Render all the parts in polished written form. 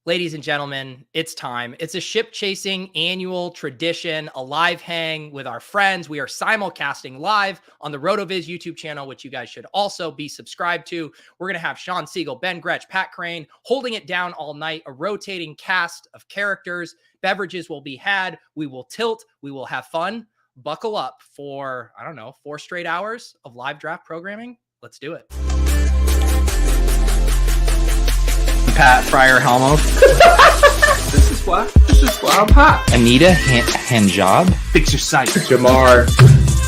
Ladies and gentlemen, it's time. It's a ship chasing annual tradition, a live hang with our friends. We are simulcasting live on the RotoViz YouTube channel, which you guys should also be subscribed to. We're going to have Shawn Siegele, Ben Gretsch, Pat Crane holding it down all night, a rotating cast of characters. Beverages will be had. We will tilt. We will have fun. Buckle up for, 4 straight hours of live draft programming. Let's do it. Pat Fryer Helmo. This is why I'm hot. Anita Handjob. Fix your sight. Jamar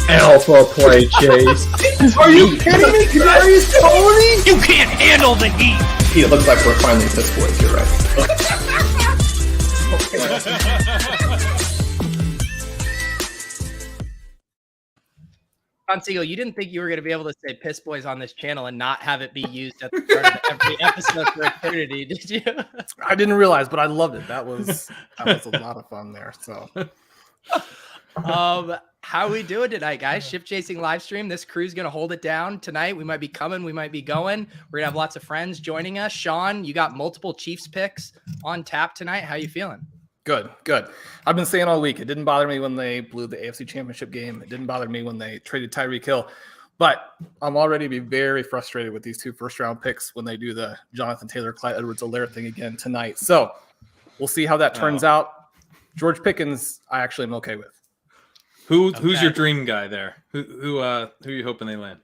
Alpha Play Chase. Are you kidding me? Kadarius Toney? You can't handle the heat. Pete, it looks like we're finally Piss Boys. You're right. Shawn Siegele, you didn't think you were going to be able to say Piss Boys on this channel and not have it be used at the start of every episode for eternity, did you? I didn't realize, but I loved it. That was a lot of fun there. So, how are we doing tonight, guys? Ship chasing live stream. This crew's going to hold it down tonight. We might be coming. We might be going. We're going to have lots of friends joining us. Shawn, you got multiple Chiefs picks on tap tonight. How you feeling? Good. I've been saying all week, it didn't bother me when they blew the AFC Championship game. It didn't bother me when they traded Tyreek Hill. But I'm already be very frustrated with these 2 first-round picks when they do the Jonathan Taylor, Clyde Edwards-Helaire thing again tonight. So we'll see how that turns out. George Pickens, I actually am okay with. Who's your dream guy there? Who are you hoping they land?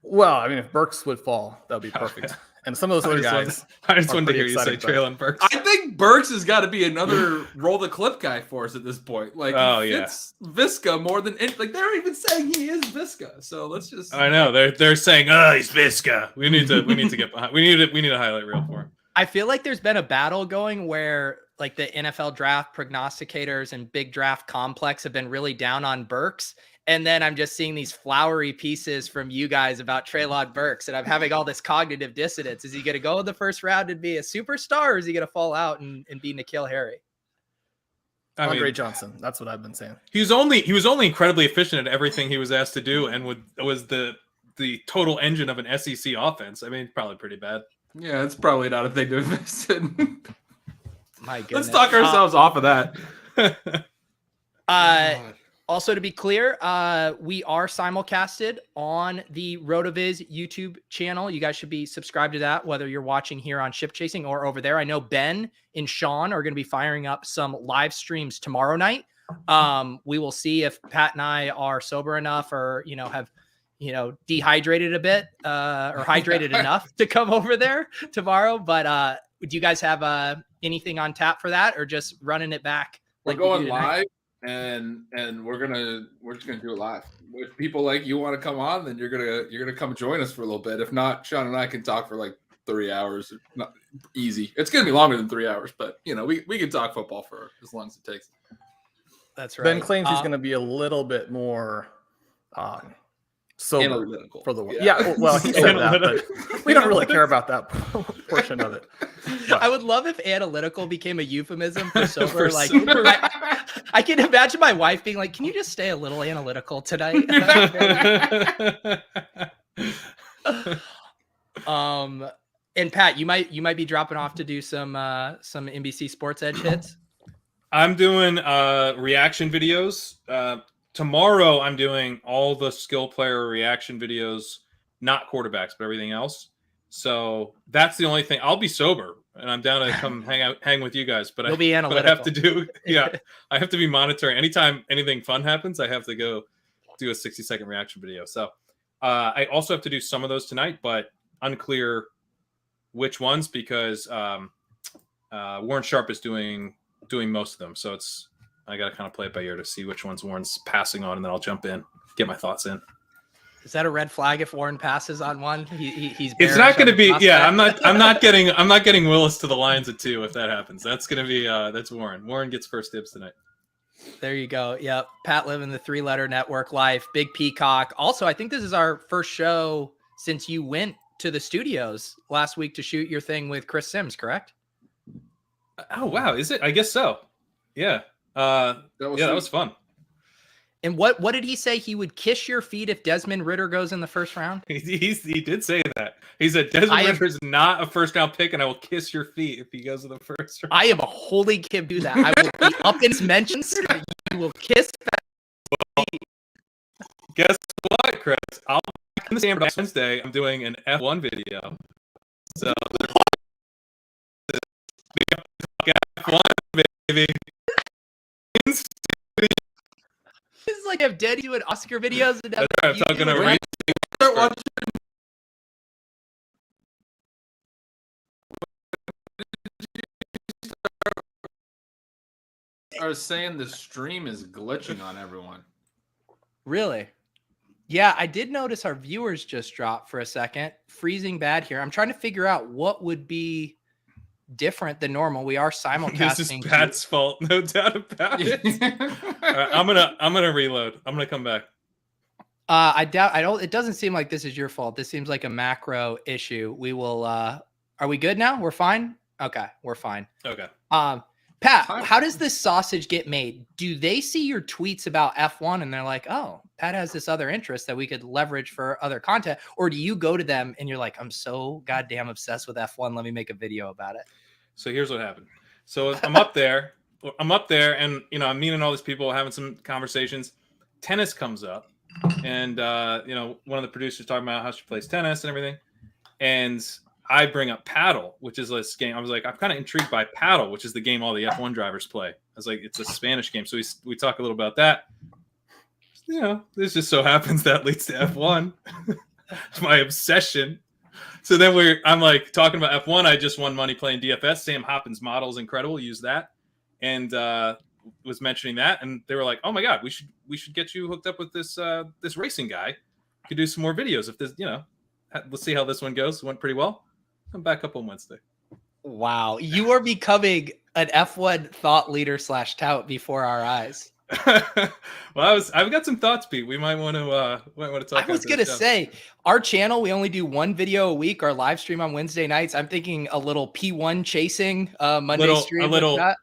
Well, I mean, if Burks would fall, that would be perfect. And some of those other guys. I just wanted to hear you say Traylon Burks. I think Burks has got to be another roll the clip guy for us at this point. Like, it's Visca more than like they're even saying he is Visca. So let's just. I know they're saying, he's Visca. We need to get behind. We need a highlight reel for him. I feel like there's been a battle going where like the NFL draft prognosticators and big draft complex have been really down on Burks. And then I'm just seeing these flowery pieces from you guys about Treylon Burks, and I'm having all this cognitive dissonance. Is he going to go in the first round and be a superstar, or is he going to fall out and be N'Keal Harry? Andre Johnson. That's what I've been saying. He was only incredibly efficient at everything he was asked to do, and was the total engine of an SEC offense. I mean, probably pretty bad. Yeah, it's probably not a thing to invest in. My goodness. Let's talk ourselves off of that. Also, to be clear, we are simulcasted on the RotoViz YouTube channel. You guys should be subscribed to that, whether you're watching here on Ship Chasing or over there. I know Ben and Shawn are going to be firing up some live streams tomorrow night. We will see if Pat and I are sober enough or, have, dehydrated a bit or hydrated enough to come over there tomorrow. But do you guys have anything on tap for that, or just running it back? We're going live. And we're just gonna do it live. If people like you want to come on, then you're gonna come join us for a little bit. If not, Shawn and I can talk for like 3 hours. Not easy. It's gonna be longer than 3 hours, but we can talk football for as long as it takes. That's right. Ben claims he's going to be a little bit more sober analytical for the world. Yeah, well, he said that, but we don't really care about that portion of it. But I would love if analytical became a euphemism for sober. Sober. I can imagine my wife being like, "Can you just stay a little analytical tonight?" And Pat, you might be dropping off to do some NBC Sports Edge hits. I'm doing reaction videos. Tomorrow, I'm doing all the skill player reaction videos, not quarterbacks, but everything else. So that's the only thing. I'll be sober, and I'm down to come hang with you guys. But You'll be analytical. But I have to do, I have to be monitoring. Anytime anything fun happens, I have to go do a 60-second reaction video. So I also have to do some of those tonight, but unclear which ones because Warren Sharp is doing most of them. So I got to kind of play it by ear to see which ones Warren's passing on, and then I'll jump in, get my thoughts in. Is that a red flag if Warren passes on one? He's. It's not going to be. Yeah, I'm not getting Willis to the Lions at 2 if that happens. That's going to be. That's Warren. Warren gets first dibs tonight. There you go. Yep. Pat living the 3-letter network life. Big Peacock. Also, I think this is our first show since you went to the studios last week to shoot your thing with Chris Sims, correct? Oh wow, is it? I guess so. Yeah. That was fun. And what did he say? He would kiss your feet if Desmond Ridder goes in the first round? He did say that. He said Desmond Ridder's not a first round pick, and I will kiss your feet if he goes in the first round. I am holding him to that. I will be up in his mentions. You will kiss well, guess what, Chris? I'll be in the same Wednesday. I'm doing an F1 video. So F1, baby. It's like if Daddy doing Oscar videos. And that's right, I'm talking to Start watching. I was saying the stream is glitching on everyone. Really? Yeah, I did notice our viewers just dropped for a second. Freezing bad here. I'm trying to figure out what would be different than normal. We are simulcasting. This is Pat's fault, no doubt about it. Right, I'm gonna reload. I'm gonna come back. I don't. It doesn't seem like this is your fault. This seems like a macro issue. We will. Are we good now? We're fine. Okay, we're fine. Okay. Pat, how does this sausage get made? Do they see your tweets about F1 and they're like, oh, Pat has this other interest that we could leverage for other content? Or do you go to them and you're like, I'm so goddamn obsessed with F1. Let me make a video about it. So here's what happened. So I'm up there. And, I'm meeting all these people, having some conversations. Tennis comes up. And, one of the producers talking about how she plays tennis and everything. And I bring up paddle, which is this game. I was like, I'm kind of intrigued by paddle, which is the game all the F1 drivers play. I was like, it's a Spanish game. So we talk a little about that. This just so happens that leads to F1. It's my obsession. So then I'm like talking about F1. I just won money playing DFS. Sam Hoppin's model is incredible. Use that. And was mentioning that. And they were like, oh my God, we should get you hooked up with this racing guy. You could do some more videos if this, let's see how this one goes. It went pretty well. I'm back up on Wednesday. Wow. You are becoming an F1 thought leader / tout before our eyes. Well, I've got some thoughts, Pete. We might want to talk. I was going to say, our channel, we only do one video a week, our live stream on Wednesday nights. I'm thinking a little P1 chasing Monday stream. A little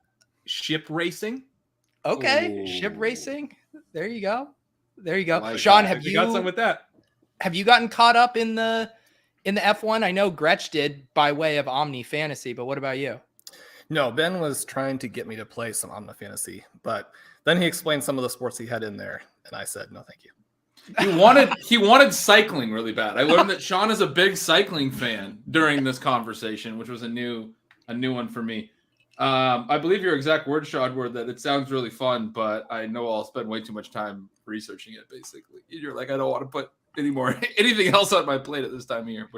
ship racing. Okay. Ooh. Ship racing. There you go. Like Sean, have you got something with that? Have you gotten caught up in the F1? I know Gretsch did by way of Omni Fantasy, but what about you? No, Ben was trying to get me to play some Omni Fantasy, but then he explained some of the sports he had in there, and I said, no, thank you. He wanted cycling really bad. I learned that Sean is a big cycling fan during this conversation, which was a new one for me. I believe your exact words, Sean, were that it sounds really fun, but I know I'll spend way too much time researching it, basically. You're like, I don't want to put anything else on my plate at this time of year.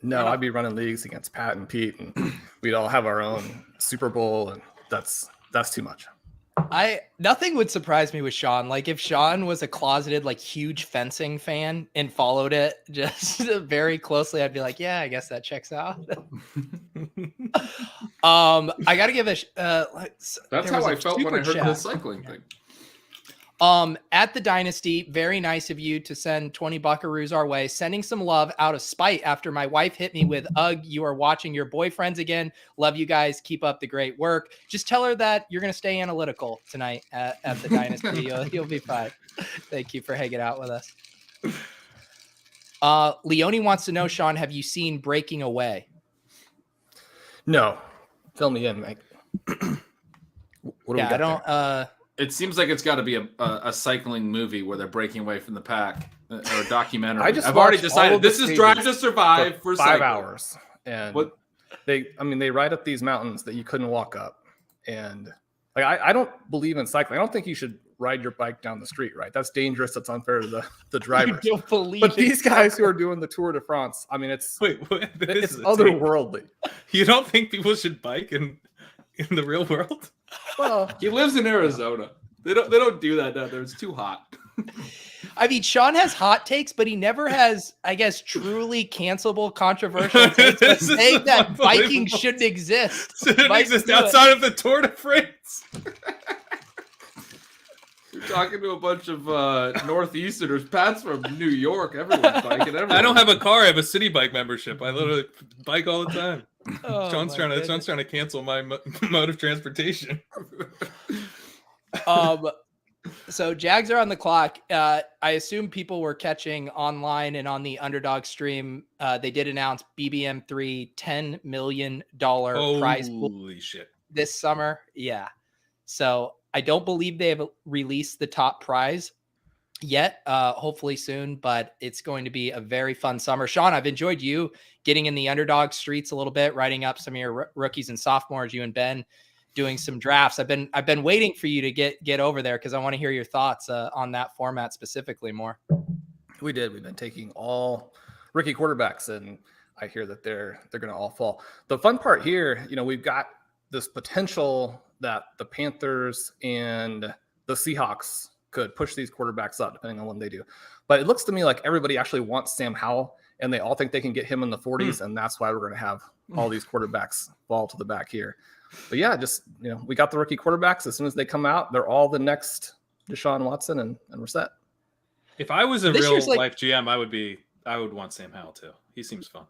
No, I'd be running leagues against Pat and Pete, and we'd all have our own Super Bowl, and that's too much. Nothing would surprise me with Sean. Like if Sean was a closeted, like huge fencing fan and followed it just very closely, I'd be like, yeah, I guess that checks out. I got to give that's how I felt when I heard the cycling thing. At the Dynasty, very nice of you to send 20 buckaroos our way, sending some love out of spite after my wife hit me with, ugh, you are watching your boyfriends again. Love you guys. Keep up the great work. Just tell her that you're going to stay analytical tonight at the Dynasty. You'll be fine. Thank you for hanging out with us. Leone wants to know, Sean, have you seen Breaking Away? No. Fill me in, Mike. I don't. It seems like it's got to be a cycling movie where they're breaking away from the pack or a documentary. I've already decided this is Drive to Survive for 5 hours. And they ride up these mountains that you couldn't walk up. And like, I don't believe in cycling. I don't think you should ride your bike down the street, right? That's dangerous. That's unfair to the drivers. You don't believe but these guys who are doing the Tour de France, I mean, it's otherworldly. You don't think people should bike in the real world? Well, he lives in Arizona. They don't do that down there. It's too hot. I mean, Sean has hot takes, but he never has, I guess, truly cancelable, controversial takes. But saying that biking shouldn't exist. Shouldn't exist outside of the Tour de France. You're talking to a bunch of Northeasterners. Pat's from New York. Everyone's biking everywhere. I don't have a car. I have a city bike membership. I literally bike all the time. Sean's trying to cancel my mode of transportation. So Jags are on the clock. I assume people were catching online and on the Underdog stream. They did announce BBM3 $10 million prize pool Holy shit. this summer. Yeah. So I don't believe they have released the top prize yet. Hopefully soon, but it's going to be a very fun summer. Shawn, I've enjoyed you getting in the Underdog streets a little bit, writing up some of your rookies and sophomores, you and Ben doing some drafts. I've been waiting for you to get over there because I want to hear your thoughts on that format specifically more. We've been taking all rookie quarterbacks, and I hear that they're going to all fall. The fun part here, we've got this potential that the Panthers and the Seahawks could push these quarterbacks up depending on what they do. But it looks to me like everybody actually wants Sam Howell, and they all think they can get him in the 40s, and that's why we're going to have all these quarterbacks fall to the back here. But yeah, just, we got the rookie quarterbacks. As soon as they come out, they're all the next Deshaun Watson, and we're set. If I was a This real year's like- life GM, I would want Sam Howell too. He seems fun.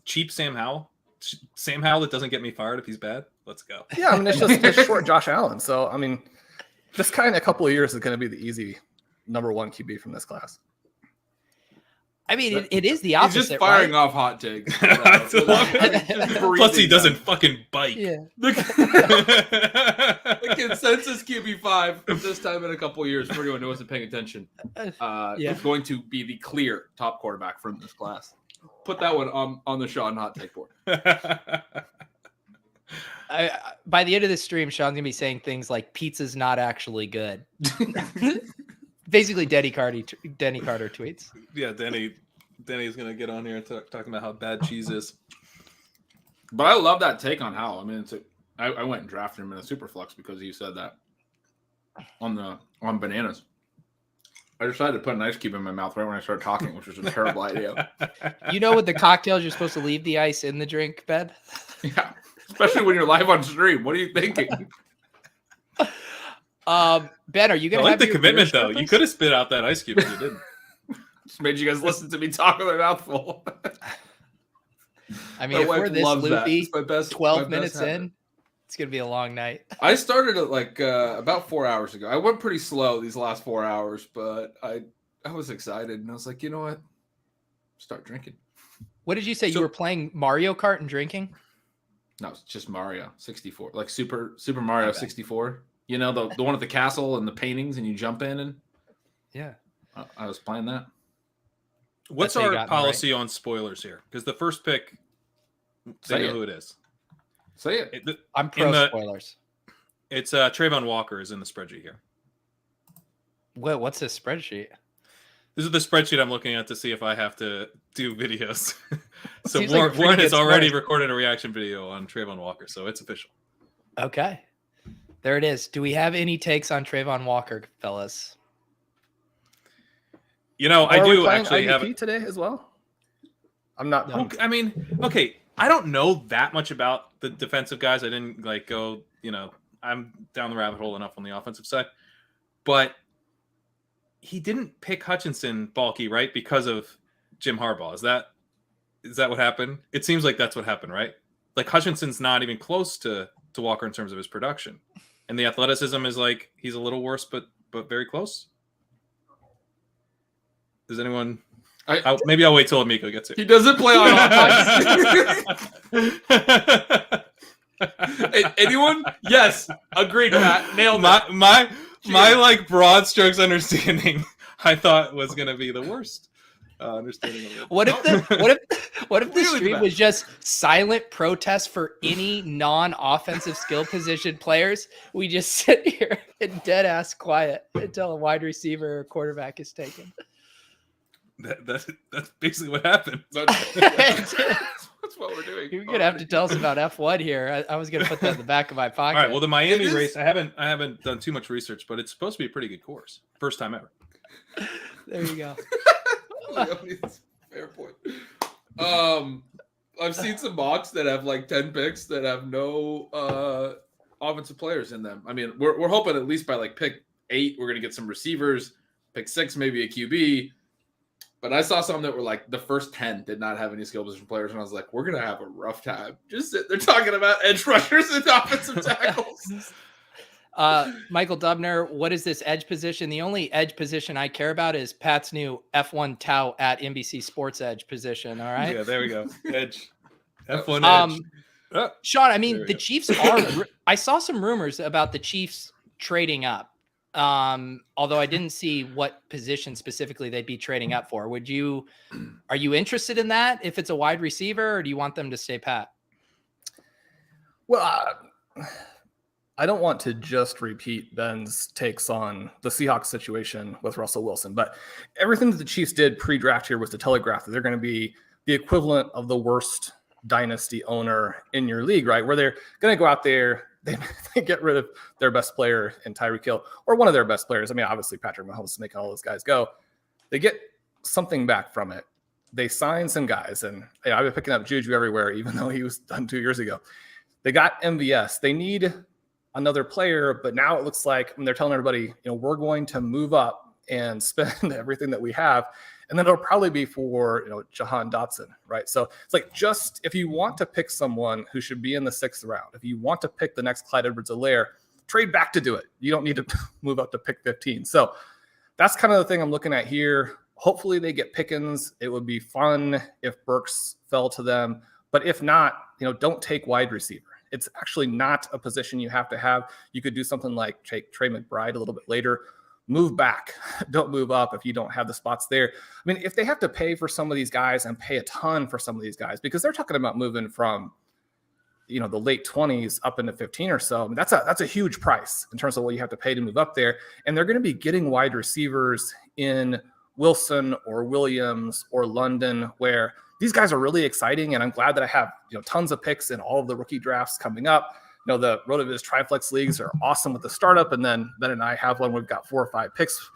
Cheap Sam Howell. Sam Howell that doesn't get me fired if he's bad. Let's go. Yeah, I mean, it's short Josh Allen. So, I mean, this guy in a couple of years is going to be the easy number one QB from this class. I mean, it is the He's opposite, just firing right? off hot takes. Plus, he doesn't fucking bite. Yeah. The consensus QB5 this time in a couple of years for anyone who wasn't paying attention is going to be the clear top quarterback from this class. Put that one on the Shawn hot take board. By the end of this stream, Shawn's gonna be saying things like "pizza's not actually good." Basically, Denny Carter tweets. Yeah, Denny's gonna get on here and talking about how bad cheese is. But I love that take on Howell. I mean, I went and drafted him in a super flex because you said that on bananas. I decided to put an ice cube in my mouth right when I started talking, which was a terrible idea. You know, with the cocktails, you're supposed to leave the ice in the drink, Ben. Yeah, especially when you're live on stream. What are you thinking? Ben, are you I gonna like have the your commitment beer though. You strippers? could have spit out that ice cube, but you didn't. Just made you guys listen to me talk with a mouthful. I mean, My if wife we're this loves that. loopy, It's my best- 12 my best minutes habit. in, it's gonna be a long night. I started at like about 4 hours ago. I went pretty slow these last 4 hours, but I was excited and I was like, you know what? Start drinking. What did you say? So- You were playing Mario Kart and drinking? No, it's just Mario 64, like Super Mario Okay. 64. You know, the one at the castle and the paintings, and you jump in, and Yeah. I was playing that. What's That's how you our got me, right? policy on spoilers here? Because the first pick, Say they know it. who it is. Say it. I'm pro the- spoilers. It's Trayvon Walker is in the spreadsheet here. What's this spreadsheet? This is the spreadsheet I'm looking at to see if I have to do videos. So Seems like a Warren, pretty has good already spoiler. recorded a reaction video on Trayvon Walker, so it's official. Okay. There it is. Do we have any takes on Trayvon Walker, fellas? You know, I Are we do playing actually have. IDP today as well. I'm not. I'm- I mean, okay, I don't know that much about the defensive guys. I didn't go. I'm down the rabbit hole enough on the offensive side, but he didn't pick Hutchinson bulky, right? Because of Jim Harbaugh. Is that what happened? It seems like that's what happened, right? Like Hutchinson's not even close to Walker in terms of his production, and the athleticism is like he's a little worse, but very close. Does anyone? Maybe I'll wait till Amico gets here. He doesn't play on offense. Anyone? Yes. Agreed, Pat. Nailed it. My like broad strokes understanding, I thought was gonna be the worst understanding of it. What if the Really stream bad. was just silent protest for any non-offensive skill position players? We just sit here and dead ass quiet until a wide receiver or quarterback is taken. That's basically what happened. That's what we're doing. You're gonna have to tell us about F1 here. I was gonna put that in the back of my pocket. All right. Well, the Miami It is- race, I haven't done too much research, but it's supposed to be a pretty good course. First time ever. There you go. Fair point. I've seen some mocks that have like 10 picks that have no offensive players in them. I mean, we're hoping at least by like pick 8, we're gonna get some receivers. Pick 6, maybe a QB. But I saw some that were like the first 10 did not have any skill position players, and I was like, we're gonna have a rough time. Just sit there talking about edge rushers and offensive tackles. Michael Dubner, what is this edge position? The only edge position I care about is Pat's new F1 tout at NBC Sports Edge position. All right. Yeah, there we go. Edge. F1 edge. Sean, I mean, There we the go. Chiefs are. I saw some rumors about the Chiefs trading up. Although I didn't see what position specifically they'd be trading up for. Are you interested in that if it's a wide receiver, or do you want them to stay pat? Well, I don't want to just repeat Ben's takes on the Seahawks situation with Russell Wilson, but everything that the Chiefs did pre-draft here was to telegraph that they're going to be the equivalent of the worst dynasty owner in your league, right? Where they're going to go out there, they get rid of their best player in Tyreek Hill, or one of their best players. I mean, obviously Patrick Mahomes is making all those guys go. They get something back from it. They sign some guys, and I've been picking up Juju everywhere, even though he was done 2 years ago. They got MVS. They need another player, but now it looks like they're telling everybody, we're going to move up and spend everything that we have. And then it'll probably be for, Jahan Dotson, right? So it's like, just if you want to pick someone who should be in the 6th round, if you want to pick the next Clyde Edwards-Helaire, trade back to do it. You don't need to move up to pick 15. So that's kind of the thing I'm looking at here. Hopefully they get Pickens. It would be fun if Burks fell to them. But if not, don't take wide receiver. It's actually not a position you have to have. You could do something like take Trey McBride a little bit later. Move back. Don't move up if you don't have the spots there. I mean, if they have to pay for some of these guys and pay a ton for some of these guys, because they're talking about moving from, the late 20s up into 15 or so. I mean, that's a huge price in terms of what you have to pay to move up there. And they're going to be getting wide receivers in Wilson or Williams or London, where these guys are really exciting. And I'm glad that I have, tons of picks in all of the rookie drafts coming up. The RotoViz Triflex leagues are awesome with the startup. And then Ben and I have one. We've got 4 or 5 picks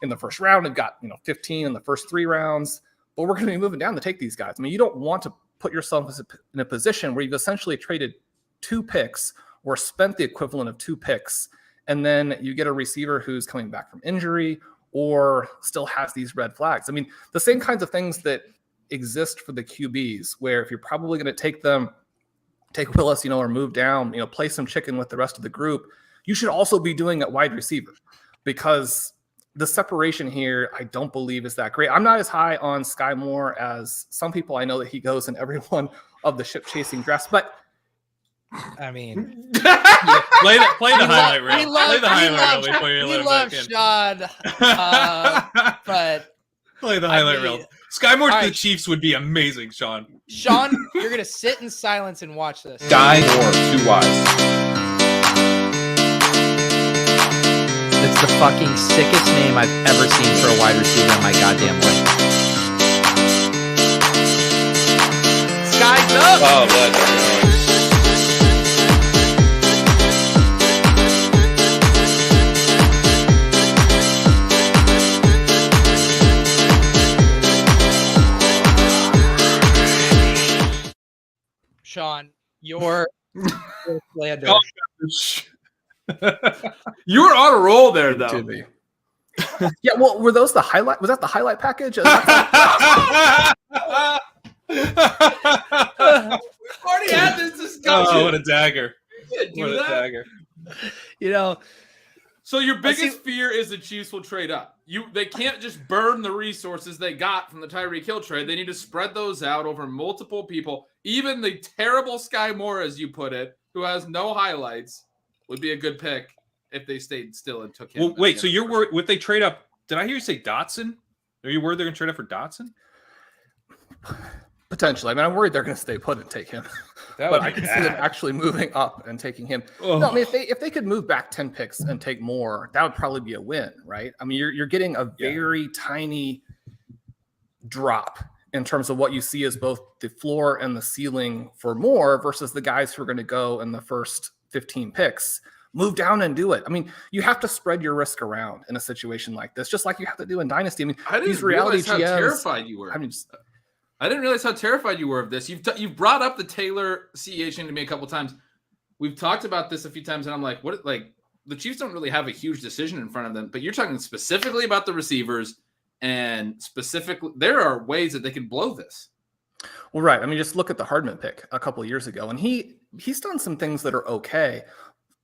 in the first round. We've got, 15 in the first 3 rounds. But we're going to be moving down to take these guys. I mean, you don't want to put yourself in a position where you've essentially traded 2 picks or spent the equivalent of 2 picks. And then you get a receiver who's coming back from injury or still has these red flags. I mean, the same kinds of things that exist for the QBs, where if you're probably going to take Willis, or move down, play some chicken with the rest of the group, you should also be doing at wide receiver, because the separation here, I don't believe is that great. I'm not as high on Sky Moore as some people. I know that he goes in every one of the ship chasing drafts, but I mean, play the highlight reel. Play the highlight reel before you let him back in. Sean, but Play the highlight reel. Sky Moore to all the right. Chiefs would be amazing, Sean. Sean, you're gonna sit in silence and watch this. Sky or Too Wise? It's the fucking sickest name I've ever seen for a wide receiver in my goddamn life. Sky's up. Oh, that's Sean, your slander. You were on a roll there, though. to me. Yeah, well, were those the highlight? Was that the highlight package? We've already had this discussion. Oh, what a dagger. You can't do What a that. dagger. So your biggest fear is the Chiefs will trade up. They can't just burn the resources they got from the Tyreek Hill trade. They need to spread those out over multiple people. Even the terrible Sky Moore, as you put it, who has no highlights, would be a good pick if they stayed still and took him. Well, wait, so you're worried, would they trade up? Did I hear you say Dotson? Are you worried they're going to trade up for Dotson? Potentially. I mean, I'm worried they're going to stay put and take him. That But would I be can see them bad. actually moving up and taking him. Oh. No, I mean, if they could move back 10 picks and take more, that would probably be a win, right? I mean, you're getting a very tiny drop in terms of what you see as both the floor and the ceiling for more versus the guys who are going to go in the first 15 picks. Move down and do it. I mean, you have to spread your risk around in a situation like this, just like you have to do in Dynasty. I mean, I didn't these reality realize how GMs, terrified you were. I mean, I didn't realize how terrified you were of this. You've brought up the Taylor CEH to me a couple times. We've talked about this a few times, and I'm like, what? Like, the Chiefs don't really have a huge decision in front of them, but you're talking specifically about the receivers, and specifically, there are ways that they can blow this. well, right. I mean, just look at the Hardman pick a couple of years ago, and he's done some things that are okay.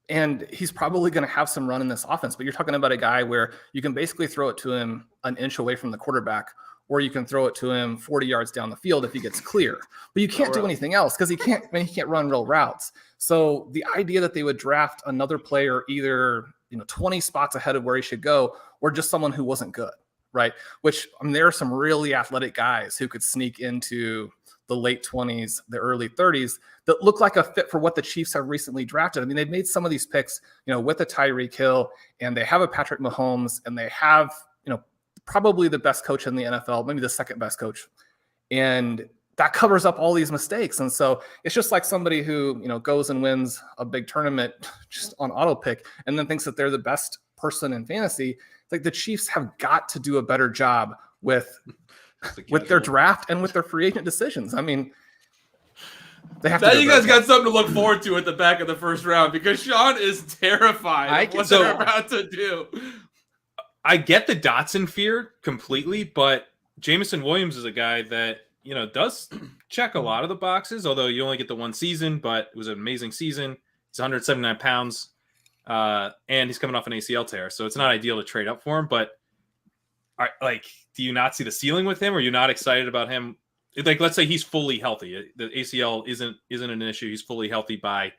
And he's probably going to have some run in this offense, but you're talking about a guy where you can basically throw it to him an inch away from the quarterback, or you can throw it to him 40 yards down the field if he gets clear. But you can't do anything else because he can't run real routes. So the idea that they would draft another player either 20 spots ahead of where he should go, or just someone who wasn't good, right? Which there are some really athletic guys who could sneak into the late 20s, the early 30s that look like a fit for what the Chiefs have recently drafted. I mean, they've made some of these picks, with a Tyreek Hill, and they have a Patrick Mahomes, and they have, probably the best coach in the NFL, maybe the second best coach. And that covers up all these mistakes. And so it's just like somebody who, goes and wins a big tournament just on auto pick and then thinks that they're the best person in fantasy. It's like the Chiefs have got to do a better job with their draft and with their free agent decisions. I mean, they have now to. You guys got something to look forward to at the back of the first round because Shawn is terrified of what they're about to do. I get the Dotson fear completely, but Jameson Williams is a guy that, does check a lot of the boxes, although you only get the one season, but it was an amazing season. He's 179 pounds, and he's coming off an ACL tear, so it's not ideal to trade up for him, but do you not see the ceiling with him? Or are you not excited about him? Like, let's say he's fully healthy. The ACL isn't an issue. He's fully healthy by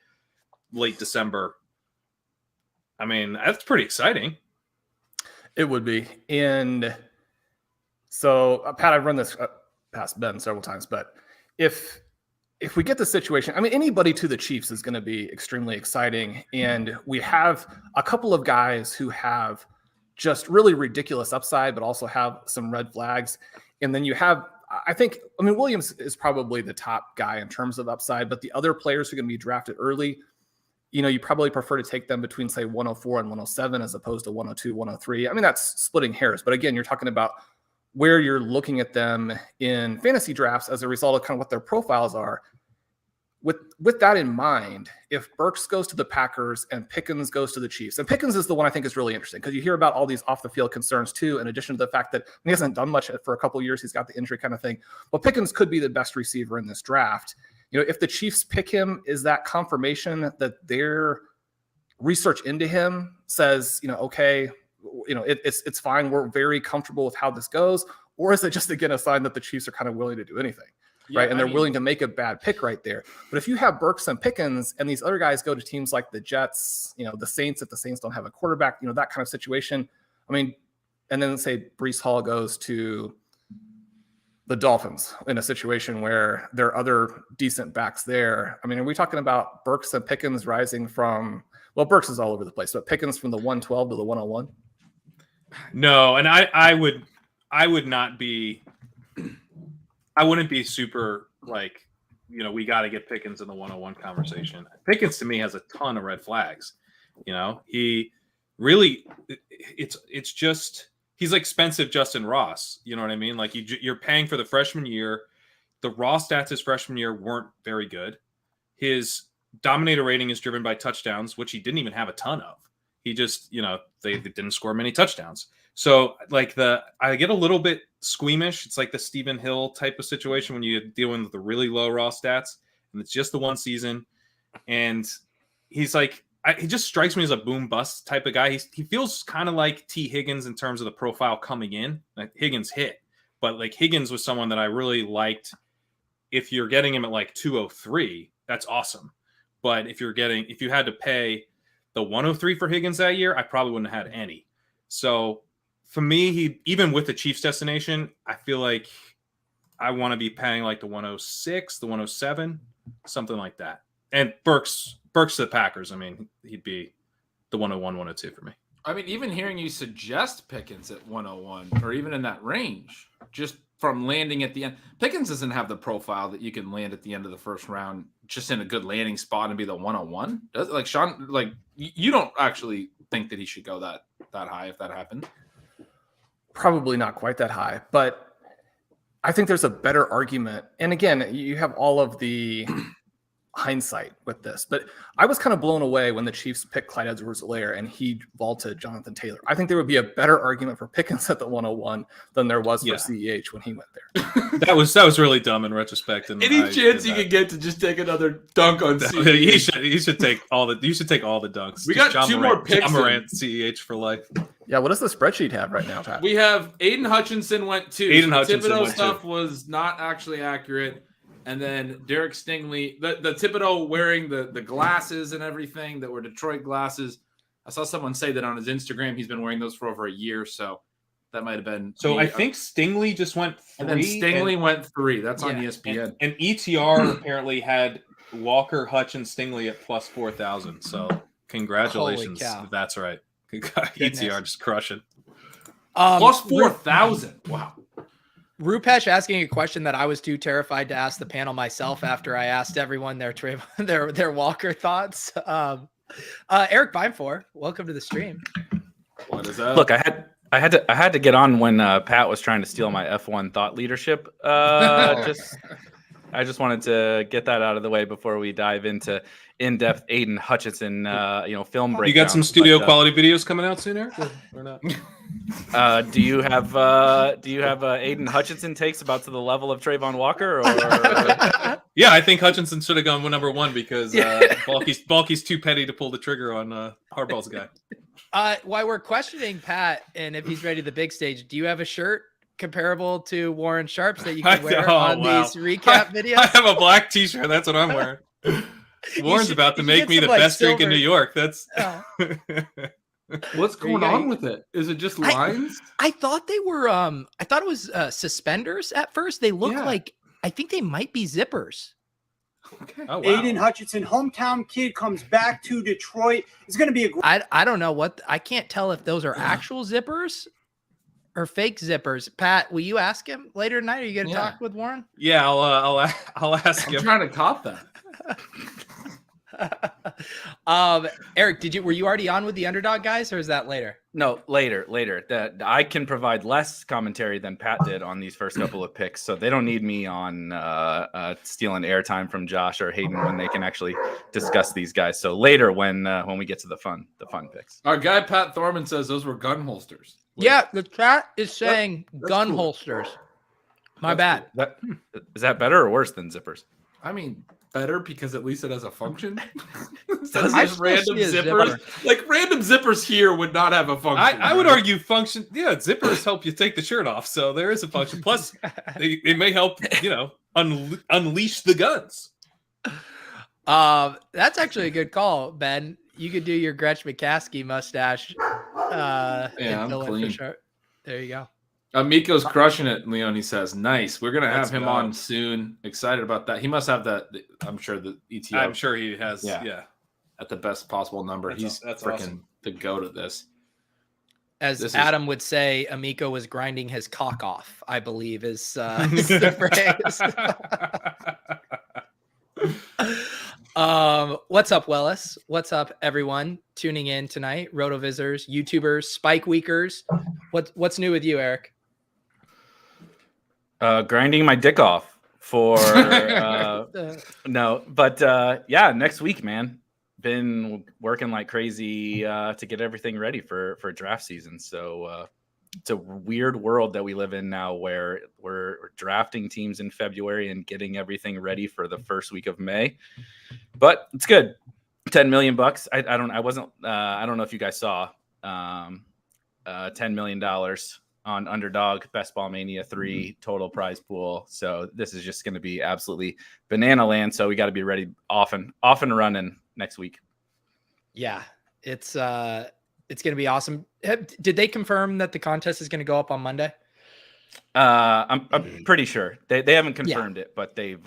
late December. I mean, that's pretty exciting. It would be. And so, Pat, I've run this past Ben several times, but if we get the situation, I mean, anybody to the Chiefs is going to be extremely exciting. And we have a couple of guys who have just really ridiculous upside, but also have some red flags. And then you have, Williams is probably the top guy in terms of upside, but the other players who are going to be drafted early, you probably prefer to take them between, say, 104 and 107 as opposed to 102, 103. I mean, that's splitting hairs. But again, you're talking about where you're looking at them in fantasy drafts as a result of kind of what their profiles are. With that in mind, if Burks goes to the Packers and Pickens goes to the Chiefs, and Pickens is the one I think is really interesting because you hear about all these off-the-field concerns too, in addition to the fact that he hasn't done much for a couple of years. He's got the injury kind of thing. Well, Pickens could be the best receiver in this draft. If the Chiefs pick him, is that confirmation that their research into him says, okay, it's fine. We're very comfortable with how this goes. Or is it just, again, a sign that the Chiefs are kind of willing to do anything? Yeah, right. And they're willing to make a bad pick right there. But if you have Burks and Pickens and these other guys go to teams like the Jets, the Saints, if the Saints don't have a quarterback, that kind of situation. I mean, and then say Breece Hall goes to the Dolphins in a situation where there are other decent backs there. I mean, are we talking about Burks and Pickens rising from, well, Burks is all over the place, but Pickens from the 112 to the 101? No. And I wouldn't be super like, we got to get Pickens in the 101 conversation. Pickens to me has a ton of red flags. He really, it's just, he's like expensive Justin Ross. You know what I mean? Like you're paying for the freshman year. The raw stats his freshman year weren't very good. His dominator rating is driven by touchdowns, which he didn't even have a ton of. He just, they didn't score many touchdowns. So like I get a little bit squeamish. It's like the Stephen Hill type of situation when you're dealing with the really low raw stats and it's just the one season. And he's like, he just strikes me as a boom bust type of guy. He feels kind of like T. Higgins in terms of the profile coming in. Like Higgins hit, but like Higgins was someone that I really liked. If you're getting him at like 203, that's awesome. But if you had to pay the 103 for Higgins that year, I probably wouldn't have had any. So for me, even with the Chiefs destination, I feel like I want to be paying like the 106, the 107, something like that. And Burks to the Packers, I mean, he'd be the 101, 102 for me. I mean, even hearing you suggest Pickens at 101 or even in that range, just from landing at the end, Pickens doesn't have the profile that you can land at the end of the first round just in a good landing spot and be the 101. Like Shawn, like you don't actually think that he should go that high if that happened? Probably not quite that high, but I think there's a better argument. And again, you have all of the hindsight with this, but I was kind of blown away when the Chiefs picked Clyde Edwards-Helaire and he vaulted Jonathan Taylor. I think there would be a better argument for Pickens at the 101 than there was for CEH when he went there. That was really dumb in retrospect. And Any chance you could get to just take another dunk on CEH? You should take all the dunks. We got two more picks. John Morant, CEH for life. Yeah, what does the spreadsheet have right now, Pat? We have Aiden Hutchinson went 2. Aiden Hutchinson Thibodeau went stuff 2. was not actually accurate. And then Derek Stingley, the Thibodeau wearing the glasses and everything that were Detroit glasses. I saw someone say that on his Instagram. He's been wearing those for over a year, so that might have been. So I think Stingley just went 3. And then Stingley went 3. That's on ESPN. And ETR apparently had Walker, Hutch, and Stingley at plus 4,000. So congratulations. If that's right. ETR just crushing. Plus 4,000. Wow. Rupesh asking a question that I was too terrified to ask the panel myself after I asked everyone their Walker thoughts. Erik Beimfohr, welcome to the stream. What is that? Look, I had to get on when Pat was trying to steal my F1 thought leadership. I just wanted to get that out of the way before we dive into in-depth Aiden Hutchinson, film breakdown. You got some studio quality videos coming out soon, Eric, or not? Do you have Aiden Hutchinson takes about to the level of Trayvon Walker? Or Yeah, I think Hutchinson should have gone number 1 because Balky's too petty to pull the trigger on Harbaugh's guy. While we're questioning Pat and if he's ready to the big stage, do you have a shirt comparable to Warren Sharp's that you can wear on these recap videos? I have a black T-shirt. That's what I'm wearing. Warren's about to make me the best drink in New York. That's what's going on with it? Is it just lines? I thought they were. I thought it was suspenders at first. They look like. I think they might be zippers. Okay. Oh, wow. Aiden Hutchinson, hometown kid, comes back to Detroit. It's going to be a. I don't know what. I can't tell if those are actual zippers or fake zippers. Pat, will you ask him later tonight? Are you going to talk with Warren? Yeah, I'll ask him. I'm trying to cop that. Eric, were you already on with the underdog guys, or is that later? No, later. That I can provide less commentary than Pat did on these first couple of picks, so they don't need me on stealing airtime from Josh or Hayden when they can actually discuss these guys. So later, when we get to the fun picks. Our guy Pat Thorman says those were gun holsters. Yeah, the chat is saying gun holsters. My bad. Is that better or worse than zippers? I mean, better because at least it has a function. Just random zippers. Like random zippers here would not have a function. I would argue function. Yeah, zippers help you take the shirt off, so there is a function. Plus, they may help unleash the guns. That's actually a good call, Ben. You could do your Gretch McCaskey mustache. I'm clean. There you go. Amico's crushing it, Leone says. Nice. We're going to have him on soon. Excited about that. He must have that. I'm sure the ETO. I'm sure he has. Yeah. At the best possible number. He's freaking awesome. The goat at this. As Adam would say, Amico was grinding his cock off, I believe is the phrase. What's up, Wellis? What's up, everyone tuning in tonight? Rotovisors, YouTubers, Spike Weekers. What's new with you, Eric? Grinding my dick off for next week, man. Been working like crazy to get everything ready for draft season. So it's a weird world that we live in now where we're drafting teams in February and getting everything ready for the first week of May. But it's good. $10 million. I don't know if you guys saw $10 million on Underdog Best Ball Mania 3 total prize pool. So this is just going to be absolutely banana land. So we got to be ready off and running next week. Yeah, it's going to be awesome. Did they confirm that the contest is going to go up on Monday? I'm pretty sure they haven't confirmed it, but they've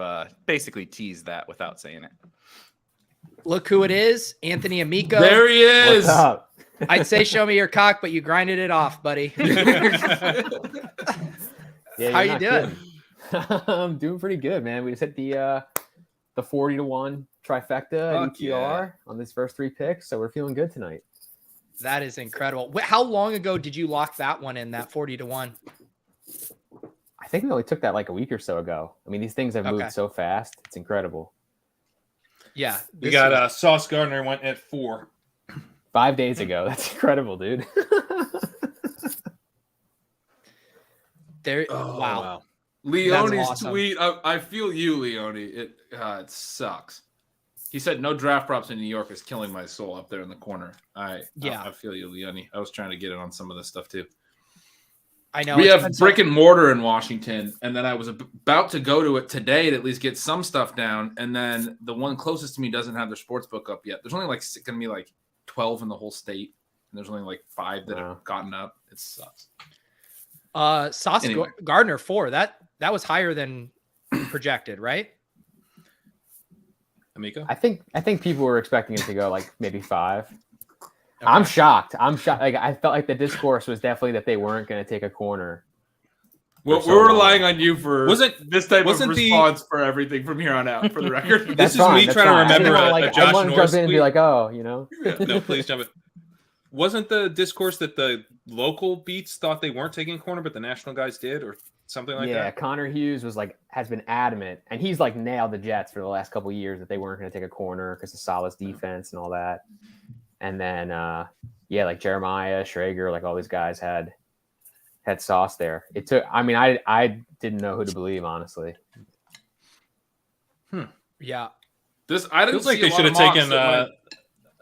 basically teased that without saying it. Look who it is. Anthony Amico. There he is. What's up? I'd say show me your cock, but you grinded it off, buddy. How you doing? I'm doing pretty good, man. We just hit the 40-1 trifecta at ETR on these first 3 picks, so we're feeling good tonight. That is incredible. How long ago did you lock that one in, that 40-1? I think we only took that like a week or so ago. I mean, these things have moved so fast. It's incredible. Yeah. We got Sauce Gardner went at 4. 5 days ago. That's incredible, dude. There. Oh, wow. Leone's awesome. tweet. I feel you, Leone. It sucks. He said no draft props in New York is killing my soul up there in the corner. I feel you, Leone. I was trying to get in on some of this stuff too. I know. We have brick and mortar in Washington, and then I was about to go to it today to at least get some stuff down, and then the one closest to me doesn't have their sports book up yet. There's only going to be like 12 in the whole state, and there's only like 5 that have gotten up. It sucks. Sauce Gardner 4. That was higher than projected, right? Amico? I think people were expecting it to go like maybe 5. Okay. I'm shocked. Like I felt like the discourse was definitely that they weren't going to take a corner. Well, we're relying on you for this type of response for everything from here on out, for the record. This is me trying to remember a Josh Norris jump in and be like, oh, you know. No, please jump in. Wasn't the discourse that the local beats thought they weren't taking a corner, but the national guys did, or something like that? Yeah, Connor Hughes has been adamant, and he's like nailed the Jets for the last couple of years that they weren't going to take a corner because of Saleh's defense and all that. And then, like Jeremiah, Schrager, like all these guys had Sauce there. It took. I mean, I didn't know who to believe, honestly. Yeah. I didn't feels like they should have taken a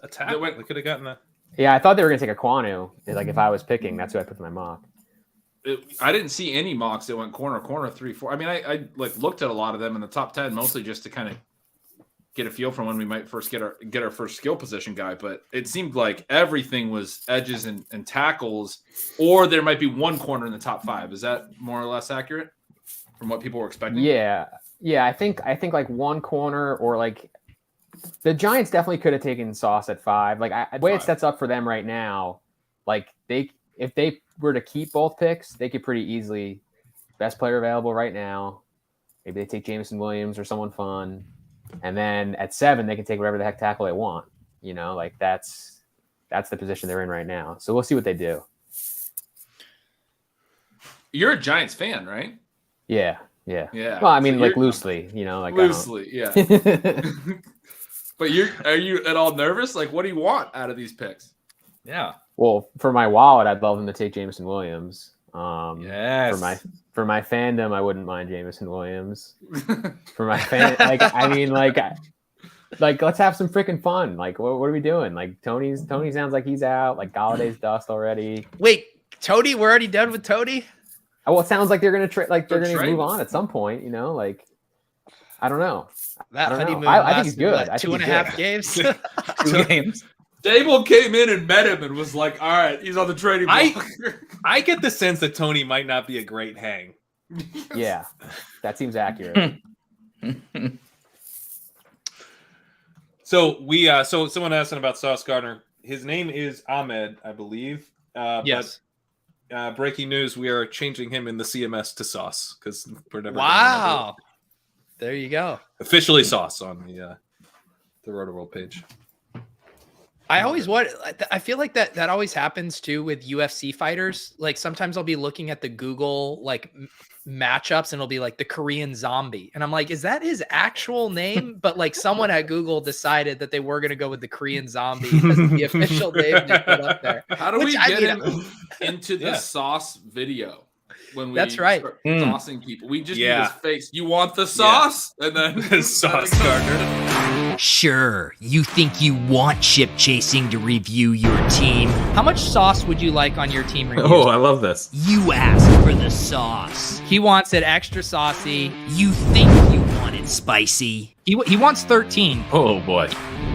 tackle. They could have gotten that. Yeah, I thought they were going to take a Kwanu. Like if I was picking, that's who I put in my mock. I didn't see any mocks that went corner 3, 4. I mean, I like looked at a lot of them in the top 10, mostly just to kind of get a feel from when we might first get our first skill position guy. But it seemed like everything was edges and tackles, or there might be one corner in the top 5. Is that more or less accurate from what people were expecting? Yeah. I think like one corner, or like the Giants definitely could have taken Sauce at 5. Like the way it sets up for them right now, like if they were to keep both picks, they could pretty easily best player available right now. Maybe they take Jameson Williams or someone fun. And then at 7, they can take whatever the heck tackle they want. You know, like that's the position they're in right now. So we'll see what they do. You're a Giants fan, right? Yeah. Well, I mean, like loosely, you know, like loosely, yeah. But are you at all nervous? Like, what do you want out of these picks? Yeah. Well, for my wallet, I'd love them to take Jameson Williams. Yes. For my fandom, I wouldn't mind Jameson Williams. For my fan, like let's have some freaking fun. Like, what are we doing? Like, Tony sounds like he's out. Like, Galladay's dust already. Wait, Tony, we're already done with Tony? Well, it sounds like they're gonna they're gonna move on at some point. You know, like I don't know. I think he's good. What, 2.5 games. 2 games. Dable came in and met him and was like, all right, he's on the trading block. I get the sense that Tony might not be a great hang. Yeah, that seems accurate. So someone asked him about Sauce Gardner. His name is Ahmed, I believe. Yes. But breaking news, we are changing him in the CMS to Sauce because we're never. Wow. There you go. Officially Sauce on the Roto-World page. I feel like that always happens too with UFC fighters. Like sometimes I'll be looking at the Google like matchups and it'll be like the Korean Zombie. And I'm like, is that his actual name? But like someone at Google decided that they were going to go with the Korean Zombie as the official name they put up there. How do we get him into the Sauce video? When we start saucing people, we just need his face. You want the sauce? And then Sauce Gardner. Sure, you think you want Ship Chasing to review your team. How much sauce would you like on your team reviews? Oh, I love this. You asked for the sauce. He wants it extra saucy. You think you want it spicy. He wants 13. Oh, boy.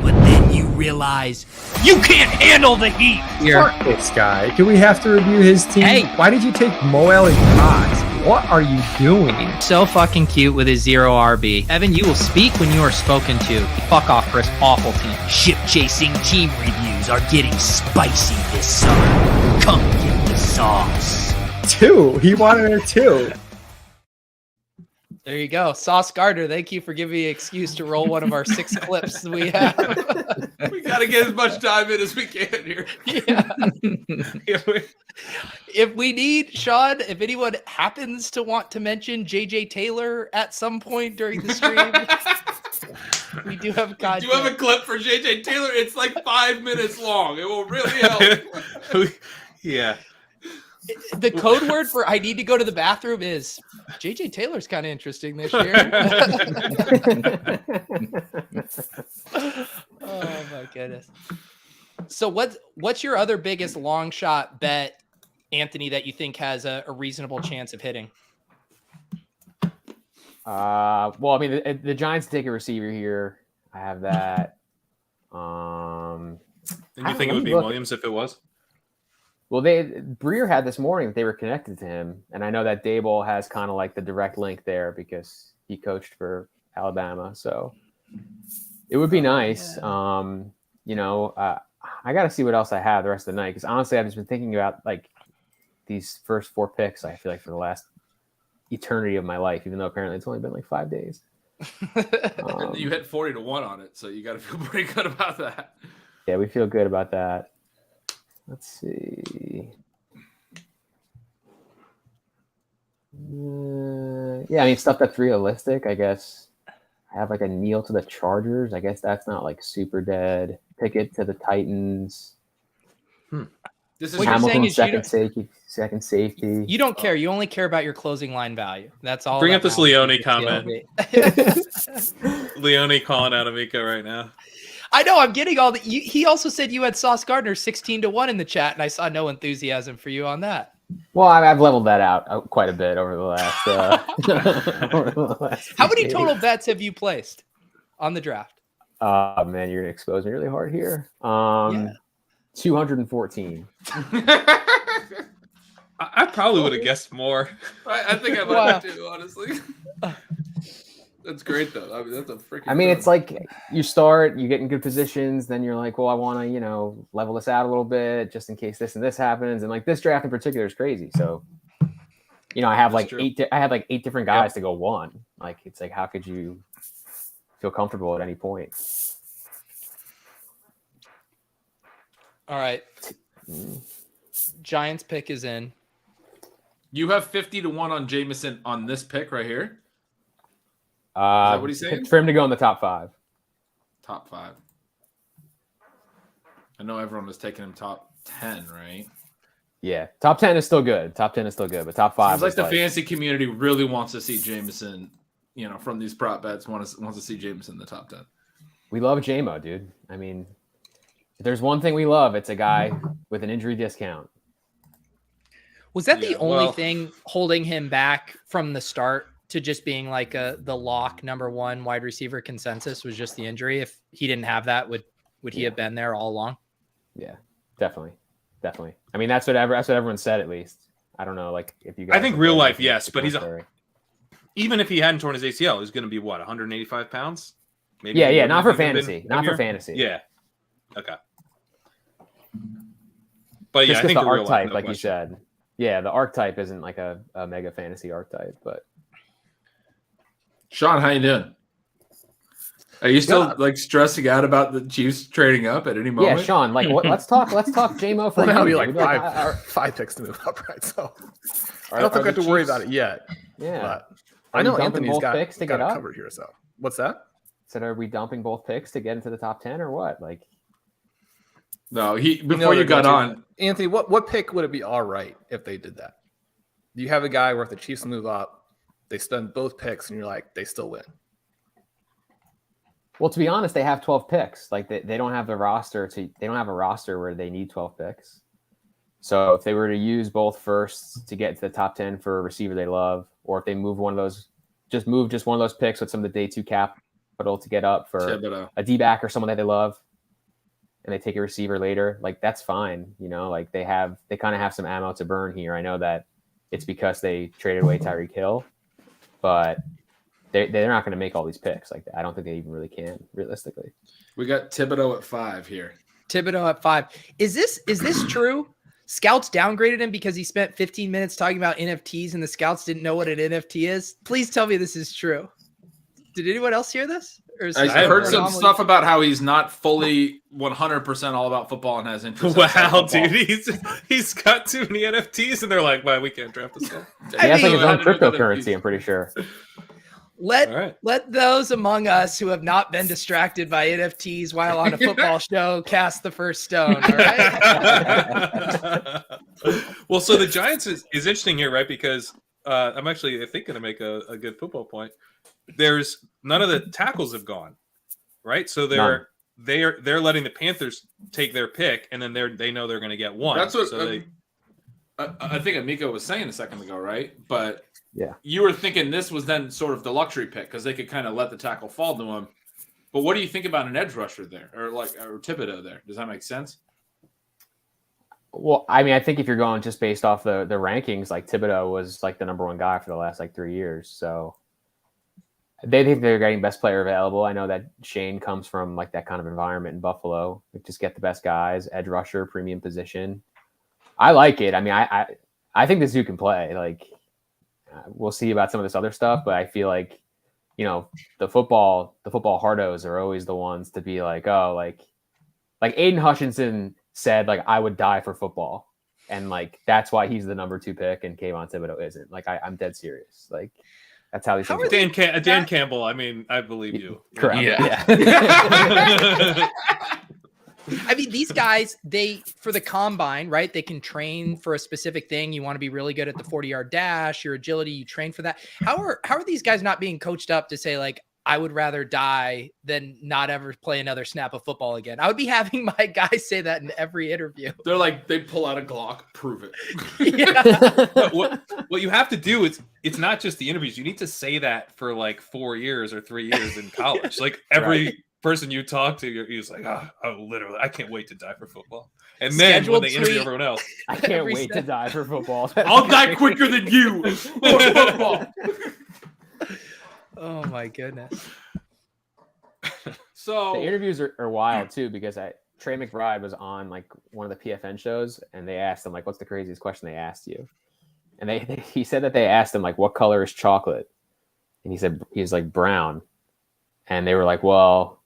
But then you realize you can't handle the heat. Fuck this guy. Do we have to review his team? Hey. Why did you take Moel and Kaz? What are you doing? So fucking cute with his 0 RB. Evan, you will speak when you are spoken to. Fuck off for his awful team. Ship Chasing team reviews are getting spicy this summer. Come get the sauce. 2. He wanted a 2. There you go. Sauce Gardner, thank you for giving me an excuse to roll one of our 6 clips we have. We got to get as much time in as we can here. Yeah. If we need, Sean, if anyone happens to want to mention JJ Taylor at some point during the stream, We do have content. You have a clip for JJ Taylor. It's like 5 minutes long. It will really help. Yeah. The code word for I need to go to the bathroom is JJ Taylor's kind of interesting this year. Oh my goodness. So what's your other biggest long shot bet, Anthony, that you think has a reasonable chance of hitting? Well, I mean, the Giants take a receiver here. I have that. And you think it would be Williams if it was? Well, Breer had this morning that they were connected to him, and I know that Dable has kind of like the direct link there because he coached for Alabama. So it would be nice. I got to see what else I have the rest of the night because honestly, I've just been thinking about like these first 4 picks. I feel like for the last eternity of my life, even though apparently it's only been like 5 days. And you hit 40 to 1 on it, so you got to feel pretty good about that. Yeah, we feel good about that. Let's see. Yeah, I mean, stuff that's realistic, I guess. I have like a kneel to the Chargers. I guess that's not like super dead. Pickett to the Titans. This is what you're saying is second safety. You don't care. You only care about your closing line value. That's all. Bring up this Leone comment. Leone calling out Amico right now. I know. I'm getting all the. He also said you had Sauce Gardner 16-1 in the chat, and I saw no enthusiasm for you on that. Well, I've leveled that out quite a bit over the last. How many total bets have you placed on the draft? Man, you're gonna expose me really hard here. 214. I probably would have guessed more. I think I might have too, honestly. That's great though. I mean, that's a freaking. I mean, it's like you start, you get in good positions, then you're like, well, I want to, level this out a little bit just in case this and this happens. And like this draft in particular is crazy. So, I have like I had like 8 different guys to go 1. Like, it's like, how could you feel comfortable at any point? All right. Giants pick is in. You have 50 to 1 on Jameson on this pick right here. Is that what he's saying? For him to go in the top 5. Top 5. I know everyone was taking him top 10, right? Yeah, top 10 is still good. Top 10 is still good, but top 5. Seems like the fantasy community really wants to see Jameson. From these prop bets, wants to see Jameson in the top 10. We love JMO, dude. I mean, if there's one thing we love, it's a guy with an injury discount. Was that the only thing holding him back from the start to just being like the lock number 1 wide receiver consensus was just the injury? If he didn't have that, would he have been there all along? Yeah, definitely. I mean, that's what everyone said, at least. I don't know, like if you guys. I think real life, yes, but even if he hadn't torn his ACL, he's going to be what, 185 pounds? Maybe. Yeah, not for fantasy. Not for fantasy. Yeah. Okay. But just I think the archetype, no like question. you said. Yeah, the archetype isn't like a mega fantasy archetype, but. Sean, how you doing? Are you still like stressing out about the Chiefs trading up at any moment? Yeah, Sean. Like, let's talk JMO for. Well, that'll be like five picks to move up, right? So I don't think I have to worry about it yet. Yeah, but I know Anthony's got picks to get it up? covered here. So what's that? So are we dumping both picks to get into the top 10 or what? Like, no. Before you got on, Anthony, what pick would it be all right if they did that? You have a guy where if the Chiefs move up, they spend both picks, and you're like, they still win. Well, to be honest, they have 12 picks. Like they don't have the roster they don't have a roster where they need 12 picks. So if they were to use both firsts to get to the top 10 for a receiver they love, or if they move one of those, just one of those picks with some of the day 2 capital to get up for a D-back or someone that they love, and they take a receiver later, like that's fine. Like they kind of have some ammo to burn here. I know that it's because they traded away Tyreek Hill, but they're not going to make all these picks like that. I don't think they even really can, realistically. We got Thibodeau at 5 here. Thibodeau at 5. Is this true? Scouts downgraded him because he spent 15 minutes talking about NFTs and the scouts didn't know what an NFT is? Please tell me this is true. Did anyone else hear this? I heard some stuff about how he's not fully 100% all about football and has interest. Wow, dude, he's got too many NFTs and they're like, "Well, we can't draft this guy." He has like his own cryptocurrency, I'm pretty sure. Let those among us who have not been distracted by NFTs while on a football show cast the first stone. All right. Well, so the Giants is interesting here, right? Because I'm actually, I think, going to make a good football point. There's none of the tackles have gone, right? So they're letting the Panthers take their pick, and then they know they're going to get one. That's what so I think Amico was saying a second ago, right? But yeah, you were thinking this was then sort of the luxury pick because they could kind of let the tackle fall to him. But what do you think about an edge rusher there, or Thibodeau there? Does that make sense? Well, I mean, I think if you're going just based off the rankings, like Thibodeau was like the number one guy for the last like 3 years. So they think they're getting best player available. I know that Shane comes from like that kind of environment in Buffalo. Like, just get the best guys, edge rusher, premium position. I like it. I mean, I think this dude can play. Like, we'll see about some of this other stuff, but I feel like, you know, the football hardos are always the ones to be like, oh, like Aiden Hutchinson said, like, I would die for football. And like, that's why he's the number 2 pick and Kayvon Thibodeau isn't. Like, I'm dead serious. Like, that's how these things work. Dan Campbell, I mean, I believe you. Correct. Yeah. I mean, these guys, for the combine, right? They can train for a specific thing. You want to be really good at the 40-yard dash, your agility, you train for that. How are these guys not being coached up to say, like, I would rather die than not ever play another snap of football again? I would be having my guys say that in every interview. They're like, they pull out a Glock, prove it. Yeah. What you have to do is, it's not just the interviews. You need to say that for like 4 years or 3 years in college. Like every person you talk to, you're like, literally, I can't wait to die for football. And then when they interview everyone else, I can't wait to die for football. I'll die quicker than you for football. Oh my goodness. So the interviews are wild too, because Trey McBride was on like one of the PFN shows, and they asked him like, what's the craziest question they asked you? And he said that they asked him like, what color is chocolate? And he said he's like brown. And they were like, well,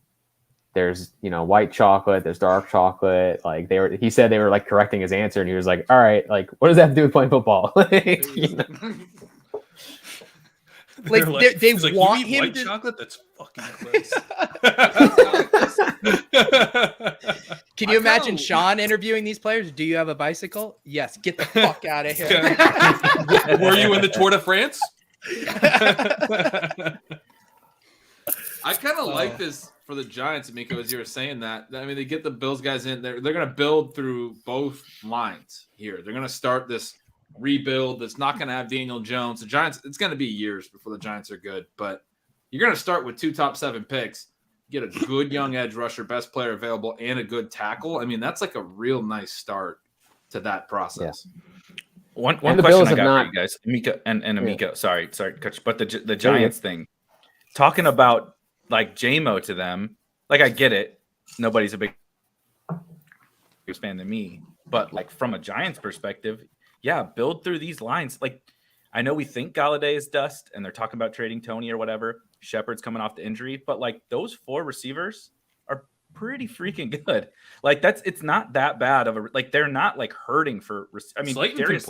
there's, you know, white chocolate, there's dark chocolate. Like he said they were like correcting his answer, and he was like, all right, like, what does that have to do with playing football? You know? Like they like, want you him white to chocolate. That's fucking gross. Can you imagine Shawn interviewing these players? Do you have a bicycle? Yes. Get the fuck out of here. Were you in the Tour de France? I kind of like this for the Giants, Amico, as you were saying that. I mean, they get the Bills guys in. They're going to build through both lines here. They're going to start this rebuild that's not going to have Daniel Jones. The Giants, it's going to be years before the Giants are good, but you're going to start with 2 top 7 picks, get a good young edge rusher, best player available, and a good tackle. I mean, that's like a real nice start to that process. Yeah. One the question Bills I have got not- for you guys, Amico and Amico. Yeah. Sorry, Coach, but the Giants thing, talking about like JMO to them, like I get it. Nobody's a big fan than me, but like from a Giants perspective, yeah, build through these lines. Like, I know we think Galladay is dust, and they're talking about trading Tony or whatever. Shepard's coming off the injury, but like those 4 receivers are pretty freaking good. Like it's not that bad of a like they're not like hurting for. I mean, Darius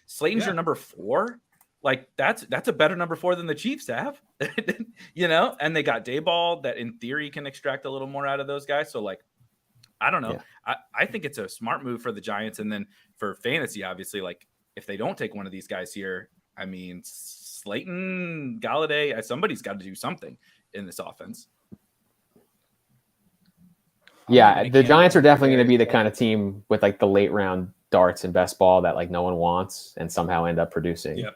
Slayton's your number 4. Like that's a better number 4 than the Chiefs have, you know. And they got Dayball that in theory can extract a little more out of those guys. So like, I don't know. Yeah. I think it's a smart move for the Giants. And then for fantasy, obviously, like if they don't take one of these guys here, I mean, Slayton, Galladay, somebody's got to do something in this offense. Yeah, the Giants are definitely going to be the kind of team with like the late round darts and best ball that like no one wants and somehow end up producing. Yeah.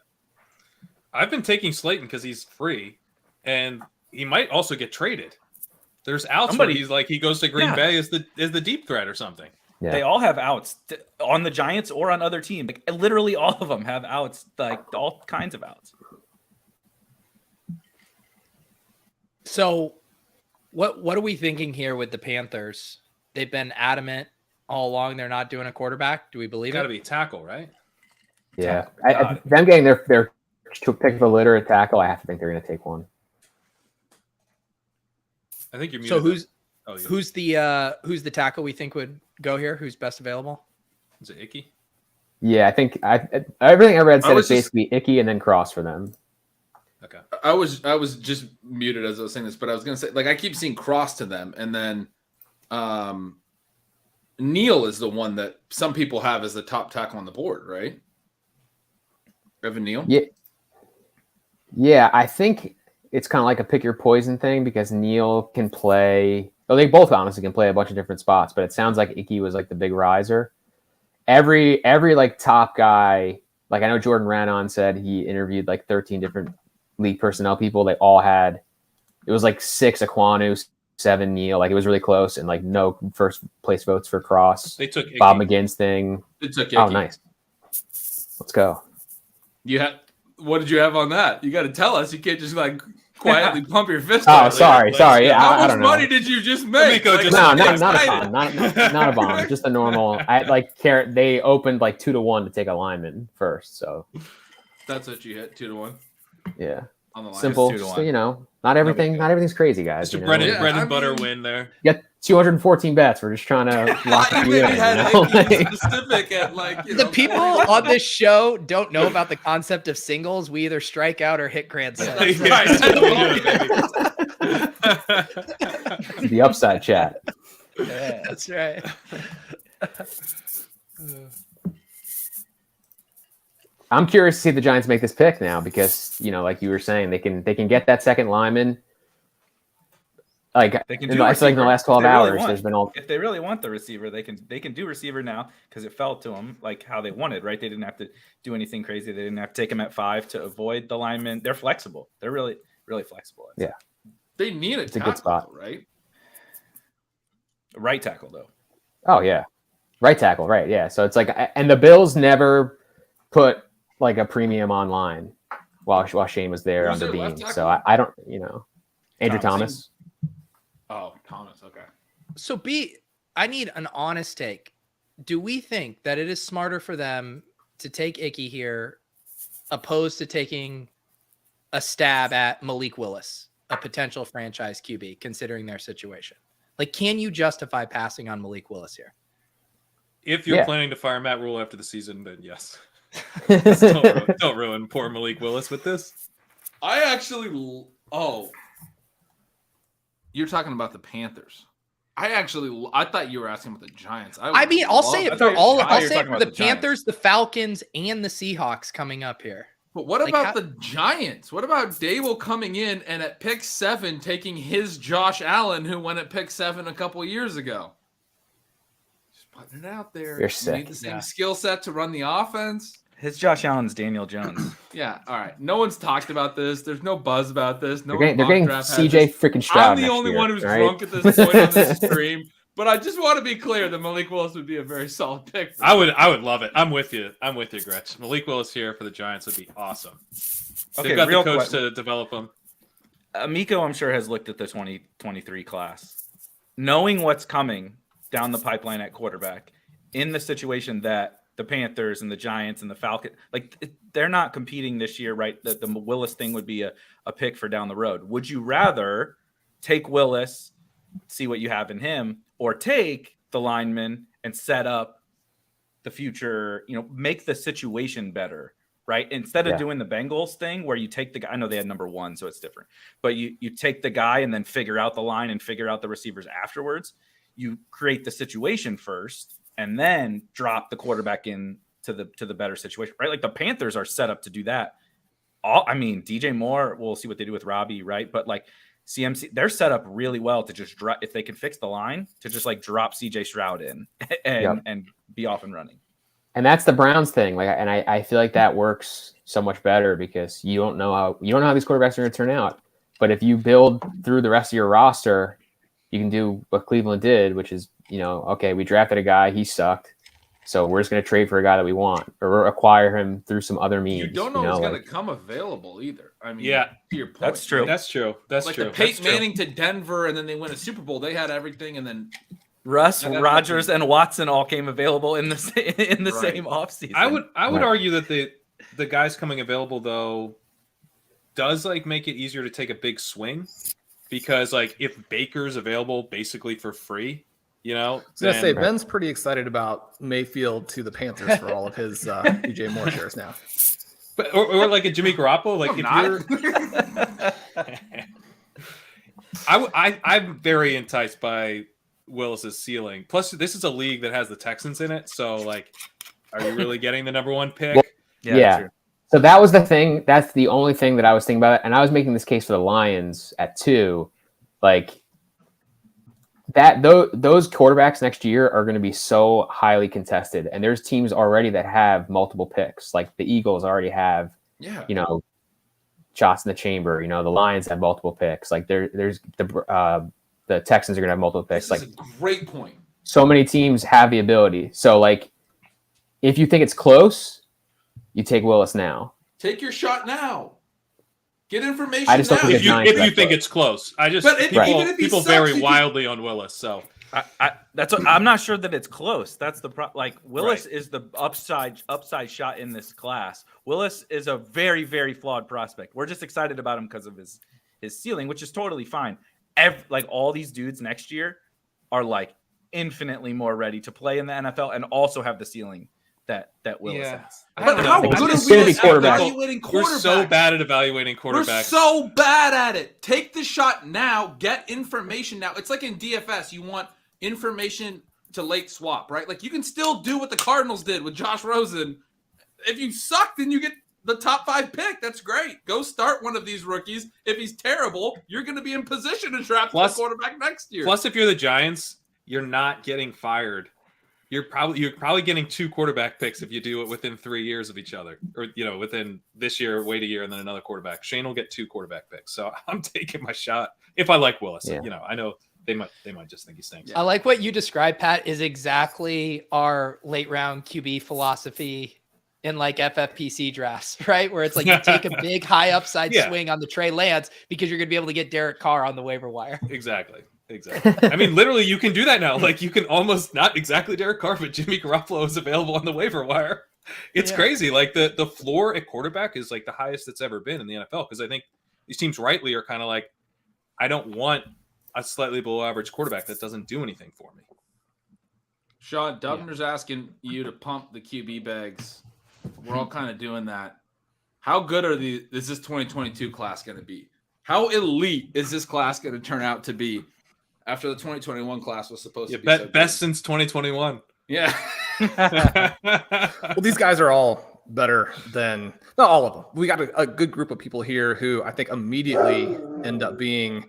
I've been taking Slayton because he's free, and he might also get traded. There's outs where he's like he goes to Green Bay as the deep threat or something. Yeah. They all have outs on the Giants or on other teams. Like literally all of them have outs, like all kinds of outs. So what are we thinking here with the Panthers? They've been adamant all along they're not doing a quarterback. Do we believe Got to it? be tackle, right? Yeah. Them getting their pick of a litter at tackle, I have to think they're going to take one. I think you're muted. So who's the tackle we think would go here? Who's best available? Is it Icky? Yeah, I think everything I read said it's basically Icky and then Cross for them. Okay. I was just muted as I was saying this, but I was gonna say, like, I keep seeing Cross to them, and then Neal is the one that some people have as the top tackle on the board, right? Evan Neal. Yeah, I think it's kind of like a pick your poison thing because Neal can play. Well, they both honestly can play a bunch of different spots, but it sounds like Icky was like the big riser. Every like top guy, like I know Jordan Rannon said he interviewed like 13 different league personnel people. They all had, it was like 6 Aquanu, 7 Neal. Like it was really close, and like no first place votes for Cross. They took Bob McGinn's thing. They took Oh, Icky. nice. Let's go. What did you have on that? You got to tell us. You can't just like quietly pump your fist. Oh, out. sorry. Yeah, How I much don't know. money did you just make? Amico Like, just- No, I'm not a excited. bomb. Not a bomb. Just a normal. I like care. They opened like 2-1 to take a lineman first. So That's what you hit 2-1 yeah, on the line. simple. 2-1. So, you know, not everything's crazy, guys. Just a you know? bread Yeah, and I butter mean- win there. You got 214 bets. We're just trying to lock I you maybe in. had You know? Icky Like- specific at like The people on this show don't know about the concept of singles. We either strike out or hit grand slams. Right. the upside chat. Yeah, that's right. I'm curious to see the Giants make this pick now because, you know, like you were saying, they can get that second lineman. Like They can I do feel like in the receiver last if 12 they really hours, want. there's been all. If they really want the receiver, they can do receiver now because it fell to them like how they wanted, right? They didn't have to do anything crazy. They didn't have to take them at 5 to avoid the lineman. They're flexible. They're really, really flexible. Yeah. They need It's a good tackle, spot. right? Right tackle though. Oh yeah, right tackle, right? Yeah. So it's like, and the Bills never put like a premium online while Shane was there Who's under their left Bean. tackle? So I don't, you know, Andrew Thomas. Oh, Thomas. Okay. So I need an honest take. Do we think that it is smarter for them to take Icky here opposed to taking a stab at Malik Willis, a potential franchise QB, considering their situation? Like, can you justify passing on Malik Willis here? If you're Yeah. planning to fire Matt Rule after the season, then yes. Don't ruin poor Malik Willis with this. I actually. Oh. You're talking about the Panthers. I thought you were asking about the Giants. I mean, I'll say it for all. I'll say it for the Giants. Panthers, the Falcons, and the Seahawks coming up here. But what Like, about how- the Giants? What about Dable coming in and at pick 7 taking his Josh Allen, who went at pick 7 a couple years ago? Just putting it out there. You're You sick. need the same Yeah. skill set to run the offense. His Josh Allen's Daniel Jones. Yeah, all right. No one's talked about this. There's no buzz about this. No They're one getting mock draft has CJ this. freaking Stroud. I'm the next only year, one who's all right? drunk at this point on this stream. But I just want to be clear that Malik Willis would be a very solid pick. I would love it. I'm with you, Gretch. Malik Willis here for the Giants would be awesome. Okay, They've got the real coach quick. to develop them. Amico, I'm sure, has looked at the 2023 class, knowing what's coming down the pipeline at quarterback in the situation that the Panthers and the Giants and the Falcons, they're not competing this year, right? That the Willis thing would be a pick for down the road. Would you rather take Willis, see what you have in him, or take the lineman and set up the future, make the situation better, right? Instead of doing the Bengals thing where you take the guy, I know they had number 1, so it's different, but you take the guy and then figure out the line and figure out the receivers afterwards. You create the situation first and then drop the quarterback in to the better situation, right? Like the Panthers are set up to do that. DJ Moore, we'll see what they do with Robbie, right? But like CMC, they're set up really well to just drop, if they can fix the line, to just like drop CJ Stroud in and be off and running. And that's the Browns thing. I feel like that works so much better because you don't know how these quarterbacks are going to turn out. But if you build through the rest of your roster, you can do what Cleveland did, which is, okay, we drafted a guy, he sucked, so we're just going to trade for a guy that we want or acquire him through some other means. You don't know what's going to come available either. I mean, to your point, That's true. That's true. That's like true. the Peyton Manning to Denver, and then they win a Super Bowl. They had everything, and then Russ, Rodgers, and Watson all came available in the same offseason. I would argue that the guys coming available though does make it easier to take a big swing because if Baker's available basically for free, I was gonna say Ben's pretty excited about Mayfield to the Panthers for all of his DJ Moore shares now. or like a Jimmy Garoppolo. Like I'm very enticed by Willis's ceiling. Plus, this is a league that has the Texans in it. So, like, are you really getting the number 1 pick? Well, yeah. So that was the thing. That's the only thing that I was thinking about. And I was making this case for the Lions at 2. Like, those quarterbacks next year are going to be so highly contested. And there's teams already that have multiple picks. Like the Eagles already have, shots in the chamber. The Lions have multiple picks. Like there's the Texans are going to have multiple picks. This is a great point. So many teams have the ability. So like, if you think it's close, you take Willis now. Take your shot now. Get information I just don't now. think If you think it's close, people vary wildly on Willis. So I'm not sure that it's close. That's the problem. Like Willis is the upside shot in this class. Willis is a very, very flawed prospect. We're just excited about him because of his ceiling, which is totally fine. Like all these dudes next year are like infinitely more ready to play in the NFL and also have the ceiling that Willis has. But how good are we at evaluating quarterbacks? We're so bad at evaluating quarterbacks. We're so bad at it. Take the shot now. Get information now. It's like in DFS, you want information to late swap, right? Like you can still do what the Cardinals did with Josh Rosen. If you suck, then you get the top 5 pick. That's great. Go start one of these rookies. If he's terrible, you're going to be in position to draft the quarterback next year. Plus, if you're the Giants, you're not getting fired. You're probably getting 2 quarterback picks if you do it within 3 years of each other, or within this year, wait a year, and then another quarterback. Shane will get 2 quarterback picks, so I'm taking my shot if I like Willis. Yeah. I know they might just think he stinks. I like what you described, Pat. Is exactly our late round QB philosophy in like FFPC drafts, right? Where it's like you take a big high upside swing on the Trey Lance because you're going to be able to get Derek Carr on the waiver wire. Exactly. I mean, literally, you can do that now. Like, you can almost not exactly Derek Carr, but Jimmy Garoppolo is available on the waiver wire. It's crazy. Like, the floor at quarterback is like the highest it's ever been in the NFL, because I think these teams rightly are kind of like, I don't want a slightly below average quarterback that doesn't do anything for me. Shawn, Dubner's asking you to pump the QB bags. We're all kind of doing that. How good is this 2022 class going to be? How elite is this class going to turn out to be? After the 2021 class was supposed to be best since 2021. Yeah. Well, these guys are all better than not all of them. We got a good group of people here who I think immediately end up being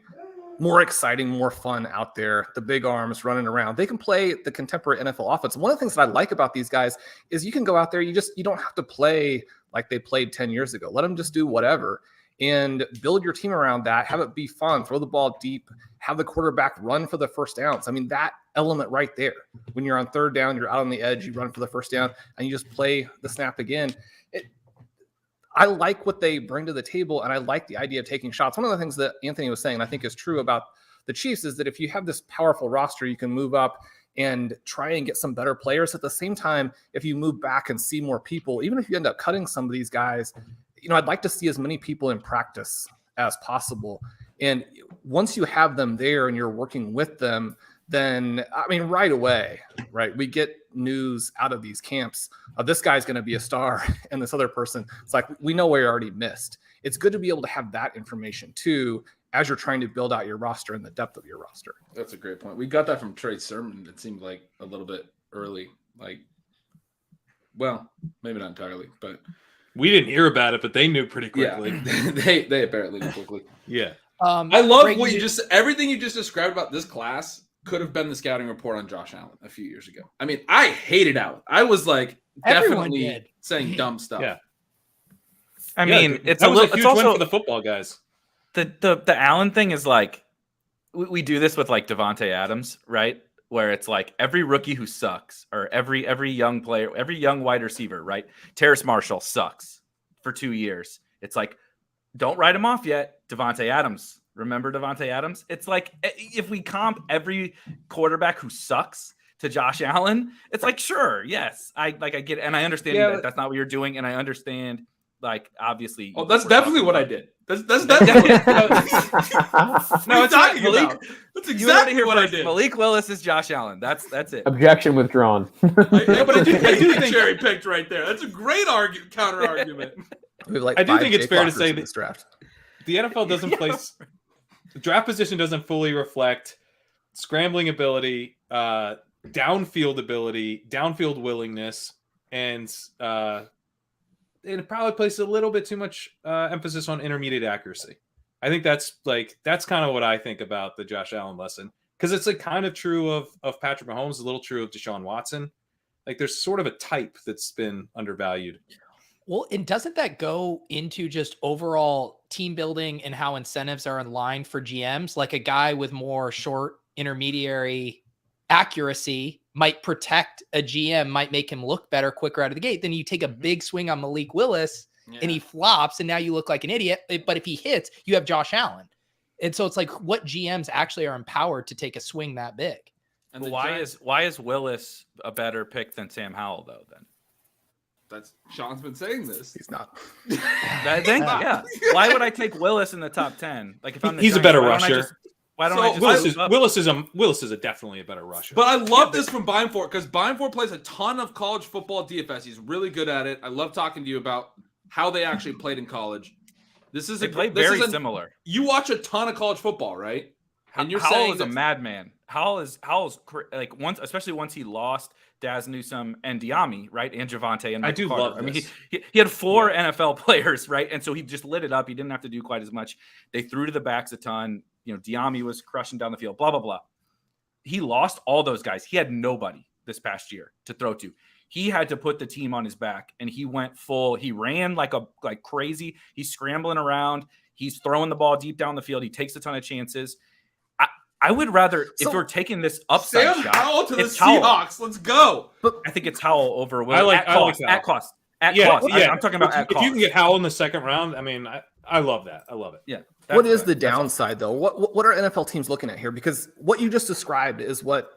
more exciting, more fun out there. The big arms running around. They can play the contemporary NFL offense. One of the things that I like about these guys is you can go out there. You don't have to play like they played 10 years ago. Let them just do whatever and build your team around that. Have it be fun. Throw the ball deep. Have the quarterback run for the first downs. I mean, that element right there. When you're on 3rd down, you're out on the edge, you run for the first down, and you just play the snap again. I like what they bring to the table, and I like the idea of taking shots. One of the things that Anthony was saying, and I think is true about the Chiefs, is that if you have this powerful roster, you can move up and try and get some better players. At the same time, if you move back and see more people, even if you end up cutting some of these guys, I'd like to see as many people in practice as possible. And once you have them there and you're working with them, then, I mean, right away, right, we get news out of these camps of this guy's going to be a star and this other person. It's like, we know where you already missed. It's good to be able to have that information too, as you're trying to build out your roster and the depth of your roster. That's a great point. We got that from Trey Sermon. It seemed like a little bit early. Like, well, maybe not entirely, but we didn't hear about it, but they knew pretty quickly. Yeah. they apparently knew quickly. Yeah. I love what everything you just described about this class could have been the scouting report on Josh Allen a few years ago. I mean, I hated Allen. I was like definitely saying dumb stuff. Yeah. I mean, it's a huge win for the football guys. The Allen thing is like, we do this with like Devontae Adams, right? Where it's like every rookie who sucks, or every young player, every young wide receiver, right? Terrace Marshall sucks for 2 years. It's like, don't write him off yet. Devontae Adams. Remember Devontae Adams? It's like, if we comp every quarterback who sucks to Josh Allen, it's like, sure, yes. I get it. And I understand that that's not what you're doing. And I understand, like, obviously. Oh, that's definitely what I did. That's definitely no, it's talking Malik, about. That's exactly what I did. Malik Willis is Josh Allen. That's it. Objection withdrawn. But I do think cherry picked right there. That's a great counter argument. We have like I do 5 think it's Jake fair to Lockers say in that this draft. the NFL doesn't place the draft position doesn't fully reflect scrambling ability, downfield ability, downfield willingness, and it probably places a little bit too much emphasis on intermediate accuracy. I think that's kind of what I think about the Josh Allen lesson, because it's like kind of true of Patrick Mahomes, a little true of Deshaun Watson. Like there's sort of a type that's been undervalued. Well, and doesn't that go into just overall team building and how incentives are in line for GMs? Like a guy with more short intermediary accuracy might protect a GM, might make him look better quicker out of the gate. Then you take a big swing on Malik Willis and he flops and now you look like an idiot. But if he hits, you have Josh Allen. And so it's like what GMs actually are empowered to take a swing that big. And why is Willis a better pick than Sam Howell though? Then that's Sean's been saying this. He's not. I think yeah. Why would I take Willis in the top 10? Like if I'm the he's Giants, a better rusher. Why don't I just Willis is definitely a better rusher. But I love this from Beimfohr because Beimfohr plays a ton of college football DFS. He's really good at it. I love talking to you about how they actually played in college. They play very similar. You watch a ton of college football, right? And you're Howell saying is a madman. Howell's like especially once he lost Daz Newsome and Diami, right, and Javante and Michael Carter. Love this. I mean, he had 4 NFL players, right, and so he just lit it up. He didn't have to do quite as much. They threw to the backs a ton. You know, Diami was crushing down the field. Blah blah blah. He lost all those guys. He had nobody this past year to throw to. He had to put the team on his back, and he went full. He ran like crazy. He's scrambling around. He's throwing the ball deep down the field. He takes a ton of chances. I would rather, if we're taking this upside Sam shot, Howell to the Howell. Seahawks. Let's go. But I think it's Howell over Will. I like cost. Howell. At cost. Yeah. I'm talking about at if cost. you can get Howell in the second round, I mean, I love that. I love it. Yeah. What is the downside, though? What are NFL teams looking at here? Because what you just described is what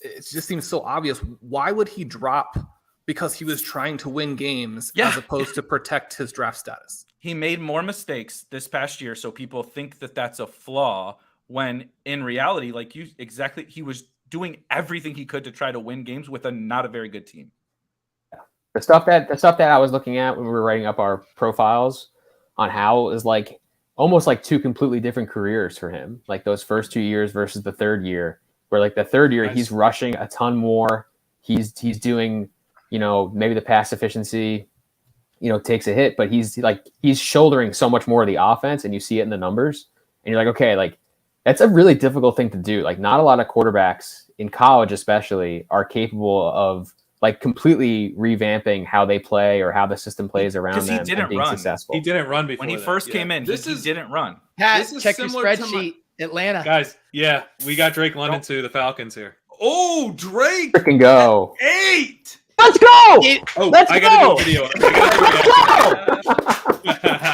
it just seems so obvious. Why would he drop because he was trying to win games as opposed to protect his draft status? He made more mistakes this past year, so people think that that's a flaw, when in reality, he was doing everything he could to try to win games with not a very good team. The stuff that I was looking at when we were writing up our profiles on Howell is like almost like 2 completely different careers for him. Like those first 2 years versus the third year, where like the third year he's rushing a ton more. He's doing, maybe the pass efficiency, takes a hit, but he's shouldering so much more of the offense, and you see it in the numbers, and you're like, okay, like that's a really difficult thing to do. Like not a lot of quarterbacks in college, especially, are capable of like completely revamping how they play or how the system plays around them and being successful. He didn't run before when he first came in. He didn't run. Pat, check your spreadsheet. Atlanta. Guys, yeah, we got Drake London to the Falcons here. Oh, Drake. Freaking go. 8. Let's go. I got to do a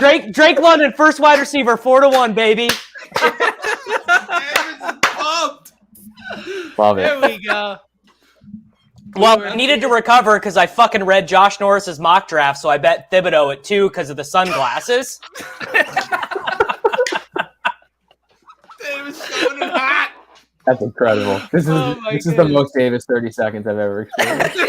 video. Drake London, first wide receiver, 4-1, baby. Love it. There we go. Well, I needed to recover because I fucking read Josh Norris's mock draft, so I bet Thibodeau at 2 because of the sunglasses. That's incredible. This is the most Davis 30 seconds I've ever experienced.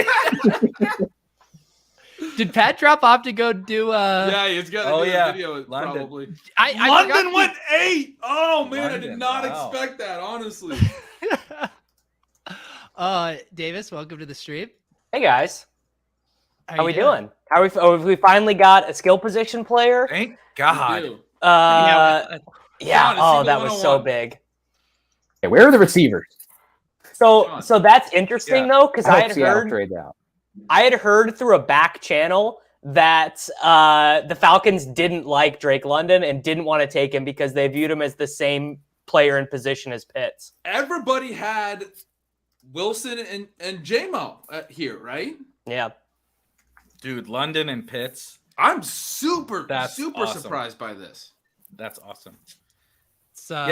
Did Pat drop off to go do Yeah, he's got to do a video probably. London went 8. Oh man, I did not wow. expect that, honestly. Davis, welcome to the stream. Hey guys, how you we doing? Have we finally got a skill position player? Thank God. Yeah. Sean, That was so big. Hey, where are the receivers? So that's interesting though, because I had Seattle heard trades out. I had heard through a back channel that the Falcons didn't like Drake London and didn't want to take him because they viewed him as the same player in position as Pitts. Everybody had Wilson and J-Mo here, right? Yeah. Dude, London and Pitts. I'm super awesome. surprised by this. That's awesome. It's, So,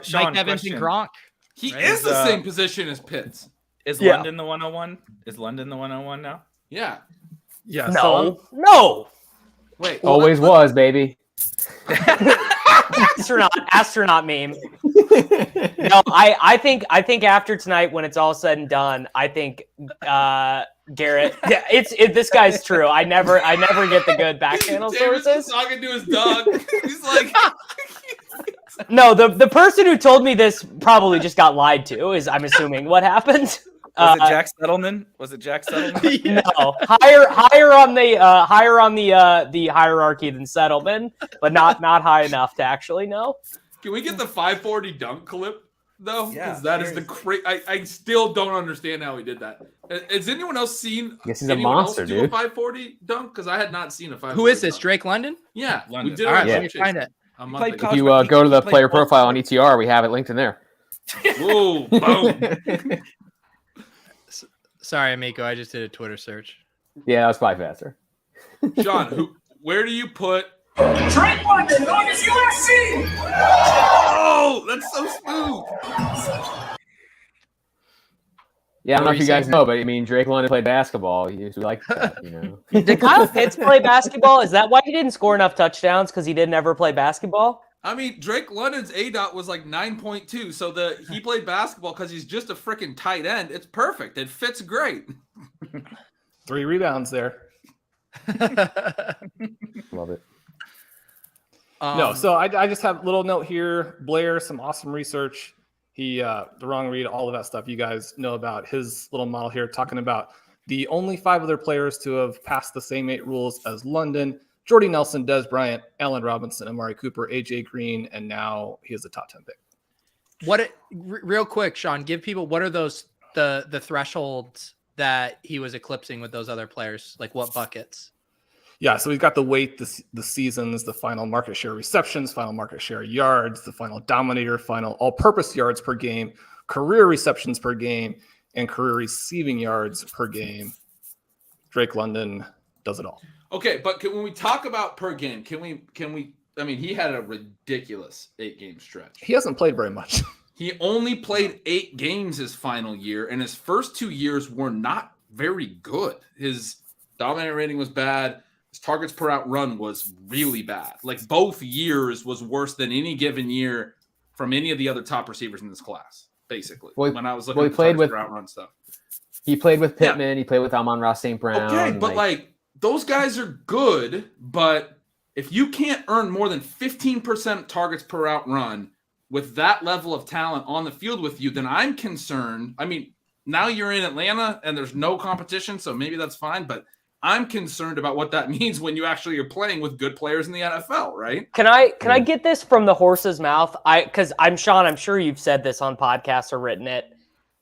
Sean, Mike Evans and Gronk. He is the same position as Pitts. Is London the 101? Is London the 101 now? Yeah. Yeah. No. Wait. Always was, baby. Astronaut meme. No, I think after tonight, when it's all said and done, I think Garrett. Yeah, this guy's true. I never get the good back channel sources. Talking to his dog. He's like, no, the person who told me this probably just got lied to. Is I'm assuming what happened. Was it Jack Settleman? Was it Jack Settleman? No, higher on the hierarchy than Settleman, but not high enough to actually know. Can we get the 540 dunk clip though? Yeah, Because that is the I still don't understand how he did that. Has anyone else seen? Yes, he's a monster, do a dude. 540 dunk? Because I had not seen a 540. Who is this? dunk. Drake London? Yeah, London. we did it. All right, on let me Chip find Chase it. a month played ago. If you go to the player profile on ETR, we have it linked in there. Whoa, boom. Sorry, Amico. I just did a Twitter search. Yeah, that was probably faster. John, where do you put? Drake London on his UFC. Oh, that's so smooth. Yeah, I don't know What if were you you guys saying? know, but I mean, Drake London played basketball. He used to like that, you know. Did Kyle Pitts play basketball? Is that why he didn't score enough touchdowns? Because he didn't ever play basketball? I mean, Drake London's ADOT was like 9.2, so he played basketball because he's just a freaking tight end. It's perfect. It fits great. 3 rebounds there. Love it. No, so I just have a little note here. Blair, some awesome research. The wrong read, all of that stuff you guys know about. His little model here talking about the only 5 other players to have passed the same 8 rules as London: Jordy Nelson, Des Bryant, Allen Robinson, Amari Cooper, AJ Green, and now he is a top 10 pick. Real quick, Sean, give people what are those the thresholds that he was eclipsing with those other players? Like what buckets? Yeah, so he's got the weight, the seasons, the final market share receptions, final market share yards, the final dominator, final all-purpose yards per game, career receptions per game, and career receiving yards per game. Drake London does it all. Okay, but when we talk about per game, can we? I mean, he had a ridiculous 8-game stretch. He hasn't played very much. He only played 8 games his final year, and his first 2 years were not very good. His dominator rating was bad. His targets per out run was really bad. Like both years was worse than any given year from any of the other top receivers in this class, basically. Well, when I was looking he at the played targets with per out run stuff. He played with Pittman. He played with Amon-Ra St. Brown. Okay, but like those guys are good, but if you can't earn more than 15% targets per out run with that level of talent on the field with you, then I'm concerned. I mean, now you're in Atlanta and there's no competition, so maybe that's fine, but I'm concerned about what that means when you actually are playing with good players in the NFL, right? Can I get this from the horse's mouth? Because I'm Sean, I'm sure you've said this on podcasts or written it.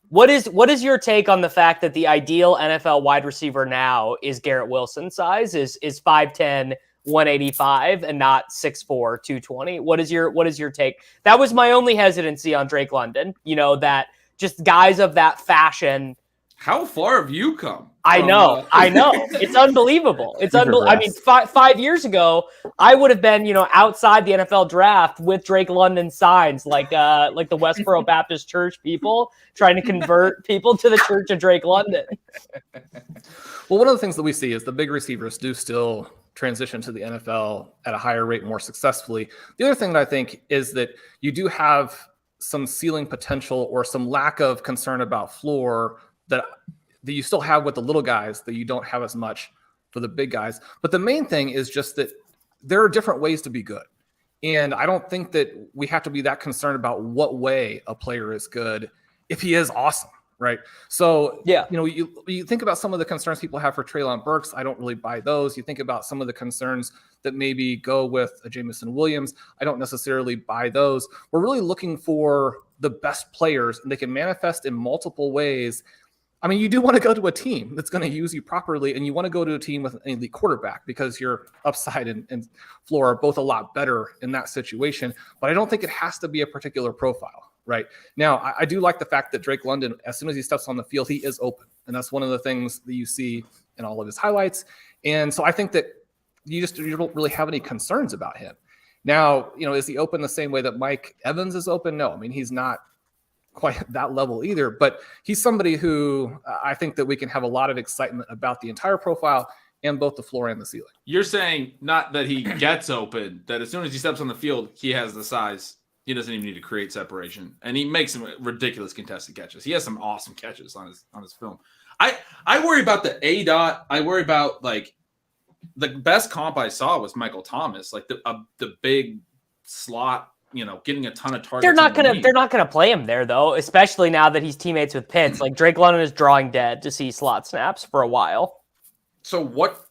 What is your take on the fact that the ideal NFL wide receiver now is Garrett Wilson size, is 5'10", 185 and not 6'4", 220? What is your take? That was my only hesitancy on Drake London. You know, that just guys of that fashion. How far have you come? I know. It's unbelievable. It's unbelievable. I mean, 5 years ago, I would have been, outside the NFL draft with Drake London signs, like the Westboro Baptist Church people trying to convert people to the Church of Drake London. Well, one of the things that we see is the big receivers do still transition to the NFL at a higher rate more successfully. The other thing that I think is that you do have some ceiling potential or some lack of concern about floor that you still have with the little guys that you don't have as much for the big guys. But the main thing is just that there are different ways to be good. And I don't think that we have to be that concerned about what way a player is good if he is awesome, right? So, yeah, you think about some of the concerns people have for Treylon Burks. I don't really buy those. You think about some of the concerns that maybe go with a Jameson Williams. I don't necessarily buy those. We're really looking for the best players, and they can manifest in multiple ways. I mean, you do want to go to a team that's going to use you properly, and you want to go to a team with an elite quarterback because your upside and floor are both a lot better in that situation. But I don't think it has to be a particular profile, right? Now, I do like the fact that Drake London, as soon as he steps on the field, he is open. And that's one of the things that you see in all of his highlights. And so I think that you don't really have any concerns about him. Now, is he open the same way that Mike Evans is open? No, I mean, he's not quite at that level either, but he's somebody who I think that we can have a lot of excitement about the entire profile and both the floor and the ceiling. You're saying not that he gets open, that as soon as he steps on the field, he has the size He doesn't even need to create separation, and he makes some ridiculous contested catches. He has some awesome catches on his film. I worry about the A dot. I worry about like the best comp I saw was Michael Thomas, like the big slot, getting a ton of targets. They're not gonna play him there though, especially now that he's teammates with Pitts. Like Drake London is drawing dead to see slot snaps for a while. So what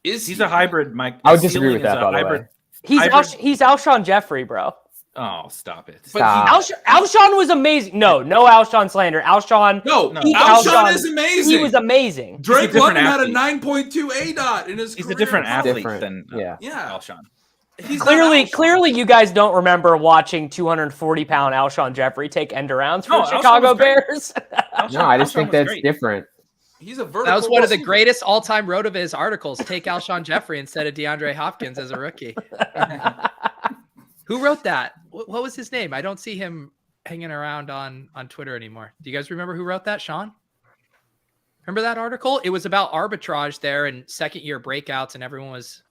is he's a hybrid, Mike? I would disagree with that. By the way, he's Alshon Jeffrey, bro. Oh, stop it! Alshon was amazing. No Alshon slander. Alshon. No, Alshon is amazing. He was amazing. Drake London had a 9.2 A dot in his career. He's a different athlete than Alshon. Clearly, you guys don't remember watching 240-pound Alshon Jeffrey take end arounds for the Chicago Bears. No, I just think that's different. He's a vertical. That was one of the greatest all-time RotoViz articles. Take Alshon Jeffrey instead of DeAndre Hopkins as a rookie. Who wrote that? What was his name? I don't see him hanging around on Twitter anymore. Do you guys remember who wrote that, Sean? Remember that article? It was about arbitrage there and second-year breakouts, and everyone was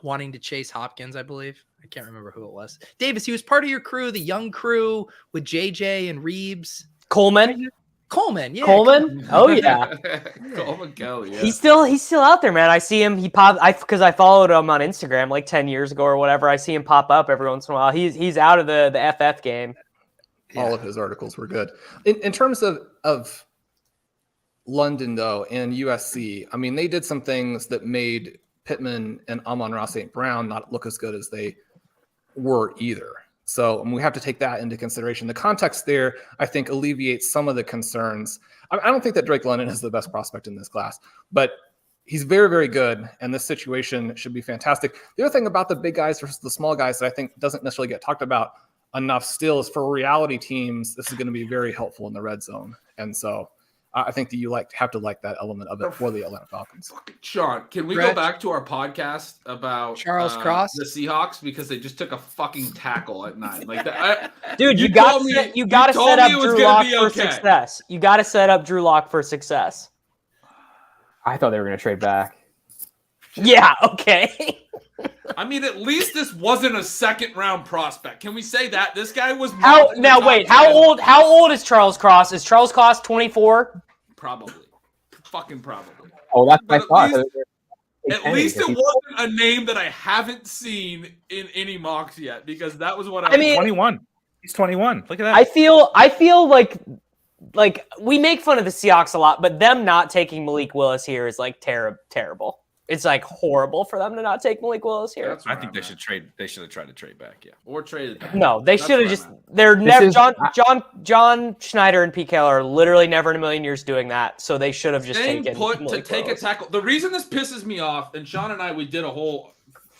wanting to chase Hopkins, I believe. I can't remember who it was. Davis, he was part of your crew, the young crew with JJ and Reeves. Coleman, yeah. Coleman? Oh yeah. Coleman Kelly, yeah. He's still out there, man. I see him. He popped because I followed him on Instagram like 10 years ago or whatever. I see him pop up every once in a while. He's out of the FF game. All of his articles were good. In terms of London though and USC, I mean they did some things that made Pittman and Amon-Ra St. Brown not look as good as they were either. So we have to take that into consideration. The context there, I think, alleviates some of the concerns. I don't think that Drake London is the best prospect in this class, but he's very, very good, and this situation should be fantastic. The other thing about the big guys versus the small guys that I think doesn't necessarily get talked about enough still is for reality teams, this is going to be very helpful in the red zone. And so I think that you have to like that element of it for the Atlanta Falcons. Sean, can we go back to our podcast about Charles Cross, the Seahawks, because they just took a fucking tackle at 9? Like that, dude, you got to set up Drew Lock for success. You got to set up Drew Lock for success. I thought they were going to trade back. Yeah. Okay. I mean, at least this wasn't a second-round prospect. Can we say that this guy was? How old is Charles Cross? Is Charles Cross 24? Probably, fucking probably. Oh, that's my thought. At least it wasn't a name that I haven't seen in any mocks yet, because that was what I mean. 21. He's 21. Look at that. I feel like we make fun of the Seahawks a lot, but them not taking Malik Willis here is like terrible. It's like horrible for them to not take Malik Willis here. I think they should trade. They should have tried to trade back. Yeah, or traded back. No, they should have just. They're never. John Schneider and Pete Carroll are literally never in a million years doing that. So they should have just taken. To take a tackle. The reason this pisses me off, and Sean and I, we did a whole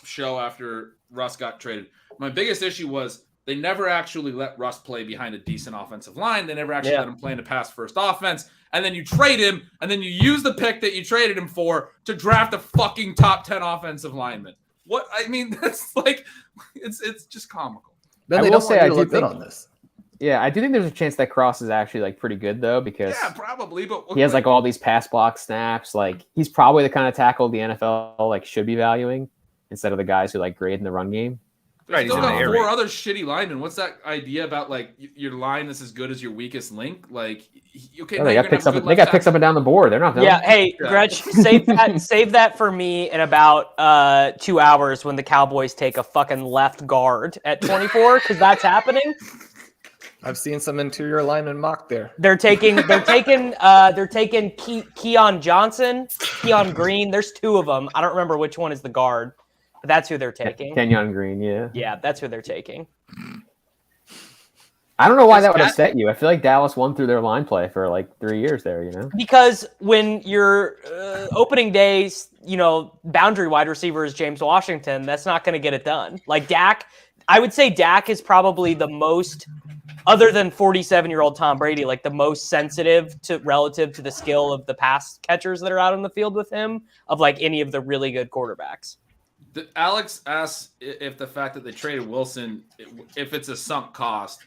show after Russ got traded. My biggest issue was they never actually let Russ play behind a decent offensive line. They never actually let him play in a pass-first offense. And then you trade him, and then you use the pick that you traded him for to draft a fucking top 10 offensive lineman. What? I mean, that's like, it's just comical. Then they don't say I look good on this. Yeah, I do think there's a chance that Cross is actually like pretty good though, because probably, but he has like all these pass block snaps. Like he's probably the kind of tackle the NFL like should be valuing instead of the guys who like grade in the run game. Right, he's still got 4 other shitty linemen. What's that idea about like your line is as good as your weakest link? Like, okay, they got picks up. They got picks up and down the board. They're not. Yeah, hey, Gretch, save that for me in about 2 hours when the Cowboys take a fucking left guard at 24, because that's happening. I've seen some interior linemen mocked there. They're taking Keon Johnson, Keon Green. There's 2 of them. I don't remember which one is the guard. That's who they're taking. Kenyon Green, yeah. Yeah, that's who they're taking. I don't know why that would upset you. I feel like Dallas won through their line play for like 3 years there, you know? Because when your opening days, boundary wide receiver is James Washington, that's not going to get it done. Like Dak, I would say Dak is probably the most, other than 47-year-old Tom Brady, like the most sensitive relative to the skill of the pass catchers that are out on the field with him of like any of the really good quarterbacks. Alex asks if the fact that they traded Wilson, if it's a sunk cost.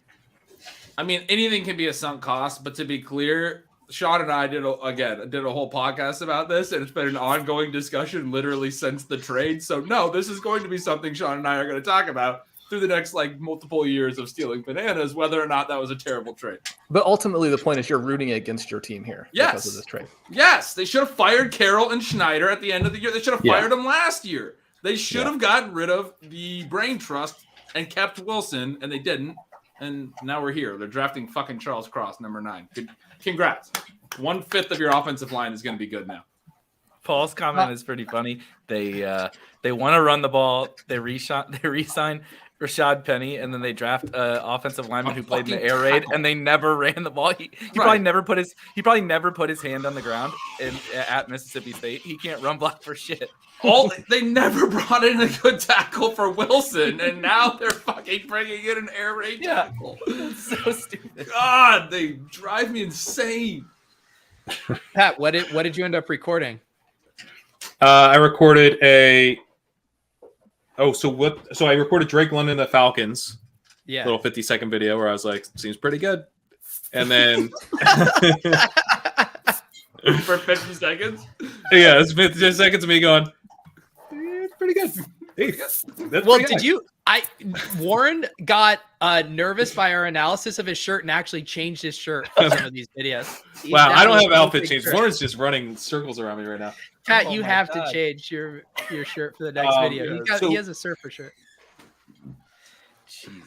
I mean, anything can be a sunk cost, but to be clear, Sean and I did a whole podcast about this, and it's been an ongoing discussion literally since the trade. So no, this is going to be something Sean and I are going to talk about. through the next like multiple years of stealing bananas, whether or not that was a terrible trade. But ultimately, the point is you're rooting against your team here because of this trade. Yes, they should have fired Carroll and Schneider at the end of the year. They should have fired them last year. They should have gotten rid of the brain trust and kept Wilson, and they didn't. And now we're here. They're drafting fucking Charles Cross, number 9. Congrats. 1/5 of your offensive line is going to be good now. Paul's comment is pretty funny. They want to run the ball. They re-sign Rashad Penny, and then they draft an offensive lineman who played in the air raid, and they never ran the ball. He probably never put his hand on the ground at Mississippi State. He can't run block for shit. They never brought in a good tackle for Wilson, and now they're fucking bringing in an air raid tackle. That's so stupid. God, they drive me insane. Pat, what did you end up recording? I recorded I recorded Drake London the Falcons. Yeah. Little 50-second video where I was like, seems pretty good. And then for 50 seconds? Yeah, it's 50 seconds of me going, it's pretty good. Hey, Warren got nervous by our analysis of his shirt and actually changed his shirt for some of these videos. Wow, I don't have outfit changes. Warren's just running circles around me right now. Pat, you have to change your shirt for the next video. He has a surfer shirt.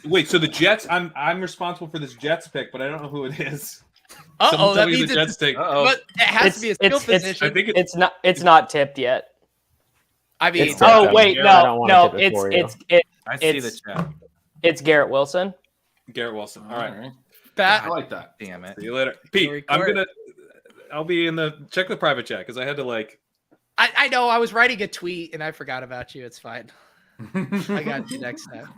Wait, so the Jets? I'm responsible for this Jets pick, but I don't know who it is. That means the Jets take. But it has to be a skill position. I think it's not tipped yet. I mean, I see the chat. It's Garrett Wilson. Garrett Wilson. All right. Pat, I like that. Damn it. See you later, Pete. I'll be in check the private chat because I had to I know I was writing a tweet and I forgot about you. It's fine. I got you next time.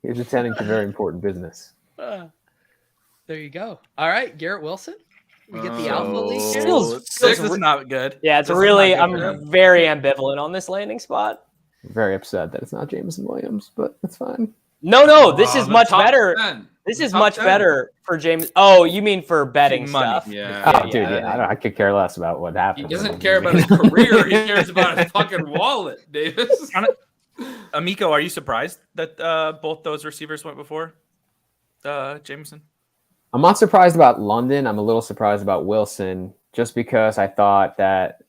He's attending to very important business. There you go. All right, Garrett Wilson. We get the Alpha League. This is not good. Yeah, I'm very ambivalent on this landing spot. Very upset that it's not Jameson Williams, but it's fine. No, this is much better. 10. This is much better for James. Oh, you mean for betting stuff? Yeah. Dude, I could care less about what happened. He doesn't care about his career. He cares about his fucking wallet, Davis. Amico, are you surprised that both those receivers went before Jameson? I'm not surprised about London. I'm a little surprised about Wilson, just because I thought that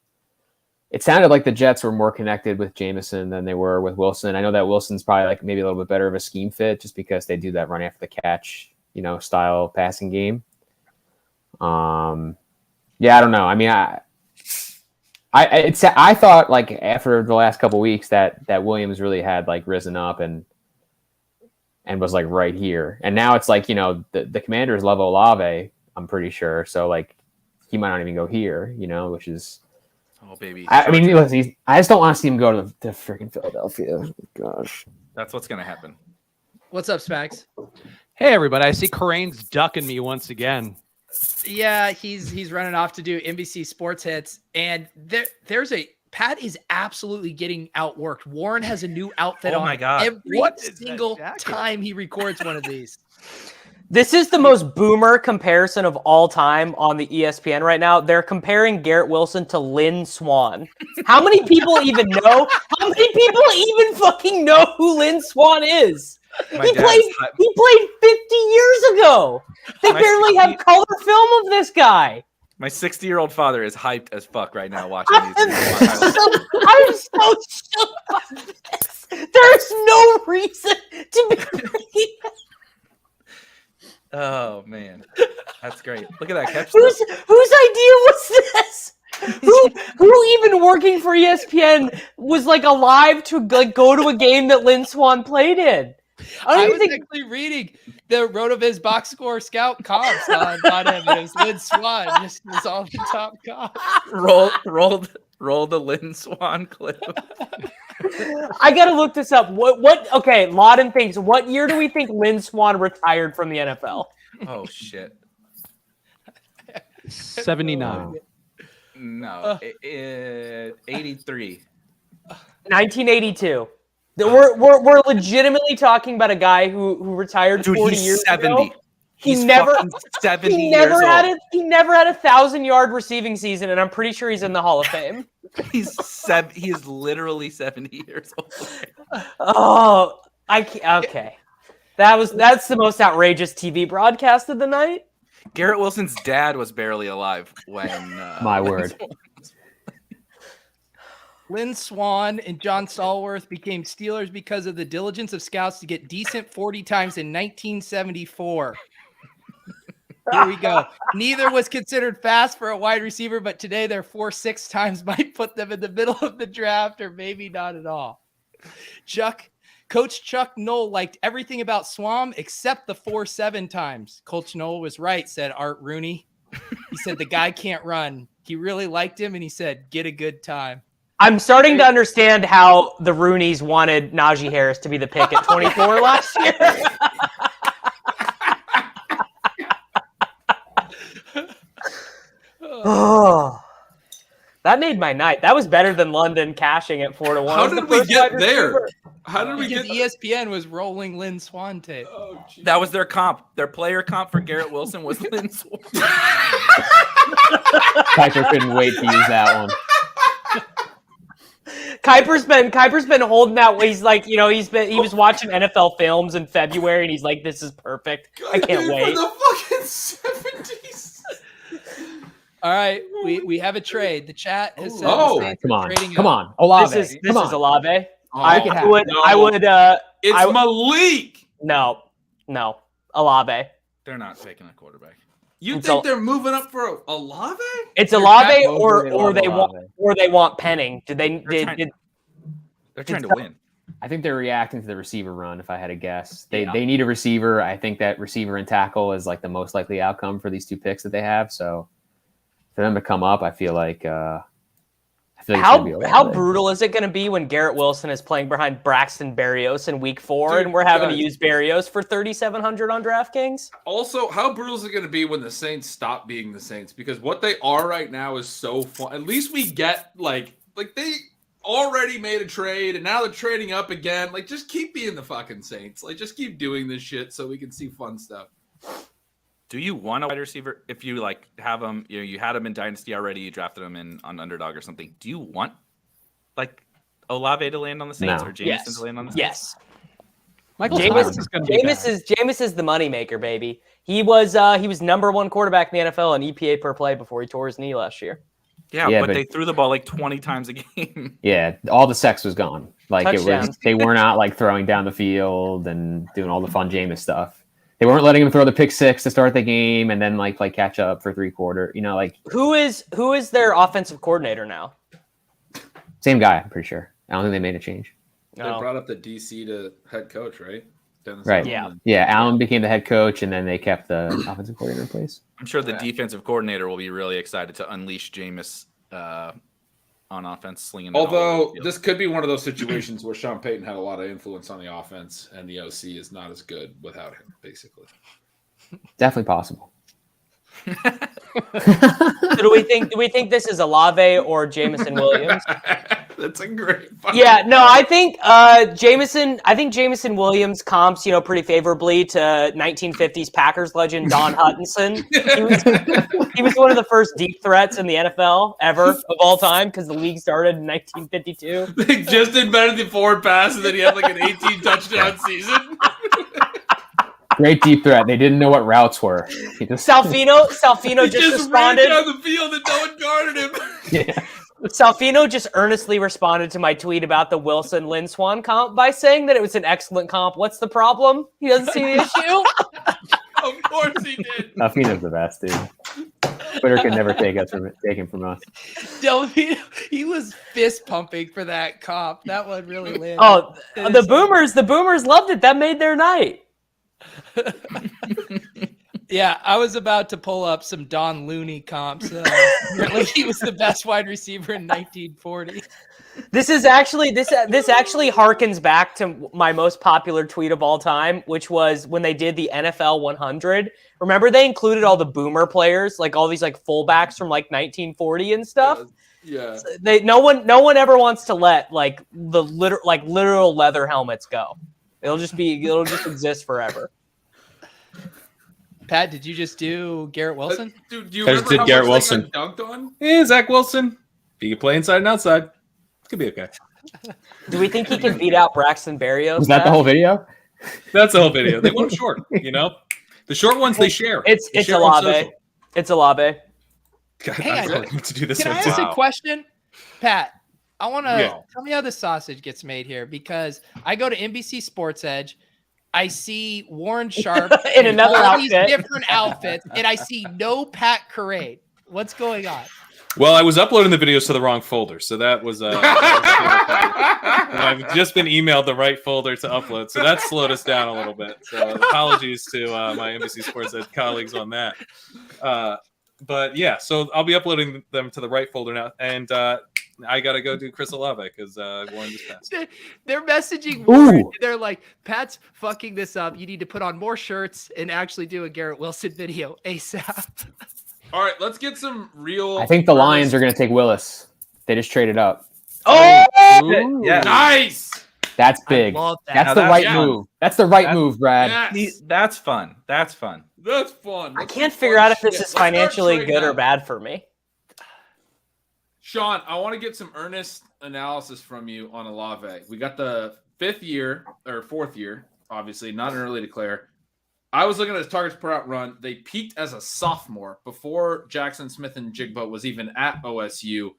it sounded like the Jets were more connected with Jameson than they were with Wilson. I know that Wilson's probably maybe a little bit better of a scheme fit, just because they do that run after the catch, style passing game. I don't know. I mean, I thought after the last couple of weeks that Williams really had risen up and was right here. And now it's the Commanders love Olave, I'm pretty sure. So he might not even go here, which is, oh baby. I mean, listen, I just don't want to see him go to freaking Philadelphia. Gosh. That's what's going to happen. What's up, Spags? Hey everybody. I see Corain's ducking me once again. Yeah, he's running off to do NBC Sports Hits. And there's Pat is absolutely getting outworked. Warren has a new outfit on every single time he records one of these. This is the most boomer comparison of all time on the ESPN right now. They're comparing Garrett Wilson to Lynn Swann. How many people even know? How many people even fucking know who Lynn Swann is? He played 50 years ago. They barely have color film of this guy. My 60-year-old father is hyped as fuck right now watching these. I'm so shook by this. There's no reason to be. Oh man, that's great! Look at that catch. Whose idea was this? Who even working for ESPN was alive to go to a game that Lynn Swann played in? I was actually reading the RotoViz box score scout comps on him, and it was Lynn Swann just was all the top comps. Roll the Lynn Swann clip. I gotta look this up. What? Okay, Lauden thinks. What year do we think Lynn Swann retired from the NFL? Oh shit. 79. No, 83. 1982. We're legitimately talking about a guy who retired 40 years 70. ago. He's never 70 he years never old. had a 1,000-yard receiving season, and I'm pretty sure he's in the Hall of Fame. He is literally 70 years old. Oh, I can't, okay. That's the most outrageous TV broadcast of the night. Garrett Wilson's dad was barely alive when. My word. Lynn Swann and John Stallworth became Steelers because of the diligence of scouts to get decent 40 times in 1974. Here we go. Neither was considered fast for a wide receiver, but today their 4.6 times might put them in the middle of the draft, or maybe not at all. Coach Chuck Noll liked everything about Swann except the 4.7 times. Coach Noll was right, said Art Rooney. He said the guy can't run. He really liked him, and he said, get a good time. I'm starting to understand how the Rooneys wanted Najee Harris to be the pick at 24 last year. Oh, that made my night. That was better than London cashing at 4-1. How did we get there? How did we get? ESPN was rolling Lynn Swann tape. Oh, that was their comp. Their player comp for Garrett Wilson was Lynn Swann. Kuiper couldn't wait to use that one. Kuiper's been holding out. He's like, he was watching NFL films in February, and he's like, this is perfect. I can't wait. For the fucking 70s. All right, we have a trade. The chat has said come on, Olave. This is Olave. Oh, I would. It's Malik. No, Olave. They're not taking a quarterback. You think they're moving up for Olave? It's Olave, or they want Penning. They're trying to win. I think they're reacting to the receiver run. If I had to guess, they need a receiver. I think that receiver and tackle is like the most likely outcome for these two picks that they have. So for them to come up, I feel like how brutal is it going to be when Garrett Wilson is playing behind Braxton Berrios in Week 4, and we're having to use Berrios for 3,700 on DraftKings? Also, how brutal is it going to be when the Saints stop being the Saints? Because what they are right now is so fun. At least we get like they already made a trade, and now they're trading up again. Like, just keep being the fucking Saints. Like, just keep doing this shit so we can see fun stuff. Do you want a wide receiver if you have them? You had them in Dynasty already. You drafted them on Underdog or something. Do you want Olave to land on the Saints or Jameson to land on the Saints? Yes. Jameis is the moneymaker, baby. He was number 1 quarterback in the NFL in EPA per play before he tore his knee last year. Yeah, but they threw the ball 20 times a game. Yeah, all the sex was gone. Touchdown. They were not throwing down the field and doing all the fun Jameis stuff. They weren't letting him throw the pick 6 to start the game and then play catch up for 3/4. Who is their offensive coordinator now? Same guy, I'm pretty sure. I don't think they made a change. They brought up the DC to head coach, right? Dennis Right. Allen. Yeah. Allen became the head coach, and then they kept the offensive coordinator in place. I'm sure the defensive coordinator will be really excited to unleash Jameis on offense, slinging. Although this could be one of those situations where Sean Payton had a lot of influence on the offense, and the OC is not as good without him, basically. Definitely possible. So do we think this is Olave or Jameson Williams? That's a great. Yeah, no, I think Jameson Williams comps, pretty favorably to 1950s Packers legend Don Hutchinson. He was one of the first deep threats in the NFL ever of all time because the league started in 1952. They just invented the forward pass, and then he had an 18 touchdown season. Great deep threat. They didn't know what routes were. Salfino just responded. Ran down the field and no one guarded him. Yeah. Salfino just earnestly responded to my tweet about the Wilson Lynn Swann comp by saying that it was an excellent comp. What's the problem? He doesn't see the issue. Of course he did. Salfino's the best, dude. Twitter can never take him from us. Salfino, he was fist pumping for that comp. That one really landed. Oh, the boomers loved it. That made their night. Yeah, I was about to pull up some Don Looney comps. Apparently he was the best wide receiver in 1940. This actually harkens back to my most popular tweet of all time, which was when they did the NFL 100. Remember they included all the boomer players, all these fullbacks from 1940 and stuff. Yeah. No one ever wants to let the literal leather helmets go. It'll just exist forever. Pat, did you just do Garrett Wilson? Dude, do you I just remember did how Garrett much Wilson. they got dunked on? Yeah, Zach Wilson. He can play inside and outside. Could be okay. Do we think he can beat out Braxton Berrios? Was that the whole video? That's the whole video. They want him short. The short ones they share. It's share on Olave. social. It's Olave. God, Hey, I'm going to do this Can one I too. ask a question, Pat? I want to Yeah. tell me how the sausage gets made here, because I go to NBC Sports Edge. I see Warren Sharp In another all these outfit. different outfits, and I see no Pat Carade. What's going on? Well, I was uploading the videos to the wrong folder, so that was. I've just been emailed the right folder to upload, so that slowed us down a little bit. So apologies to my NBC Sports Ed colleagues on that. But yeah, so I'll be uploading them to the right folder now, and I gotta go do Chris Olave because Warren just passed. They're messaging Warren. They're like, Pat's fucking this up. You need to put on more shirts and actually do a Garrett Wilson video ASAP. All right, let's get some real. I think the Lions are going to take Willis. They just traded up. Oh, Yeah. Nice. That's big. I love that. That's Now the that's right fun. move. That's the right move, Brad. Yes. That's fun. That's fun. That's fun. I That's can't fun figure out if shit. this is Let's start financially trading good or now. bad for me. Sean, I want to get some earnest analysis from you on Olave. We got the fourth year, obviously, not an early declare. I was looking at his targets per out run. They peaked as a sophomore before Jackson Smith and Jigba was even at OSU,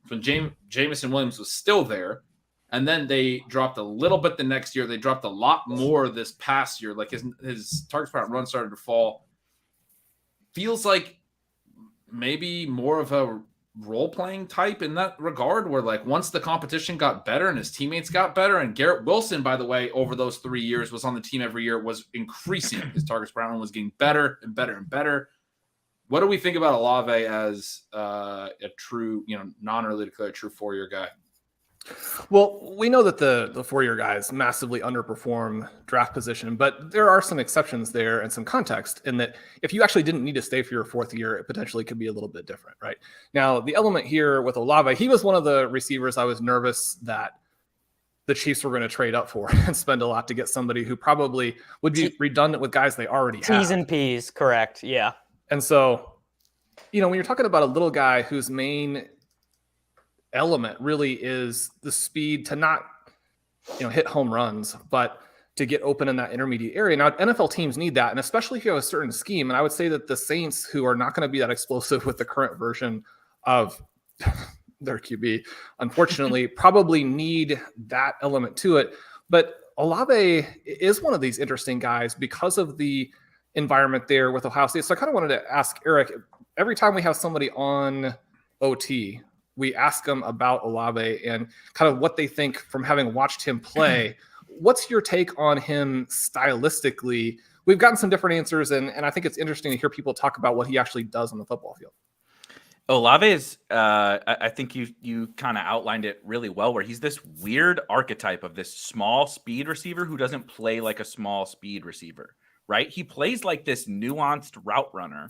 when Jamison Williams was still there. And then they dropped a little bit the next year. They dropped a lot more this past year. Like his targets per out run started to fall. Feels like maybe more of a role-playing type in that regard, where like once the competition got better and his teammates got better, and Garrett Wilson, by the way, over those 3 years was on the team every year, was increasing. His targets per out was getting better and better and better. What do we think about Olave as a true, non-early declared true 4-year guy? Well, we know that the 4-year guys massively underperform draft position, but there are some exceptions there and some context in that if you actually didn't need to stay for your 4th year, it potentially could be a little bit different, right? Now, the element here with Olave, he was one of the receivers I was nervous that the Chiefs were going to trade up for and spend a lot to get somebody who probably would be redundant with guys they already have. T's and P's, correct, yeah. And so, when you're talking about a little guy whose main element really is the speed to not hit home runs, but to get open in that intermediate area. Now, NFL teams need that, and especially if you have a certain scheme. And I would say that the Saints, who are not going to be that explosive with the current version of their QB, unfortunately, probably need that element to it. But Olave is one of these interesting guys because of the environment there with Ohio State. So I kind of wanted to ask Erik, every time we have somebody on OT, we ask them about Olave and kind of what they think from having watched him play. What's your take on him stylistically? We've gotten some different answers, and I think it's interesting to hear people talk about what he actually does on the football field. Olave is, I think you kind of outlined it really well, where he's this weird archetype of this small speed receiver who doesn't play like a small speed receiver, right? He plays like this nuanced route runner,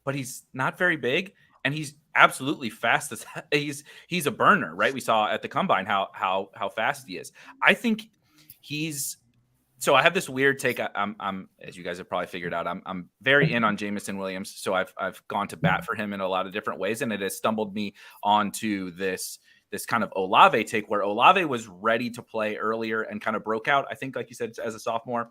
but he's not very big. And he's absolutely fast. He's a burner, right? We saw at the combine how fast he is. I think so I have this weird take. I'm as you guys have probably figured out, I'm very in on Jamison Williams. So I've gone to bat for him in a lot of different ways, and it has stumbled me onto this kind of Olave take, where Olave was ready to play earlier and kind of broke out, I think, like you said, as a sophomore.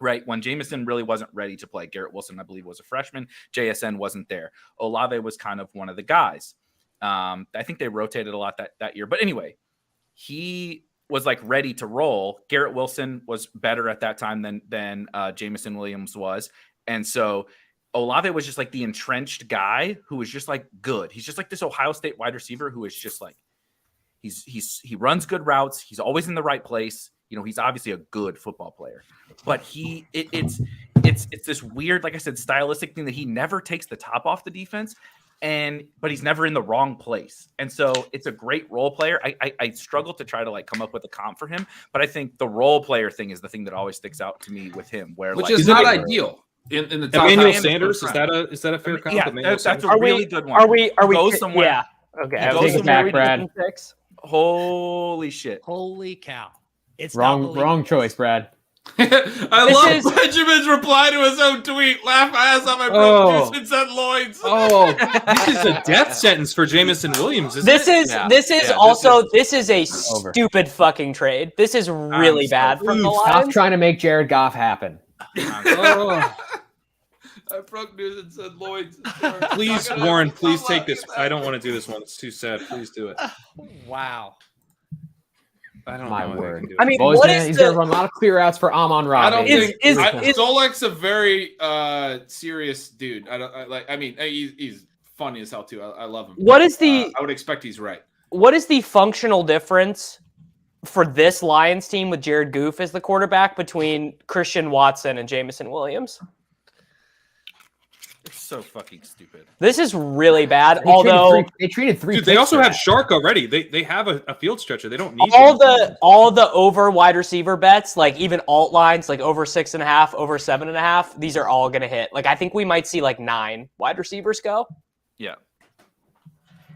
Right, when Jamison really wasn't ready to play. Garrett Wilson, I believe, was a freshman. JSN wasn't there. Olave was kind of one of the guys. I think they rotated a lot that year. But anyway, he was like ready to roll. Garrett Wilson was better at that time than Jamison Williams was. And so Olave was just like the entrenched guy who was just like good. He's just like this Ohio State wide receiver who is just like, he runs good routes. He's always in the right place. He's obviously a good football player, but it's this weird, like I said, stylistic thing that he never takes the top off the defense, but he's never in the wrong place. And so it's a great role player. I struggle to try to like come up with a comp for him, but I think the role player thing is the thing that always sticks out to me with him, which is not ideal in the top. Emmanuel Sanders, is that a fair comp? Yeah, that's a really good one. Are we go somewhere? Yeah. Okay. Take it back, Brad. Holy shit. Holy cow. It's wrong choice, Brad. I love Benjamin's reply to his own tweet. Laugh my ass off. I broke Deuce and Lloyd's. Oh, this is a death sentence for Jamison Williams. This is a stupid fucking trade. This is really bad from the Lions. Stop trying to make Jared Goff happen. I broke news and said Lloyd's. Please, Warren, please take this. I don't want to do this one. It's too sad. Please do it. Wow. I don't My know. word. I mean, well, what he's going to run a lot of clear outs for Amon-Ra. I don't think Solek's a very serious dude. He's funny as hell too. I love him. What is the? I would expect he's right. What is the functional difference for this Lions team with Jared Goff as the quarterback between Christian Watson and Jamison Williams? It's so fucking stupid. This is really bad. They treated three. Dude, they also have Shark already. They have a field stretcher. They don't need all the over wide receiver bets, like even alt lines, like over 6.5, over 7.5. These are all gonna hit. Like I think we might see like 9 wide receivers go. Yeah.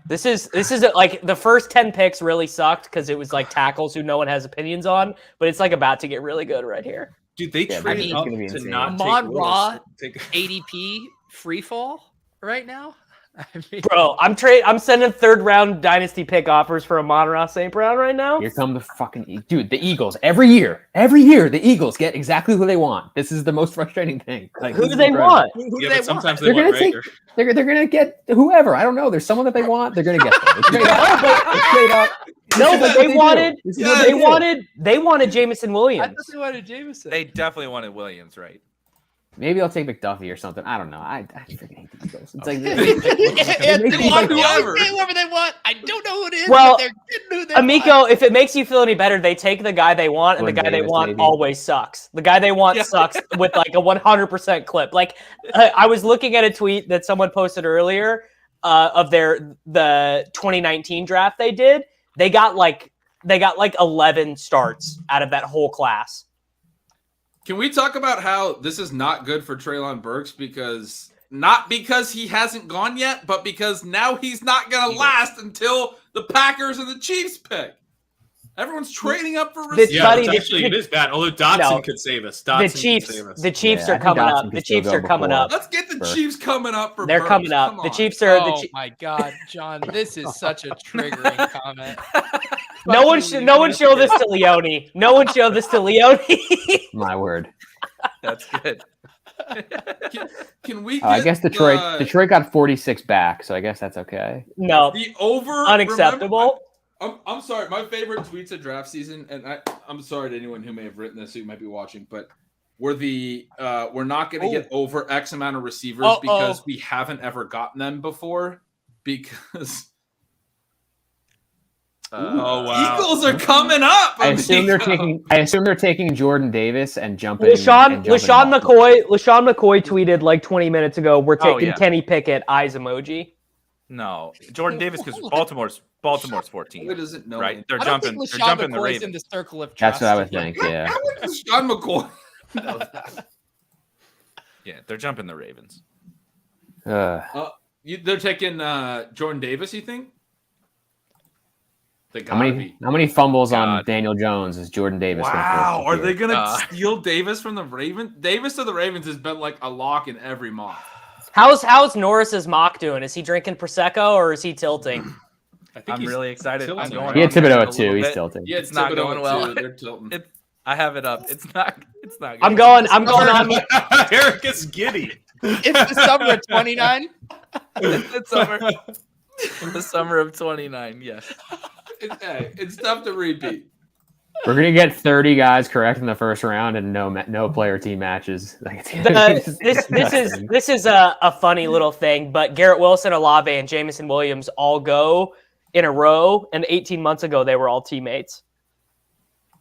This is like the first 10 picks really sucked because it was like tackles who no one has opinions on, but it's like about to get really good right here. Dude, they traded up to not take Amon-Ra ADP free fall right now. I mean, bro, I'm sending 3rd round dynasty pick offers for Amon-Ra St. Brown right now. Here come the fucking dude. The Eagles every year the Eagles get exactly who they want. This is the most frustrating thing. Like, who do they want? Sometimes they want Rager. They're gonna get whoever. I don't know. There's someone that they want. They're gonna get them. Straight up. No, but they wanted Jamison Williams. I thought they wanted Jamison. They definitely wanted Williams, right? Maybe I'll take McDuffie or something. I don't know. I freaking hate the Eagles. It's like they want whoever they want. I don't know who it is. Well, but they're getting who they Amico, if it makes you feel any better, they take the guy they want, and the guy they want always sucks. The guy they want sucks with like a 100% clip. Like I was looking at a tweet that someone posted earlier of the 2019 draft they did. They got like 11 starts out of that whole class. Can we talk about how this is not good for Treylon Burks not because he hasn't gone yet, but because now he's not going to last until the Packers and the Chiefs pick. Everyone's trading up for receivers. Yeah, it is bad. Although Dotson could save us. The Chiefs are coming up. The Chiefs are coming up. Let's get the Chiefs coming up for They're Burks. coming up. The Chiefs are. Oh my God, John! This is such a triggering comment. No one show this to Leone. No one show this to Leone. My word. That's good. Can we? I guess Detroit got 46 back, so I guess that's okay. No, the over unacceptable. I'm sorry. My favorite tweets of draft season, and I'm sorry to anyone who may have written this who might be watching, but we're not going to get over X amount of receivers because we haven't ever gotten them before. Because wow. Eagles are coming up. I assume they're taking Jordan Davis and jumping. LaShawn McCoy tweeted like 20 minutes ago, "We're taking Kenny Pickett." Eyes emoji. No, Jordan Davis because Baltimore's 14. Who doesn't know? Right? They're jumping the Ravens. In the circle of trust. That's what I would think. Yeah. Sean McCoy. Yeah, they're jumping the Ravens. They're taking Jordan Davis. You think? How many fumbles on Daniel Jones is Jordan Davis? Wow, are they going to steal Davis from the Ravens? Davis to the Ravens has been like a lock in every mock. How's Norris's mock doing? Is he drinking Prosecco or is he tilting? I'm really excited. He had Thibodeau too. He's tilting. Yeah, it's not going well. They're tilting. I have it up. It's not. Good. I'm going on. Eric is giddy. It's the summer of 29. The summer of 29. Yes. It's tough to repeat. We're gonna get 30 guys correct in the first round, and no player team matches. This is a funny little thing, but Garrett Wilson, Olave, and Jamison Williams all go in a row, and 18 months ago they were all teammates.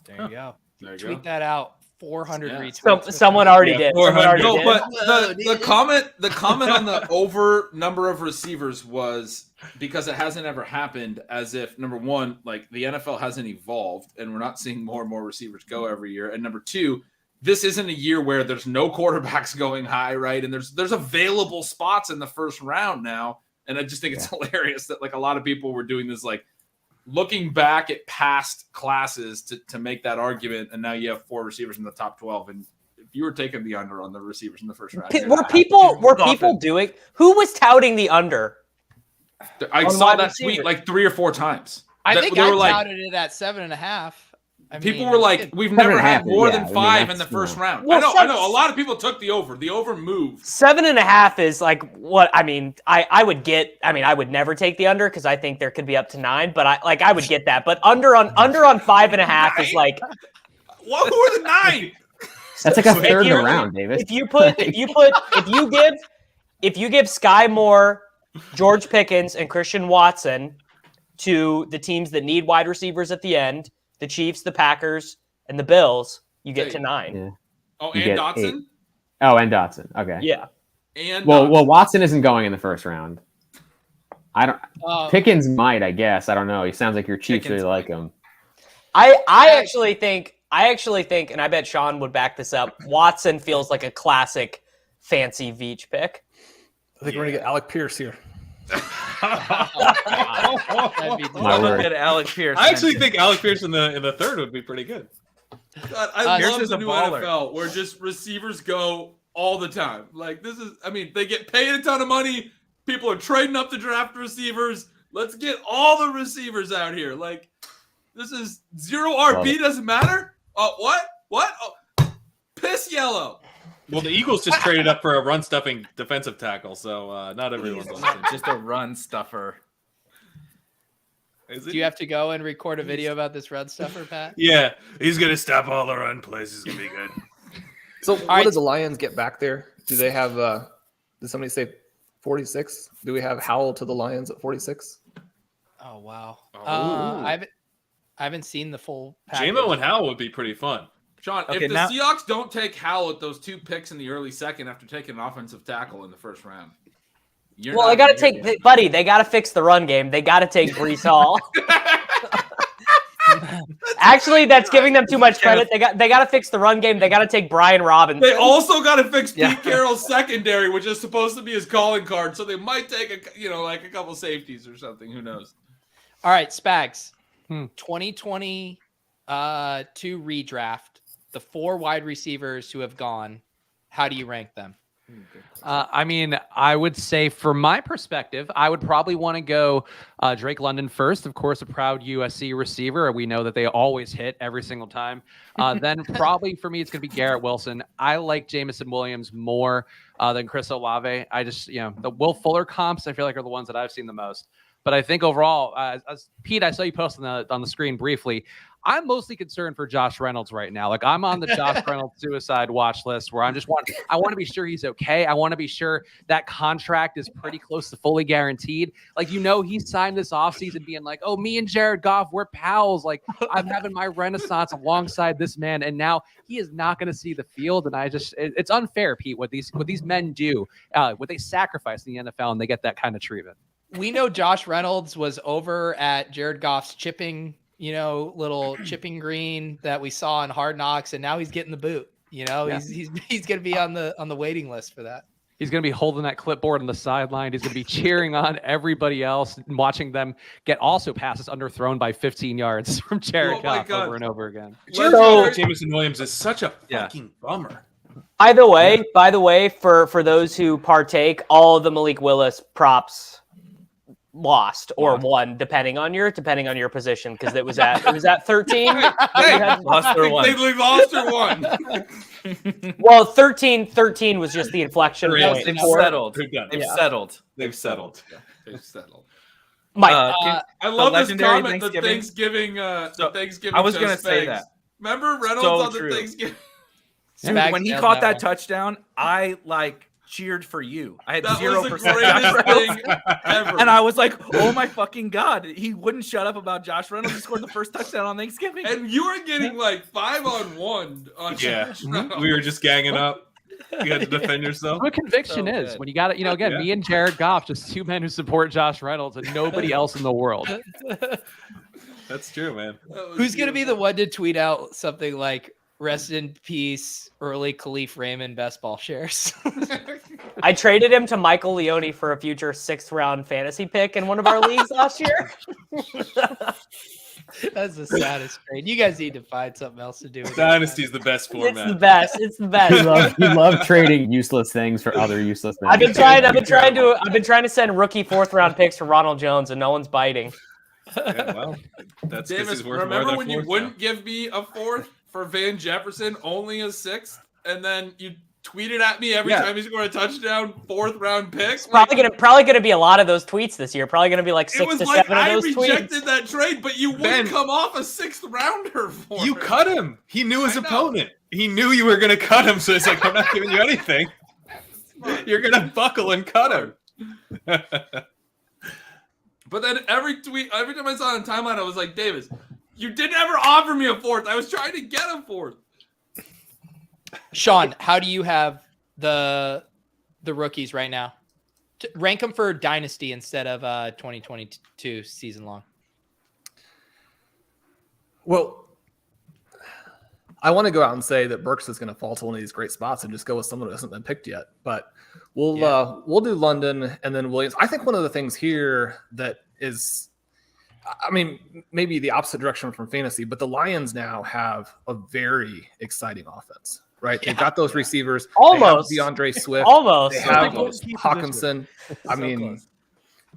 There you go. Tweet that out. 400 retweets. So, someone already did. But the comment on the over number of receivers was because it hasn't ever happened, as if number one, like the NFL hasn't evolved and we're not seeing more and more receivers go every year. And number two, this isn't a year where there's no quarterbacks going high, right? And there's available spots in the first round now. And I just think it's hilarious that like a lot of people were doing this like looking back at past classes to make that argument, and now you have 4 receivers in the top 12, and if you were taking the under on the receivers in the first round, Were people doing? Who was touting the under? I on saw wide that receiver? tweet like 3 or 4 times. I think they I were like, touted it at 7.5. people were like, we've never had more than 5 in the first round. Well, I know. A lot of people took the over. The over moved. 7.5 is like what I mean. I would get. I mean, I would never take the under because I think there could be up to 9. But I would get that. But under on 5.5 is like. What? Who are the 9? That's like a third of the round, Davis. If you give Sky Moore, George Pickens, and Christian Watson to the teams that need wide receivers at the end, the Chiefs, the Packers, and the Bills, you get to 9. Yeah. Oh, You and get Dotson? 8. Oh, and Dotson. Okay. Yeah. And well, Watson isn't going in the first round. I don't. Oh. Pickens might, I guess. I don't know. He sounds like your Chiefs Pickens really like him. I actually think, and I bet Sean would back this up, Watson feels like a classic fancy Veach pick. I think we're gonna get Alec Pierce here. At Alec Pierce. I actually think Alec Pierce in the third would be pretty good. God, I Pierce love is the a new baller. NFL where just receivers go all the time. Like this is, I mean, they get paid a ton of money. People are trading up to draft receivers. Let's get all the receivers out here. Like this is 0 RB doesn't matter. What? Oh, piss yellow. Well, the Eagles just traded up for a run-stuffing defensive tackle, so not everyone's on Just a run stuffer. Do you have to go and record a video about this run stuffer, Pat? Yeah, he's going to stop all the run plays. He's going to be good. So what did the Lions get back there? Do they have? Did somebody say 46? Do we have Howell to the Lions at 46? Oh wow! I haven't seen the full package. JMO and Howell would be pretty fun. Sean, Okay, if the now- Seahawks don't take Howell at those 2 picks in the early second after taking an offensive tackle in the first round, Well, they got to take, buddy. They got to fix the run game. They got to take Breece Hall. Actually, that's giving them too much credit. They got to fix the run game. They got to take Brian Robinson. They also got to fix Pete Carroll's secondary, which is supposed to be his calling card. So they might take a couple safeties or something. Who knows? All right, Spags. 2022 redraft. The 4 wide receivers who have gone. How do you rank them? I mean, I would say from my perspective, I would probably want to go Drake London first. Of course, a proud USC receiver. We know that they always hit every single time. Then probably for me, it's going to be Garrett Wilson. I like Jamison Williams more than Chris Olave. I just, the Will Fuller comps, I feel like are the ones that I've seen the most. But I think overall, as Pete, I saw you post on the screen briefly. I'm mostly concerned for Josh Reynolds right now. Like I'm on the Josh Reynolds suicide watch list where I want to be sure he's okay. I want to be sure that contract is pretty close to fully guaranteed. Like, he signed this offseason being like, oh, me and Jared Goff, we're pals. Like I'm having my renaissance alongside this man. And now he is not going to see the field. And it's unfair, Pete, what these men do, what they sacrifice in the NFL and they get that kind of treatment. We know Josh Reynolds was over at Jared Goff's chipping, little chipping green that we saw in Hard Knocks, and now he's getting the boot. He's going to be on the waiting list for that. He's going to be holding that clipboard on the sideline. He's going to be cheering on everybody else and watching them get also passes underthrown by 15 yards from Jared Goff over and over again. Jamison Williams is such a fucking bummer. By the way, for those who partake, all of the Malik Willis props lost or won depending on your position because it was at 13. Lost or won. They lost or won. Well, 13 was just the inflection point. They've settled. They've settled. Mike, I love this legendary comment. The Thanksgiving. Thanksgiving. I was gonna Spags. say that. Remember Reynolds So on the true. Thanksgiving? Dude, when he caught that touchdown, I cheered for you. I had 0%. Was the greatest thing ever. And I was like, oh my fucking God. He wouldn't shut up about Josh Reynolds. He scored the first touchdown on Thanksgiving. And you were getting 5-on-1 on Josh Reynolds. We were just ganging up. You had to defend yourself. What conviction is when you got it, again, me and Jared Goff, just 2 men who support Josh Reynolds and nobody else in the world. That's true, man. Who's going to be the one to tweet out something like, rest in peace, early Khalif Raymond best ball shares? I traded him to Michael Leone for a future 6th round fantasy pick in one of our leagues last year. That's the saddest trade. You guys need to find something else to do. Dynasty's the best It's format. the best. It's the best. You love trading useless things for other useless things. I've been trying to send rookie 4th round picks for Ronald Jones, and no one's biting. Yeah, well, that's 'cause Davis, he's worth more remember than when a you fourth wouldn't now. give me a 4th for Van Jefferson, only a 6th, and then you tweeted at me every time he scored a touchdown, 4th round pick? It's probably gonna be a lot of those tweets this year. Probably gonna be like 6 it was to like 7 I of those rejected tweets. that trade, but you wouldn't come off a 6th rounder for You it. cut him. He knew his opponent. He knew you were going to cut him, so it's like, I'm not giving you anything. You're going to buckle and cut him. But then every time I saw it on timeline, I was like, Davis, you didn't ever offer me a 4th. I was trying to get a 4th. Shawn, how do you have the rookies right now? Rank them for Dynasty instead of 2022 season long. Well, I want to go out and say that Burks is going to fall to one of these great spots and just go with someone who hasn't been picked yet. But we'll do London and then Williams. I think one of the things here that is, I mean, maybe the opposite direction from fantasy, but the Lions now have a very exciting offense, right? They've got those receivers. Almost. They have DeAndre Swift. Almost. They have Hawkinson. I mean,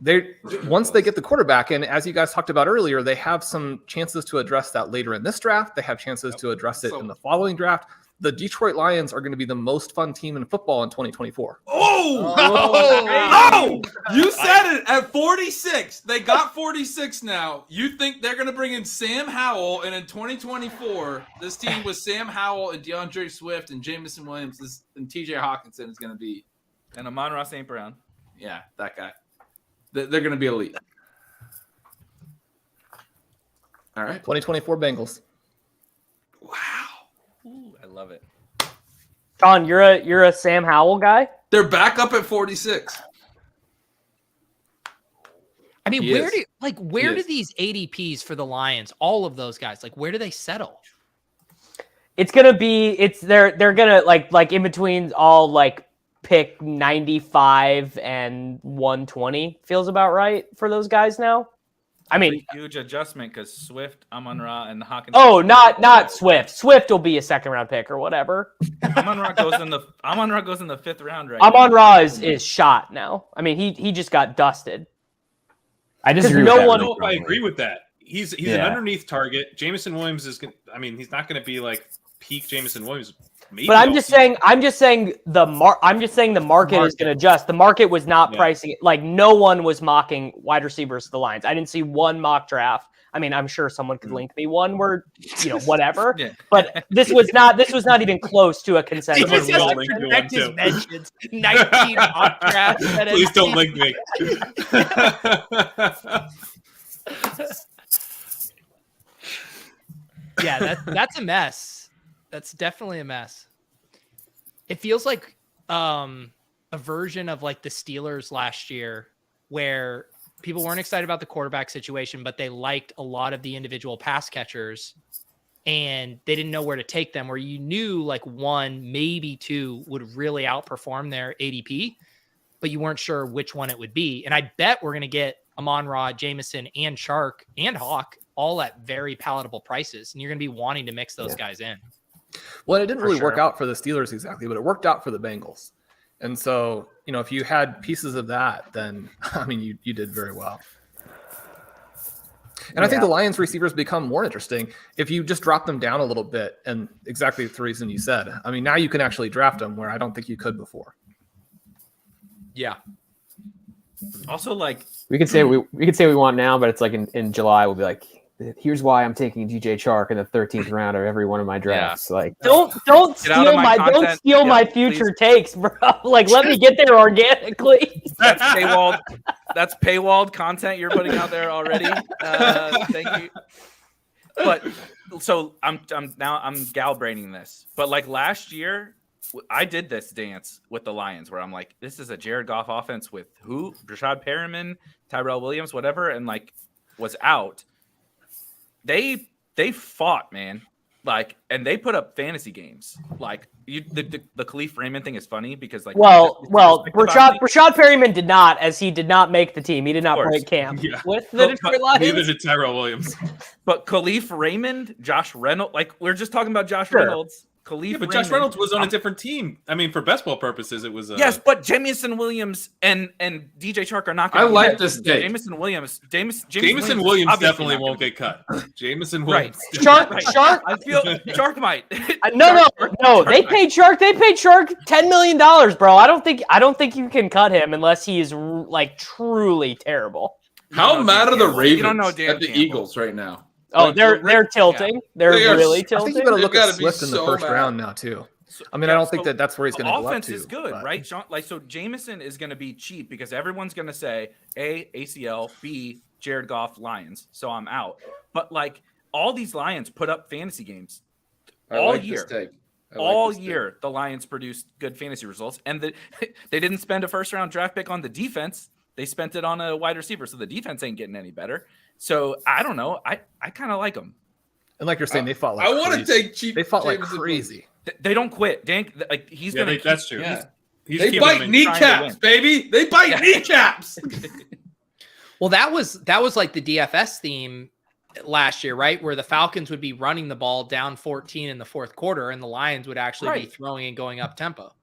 they once they get the quarterback in, as you guys talked about earlier, they have some chances to address that later in this draft. They have chances to address it in the following draft. The Detroit Lions are going to be the most fun team in football in 2024. Oh! You said it at 46. They got 46 now. You think they're going to bring in Sam Howell, and in 2024, this team with Sam Howell and DeAndre Swift and Jamison Williams and TJ Hawkinson is going to be. And Amon-Ra St. Brown. Yeah, that guy. They're going to be elite. All right. 2024 Bengals. Wow. Ooh, I love it. Shawn, you're a Sam Howell guy? They're back up at 46. I mean, where do these ADPs for the Lions, all of those guys, like where do they settle? It's gonna be they're gonna like in between all like pick 95 and 120 feels about right for those guys now. I mean, a huge adjustment because Swift, Amon-Ra, and Hawkins. Oh, not Swift. Swift will be a 2nd round pick or whatever. Amon-Ra goes in the 5th round right Amon-Ra is shot now. I mean, he just got dusted. I disagree. I don't know if I agree with that. He's an Yeah. underneath target. Jamison Williams is going. I mean, he's not going to be like peak Jamison Williams. Maybe But I'm just saying the market is going to adjust. The market was not pricing it. Like no one was mocking wide receivers to the Lions. I didn't see one mock draft. I mean, I'm sure someone could link me one where, whatever. But this was not even close to a consensus. He just has to protect his mentions. 19 mock drafts. Please don't link me. Yeah, that's a mess. That's definitely a mess. It feels like a version of like the Steelers last year where people weren't excited about the quarterback situation, but they liked a lot of the individual pass catchers and they didn't know where to take them, where you knew like one, maybe two would really outperform their ADP, but you weren't sure which one it would be. And I bet we're going to get Amon-Ra, Jamison, and Chark and Hawk all at very palatable prices. And you're going to be wanting to mix those guys in. Well, it didn't really work out for the Steelers exactly, but it worked out for the Bengals. And so, if you had pieces of that, then, I mean, you did very well. And I think the Lions receivers become more interesting if you just drop them down a little bit, and exactly the reason you said. I mean, now you can actually draft them where I don't think you could before. Yeah. Also, like we could say we want now, but it's like in July we'll be like, here's why I'm taking DJ Chark in the 13th round of every one of my drafts. Yeah. Like, don't steal my future takes, bro. Like, let me get there organically. That's paywalled content you're putting out there already. Thank you. But so I'm gal-braining this. But like last year, I did this dance with the Lions where I'm like, this is a Jared Goff offense with who? Rashad Perriman, Tyrell Williams, whatever, and like was out. They fought, man. Like, and they put up fantasy games. Like, the Khalif Raymond thing is funny because, like, Rashad Perryman did not, as he did not make the team. He did not break camp with the Detroit Lions. Neither did Tyrell Williams. But Khalif Raymond, Josh Reynolds, like, we're just talking about Josh Reynolds. Khalif but Raymond, Josh Reynolds was on a different team. I mean, for best ball purposes, it was. Yes, but Jamison Williams and DJ Chark are not going I to like this take. Jamison Williams Williams definitely won't get cut. Jamison Williams. Shark. I feel Chark might. No. They paid Shark. They paid Shark $10 million, bro. I don't think you can cut him unless he is like truly terrible. How mad are the Ravens You don't know at Dan the Campbell. Eagles right now? Oh, they're tilting. They're really I tilting. think you got to look They've at gotta be Swift in the so first mad. round now too. I mean, I don't think that's where he's going to go up Offense to. is good, but- right? Sean, like, so Jameson is going to be cheap because everyone's going to say A, ACL, B, Jared Goff, Lions. So I'm out. But like all these Lions put up fantasy games all year. All year, the Lions produced good fantasy results, and they didn't spend a first-round draft pick on the defense. They spent it on a wide receiver, so the defense ain't getting any better. So I don't know. I kind of like them. And like you're saying, they fought like I want to crazy. take cheap. They fought like Jameson crazy. They don't quit. Dan, like he's gonna. That's true. Yeah. He's They keeping bite them in- kneecaps, baby. They bite kneecaps. Well, that was like the DFS theme last year, right? Where the Falcons would be running the ball down 14 in the fourth quarter, and the Lions would actually be throwing and going up tempo.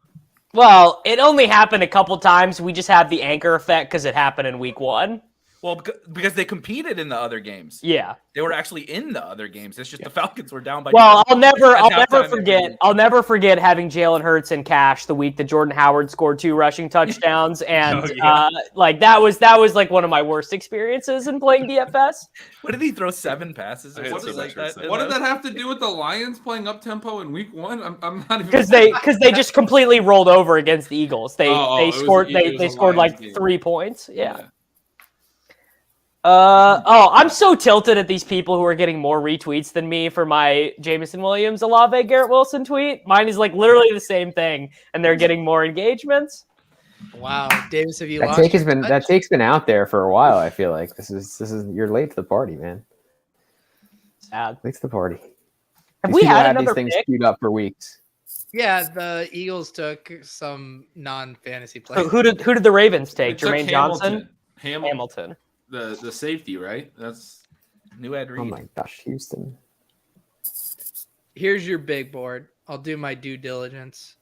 Well, it only happened a couple times. We just had the anchor effect because it happened in week 1. Well, because they competed in the other games. Yeah, they were actually in the other games. It's just the Falcons were down by. Well, I'll never forget having Jalen Hurts in cash the week that Jordan Howard scored 2 rushing touchdowns, and like that was like one of my worst experiences in playing DFS. What did he throw 7 passes? Or What something like that? What did that have to do with the Lions playing up tempo in week 1? I'm not even because they just completely rolled over against the Eagles. They scored like 3 points. Yeah. I'm so tilted at these people who are getting more retweets than me for my Jameson Williams, Olave, Garrett Wilson tweet. Mine is like literally the same thing, and they're getting more engagements. Wow, Davis, have you That take's been out there for a while. I feel like this is you're late to the party, man. Sad. Late to the party. Have we had another these things pick? queued up for weeks? Yeah, the Eagles took some non-fantasy players. Who did the Ravens take? They took Jermaine Johnson? Hamilton. The safety, right? That's new Ed Reed. Oh my gosh, Houston. Here's your big board. I'll do my due diligence.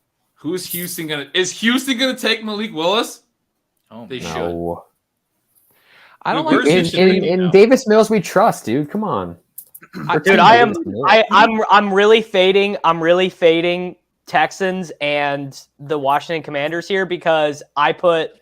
Is Houston gonna take Malik Willis? Oh, they No. I don't Dude, like In Davis Mills we trust, dude. Come on. Dude, I'm really fading Texans and the Washington Commanders here because I put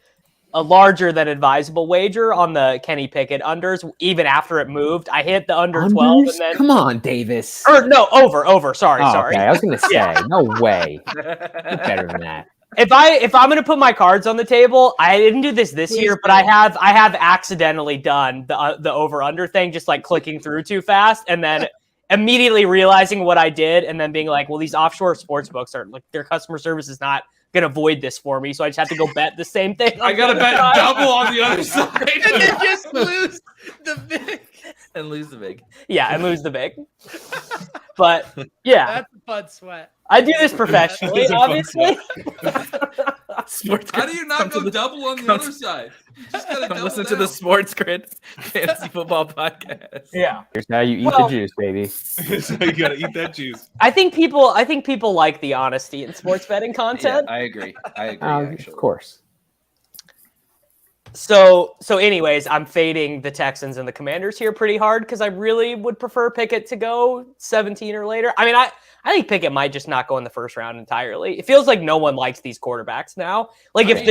a larger than advisable wager on the Kenny Pickett unders even after it moved. I hit the under 12 and then Come on, Davis. Or no, over. Sorry. Okay, I was gonna say, no way. You're better than that. If I'm gonna put my cards on the table, I didn't do this year, but I have accidentally done the over under thing, just like clicking through too fast, and then immediately realizing what I did, and then being like, well, these offshore sports books are like their customer service is not gonna void this for me, so I just have to go bet the same thing. I gotta bet double on the other side, and then just lose the big and lose the big. Yeah, and lose the big. But yeah, that's a fun sweat. I do this professionally, obviously. How do you not go double on the other side? You just gotta Come double listen to down. the Sports Grid Fantasy Football Podcast. Yeah. Here's how you eat the juice, baby. So you gotta eat that juice. I think people like the honesty in sports betting content. I agree. Of course. So anyways, I'm fading the Texans and the Commanders here pretty hard because I really would prefer Pickett to go 17 or later. I mean, I think Pickett might just not go in the first round entirely. It feels like no one likes these quarterbacks now. Like if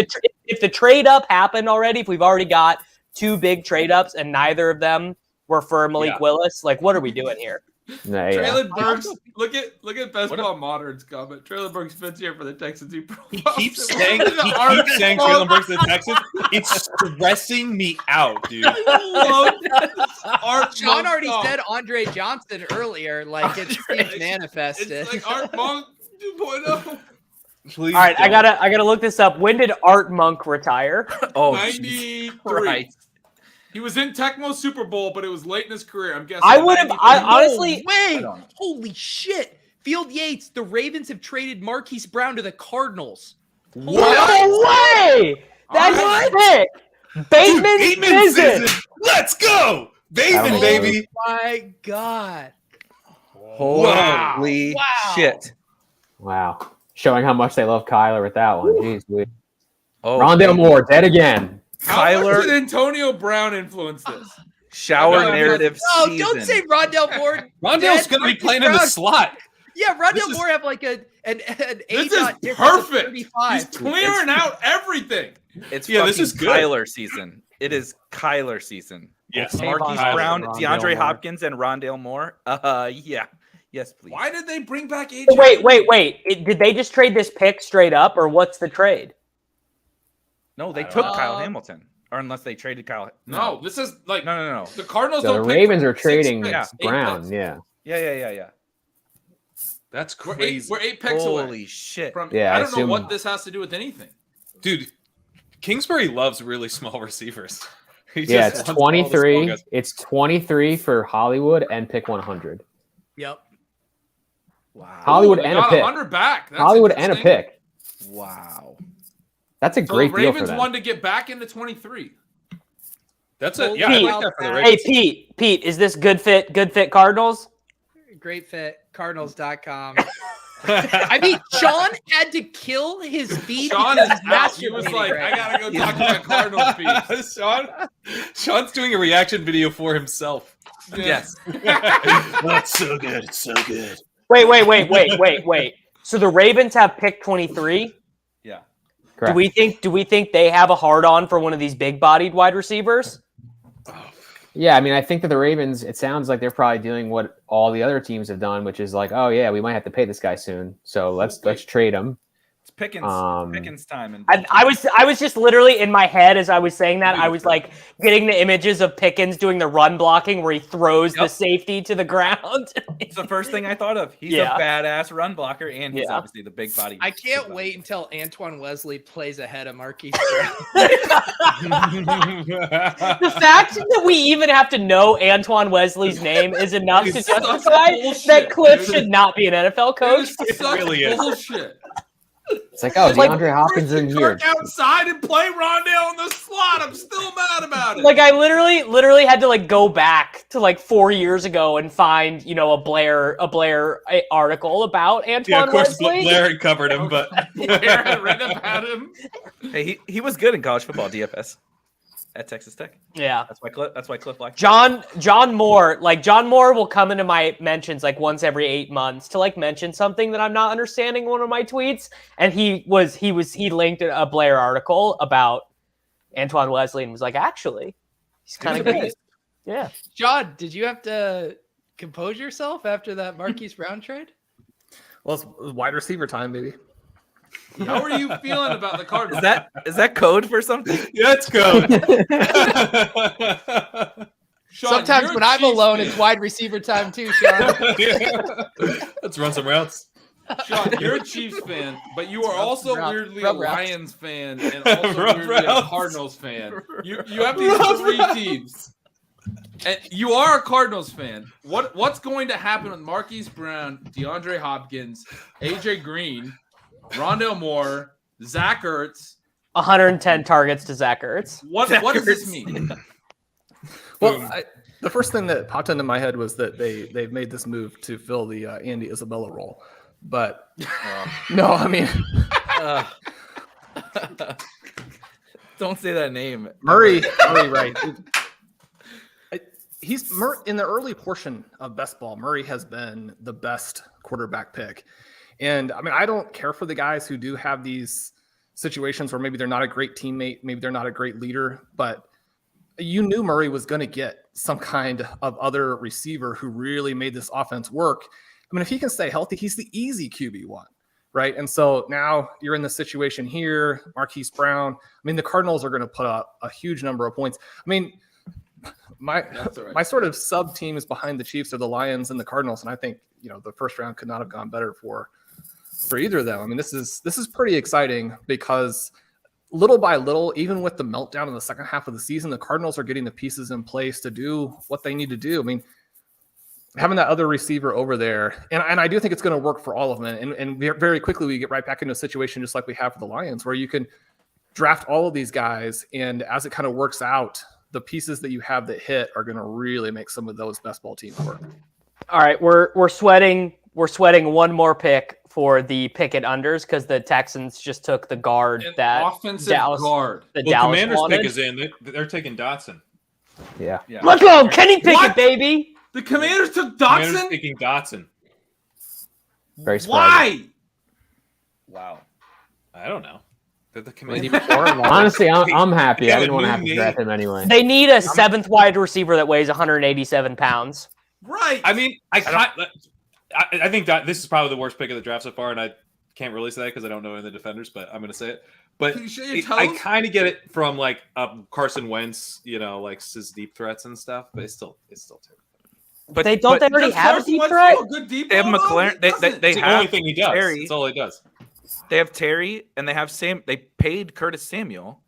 the trade up happened already, if we've already got 2 big trade ups and neither of them were for Malik Willis, like what are we doing here? Traylon Burks, look at Best Ball Modern's comment. Traylon Burks fits here for the Texans. He keeps saying Traylon Burks to the Texans. It's stressing me out, dude. Sean already said Andre Johnson earlier. Like it seems manifested. It's like Art Monk 2.0. Please. All right, I gotta look this up. When did Art Monk retire? Oh, 93. Right. He was in Tecmo Super Bowl, but it was late in his career. I'm guessing. I would have. Honestly, wait, holy shit! Field Yates. The Ravens have traded Marquise Brown to the Cardinals. No way! That's sick. Bateman's season. Let's go, Bateman, baby! Oh my god! Holy shit! Wow, showing how much they love Kyler with that one. Jeez, Oh, Rondale Moore dead again. How much did Antonio Brown influence this? Shower narrative No, season. don't say Rondale Moore. Rondale's going to be playing in the slot. Yeah, Rondale Moore have like an This A. is perfect. He's clearing out everything. It's this is good. Kyler season. It is Kyler season. Yes, Marquise Brown, DeAndre Hopkins, and Rondale Moore. Yeah. Yes, please. Why did they bring back AJ? Wait. Did they just trade this pick straight up, or what's the trade? No, they took Kyle Hamilton. Or unless they traded Kyle. No, this is like no. The Cardinals. So don't the pick Ravens are 6 trading picks, 8 Brown. picks. Yeah. That's crazy. We're 8 picks away. Holy shit. From, Yeah, I I don't know assume- what this has to do with anything. Dude, Kingsbury loves really small receivers. He Yeah, just it's wants all the small 23. guys. It's 23 for Hollywood and pick 100. Yep. Wow. Hollywood They and a got pick. 100 back. That's Hollywood and a interesting. pick. Wow. That's a So great the deal for Ravens them. wanted to get back into 23. That's Well, it. Yeah, I Pete, like that for the Hey, Ravens. Pete, is this good fit Cardinals? Great fit. Cardinals.com. I mean, Sean had to kill his feed. Sean because is he's out. He was masturbating like, right I gotta go talk to my Cardinals beats. Sean's doing a reaction video for himself. Yes. That's so good. It's so good. Wait. So the Ravens have pick 23. Yeah. Correct. Do we think they have a hard on for one of these big bodied wide receivers? Yeah, I mean, I think that the Ravens, it sounds like they're probably doing what all the other teams have done, which is like, oh yeah, we might have to pay this guy soon, so let's trade him. It's Pickens time. And I was just literally in my head as I was saying that. I was like getting the images of Pickens doing the run blocking where he throws the safety to the ground. it's the first thing I thought of. He's Yeah. a badass run blocker, and he's obviously the big body. I can't wait until Antoine Wesley plays ahead of Marquise The fact that we even have to know Antoine Wesley's name is enough to justify that Cliff should not be an NFL coach. It's such really is. bullshit. It's like, oh, DeAndre Hopkins in here. Kirk outside and play Rondale in the slot. I'm still mad about it. Like I literally had to like go back to like 4 years ago and find, you know, a Blair article about Antoine Yeah, of course, Wesley. Blair had covered him, but Blair had read about him. Hey, he was good in college football, DFS, at Texas Tech. Yeah. That's why Cliff liked John Moore will come into my mentions like once every 8 months to like mention something that I'm not understanding in one of my tweets, and he linked a Blair article about Antoine Wesley and was like, actually, he's kind of good. Yeah. John, did you have to compose yourself after that Marquise Brown trade? Well, it's wide receiver time, baby. How are you feeling about the Cardinals? Is that code for something? yeah, it's good. Sean, Sometimes you're when a I'm Chiefs alone, fan. it's wide receiver time too, Sean. Let's run some routes. Sean, you're a Chiefs fan, but you are also weirdly a Rub routes. Lions fan and also Rub weirdly a routes. Cardinals fan. You have these three teams. And you are a Cardinals fan. What's going to happen with Marquise Brown, DeAndre Hopkins, AJ Green, Rondale Moore, Zach Ertz? 110 targets to Zach Ertz. What does this mean? Well, the first thing that popped into my head was that they've made this move to fill the Andy Isabella role. But no, I mean Don't say that name. Murray, right? He's in the early portion of best ball. Murray has been the best quarterback pick, and I mean I don't care for the guys who do have these situations where maybe they're not a great teammate, maybe they're not a great leader, but you knew Murray was going to get some kind of other receiver who really made this offense work. I mean, if he can stay healthy, he's the easy QB1, right? And so now you're in the situation here, Marquise Brown. I mean, the Cardinals are going to put up a huge number of points. I mean, my sort of sub teams behind the Chiefs are the Lions and the Cardinals, and I think the first round could not have gone better for either of them. I mean, this is pretty exciting because little by little, even with the meltdown in the second half of the season, the Cardinals are getting the pieces in place to do what they need to do. I mean, having that other receiver over there, and I do think it's going to work for all of them. And very quickly, we get right back into a situation just like we have for the Lions, where you can draft all of these guys, and as it kind of works out, the pieces that you have that hit are going to really make some of those best ball teams work. All right, we're sweating one more pick for the Pickett unders because the Texans just took the guard that offensive Dallas, guard. The Well, Dallas Commander's wanted. pick is in. They're taking Dotson. Yeah. Let's go, Kenny Pickett, What? baby. The Commanders took Commander's Dotson. taking Dotson. Very surprising. Why? Wow. I don't know. Did the Commanders? Honestly, I'm happy. Yeah, I didn't want to new have to name. draft him anyway. They need a seventh wide receiver that weighs 187 pounds. Right. I mean, I think that this is probably the worst pick of the draft so far, and I can't really say that because I don't know any of the defenders, but I'm going to say it. But Can you show your I toes? kind of get it from like Carson Wentz, like his deep threats and stuff, but it's still terrible. But They already Does have a Carson deep Wentz threat? throw a good deep they have ball, though? McLaren. He They doesn't. It's the have only thing he does. Terry. That's all he does. They have Terry, and they have Sam. They paid Curtis Samuel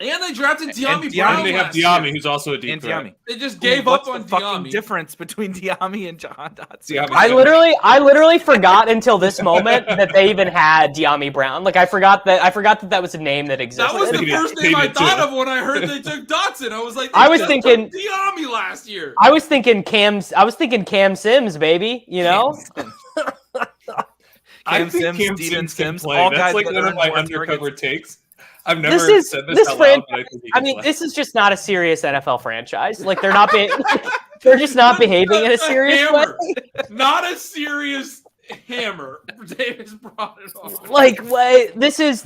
And they drafted Diami And Brown. And they have last year. Diami, who's also a deep and threat. Diami. They just gave What's up on the fucking Diami. difference between Diami and John Dotson? Diami. I literally forgot until this moment that they even had Diami Brown. Like I forgot that was a name that existed. That was the They first did- name they I did thought too. of when I heard they took Dotson. I was like, I was they thinking- took Diami last year. I was thinking Cam Sims, baby. You know, I Cam think Sims, Cam Steven Sims can Sims, play. all That's guys like that one of earn my more undercover targets. takes. I've never This is- said this this out fran- loud, but I think he can play. this is just not a serious NFL franchise. Like they're not they're just not behaving in a serious way. hammer. Not a serious hammer. Davis brought it on. Like what? This is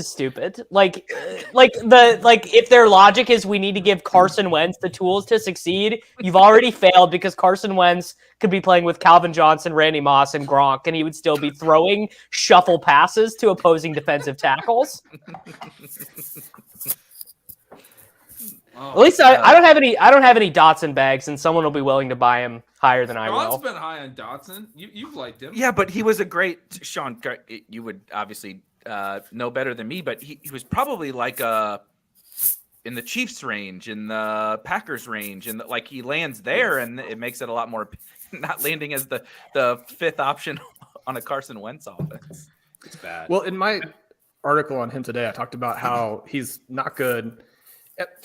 stupid. Like if their logic is we need to give Carson Wentz the tools to succeed, you've already failed because Carson Wentz could be playing with Calvin Johnson, Randy Moss, and Gronk, and he would still be throwing shuffle passes to opposing defensive tackles. Oh, At least I don't have any Dotson bags, and someone will be willing to buy him higher than I Ron's will. been high on Dotson. You've liked him. Yeah, but he was a great Sean. You would obviously know better than me, but he was probably like in the Chiefs range, in the Packers range, and like he lands there, and it makes it a lot more. Not landing as the fifth option on a Carson Wentz offense. It's bad. Well, in my article on him today, I talked about how he's not good.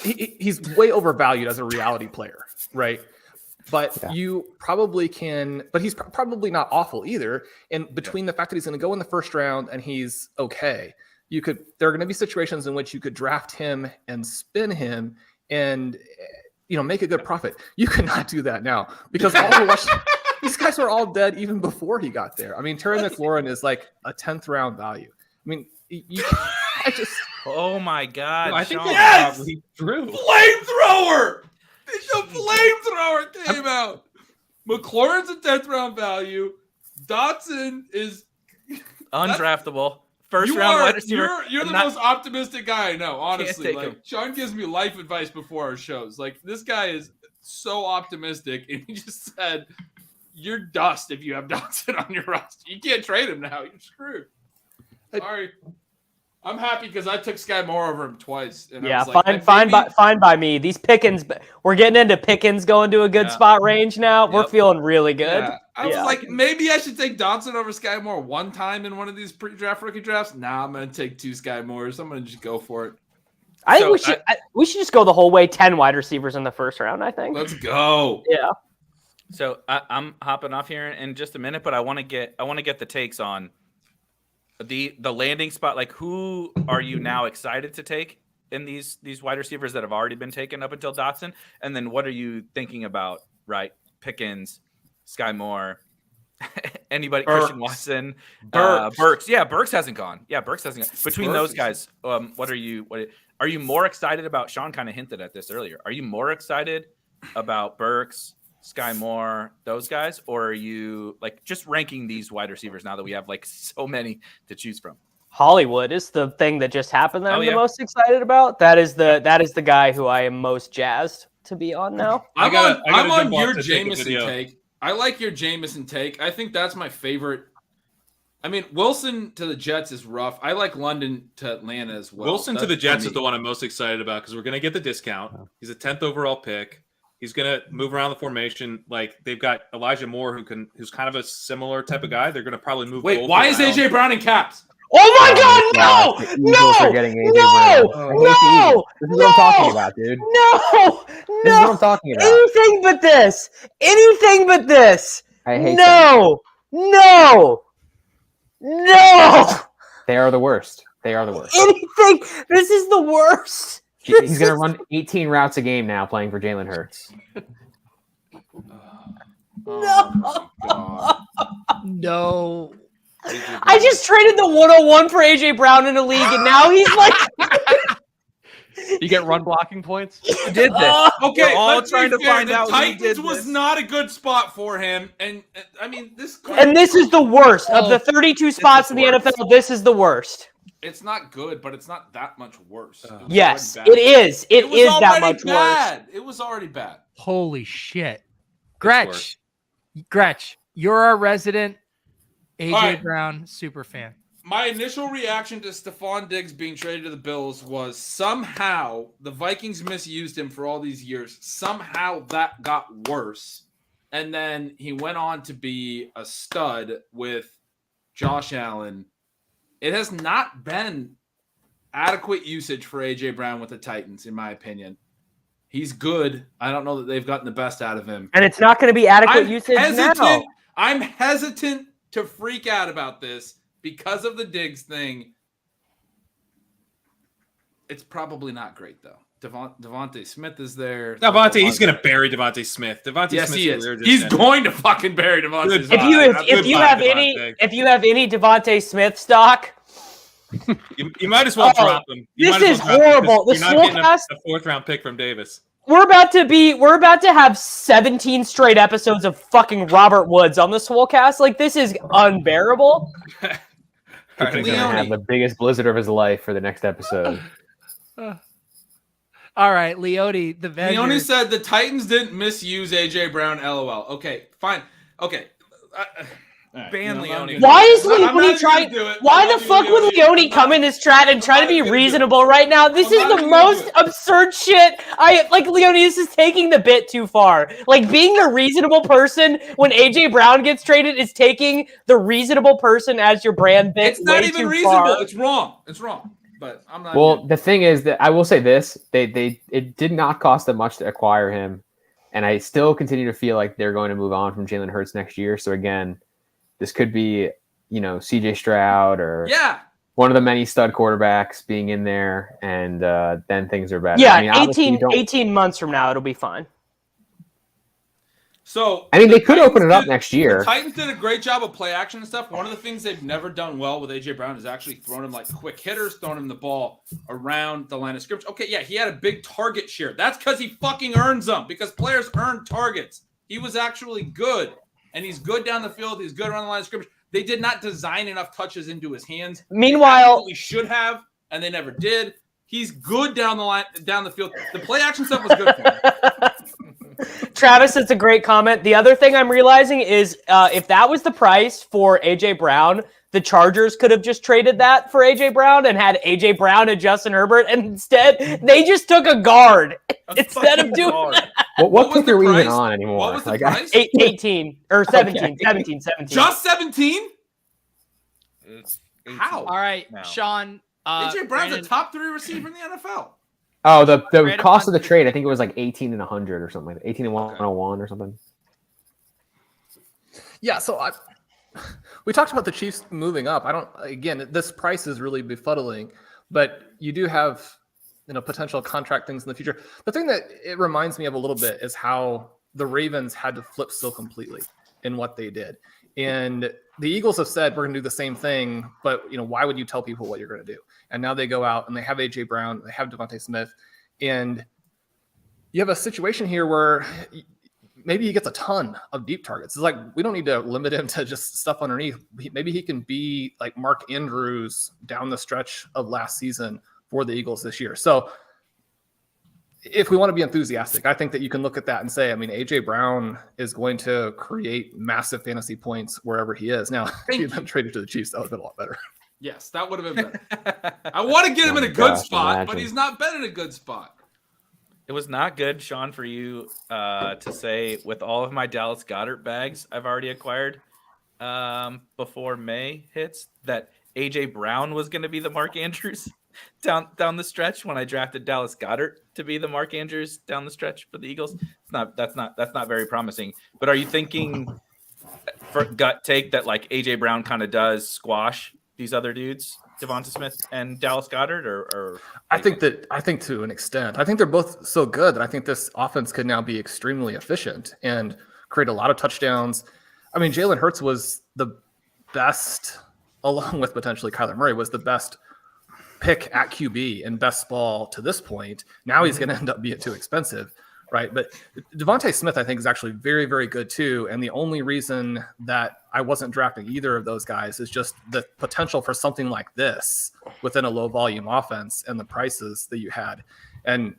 He's way overvalued as a reality player, right? But you probably can, but he's probably not awful either. And between the fact that he's going to go in the first round and he's okay, there are going to be situations in which you could draft him and spin him and make a good profit. You cannot do that now because these guys were all dead even before he got there. I mean, Terry McLaurin is like a 10th round value. I mean, Oh my God! I think Sean. that's probably true. Flamethrower! The flamethrower came out. McLaurin's a 10th round value. Dotson is Undraftable. First round wide receiver. You're the Not- most optimistic guy I know, honestly. take Like him. Sean gives me life advice before our shows. Like this guy is so optimistic, and he just said, "You're dust if you have Dotson on your roster. You can't trade him now. You're screwed." Sorry. I'm happy because I took Sky Moore over him twice. And I was like, fine by me. These Pickens, we're getting into Pickens going to a good spot range now. We're feeling really good. Yeah. I was like, maybe I should take Dotson over Sky Moore one time in one of these pre-draft rookie drafts. Nah, I'm going to take 2 Sky Moores. I'm going to just go for it. I think we should just go the whole way. 10 wide receivers in the first round. I think. Let's go. Yeah. So I'm hopping off here in just a minute, but I want to get the takes on the landing spot. Like, who are you now excited to take in these wide receivers that have already been taken up until Dotson? And then what are you thinking about? Right, Pickens, Sky Moore, anybody, Burks. Christian Watson, Burks. Burks. Yeah, Burks hasn't gone. Between Burks those guys, what are you more excited about? Sean kind of hinted at this earlier. Are you more excited about Burks, Sky Moore, those guys, or are you like just ranking these wide receivers now that we have like so many to choose from? Hollywood is the thing that just happened that I'm yeah. the most excited about. That is the guy who I am most jazzed to be on now. I'm gotta on jump off your to take a Jameson video. take. I like your Jameson take. I think that's my favorite I mean, Wilson to the Jets is rough. I like London to Atlanta as well. Wilson to the Jets is the one I'm most excited about because we're going to get the discount. He's a 10th overall pick. He's going to move around the formation. Like they've got Elijah Moore, who's kind of a similar type of guy. They're going to probably move. Wait, why is AJ Brown in caps? Oh my God! No! No! No! This is what I'm talking about, dude. No! This is what I'm talking about. Anything but this. Anything but this. I hate No! No! No! They are the worst. They are the worst. Anything. This is the worst. He's going to run 18 routes a game now playing for Jalen Hurts. No. I just traded the 101 for AJ Brown in a league, and now he's like. You get run blocking points? Who did this? Okay, we're all let's trying be to fair. find the out who Titans did was this. not a good spot for him, and I mean this. And this is the worst of the 32 spots in the NFL. This is the worst. It's not good, but it's not that much worse. It was Yes, already bad. it is. It was is that already much bad. worse. It was already bad. Holy shit. Gretch, you're our resident AJ right. Brown super fan. My initial reaction to Stephon Diggs being traded to the Bills was somehow the Vikings misused him for all these years. Somehow that got worse. And then he went on to be a stud with Josh Allen. It has not been adequate usage for AJ Brown with the Titans, in my opinion. He's good. I don't know that they've gotten the best out of him. And it's not going to be adequate usage now. I'm hesitant to freak out about this because of the Diggs thing. It's probably not great, though. Devontae Smith is there. He's going to bury Devontae Smith. Yes, he is. He's going to fucking bury Devontae Smith. If you have any Devontae Smith stock, you might as well drop him. This is horrible. The You're not getting Swolecast, a 4th round pick from Davis. we're about to have 17 straight episodes of fucking Robert Woods on the Swolecast. Like, this is unbearable. He's going to have the biggest blizzard of his life for the next episode. All right, Leone, the vendor. Leone said the Titans didn't misuse AJ Brown. LOL. Okay, fine. Okay. Ban Leone. Why is Leone trying? Why the fuck would Leone come in this chat and try to be reasonable right now? This is the most absurd shit. Leone, this is taking the bit too far. Like, being the reasonable person when AJ Brown gets traded is taking the reasonable person as your brand bit. It's not way even too reasonable. far. It's wrong. It's wrong. But I'm not. Well, the thing is that I will say this: it did not cost them much to acquire him, and I still continue to feel like they're going to move on from Jalen Hurts next year. So again, this could be, CJ Stroud or one of the many stud quarterbacks being in there, and then things are better. Yeah, I mean, 18 months from now, it'll be fine. So they could open it up next year. The Titans did a great job of play action and stuff. One of the things they've never done well with AJ Brown is actually throwing him like quick hitters, throwing him the ball around the line of scrimmage. Okay, yeah, he had a big target share. That's because he fucking earns them, because players earn targets. He was actually good, and he's good down the field. He's good around the line of scrimmage. They did not design enough touches into his hands. Meanwhile, we should have, and they never did. He's good down the line, down the field. The play action stuff was good for him. Travis, it's a great comment. The other thing I'm realizing is if that was the price for AJ Brown, the Chargers could have just traded that for AJ Brown and had AJ Brown and Justin Herbert, and instead they just took a guard instead of doing that. What pick are we even on anymore? What was the price? 18 or 17, Okay. 17. Just 17? How? All right, Sean. AJ Brown's Brandon, a top 3 receiver in the NFL. Oh, the Brandon cost of the Fontaine. trade, I think it was like 18 and 100 or something like that. 18 and 101 or something. Yeah, so we talked about the Chiefs moving up. This price is really befuddling, but you do have potential contract things in the future. The thing that it reminds me of a little bit is how the Ravens had to flip so completely in what they did. And the Eagles have said, we're going to do the same thing, but why would you tell people what you're going to do? And now they go out and they have AJ Brown, they have Devontae Smith, and you have a situation here where maybe he gets a ton of deep targets. It's like, we don't need to limit him to just stuff underneath. Maybe he can be like Mark Andrews down the stretch of last season for the Eagles this year. So if we want to be enthusiastic, I think that you can look at that and say, I mean, AJ Brown is going to create massive fantasy points wherever he is. Now, if he'd been traded to the Chiefs, that would have been a lot better. Yes, that would have been better. I want to get him in a good spot, but he's not been in a good spot. It was not good, Sean, for you to say with all of my Dallas Goedert bags I've already acquired before May hits that AJ Brown was going to be the Mark Andrews down the stretch when I drafted Dallas Goedert to be the Mark Andrews down the stretch for the Eagles. That's not very promising. But are you thinking for gut take that like AJ Brown kind of does squash these other dudes, Devonta Smith and Dallas Goedert, or I think to an extent, I think they're both so good that I think this offense could now be extremely efficient and create a lot of touchdowns. I mean, Jalen Hurts was the best, along with potentially Kyler Murray, was the best pick at QB and best ball to this point. Now he's going to end up being too expensive, right? But Devontae Smith, I think, is actually very, very good too. And the only reason that I wasn't drafting either of those guys is just the potential for something like this within a low volume offense and the prices that you had. And,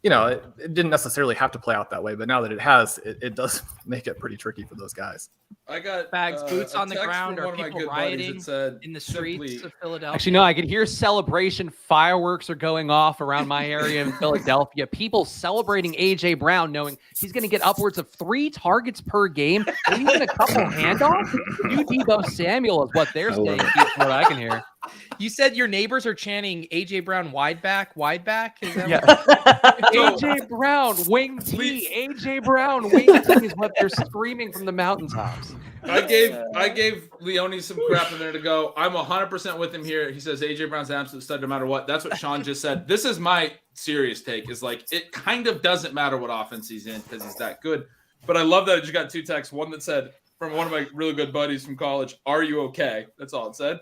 you know, it didn't necessarily have to play out that way, but now that it has, it does make it pretty tricky for those guys. I got Spags, boots on the text ground, from or one of my people good buddies rioting that said, in the streets of Philadelphia. Actually, no, I could hear celebration. Fireworks are going off around my area in Philadelphia. People celebrating AJ Brown, knowing he's going to get upwards of 3 targets per game, and even a couple handoffs. You Debo Samuel is what they're saying. From what I can hear. You said your neighbors are chanting AJ Brown wide back. Is that Yeah. AJ Brown, wing T. AJ Brown, wing T is what they're screaming from the mountaintops. I gave Leone some crap in there to go. I'm 100% with him here. He says AJ Brown's an absolute stud no matter what. That's what Sean just said. This is my serious take. Is like it kind of doesn't matter what offense he's in because he's that good. But I love that I just got 2 texts. One that said from one of my really good buddies from college, "Are you okay?" That's all it said.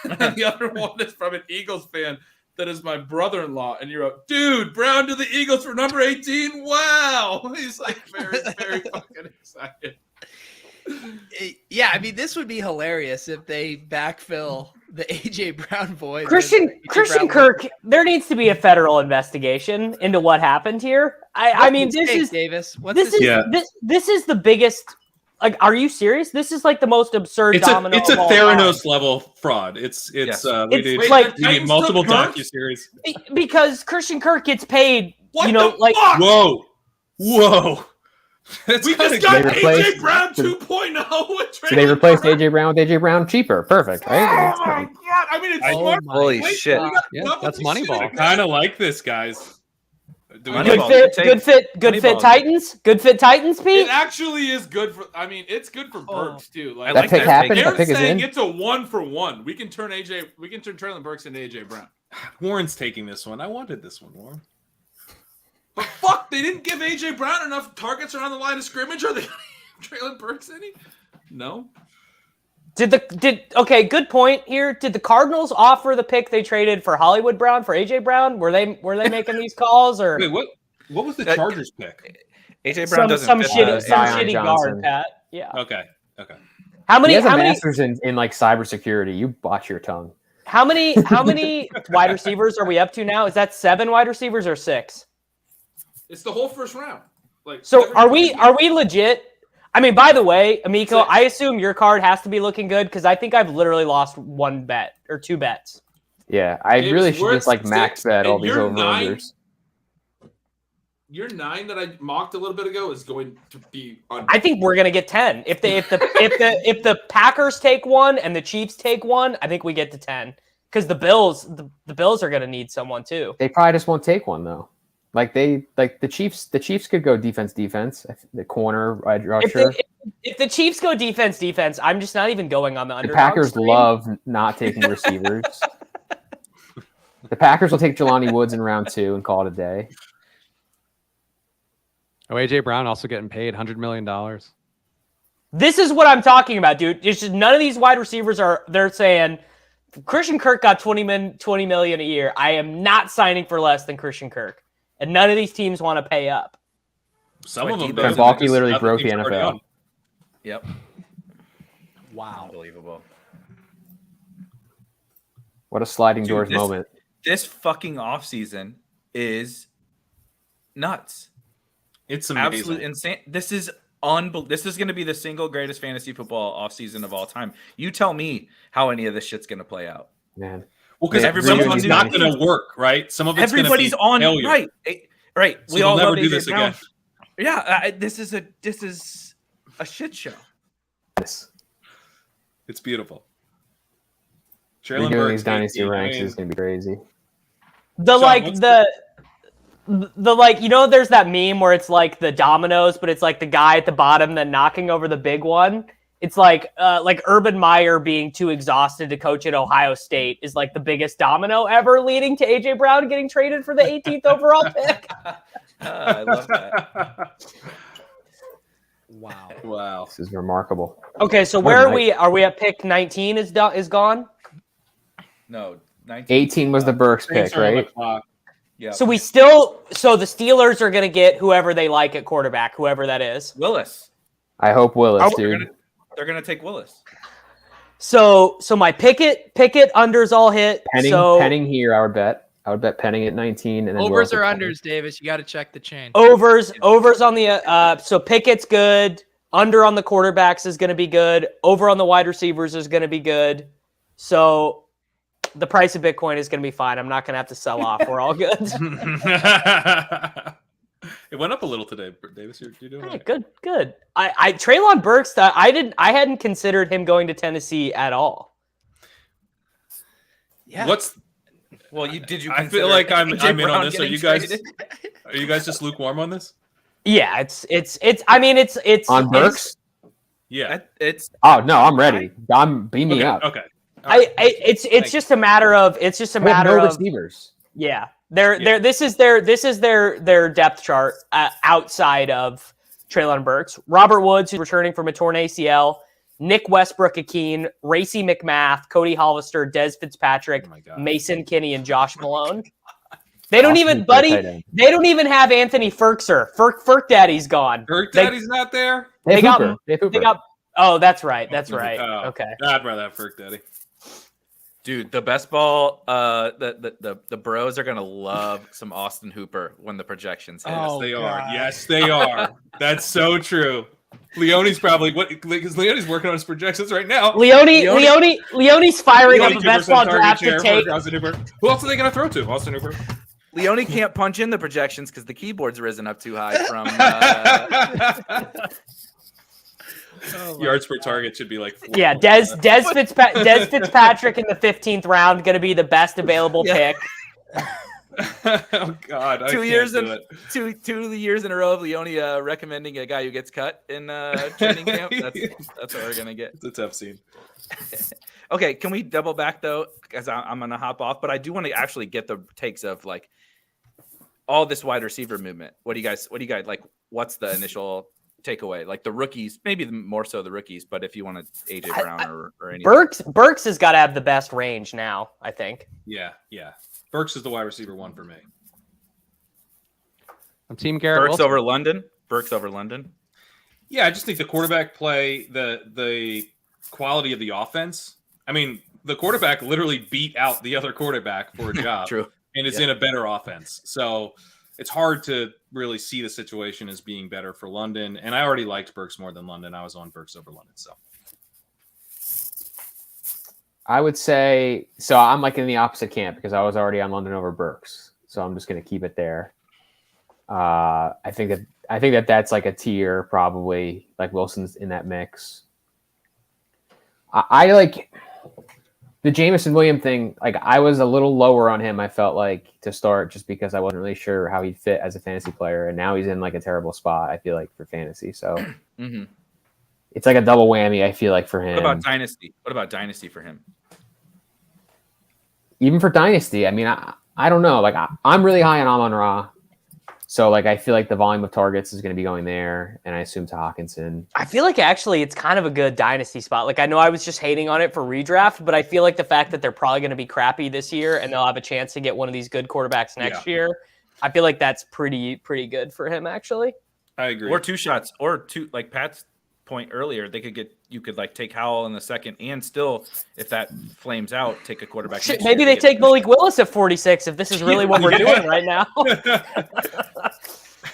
And the other one is from an Eagles fan that is my brother-in-law, and you wrote, "Dude, Brown to the Eagles for number 18. Wow!" He's like very, very fucking excited. Yeah, I mean, this would be hilarious if they backfill the AJ Brown boys. Christian Kirk, there needs to be a federal investigation into what happened here. I mean, this is Davis. This is the biggest. Like, are you serious? This is like the most absurd domino. It's a Theranos level fraud. It's we need multiple docuseries because Christian Kirk gets paid. What whoa. We just got AJ Brown 2.0. So they replaced AJ Brown with AJ Brown cheaper. Perfect, right? Oh my god! I mean, it's smart. Holy shit! That's Moneyball. I kind of like this, guys. Good fit Titans. Good fit Titans, Pete. It actually is good for. I mean, it's good for Burks too. Like that pick happened. They're that pick saying is in. it's a 1-for-1. We can turn Traylon Burks into AJ Brown. Warren's taking this one. I wanted this one, Warren. But fuck, they didn't give AJ Brown enough targets around the line of scrimmage. Are they Traylon Burks any? No. Okay, good point here. Did the Cardinals offer the pick they traded for Hollywood Brown for AJ Brown? Were they making these calls or wait, what was the Chargers pick? AJ Brown doesn't some fit shitty guard, Pat. Yeah. Okay. How many he has a master's in like cybersecurity. You watch your tongue. How many wide receivers are we up to now? Is that 7 wide receivers or 6? It's the whole first round. Like, so are we legit? I mean, by the way, Amico, I assume your card has to be looking good because I think I've literally lost 1 bet or 2 bets. Yeah, I really should just like max bet all these over-unders. Your 9 that I mocked a little bit ago is going to be under. I think we're gonna get 10. If the Packers take 1 and the Chiefs take 1, I think we get to 10. Because the Bills are gonna need someone too. They probably just won't take 1 though. Like the Chiefs could go defense. The corner, wide rusher. If the Chiefs go defense, I'm just not even going on the underdog. The Packers stream. love not taking receivers. The Packers will take Jelani Woods in round 2 and call it a day. Oh, AJ Brown also getting paid $100 million. This is what I'm talking about, dude. It's just none of these wide receivers they're saying Christian Kirk got $20 million a year. I am not signing for less than Christian Kirk. And none of these teams want to pay up. Some of them. Trent Baalke literally broke the NFL. Yep. Wow. Unbelievable. What a sliding doors moment. This fucking offseason is nuts. It's amazing. Absolute insane. This is unbelievable. This is going to be the single greatest fantasy football offseason of all time. You tell me how any of this shit's going to play out. Man. Well, because everybody's not going to work, right? Some of it's everybody's on failure. Right. So we all never love do AJ this Brown. again. Yeah, this is a shit show. Yes. It's beautiful. Redoing these dynasty ranks is gonna be crazy. The there's that meme where it's like the dominoes, but it's like the guy at the bottom then knocking over the big one. It's like Urban Meyer being too exhausted to coach at Ohio State is like the biggest domino ever, leading to AJ Brown getting traded for the 18th overall pick. I love that. Wow. This is remarkable. Okay, so where are we? Are we at pick 19 is gone? No, 19. 18 was the Burks pick, right? Yeah. So the Steelers are going to get whoever they like at quarterback, whoever that is. Willis. I hope Willis, dude. They're gonna take Willis. So my Pickett unders all hit. Penning here, I would bet Penning at 19 and then Overs Willis or at 20. unders, Davis? You got to check the chain. Overs on the so Pickett's good. Under on the quarterbacks is going to be good. Over on the wide receivers is going to be good. So the price of Bitcoin is going to be fine. I'm not going to have to sell off. We're all good. It went up a little today, Davis. You're doing Hey, right. good. I Treylon Burks. I hadn't considered him going to Tennessee at all. Yeah. Well, did you? I feel like I'm in Brown on this. Are you guys? traded? Are you guys just lukewarm on this? Yeah, it's. I mean, it's on Burks. Yeah, it's. Oh no, I'm ready. Beam me up. Okay. It's just a matter of receivers. Yeah, this is their depth chart outside of Treylon Burks. Robert Woods, who's returning from a torn ACL. Nick Westbrook-Akeen, Racy McMath, Cody Hollister, Des Fitzpatrick, Mason Kinney, and Josh Malone. They don't even have Anthony Ferkser. Ferk Daddy's gone. Ferk Daddy's not there. They got. Oh, that's right. Oh, Okay. I'd rather have Ferk Daddy. Dude, the best ball. The bros are gonna love some Austin Hooper when the projections hit. Yes, they are. Yes, they are. That's so true. Leone's probably because Leone's working on his projections right now. Leone's firing up a best ball draft to take. Who else are they going to throw to? Austin Hooper. Leone can't punch in the projections because the keyboard's risen up too high from. Yards per target should be like 4. Yeah, Des Fitzpatrick in the 15th round, going to be the best available pick. Oh God! 2 years in 2 years in a row of Leone recommending a guy who gets cut in training camp. That's what we're gonna get. It's a tough scene. Okay, can we double back though? Because I'm gonna hop off, but I do want to actually get the takes of like all this wide receiver movement. What do you guys like? What's the initial takeaway? Like the rookies, maybe more so the rookies, but if you want to AJ Brown or anything. Burks has got to have the best range now, I think. Yeah. Burks is the wide receiver one for me. I'm Team Garrett Burks Wilson. Burks over London. Yeah, I just think the quarterback play, the quality of the offense. I mean, the quarterback literally beat out the other quarterback for a job. True. And is in a better offense. So it's hard to really see the situation as being better for London. And I already liked Burks more than London. I was on Burks over London. So I would say so. I'm like in the opposite camp because I was already on London over Burks, so I'm just going to keep it there. I think that that's like a tier, probably like Wilson's in that mix. I like the Jameson Williams thing. Like I was a little lower on him. I felt like to start just because I wasn't really sure how he'd fit as a fantasy player, and now he's in like a terrible spot. I feel like for fantasy, so it's like a double whammy. I feel like for him. What about Dynasty? What about Dynasty for him? Even for Dynasty, I mean, I don't know. Like I'm really high on Amon-Ra. So, like, I feel like the volume of targets is going to be going there, and I assume to Hawkinson. I feel like, actually, it's kind of a good dynasty spot. Like, I know I was just hating on it for redraft, but I feel like the fact that they're probably going to be crappy this year and they'll have a chance to get one of these good quarterbacks next year, I feel like that's pretty good for him, actually. I agree. Or two shots, or two, like Pat's point earlier, you could like take Howell in the second and still, if that flames out, take a quarterback. Shit, maybe they take Malik Willis at 46 if this is really what we're doing right now.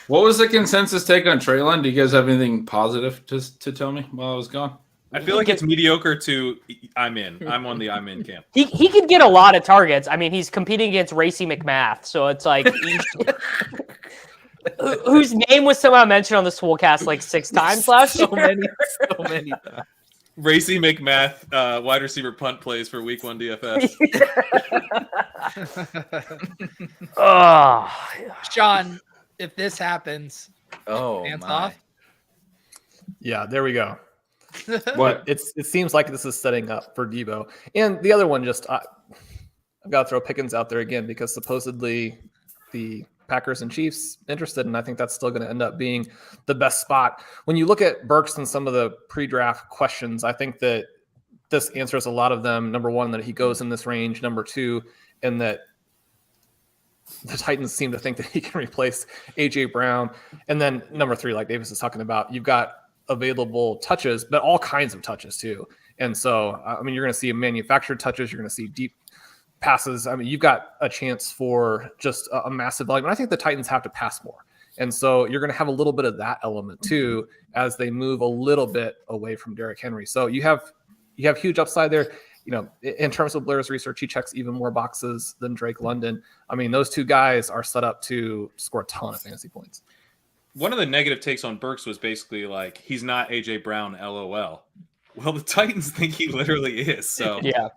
What was the consensus take on Treylon? Do you guys have anything positive to tell me while I was gone? I feel like it's mediocre to I'm in. I'm on the I'm in camp. He could get a lot of targets. I mean, he's competing against Racy McMath, so it's like whose name was somehow mentioned on the Swolecast like 6 times last year. So many times. Racy McMath, wide receiver punt plays for Week 1 DFS. Shawn, if this happens, hands off. Yeah, there we go. What? It seems like this is setting up for Debo. And the other one, I've got to throw Pickens out there again because supposedly the Packers and Chiefs interested, and I think that's still going to end up being the best spot. When you look at Burks and some of the pre-draft questions, I think that this answers a lot of them. Number one, that he goes in this range. Number two, and that the Titans seem to think that he can replace A.J. Brown. And then number three, like Davis is talking about, you've got available touches, but all kinds of touches too. And so, I mean, you're going to see manufactured touches. You're going to see deep passes. I mean, you've got a chance for just a massive volume. And I think the Titans have to pass more. And so you're going to have a little bit of that element too, as they move a little bit away from Derrick Henry. So you have huge upside there. You know, in terms of Blair's research, he checks even more boxes than Drake London. I mean, those two guys are set up to score a ton of fantasy points. One of the negative takes on Burks was basically like, he's not AJ Brown, LOL. Well, the Titans think he literally is. So yeah.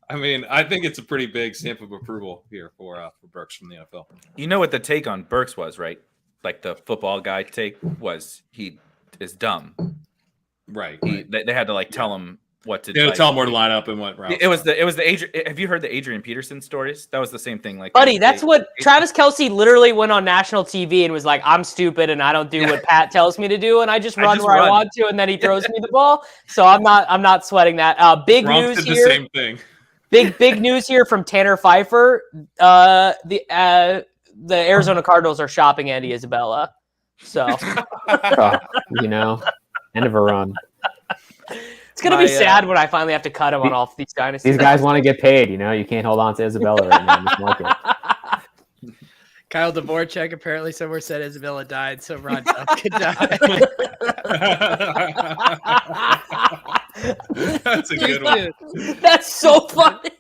I mean, I think it's a pretty big stamp of approval here for Burks from the NFL. You know what the take on Burks was, right? Like the football guy take was he is dumb. Right. They had to like tell him what to do. They had to tell him where to line up and what route. It was the Adrian. Have you heard the Adrian Peterson stories? That was the same thing. Like, buddy, that's what Travis Kelce literally went on national TV and was like, "I'm stupid and I don't do what Pat tells me to do, and I just run where I want to, and then he throws me the ball." So I'm not sweating that. Big Gronk news did here. The same thing. Big news here from Tanner Pfeiffer. The Arizona Cardinals are shopping Andy Isabella. So end of a run. It's gonna be sad when I finally have to cut him on all these dynasties. These guys want to get paid. You can't hold on to Isabella right now in this market. Kyle Dvorak apparently somewhere said Isabella died, so Ron Duff could die. That's a good one. That's so funny.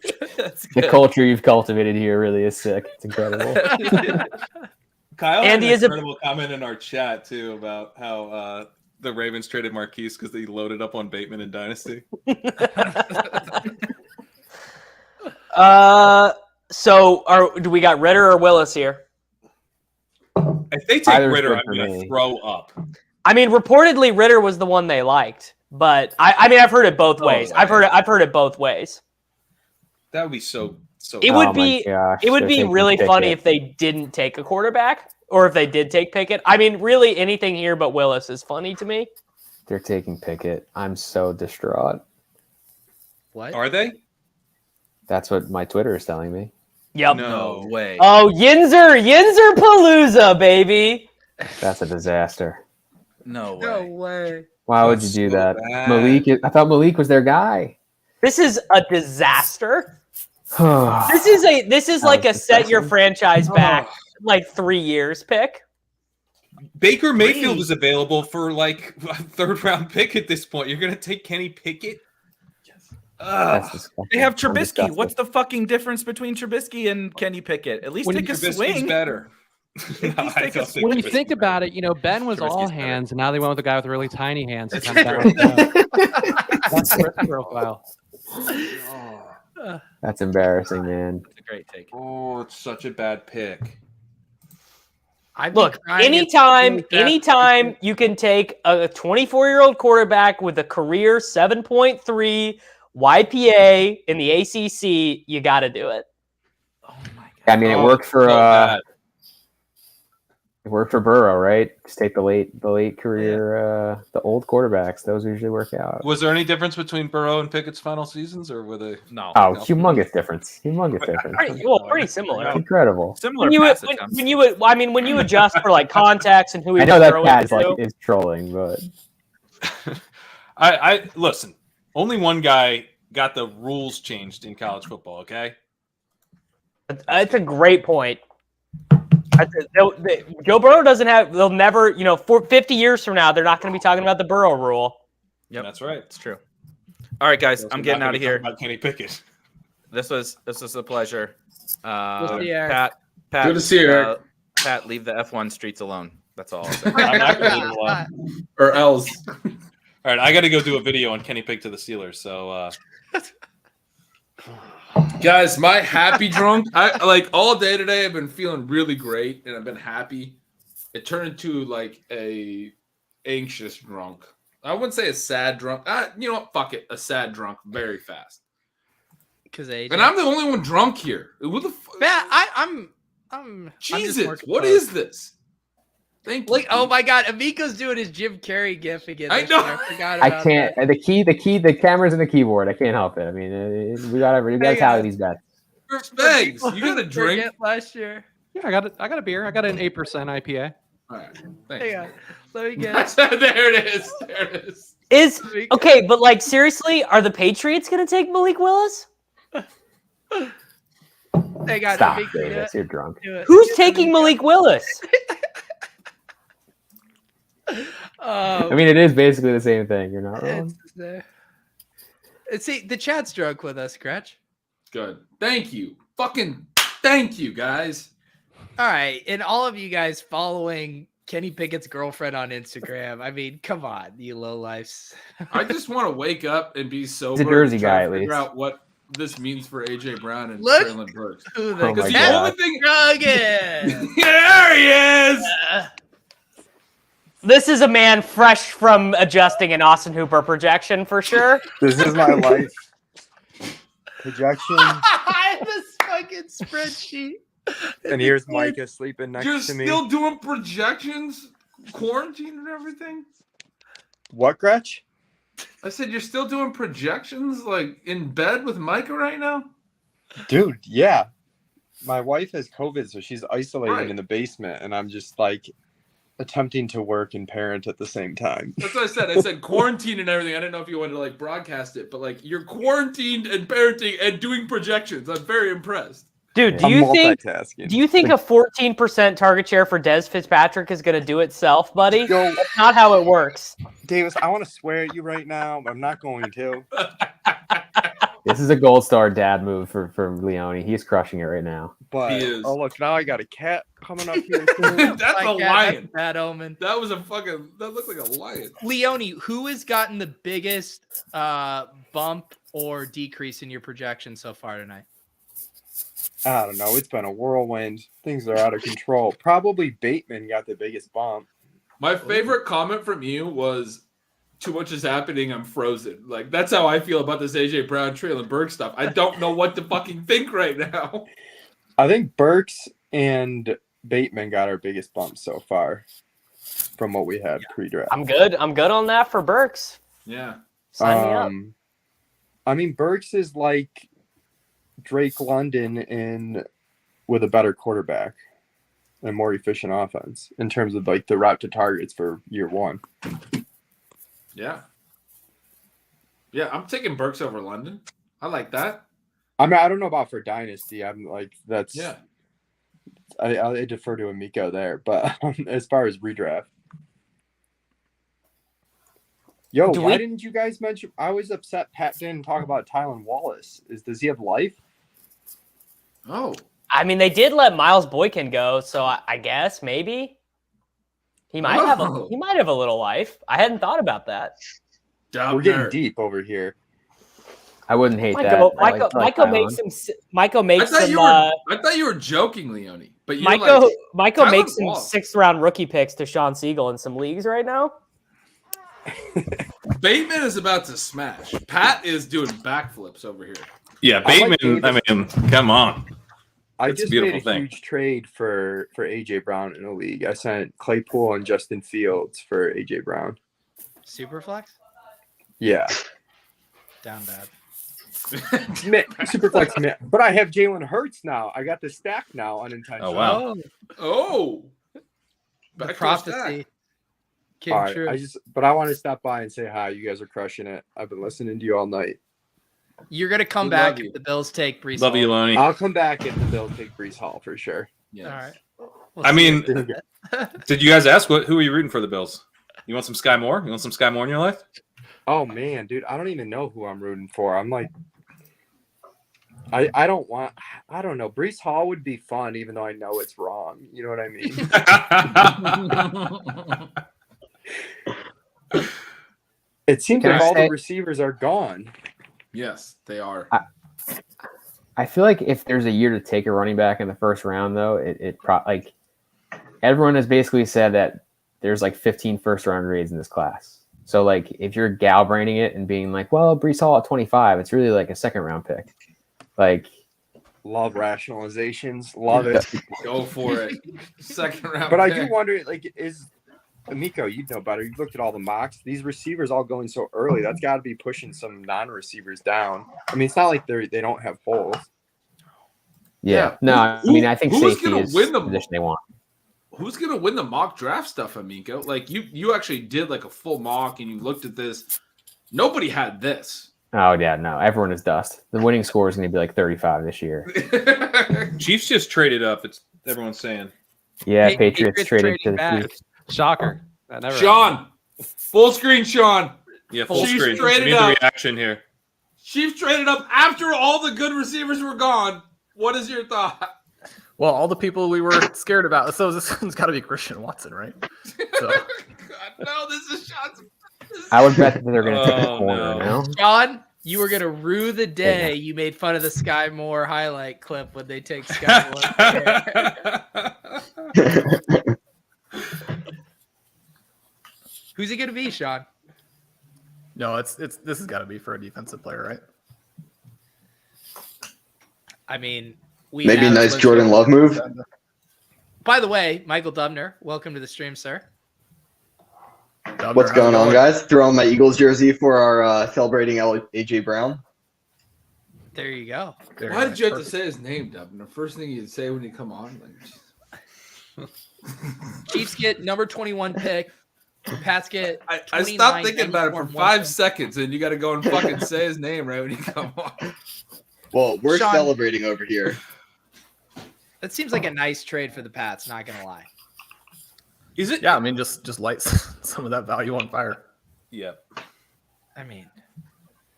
The culture you've cultivated here really is sick. It's incredible. Kyle had Andy an is a incredible comment in our chat too about how the Ravens traded Marquise because they loaded up on Bateman in Dynasty. So do we got Ritter or Willis here? If they take Ritter, I'm going to throw up. I mean, reportedly Ritter was the one they liked, but I mean, I've heard it both ways. I've heard it both ways. That would be so. It would be really funny if they didn't take a quarterback, or if they did take Pickett. I mean, really anything here but Willis is funny to me. They're taking Pickett. I'm so distraught. What are they? That's what my Twitter is telling me. Yep. No way. Oh, Yinzer Palooza, baby. That's a disaster. No way. Why would you do that? Malik, I thought Malik was their guy. This is a disaster. This is like a set your franchise back like 3 years pick. Baker Mayfield is available for like a 3rd round pick at this point. You're going to take Kenny Pickett? They have Trubisky. What's the fucking difference between Trubisky and Kenny Pickett? At least take a swing. Better. When you think about it, Ben was all hands, and now they went with a guy with really tiny hands. That's the profile. That's embarrassing, man. It's a great take. Oh, it's such a bad pick. Look, anytime you can take a 24-year-old quarterback with a career 7.3 YPA in the ACC, you got to do it. Oh my god! I mean, it worked for Burrow, right? Just take the late career, the old quarterbacks. Those usually work out. Was there any difference between Burrow and Pickett's final seasons, or were they? No. Oh, humongous difference. Pretty similar. Incredible. Similar. When you adjust for like context and who I know that Pat is trolling, but I listen. Only one guy got the rules changed in college football. Okay, that's a great point. Joe Burrow doesn't have. They'll never. For 50 years from now, they're not going to be talking about the Burrow rule. Yep, That's right. it's true. All right, guys, So I'm we're getting not out of gonna talk here. About Kenny Pickett. This was a pleasure. We'll see you, Eric. Pat, Good to see you, Eric. Pat, leave the F1 streets alone. That's all. I'll say. I'm not going to leave it alone. Or else. All right, I got to go do a video on Kenny Pickett to the Steelers. So, Guys, my happy drunk. I like all day today. I've been feeling really great, and I've been happy. It turned into like a anxious drunk. I wouldn't say a sad drunk. You know what? Fuck it, a sad drunk very fast. Because and I'm the only one drunk here. What the fuck? I'm Jesus, I'm what is this? Thank you. Like, oh my God, Amico's doing his Jim Carrey gif again. I know. I forgot I about can't. that. The camera's in the keyboard. I can't help it. I mean, we gotta tally these bets. Spags, you got a drink? Forget last year. Yeah, I got a beer. I got an 8% IPA. All right, thanks. Hang on. Let me get it. There it is. Okay, but like seriously, are the Patriots going to take Malik Willis? Hang on. Stop, Amico, Davis. You're drunk. Who's taking Malik Willis? I mean, it is basically the same thing. You're not wrong. See, the chat's drunk with us, Gretch. Good. Thank you. Fucking thank you, guys. All right, and all of you guys following Kenny Pickett's girlfriend on Instagram. I mean, come on, you lowlifes. I just want to wake up and be sober. He's a Jersey and try guy, to at figure least. out what this means for AJ Brown and Look Traylon Burks. Who the Oh my cat God. drug is. There he is. This is a man fresh from adjusting an Austin Hooper projection for sure. This is my life. Projection. I have this fucking spreadsheet. And here's Micah sleeping next You're to me. still doing projections, quarantine and everything? What, Gretch? I said you're still doing projections like in bed with Micah right now? Dude, yeah. My wife has COVID, so she's isolating Right. in the basement, and I'm just like attempting to work and parent at the same time. That's what I said. I said quarantine and everything. I didn't know if you wanted to like broadcast it, but like you're quarantined and parenting and doing projections. I'm very impressed. Dude, do I'm you think multitasking. a 14% target share for Des Fitzpatrick is going to do itself, buddy? Yo, That's not how it works. Davis, I want to swear at you right now, but I'm not going to. This is a gold star dad move for Leone. He's crushing it right now. But He is. oh look, now I got a cat coming up here too. That's Like a that, lion. that's a bad omen. That was a fucking. That looked like a lion. Leone, who has gotten the biggest bump or decrease in your projection so far tonight? I don't know. It's been a whirlwind. Things are out of control. Probably Bateman got the biggest bump. My favorite comment from you was, "Too much is happening. I'm frozen." Like that's how I feel about this AJ Brown, Traylon Burks stuff. I don't know what to fucking think right now. I think Burks and Bateman got our biggest bump so far from what we had pre-draft. I'm good. I'm good on that for Burks. Yeah. Sign me up. I mean, Burks is like Drake London with a better quarterback and more efficient offense in terms of like the route to targets for year one. Yeah. Yeah, I'm taking Burks over London. I like that. I mean, I don't know about for Dynasty. I'm like, that's, Yeah. I defer to Amico there. But as far as redraft, yo, why didn't you guys mention? I was upset Pat didn't talk about Tylan Wallace. Does he have life? Oh. I mean, they did let Miles Boykin go, so I guess maybe he might have a little life. I hadn't thought about that. We're getting deep over here. I wouldn't hate Michael, that. I like Michael Tylan. makes some. Michael makes I some. thought you were joking, Leone. But you're Michael like, Tylan Tylan makes some Wallace. 6th round rookie picks to Shawn Siegele in some leagues right now. Bateman is about to smash. Pat is doing backflips over here. Yeah, I like Bateman. I mean, come on. I It's a just beautiful made a thing. huge trade for AJ Brown in a league. I sent Claypool and Justin Fields for AJ Brown. Superflex? Yeah. Down bad. Superflex, man. But I have Jalen Hurts now. I got the stack now unintentionally. Oh, wow. Oh. The Back prophecy came All right, true. but I want to stop by and say hi. You guys are crushing it. I've been listening to you all night. You're gonna come We back love you. if the Bills take Brees Love Hall. you, Lonnie. I'll come back if the Bills take Brees Hall for sure. Yes. All right. I mean, did you guys ask who are you rooting for the Bills? You want some Sky Moore? You want some Sky Moore in your life? Oh man, dude, I don't even know who I'm rooting for. I'm like, I don't know. Brees Hall would be fun, even though I know it's wrong. You know what I mean? It seems like all the receivers are gone. Yes, they are. I feel like if there's a year to take a running back in the first round, though, like everyone has basically said that there's like 15 first round grades in this class. So like if you're gal-braining it and being like, well, Brees Hall at 25, it's really like a second round pick. Like, love rationalizations, love it. Go for it. Second round. But I do wonder, like, is Amico? You'd know better. You've looked at all the mocks. These receivers all going so early. That's got to be pushing some non-receivers down. I mean, it's not like they don't have holes. Yeah. No, I mean, I think safety is the position they want. Who's gonna win the mock draft stuff, Amico? Like you actually did like a full mock and you looked at this. Nobody had this. Oh yeah, no. Everyone is dust. The winning score is going to be like 35 this year. Chiefs just traded up. It's everyone's saying. Yeah, Patriots traded to the back. Chiefs. Shocker. That never Sean, full screen, Sean. Yeah, full Chiefs screen. traded We need up. the reaction here. Chiefs traded up after all the good receivers were gone. What is your thought? Well, all the people we were scared about. So this one's got to be Christian Watson, right? So. God, no, this is Sean's. I would bet that they're going to take a corner now. Sean, you were going to rue the day you made fun of the Sky Moore highlight clip when they take Sky Moore. Who's he going to be, Sean? No, this has got to be for a defensive player, right? I mean, maybe a nice Jordan Love move. By the way, Michael Dubner, welcome to the stream, sir. Dubner, what's going on, guys? Throw on my Eagles jersey for our celebrating AJ Brown. There you go. Why did you have to say his name, Dubner? The first thing you'd say when you come on. Chiefs get number 21 pick. Pats get. I stopped thinking about it for 5 seconds, and you got to go and fucking say his name right when you come on. Well, we're Sean, celebrating over here. That seems like a nice trade for the Pats, not going to lie. Is it? Yeah, I mean, just lights some of that value on fire. Yeah. I mean,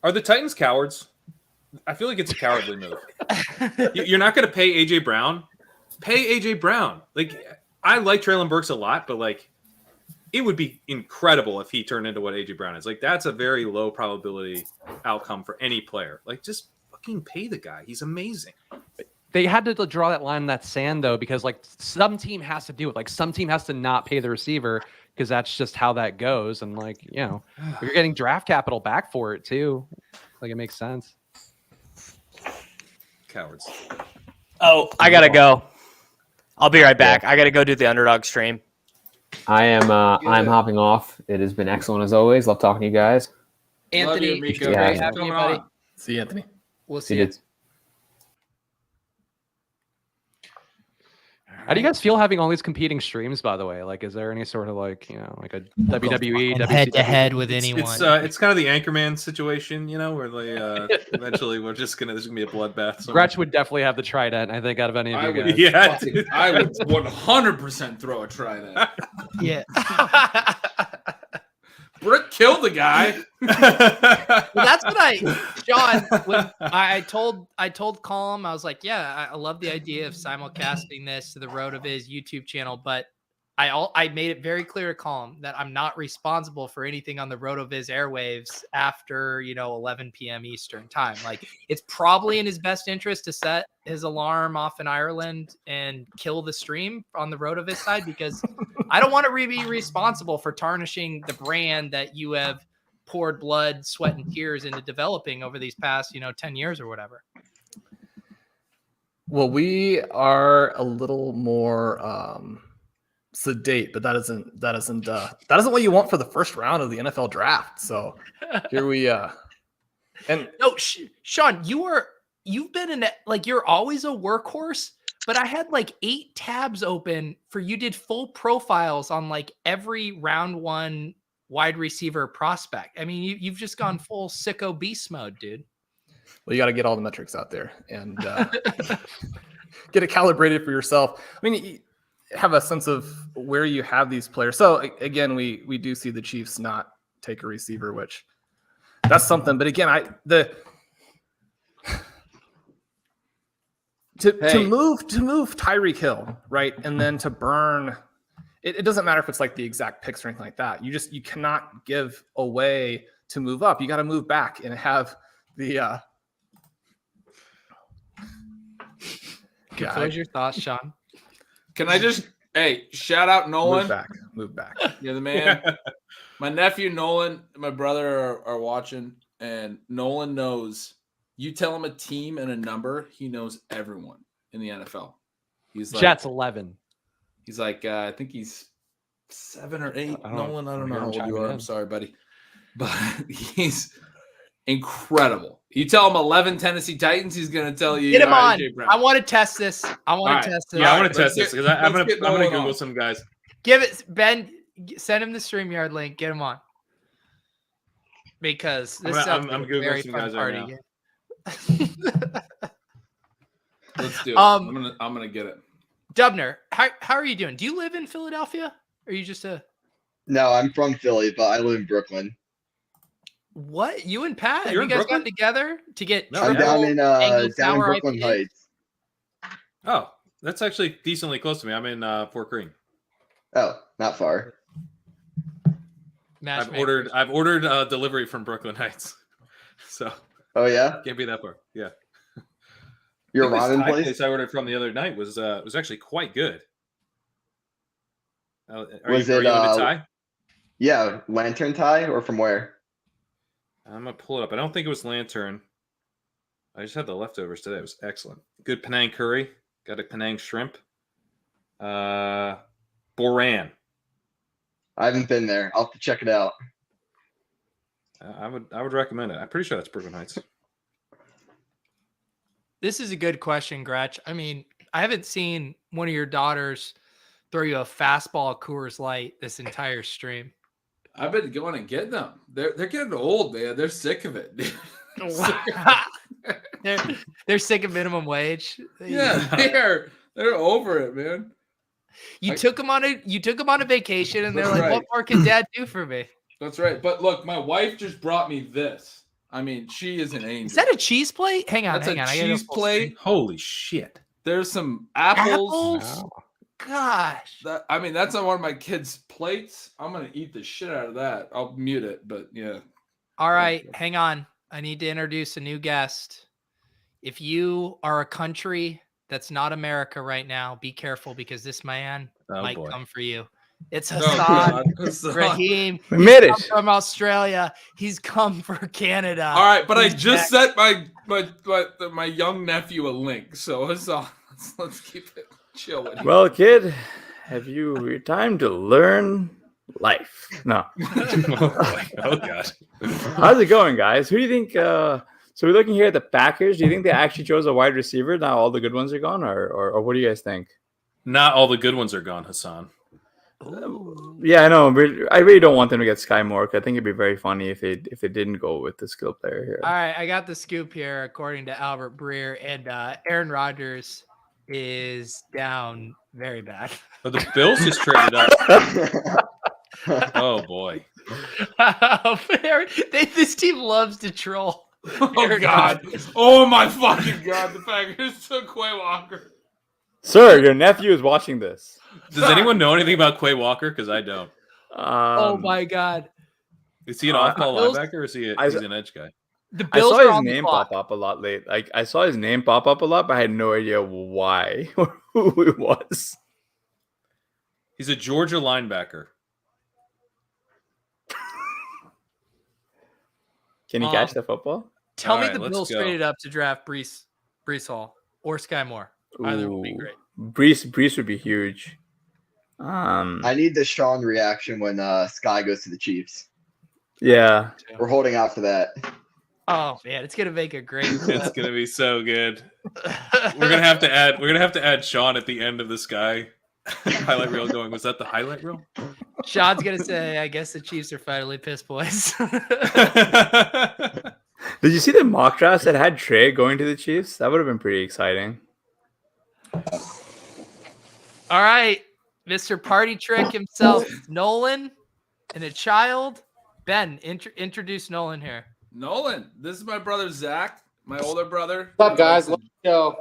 are the Titans cowards? I feel like it's a cowardly move. You're not going to pay AJ Brown. Pay AJ Brown. Like, I like Treylon Burks a lot, but like, it would be incredible if he turned into what AJ Brown is. Like, that's a very low probability outcome for any player. Like, just fucking pay the guy. He's amazing. They had to draw that line in that sand, though, because like some team has to do it. Like some team has to not pay the receiver because that's just how that goes. And like, you know, you're getting draft capital back for it too. Like it makes sense. Cowards. Oh, I gotta go. I'll be right back. I gotta go do the underdog stream. I'm hopping off. It has been excellent as always. Love talking to you guys. Anthony, Love you, Amico. Yeah. great having you, buddy. See you, Anthony. We'll see you. How do you guys feel having all these competing streams, by the way? Like, is there any sort of like, you know, like a WWE, head to head with anyone? It's kind of the Anchorman situation, you know, where they eventually there's gonna be a bloodbath. Gretch would definitely have the trident, I think, out of any of you guys. Yeah, I would 100% throw a trident. Yeah. Brick killed the guy. Well, that's what John, when I told Colm, I was like, yeah, I love the idea of simulcasting this to the RotoViz YouTube channel, but I made it very clear to Colm that I'm not responsible for anything on the RotoViz airwaves after 11 p.m. Eastern time. Like, it's probably in his best interest to set his alarm off in Ireland and kill the stream on the RotoViz side, because I don't want to be responsible for tarnishing the brand that you have poured blood, sweat, and tears into developing over these past 10 years or whatever. Well, we are a little more sedate, but that isn't what you want for the first round of the NFL draft. So here we and no, Sean, you've been in like, you're always a workhorse, but I had like 8 tabs open for you did full profiles on like every round 1 wide receiver prospect. I mean, you've just gone full sicko beast mode, dude. Well, you got to get all the metrics out there and get it calibrated for yourself. I mean, have a sense of where you have these players. So again, we do see the Chiefs not take a receiver, which that's something. But again, to move Tyreek Hill, right, and then to burn. It doesn't matter if it's like the exact picks or anything like that. You cannot give away to move up. You got to move back and have the. Compose your thoughts, Sean. Can I just shout out Nolan? Move back. You're the man. My nephew Nolan, my brother are watching, and Nolan knows. You tell him a team and a number, he knows everyone in the NFL. He's like Jets 11. He's like, I think he's 7 or 8. Nolan, I don't know how old you are. I'm sorry, buddy. But he's incredible. You tell him 11 Tennessee Titans, he's going to tell you. Get him on. I want to test this. Yeah, I want to test this because I'm going to Google some guys. Give it, Ben, send him the StreamYard link. Get him on. Because this I'm like Googling some guys right now. Let's do it. I'm gonna get it. Dubner, how are you doing? Do you live in Philadelphia? Or are you just a No, I'm from Philly, but I live in Brooklyn. What? You and Pat? Have You're you in guys Brooklyn? gotten together to get I'm down in Brooklyn IPA? Heights. Oh, that's actually decently close to me. I'm in Fort Greene. Oh, not far. I've ordered delivery from Brooklyn Heights. So. Oh yeah. Can't be that far. Yeah. Your ramen place I ordered from the other night was actually quite good. Are you into Thai? Yeah, Lantern Thai or from where? I'm gonna pull it up. I don't think it was Lantern. I just had the leftovers today. It was excellent. Good Penang curry. Got a Penang shrimp. Boran. I haven't been there. I'll have to check it out. I would recommend it. I'm pretty sure that's Brooklyn Heights. This is a good question, Gretch. I mean, I haven't seen one of your daughters throw you a fastball Coors Light this entire stream. I've been going and getting them. They're getting old, man. They're sick of it. They're sick of minimum wage. Yeah, they're over it, man. You took them on a vacation, and they're That's like, right. "What more can Dad do for me?" That's right. But look, my wife just brought me this. I mean, she is an angel. Is that a cheese plate? Hang on, That's hang on. a I gotta go cheese full plate. screen. Holy shit! There's some apples. Apples? Gosh. That's on one of my kids' plates. I'm gonna eat the shit out of that. I'll mute it, but yeah. All right, hang on. I need to introduce a new guest. If you are a country that's not America right now, be careful because this man might come for you. It's Hasan Rahim. We made it. From Australia. He's come for Canada. All right, but I He's just back. sent my young nephew a link, so let's keep it chill. With him. Well, kid, have you time to learn life? No. Oh god. How's it going, guys? Who do you think? So we're looking here at the Packers. Do you think they actually chose a wide receiver? Now all the good ones are gone, or what do you guys think? Not all the good ones are gone, Hasan. Yeah, I know. I really don't want them to get Sky Moore. I think it'd be very funny if they didn't go with the skill player here. All right, I got the scoop here, according to Albert Breer, and Aaron Rodgers is down very bad. But the Bills just traded up. Oh boy. This team loves to troll. Oh god. Oh my fucking god. The Packers took Quay Walker. Sir, your nephew is watching this. Does anyone know anything about Quay Walker? Because I don't. Oh my god. Is he an off-ball Bills- linebacker or is he's an edge guy? The I Bills saw are his on the name clock. pop up a lot late. Like I saw his name pop up a lot, but I had no idea why or who it was. He's a Georgia linebacker. Can he catch the football? Tell All me right, the let's Bills go. traded up to draft Brees Hall or Sky Moore. Either would be Ooh. great. Brees would be huge. I need the Sean reaction when Sky goes to the Chiefs. Yeah. We're holding out for that. Oh man, it's gonna make a great. It's gonna be so good. We're gonna have to add Sean at the end of the Sky highlight reel. Going, was that the highlight reel? Sean's gonna say, "I guess the Chiefs are finally piss boys." Did you see the mock drafts that had Trey going to the Chiefs? That would have been pretty exciting. All right, Mr. Party Trick himself, Nolan, and a child. Ben, introduce Nolan here. Nolan, this is my brother Zach, my older brother. What's up, guys? Let's go.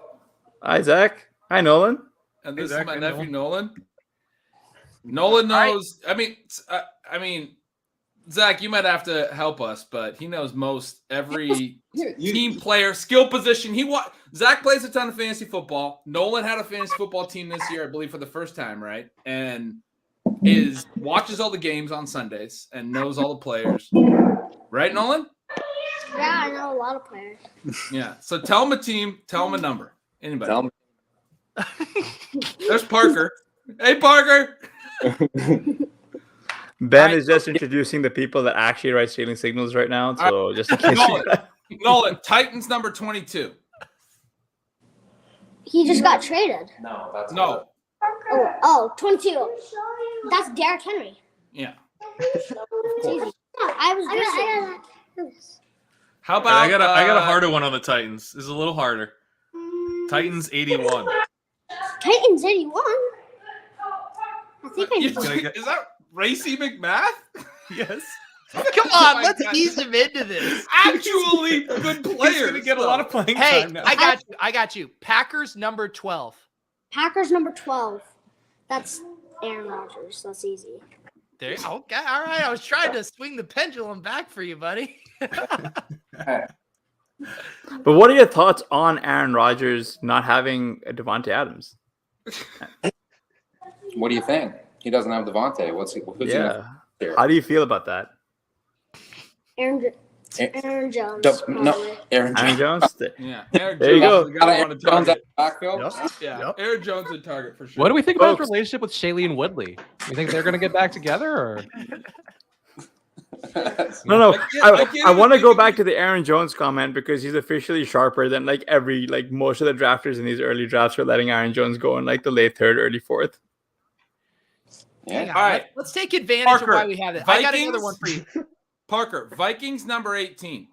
Hi, Zach. Hi, Nolan. And this Hey, Zach. is my Hey, nephew Nolan. Nolan knows. I mean, Zach, you might have to help us, but he knows most every team player, skill position. Zach plays a ton of fantasy football. Nolan had a fantasy football team this year, I believe, for the first time, right? And watches all the games on Sundays and knows all the players. Right, Nolan? Yeah, I know a lot of players. Yeah. So tell him a team, tell him a number. Anybody? Tell 'em. There's Parker. Hey, Parker. Ben is just introducing the people that actually write stealing signals right now. So just in case. Nolan, Titans number 22. He just got traded. No, that's No. Oh, 22. That's Derrick Henry. Yeah. Yeah, I was busy. How about I got a harder one on the Titans. This is a little harder. Titans 81. Titans 81. I think I Is that Racy McMath? Yes. Come on, let's ease him into this. Actually, good players. He's gonna get a lot of playing Hey, time now. I got you. Packers number 12. Packers number 12. That's Aaron Rodgers. That's easy. There. Okay. All right. I was trying to swing the pendulum back for you, buddy. But what are your thoughts on Aaron Rodgers not having a Devontae Adams? What do you think? He doesn't have Devontae. Who's he there? How do you feel about that? Aaron Jones. No, Aaron Jones. Yeah. Aaron There you Jones. go. Aaron Jones at backfield. Yeah. Aaron Jones a target for sure. What do we think about his relationship with Shailene Woodley? You think they're going to get back together, or? No. I want to go back to the Aaron Jones comment because he's officially sharper than most of the drafters in these early drafts are letting Aaron Jones go in like the late third, early fourth. Hang on. All right. Let's take advantage Parker, of why we have it. I got another one for you. Parker, Vikings number 18.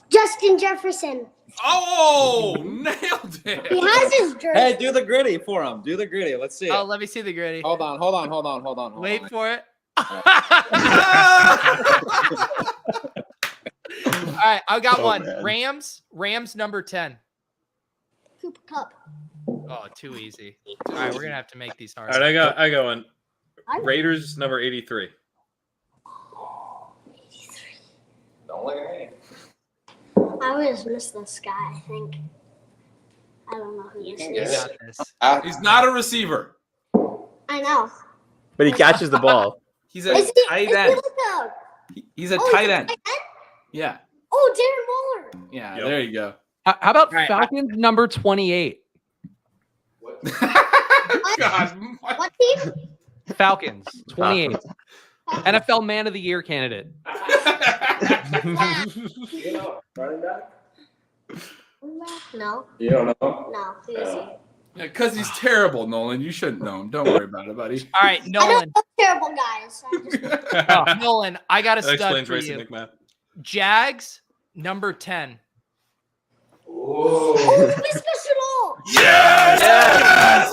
Justin Jefferson. Oh, nailed it. He has his jersey. Hey, do the gritty for him. Do the gritty. Let's see it. Oh, let me see the gritty. Hold on. Wait for it. All right, I got one. Man. Rams number 10. Cooper Cup. Oh, too easy. All right, we're gonna have to make these hard. All right, I got one. Raiders number 83. Don't look at me. I always miss this guy, I think. I don't know who this You is. got this. He's not a receiver. I know. But he catches the ball. He's a Is tight he end. like He's a Oh, tight he's a end. tight end? Yeah. Oh, Darren Waller. Yeah, Yep. there you go. How about Falcons number 28? God. What team? Falcons 28. NFL Man of the Year candidate. Running back? No. You don't know? No. Who is he? Yeah, because he's terrible, Nolan. You shouldn't know him. Don't worry about it, buddy. All right, I Nolan. know terrible guys. I just... Nolan, I got a That stud explains for Racy you. McMath. Jags number 10. Oh, Visca Chanel. Yes!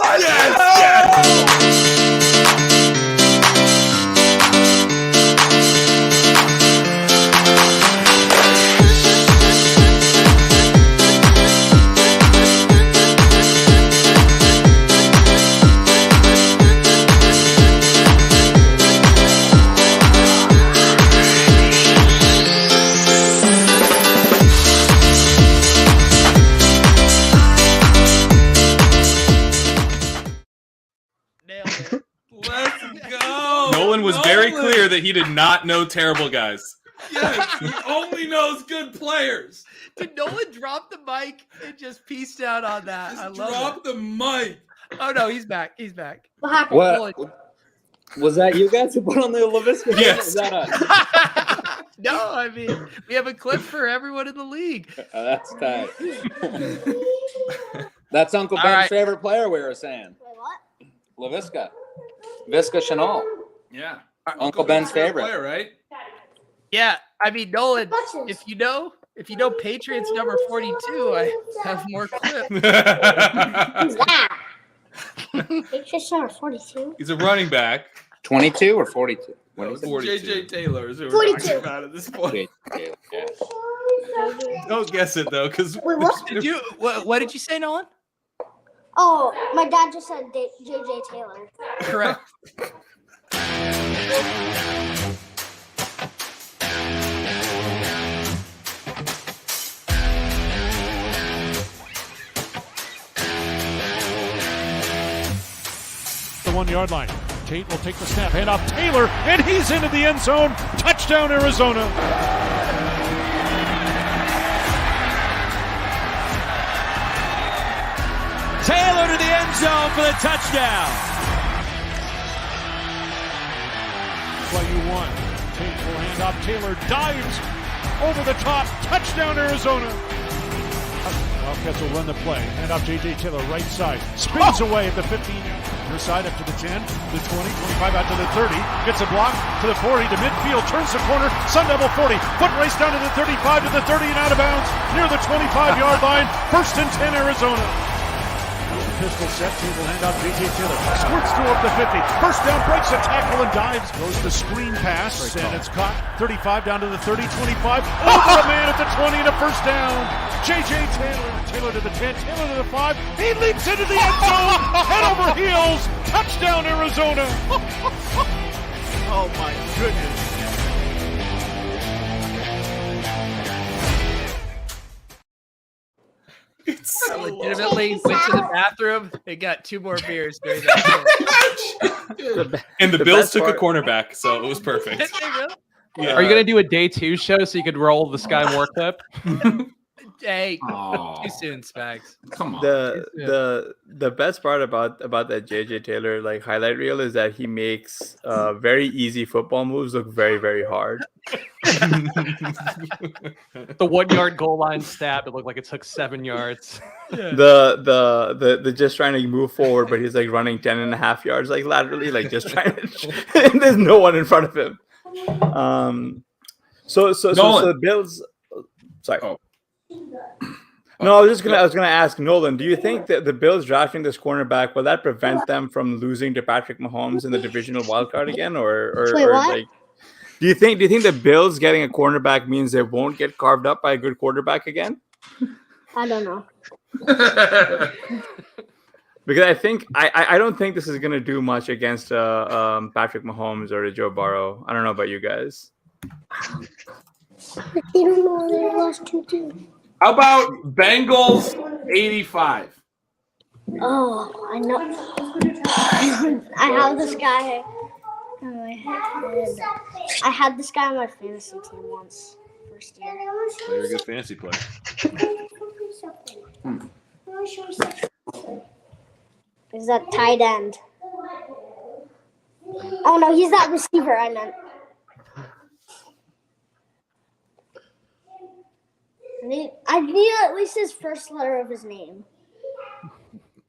Nailed it. Let's go. Nolan was very clear that he did not know terrible guys. Yes, he only knows good players. Did Nolan drop the mic and just pieced out on that? I love Drop the mic. it. Oh no, he's back. He's back. What happened? What? Was that you guys who put on the LaVisca? Yes. Is that us? No, I mean we have a clip for everyone in the league. That's tight. That's Uncle All Ben's right. favorite player, we were saying. Wait, what? LaVisca. Visca Chanel. Yeah. Uncle Ben's favorite. Player, right? Yeah, I mean Nolan. If you know Patriots number 42, I have more clips. Who's that? It's number 42. He's a running back. 22 or 42? No, it's 42. JJ Taylor is who we're 42. talking about at this point. JJ Taylor, yeah. Don't guess it though, because Wait, what? What did you say, Nolan? Oh, my dad just said JJ Taylor. Correct. The 1 yard line. Tate will take the snap, hand off Taylor, and he's into the end zone. Touchdown, Arizona. Taylor to the end zone for the touchdown. Play you won. Tate will hand off Taylor, dives over the top. Touchdown, Arizona. Wildcats will run the play. Hand off J.J. Taylor, right side. Spins away at the 15. Your side up to the 10, the 20, 25 out to the 30. Gets a block to the 40 to midfield. Turns the corner. Sun Devil 40. Foot race down to the 35 to the 30 and out of bounds. Near the 25-yard line. 1st and 10, Arizona. Pistol set, table handoff, J.J. Taylor squirts through up the 50. First down, breaks a tackle and dives. Goes the screen pass, and it's caught. 35 down to the 30, 25. Over a man at the 20 and a first down. J.J. Taylor. Taylor to the 10, Taylor to the 5. He leaps into the end zone. Head over heels. Touchdown, Arizona. Oh, my goodness. It's so legitimately went to the bathroom and got 2 more beers during that. And the Bills took a cornerback, so it was perfect. Did they really? Yeah. Are you gonna do a day 2 show so you could roll the Sky Moore clip? Hey, too soon, Spags. Come on. The best part about that JJ Taylor like highlight reel is that he makes very easy football moves look very, very hard. The 1 yard goal line stab, it looked like it took 7 yards. The just trying to move forward, but he's like running 10.5 yards like laterally, like just trying to and there's no one in front of him. So the Bills sorry. Oh. No, I was gonna ask Nolan, do you think that the Bills drafting this cornerback will that prevent them from losing to Patrick Mahomes in the divisional wildcard again? Or like do you think the Bills getting a cornerback means they won't get carved up by a good quarterback again? I don't know. Because I don't think this is gonna do much against Patrick Mahomes or Joe Burrow. I don't know about you guys. They don't know they lost 2-2. How about Bengals 85? Oh, I know. I have this guy in my head. I had this guy on my fantasy team once. First year. You're a good fantasy player. Is that tight end? Oh no, he's that receiver I meant. I need at least his first letter of his name.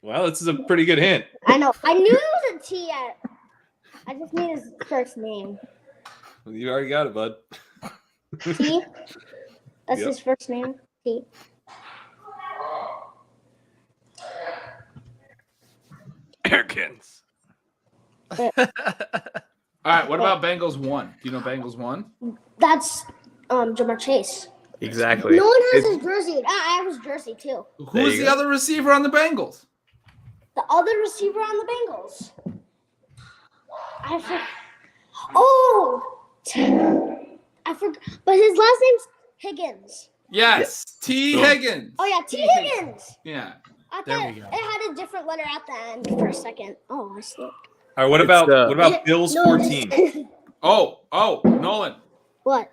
Well, this is a pretty good hint. I know. I knew it was a T yet. I just need his first name. You already got it, bud. T? That's Yep. his first name? T. Erkins. All right, what about Bengals 1? Do you know Bengals 1? That's Jamar Chase. Exactly. No one has his jersey. I have his jersey too. Who's the other receiver on the Bengals? The other receiver on the Bengals. I forgot. Oh! I forgot. But his last name's Higgins. Yes, T. Higgins. Oh, yeah, T. Higgins. Yeah. I There thought we go. it had a different letter at the end for a second. Oh, I slipped. All right, what about Bills 14? Oh, Nolan. What?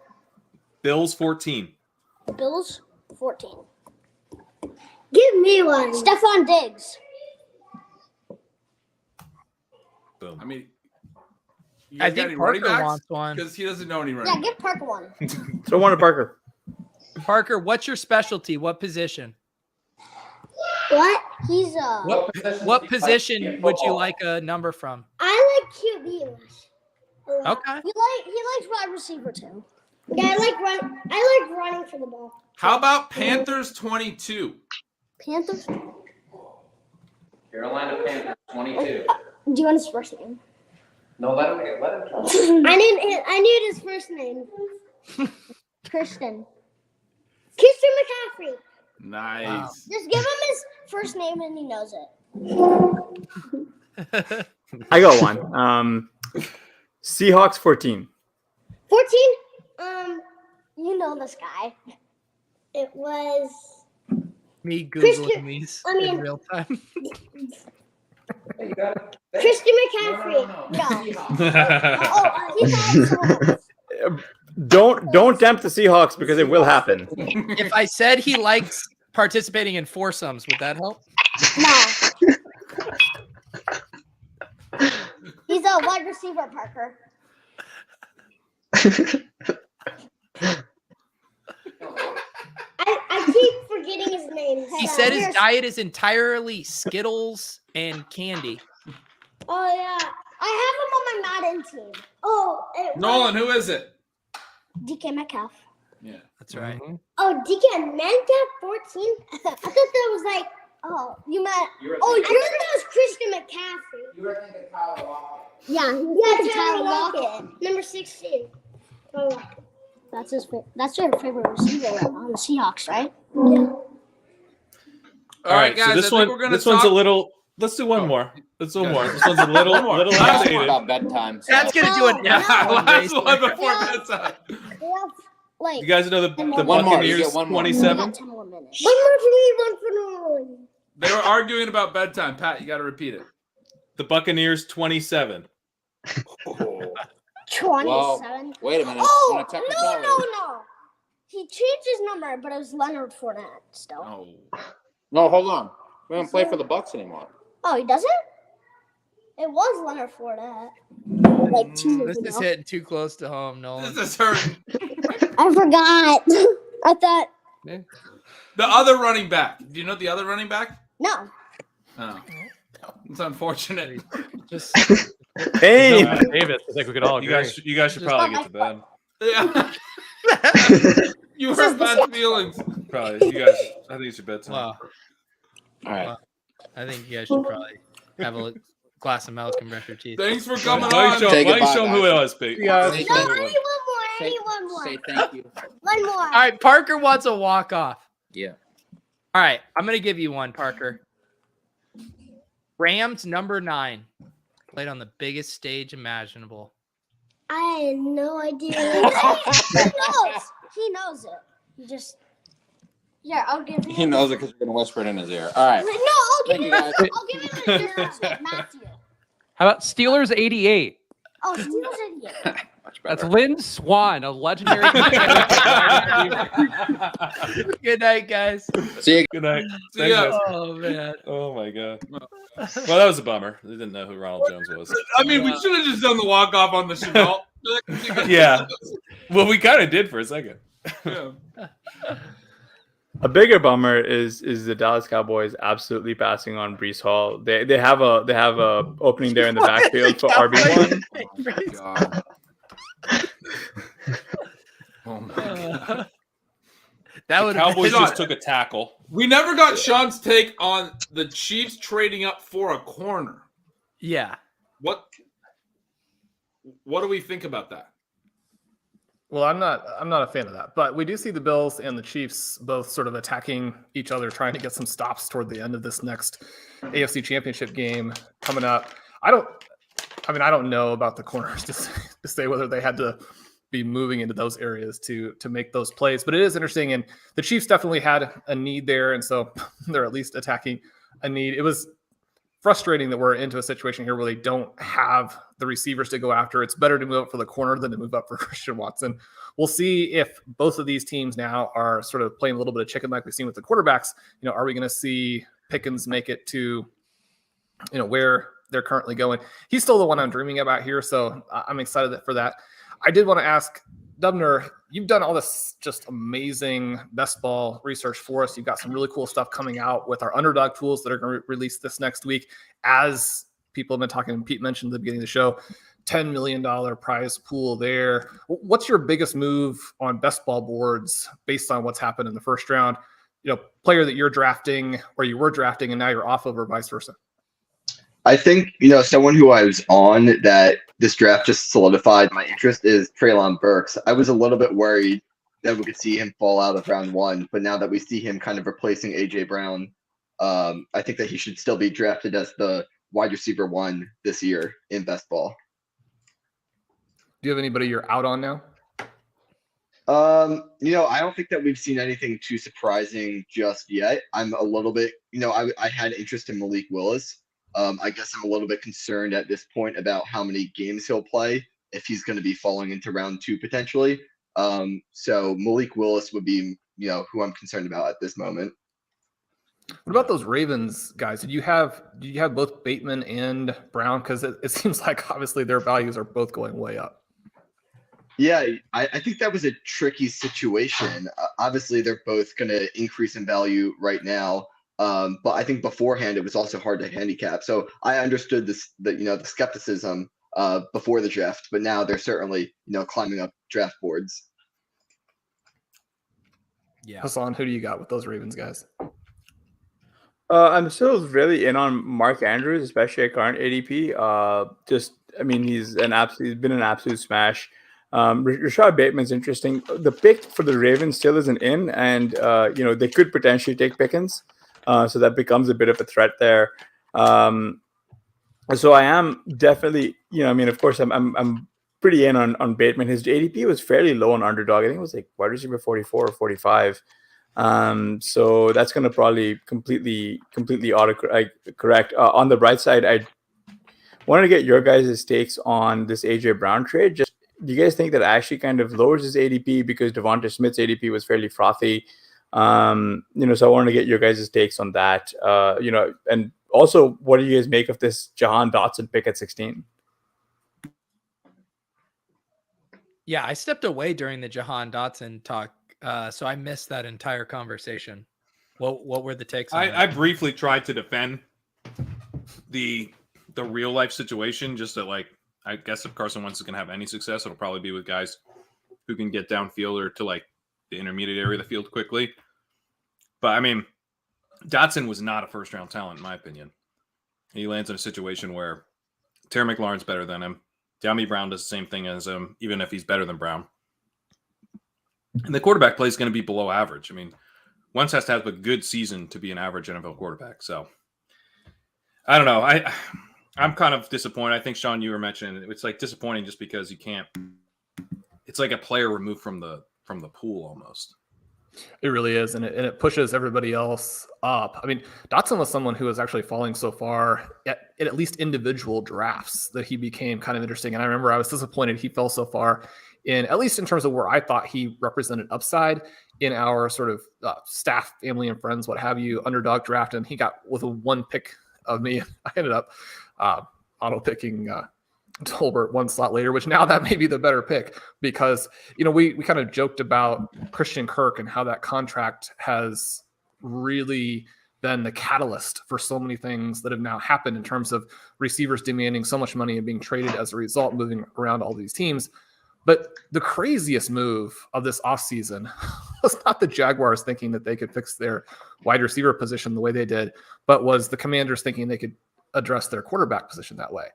Bills 14. Bills 14. Give me one. Stephon Diggs. Boom. I mean, I think Parker wants one. Because he doesn't know any running. Yeah, give Parker one. So one to Parker. Parker, what's your specialty? What position? What? He's What position would you like a number from? I like QB. Okay. He likes wide receiver too. Yeah, I like running for the ball. How about Panthers 22? Panthers? Carolina Panthers 22. Do you want his first name? No, let him. I need his first name. Christian McCaffrey. Nice. Wow. Just give him his first name and he knows it. I got one. Seahawks 14. 14? You know this guy. It was me Googling these in real time. Christian McCaffrey. No. Don't tempt the Seahawks because it will happen. If I said he likes participating in foursomes, would that help? No. He's a wide receiver, Parker. I keep forgetting his name. He said his diet is entirely Skittles and candy. Oh, yeah. I have him on my Madden team. Oh, Nolan, who is it? DK Metcalf. Yeah, that's right. Oh, DK Metcalf 14? I thought that was like, oh, you meant, you're thinking that was Christian McCaffrey. You were thinking Tyler Lockett. Yeah, Tyler Lockett. Number 16. Oh, that's your favorite receiver on the Seahawks, right? Yeah. All right, guys. So this one's a little. Let's do one more. Let's do one more. This one's a little outdated. About bedtime. So. That's gonna do it. Yeah, last one before bedtime. Like, You guys know the Buccaneers 27? One more for me, one for Nolan. They were arguing about bedtime. Pat, you got to repeat it. The Buccaneers 27. 27? Well, wait a minute. Oh, On a technicality. no. He changed his number, but it was Leonard Fournette still. Oh. No, hold on. We don't play for the Bucs anymore. Oh, he doesn't? It was Leonard Fournette. Like 2 years This ago. is hitting too close to home, Nolan. This is hurting. I forgot. I thought. The other running back. Do you know the other running back? No. Oh. It's unfortunate. Just Hey, Davis. I think we could all agree. You guys should probably get to bed. Yeah. You hurt bad feelings. Probably. You guys. I think it's your bedtime. wow. All right. Well, I think you guys should probably have a glass of milk and brush your teeth. Thanks for coming Why on. don't you show them who it was, Pete? No, I need one more. Say thank you. One more. All right, Parker wants a walk-off. Yeah. All right, I'm going to give you one, Parker. Rams number 9 played on the biggest stage imaginable. I had no idea. He knows. He knows it. He just. Yeah, I'll give him. He knows it because you're going to whisper it in his ear. All right. No, I'll give Thank him. you, guys. I'll give him a different Matthew. How about Steelers 88? Oh, Steelers idiot. That's Lynn Swan, a legendary. Good night, guys. See you. Good night. See ya. Thanks, guys. Oh, man. Oh my god. Well, that was a bummer. They didn't know who Ronald Jones was. I mean, we should have just done the walk-off on the Chenault. Yeah. Well, we kind of did for a second. Yeah. a bigger bummer is the Dallas Cowboys absolutely passing on Breece Hall. They have a opening there in the backfield for RB1. Oh my god. That would Cowboys just took a tackle. We never got Sean's take on the Chiefs trading up for a corner. Yeah. What do we think about that? Well, I'm not a fan of that, but we do see the Bills and the Chiefs both sort of attacking each other, trying to get some stops toward the end of this next AFC Championship game coming up. I don't know about the corners to say whether they had to be moving into those areas to make those plays, but it is interesting. And the Chiefs definitely had a need there, and so they're at least attacking a need. It was frustrating that we're into a situation here where they don't have the receivers to go after. It's better to move up for the corner than to move up for Christian Watson. We'll see if both of these teams now are sort of playing a little bit of chicken like we've seen with the quarterbacks. Are we going to see Pickens make it to, where they're currently going? He's still the one I'm dreaming about here, so I'm excited for that. I did want to ask, Dubner, you've done all this just amazing best ball research for us. You've got some really cool stuff coming out with our underdog tools that are going to release this next week. As people have been talking, Pete mentioned at the beginning of the show, $10 million prize pool there. What's your biggest move on best ball boards based on what's happened in the first round? Player that you're drafting or you were drafting and now you're off of, or vice versa? I think, someone who I was on that this draft just solidified my interest is Treylon Burks. I was a little bit worried that we could see him fall out of round 1, but now that we see him kind of replacing A.J. Brown, I think that he should still be drafted as the wide receiver 1 this year in best ball. Do you have anybody you're out on now? I don't think that we've seen anything too surprising just yet. I'm a little bit, I had interest in Malik Willis. I guess I'm a little bit concerned at this point about how many games he'll play if he's going to be falling into round 2 potentially. So Malik Willis would be, who I'm concerned about at this moment. What about those Ravens guys? Did you have both Bateman and Brown? Because it seems like obviously their values are both going way up. Yeah, I think that was a tricky situation. Obviously, they're both going to increase in value right now. But I think beforehand it was also hard to handicap. So I understood the skepticism before the draft, but now they're certainly climbing up draft boards. Yeah, Hasan, who do you got with those Ravens guys? I'm still really in on Mark Andrews, especially at current ADP. He's been an absolute smash. Rashad Bateman's interesting. The pick for the Ravens still isn't in, and they could potentially take Pickens. So that becomes a bit of a threat there. So I am definitely, of course, I'm pretty in on Bateman. His ADP was fairly low on Underdog. I think it was like wide receiver 44 or 45. So that's going to probably completely correct. On the bright side, I wanted to get your guys' takes on this AJ Brown trade. Do you guys think that actually kind of lowers his ADP because Devonta Smith's ADP was fairly frothy? So I wanted to get your guys' takes on that. And also, what do you guys make of this Jahan Dotson pick at 16? Yeah, I stepped away during the Jahan Dotson talk, so I missed that entire conversation. What were the takes? I briefly tried to defend the real life situation, just that I guess if Carson Wentz is going to have any success, it'll probably be with guys who can get downfield or to the intermediate area of the field quickly. But Dotson was not a first round talent in my opinion. He lands in a situation where Terry McLaurin's better than him. De'Ami Brown does the same thing as him, even if he's better than Brown. And the quarterback play is going to be below average. Wentz has to have a good season to be an average NFL quarterback. So I don't know. I'm kind of disappointed. I think, Shawn, you were mentioning it's disappointing just because you can't. It's like a player removed from the pool almost. It really is, and it pushes everybody else up. Dotson was someone who was actually falling so far at least individual drafts that he became kind of interesting. And I remember I was disappointed he fell so far at least in terms of where I thought he represented upside in our sort of staff, family, and friends, what have you, underdog draft. And he got with a 1 pick of me. I ended up auto picking Tolbert 1 slot later, which now that may be the better pick because, we kind of joked about Christian Kirk and how that contract has really been the catalyst for so many things that have now happened in terms of receivers demanding so much money and being traded as a result, moving around all these teams. But the craziest move of this offseason was not the Jaguars thinking that they could fix their wide receiver position the way they did, but was the Commanders thinking they could address their quarterback position that way.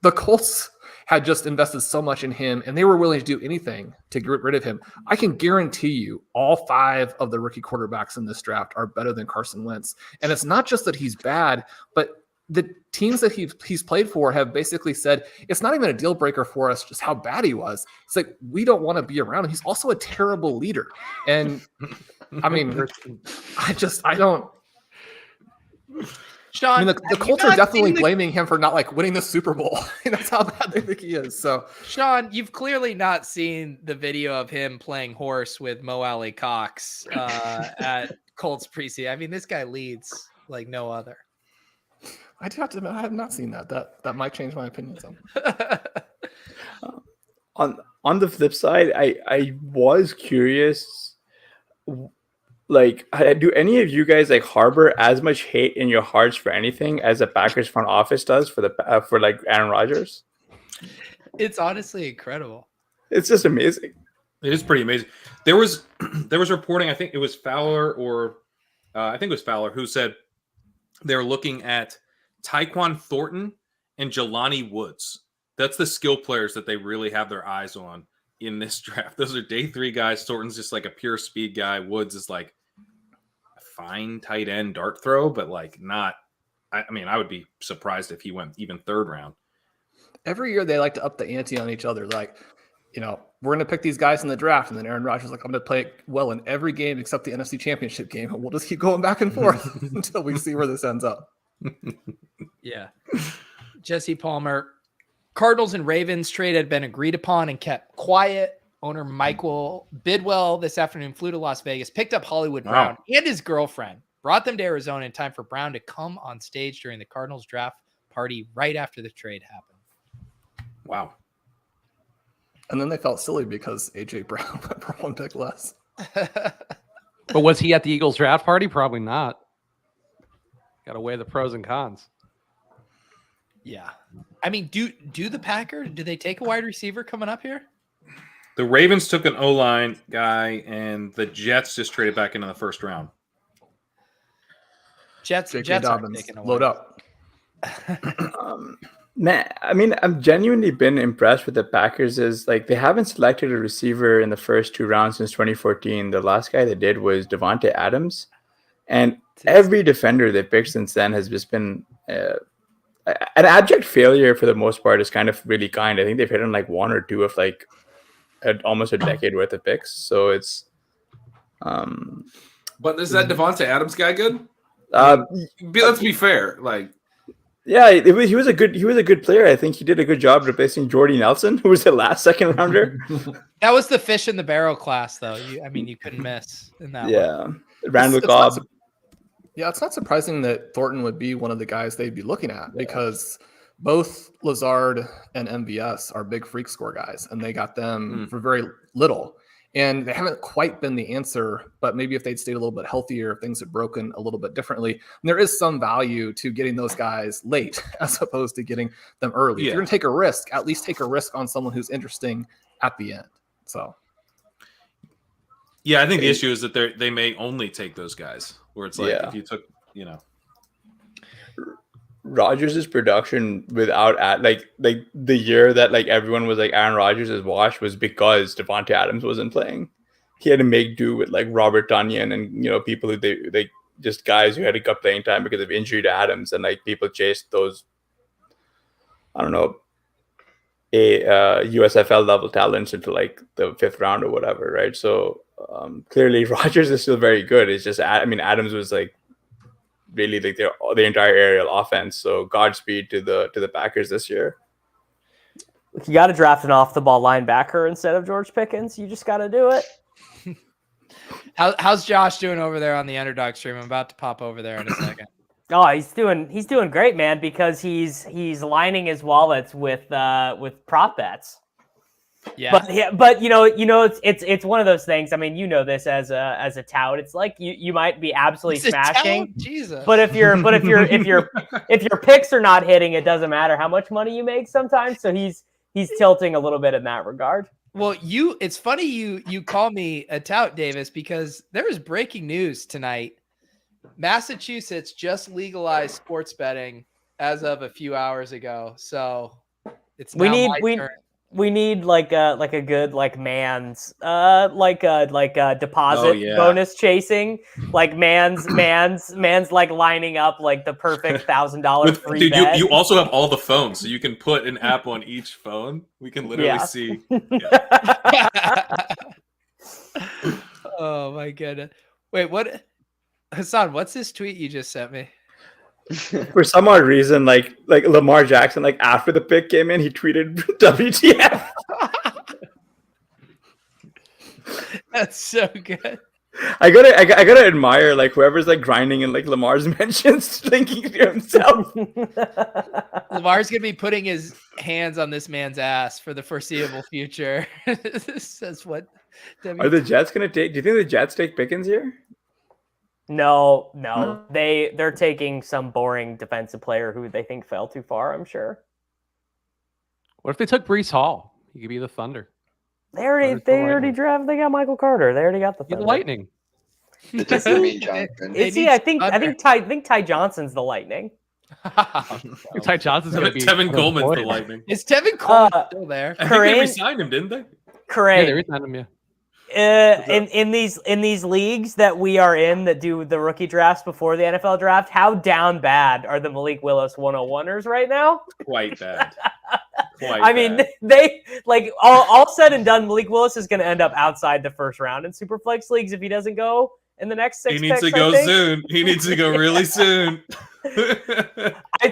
The Colts had just invested so much in him and they were willing to do anything to get rid of him. I can guarantee you all 5 of the rookie quarterbacks in this draft are better than Carson Wentz. And it's not just that he's bad, but the teams that he's played for have basically said, it's not even a deal breaker for us just how bad he was. It's like, we don't want to be around him. He's also a terrible leader. And I don't. Shawn, the Colts are definitely blaming him for not winning the Super Bowl. That's how bad they think he is. So, Shawn, you've clearly not seen the video of him playing horse with Mo Alley Cox at Colts preseason. This guy leads like no other. I have not seen that. That might change my opinion some. On the flip side, I was curious. Do any of you guys harbor as much hate in your hearts for anything as the Packers front office does for Aaron Rodgers? It's honestly incredible. It's just amazing. It is pretty amazing. There was reporting. I think it was Fowler who said they're looking at Tyquan Thornton and Jelani Woods. That's the skill players that they really have their eyes on in this draft. Those are day 3 guys. Thornton's just like a pure speed guy. Woods is like a fine tight end dart throw, but like not. I mean, I would be surprised if he went even 3rd round. Every year they like to up the ante on each other. Like, you know, we're going to pick these guys in the draft, and then Aaron Rodgers is like, I'm going to play well in every game except the NFC Championship game, and we'll just keep going back and forth until we see where this ends up. Yeah. Jesse Palmer. Cardinals and Ravens trade had been agreed upon and kept quiet. Owner Michael Bidwell this afternoon flew to Las Vegas, picked up Hollywood Brown and his girlfriend, brought them to Arizona in time for Brown to come on stage during the Cardinals draft party right after the trade happened. Wow. And then they felt silly because A.J. Brown went for 1 pick less. But was he at the Eagles draft party? Probably not. Got to weigh the pros and cons. Yeah. I mean, do the Packers, do they take a wide receiver coming up here? The Ravens took an O-line guy, and the Jets just traded back into the 1st round. Jets Dobbins, load up. Man, I mean, I've genuinely been impressed with the Packers. Is like they haven't selected a receiver in the first 2 rounds since 2014. The last guy they did was Devontae Adams, and every defender they picked since then has just been an abject failure for the most part. Is kind of really kind. I think they've hit on like 1 or 2 of like almost a decade worth of picks. So it's. But is that Devontae Adams guy good? Let's be fair. Like, yeah, he was a good player. I think he did a good job replacing Jordy Nelson, who was the last 2nd rounder. That was the fish in the barrel class, though. You couldn't miss in that. Yeah, one. Randall Cobb. It's not surprising that Thornton would be one of the guys they'd be looking at because both Lazard and MVS are big freak score guys, and they got them for very little. And they haven't quite been the answer, but maybe if they'd stayed a little bit healthier, things had broken a little bit differently. And there is some value to getting those guys late as opposed to getting them early. If you're going to take a risk, at least take a risk on someone who's interesting at the end. So, yeah, I think the issue is that they may only take those guys where it's like if you took, Rodgers' production without like the year that like everyone was like Aaron Rodgers is washed was because Devontae Adams wasn't playing. He had to make do with like Robert Tonyan and people who they just guys who had to cut playing time because of injury to Adams, and like people chased those USFL level talents into like the 5th round or whatever, right? So clearly Rodgers is still very good. It's just Adams was like really like the entire aerial offense. So Godspeed to the Packers this year. You got to draft an off the ball linebacker instead of George Pickens. You just got to do it. How's Josh doing over there on the Underdog stream? I'm about to pop over there in a second. Oh, he's doing great, man, because he's lining his wallets with prop bets. Yeah. But it's one of those things. I mean, this as a tout. It's like you might be absolutely smashing. Jesus. But if your picks are not hitting, it doesn't matter how much money you make sometimes. So he's tilting a little bit in that regard. Well, it's funny you call me a tout, Davis, because there is breaking news tonight. Massachusetts just legalized sports betting as of a few hours ago. So it's now my turn. We need like a good man's deposit bonus chasing, like man's like lining up like the perfect $1,000 free bet. You also have all the phones, so you can put an app on each phone. We can literally see. Oh my goodness! Wait, what? Hasan, what's this tweet you just sent me? For some odd reason, like Lamar Jackson, like after the pick came in, he tweeted WTF. That's so good. I gotta admire like whoever's like grinding in like Lamar's mentions, thinking to himself. Lamar's gonna be putting his hands on this man's ass for the foreseeable future. Says what? Are the Jets gonna take? Do you think the Jets take Pickens here? No. They're taking some boring defensive player who they think fell too far, I'm sure. What if they took Breece Hall? He could be the Thunder. They already drafted. They got Michael Carter. They already got the Thunder. Lightning. It's Jermaine Johnson. Is he? I think Ty Johnson's the Lightning. Ty Johnson's going to be Tevin Coleman's the Lightning. Is Tevin Coleman still there? I think they re-signed him, didn't they? Correct. Yeah, they re-signed him. Yeah. In these leagues that we are in that do the rookie drafts before the NFL draft, how down bad are the Malik Willis 101ers right now? Quite bad. I mean, they like all said and done, Malik Willis is going to end up outside the first round in Superflex leagues if he doesn't go in the next 6 He needs picks, to go soon. He needs to go really soon. I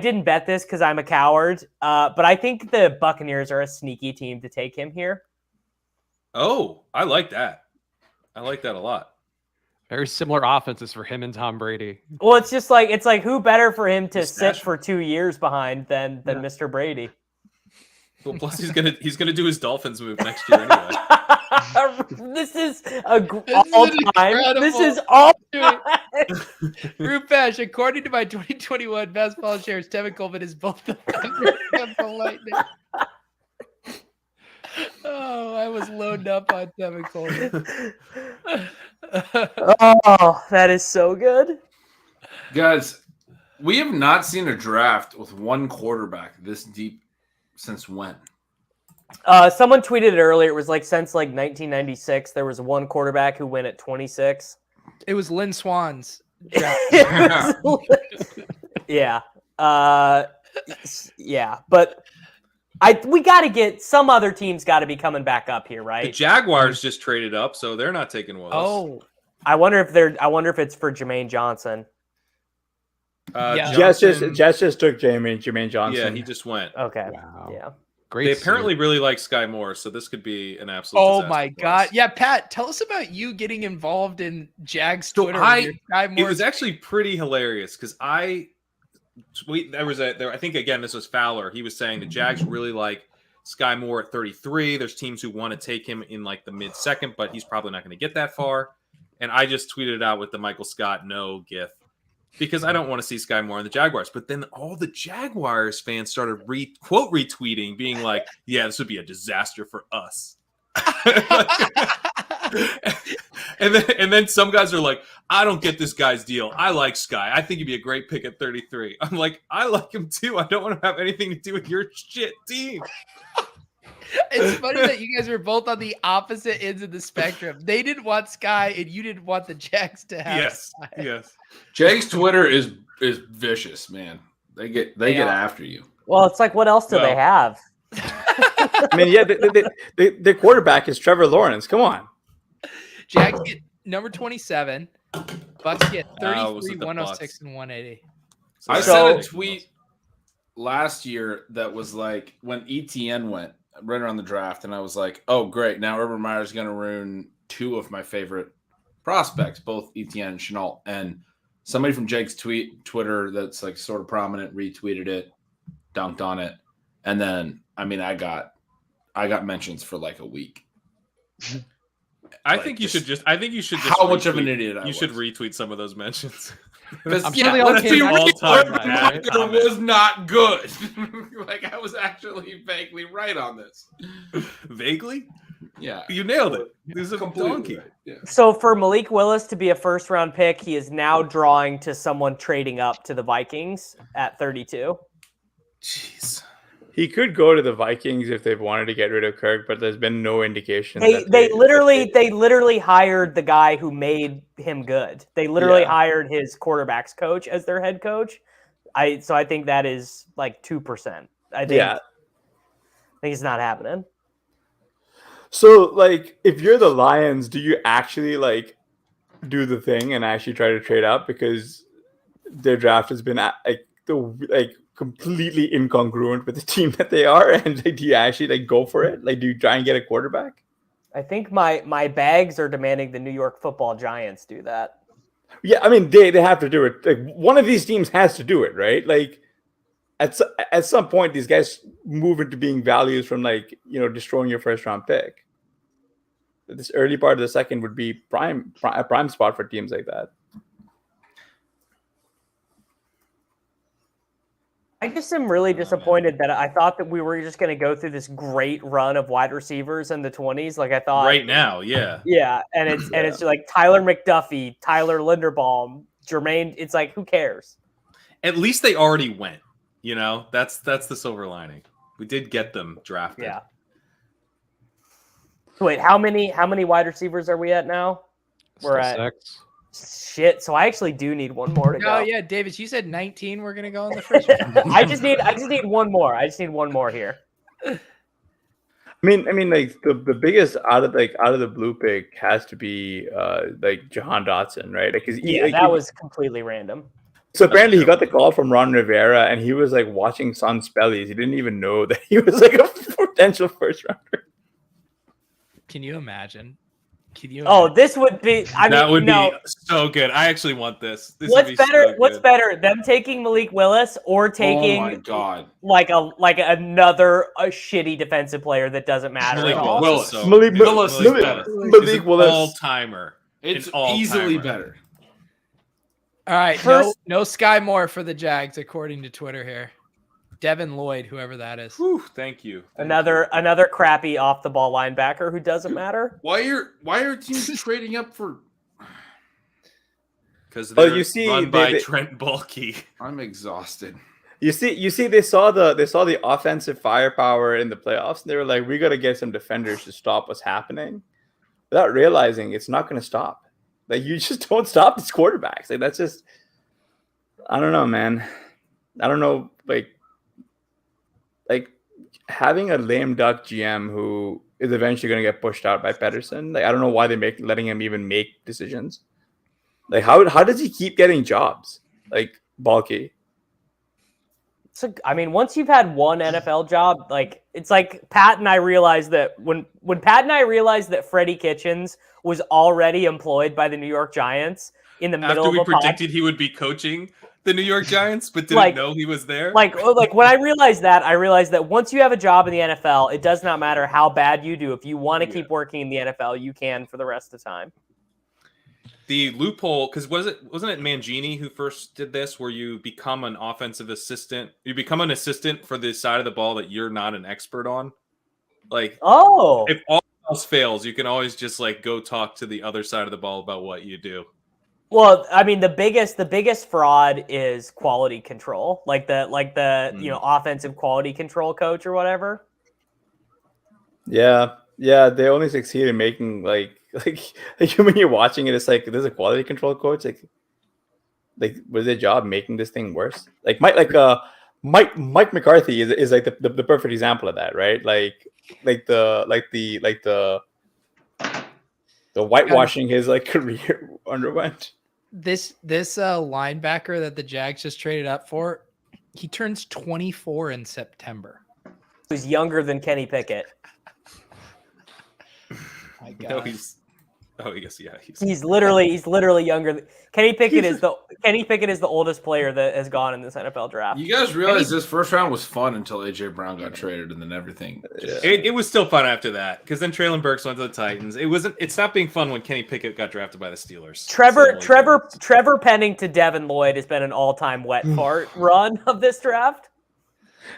didn't bet this because I'm a coward, but I think the Buccaneers are a sneaky team to take him here. Oh, I like that. I like that a lot. Very similar offenses for him and Tom Brady. Well, it's just like who better for him to sit for 2 years behind than Mr. Brady. Well, plus he's gonna do his Dolphins move next year anyway. This is all time. This is all time. Rupesh, according to my 2021 best ball shares, Tevin Coleman is both the Thunder and the Lightning. Oh, I was loaded up on Tevin Coleman. Oh, that is so good. Guys, we have not seen a draft with one quarterback this deep since when? Someone tweeted it earlier. It was like since like 1996, there was one quarterback who went at 26. It was Lynn Swann's. Yeah. Yeah, but we got to get some other teams got to be coming back up here, right? The Jaguars just traded up, so they're not taking Willis. Oh, I wonder if it's for Jermaine Johnson. Jets just took Jermaine Johnson. Yeah, he just went. Okay. Wow. Yeah. They apparently really like Sky Moore, so this could be an absolute. Oh my God! Yeah, Pat, tell us about you getting involved in Jags Twitter. It was actually pretty hilarious because I think again this was Fowler. He was saying the Jags really like Sky Moore at 33. There's teams who want to take him in like the mid-second, but he's probably not going to get that far. And I just tweeted it out with the Michael Scott no gif because I don't want to see Sky Moore in the Jaguars. But then all the Jaguars fans started quote retweeting, being like, "Yeah, this would be a disaster for us." And then some guys are like, "I don't get this guy's deal. I like Sky. I think he'd be a great pick at 33." I'm like, I like him too. I don't want to have anything to do with your shit team. It's funny that you guys were both on the opposite ends of the spectrum. They didn't want Sky, and you didn't want the Jags to have Sky. Yes. Jags Twitter is vicious, man. They get after you. Well, it's like, what else do they have? I mean, yeah, the quarterback is Trevor Lawrence. Come on. Jags get number 27. Bucks get 33, 106, and 180. I sent a tweet last year that was like when ETN went right around the draft, and I was like, "Oh, great! Now Urban Meyer's going to ruin two of my favorite prospects, both ETN and Chenault." And somebody from Jake's Twitter that's like sort of prominent retweeted it, dunked on it, and then I mean, I got mentions for like a week. I think you should just. How much of an idiot I was. You should retweet some of those mentions. Because I'm sure they all came all was not good. Like I was actually vaguely right on this. Vaguely? Yeah. You nailed it. This is a donkey. Right. Yeah. So for Malik Willis to be a first-round pick, he is now drawing to someone trading up to the Vikings at 32. Jeez. He could go to the Vikings if they've wanted to get rid of Kirk, but there's been no indication. They literally hired the guy who made him good. They literally hired his quarterbacks coach as their head coach. So I think that is like 2%. I think it's not happening. So like, if you're the Lions, do you actually like do the thing and actually try to trade up because their draft has been completely incongruent with the team that they are, and like, do you actually like go for it? Like, do you try and get a quarterback? I think my bags are demanding the New York Football Giants do that. Yeah, I mean they have to do it. Like one of these teams has to do it, right? Like at some point these guys move into being values from like destroying your first round pick. This early part of the second would be a prime spot for teams like that. I just am really disappointed that I thought that we were just going to go through this great run of wide receivers in the 20s. Like I thought Right now, yeah. Yeah, and it's like Tyler McDuffie, Tyler Linderbaum, Jermaine. It's like, who cares? At least they already went. You know, that's the silver lining. We did get them drafted. Yeah. Wait, how many wide receivers are we at now? We're at 6. Shit. So I actually do need one more to go. Oh yeah, Davis, you said 19. We're gonna go in the first round. I just need one more. I just need one more here. I mean, like the biggest out of the blue pick has to be like Jahan Dotson, right? Like, that was completely random. So apparently he got the call from Ron Rivera, and he was like watching Son's bellies. He didn't even know that he was like a potential first rounder. Can you imagine? This would be. That would be so good. I actually want this. What's better? What's better, them taking Malik Willis or taking? Oh my god! Like another shitty defensive player that doesn't matter. Malik Willis. Malik Willis, all timer. It's easily better. All right, no Sky Moore for the Jags, according to Twitter here. Devin Lloyd, whoever that is. Whew, thank you. Another crappy off the ball linebacker who doesn't matter. Why are teams trading up for? Because they're run by Trent Baalke. I'm exhausted. You see, they saw the offensive firepower in the playoffs. And they were like, we got to get some defenders to stop what's happening, without realizing it's not going to stop. Like, you just don't stop these quarterbacks. Like, that's just, I don't know, man. I don't know, like having a lame duck GM who is eventually going to get pushed out by Pedersen. Like, I don't know why letting him even make decisions. Like, how does he keep getting jobs? Like, Baalke. So, I mean, once you've had one NFL job, like, it's like Pat and I realized that when Pat and I realized that Freddie Kitchens was already employed by the New York Giants in the middle of we predicted he would be coaching the New York Giants, but didn't know he was there. Like when I realized that once you have a job in the NFL, it does not matter how bad you do. If you want to keep working in the NFL, you can for the rest of the time. The loophole, because wasn't it Mangini who first did this, where you become an offensive assistant? You become an assistant for the side of the ball that you're not an expert on. Like, if all else fails, you can always just like go talk to the other side of the ball about what you do. Well, I mean, the biggest fraud is quality control, like the offensive quality control coach or whatever. Yeah, they only succeed in making like when you're watching it, it's like there's a quality control coach. Like was their job making this thing worse? Like Mike McCarthy is like the perfect example of that, right? Like the whitewashing his like career underwent. This linebacker that the Jags just traded up for, he turns 24 in September. He's younger than Kenny Pickett. My God. No, he's literally younger. Kenny Pickett is the oldest player that has gone in this NFL draft. You guys realize this first round was fun until AJ Brown got traded, and then everything. It was still fun after that, because then Traylon Burks went to the Titans. It stopped being fun when Kenny Pickett got drafted by the Steelers. Trevor Penning to Devin Lloyd has been an all-time wet fart run of this draft.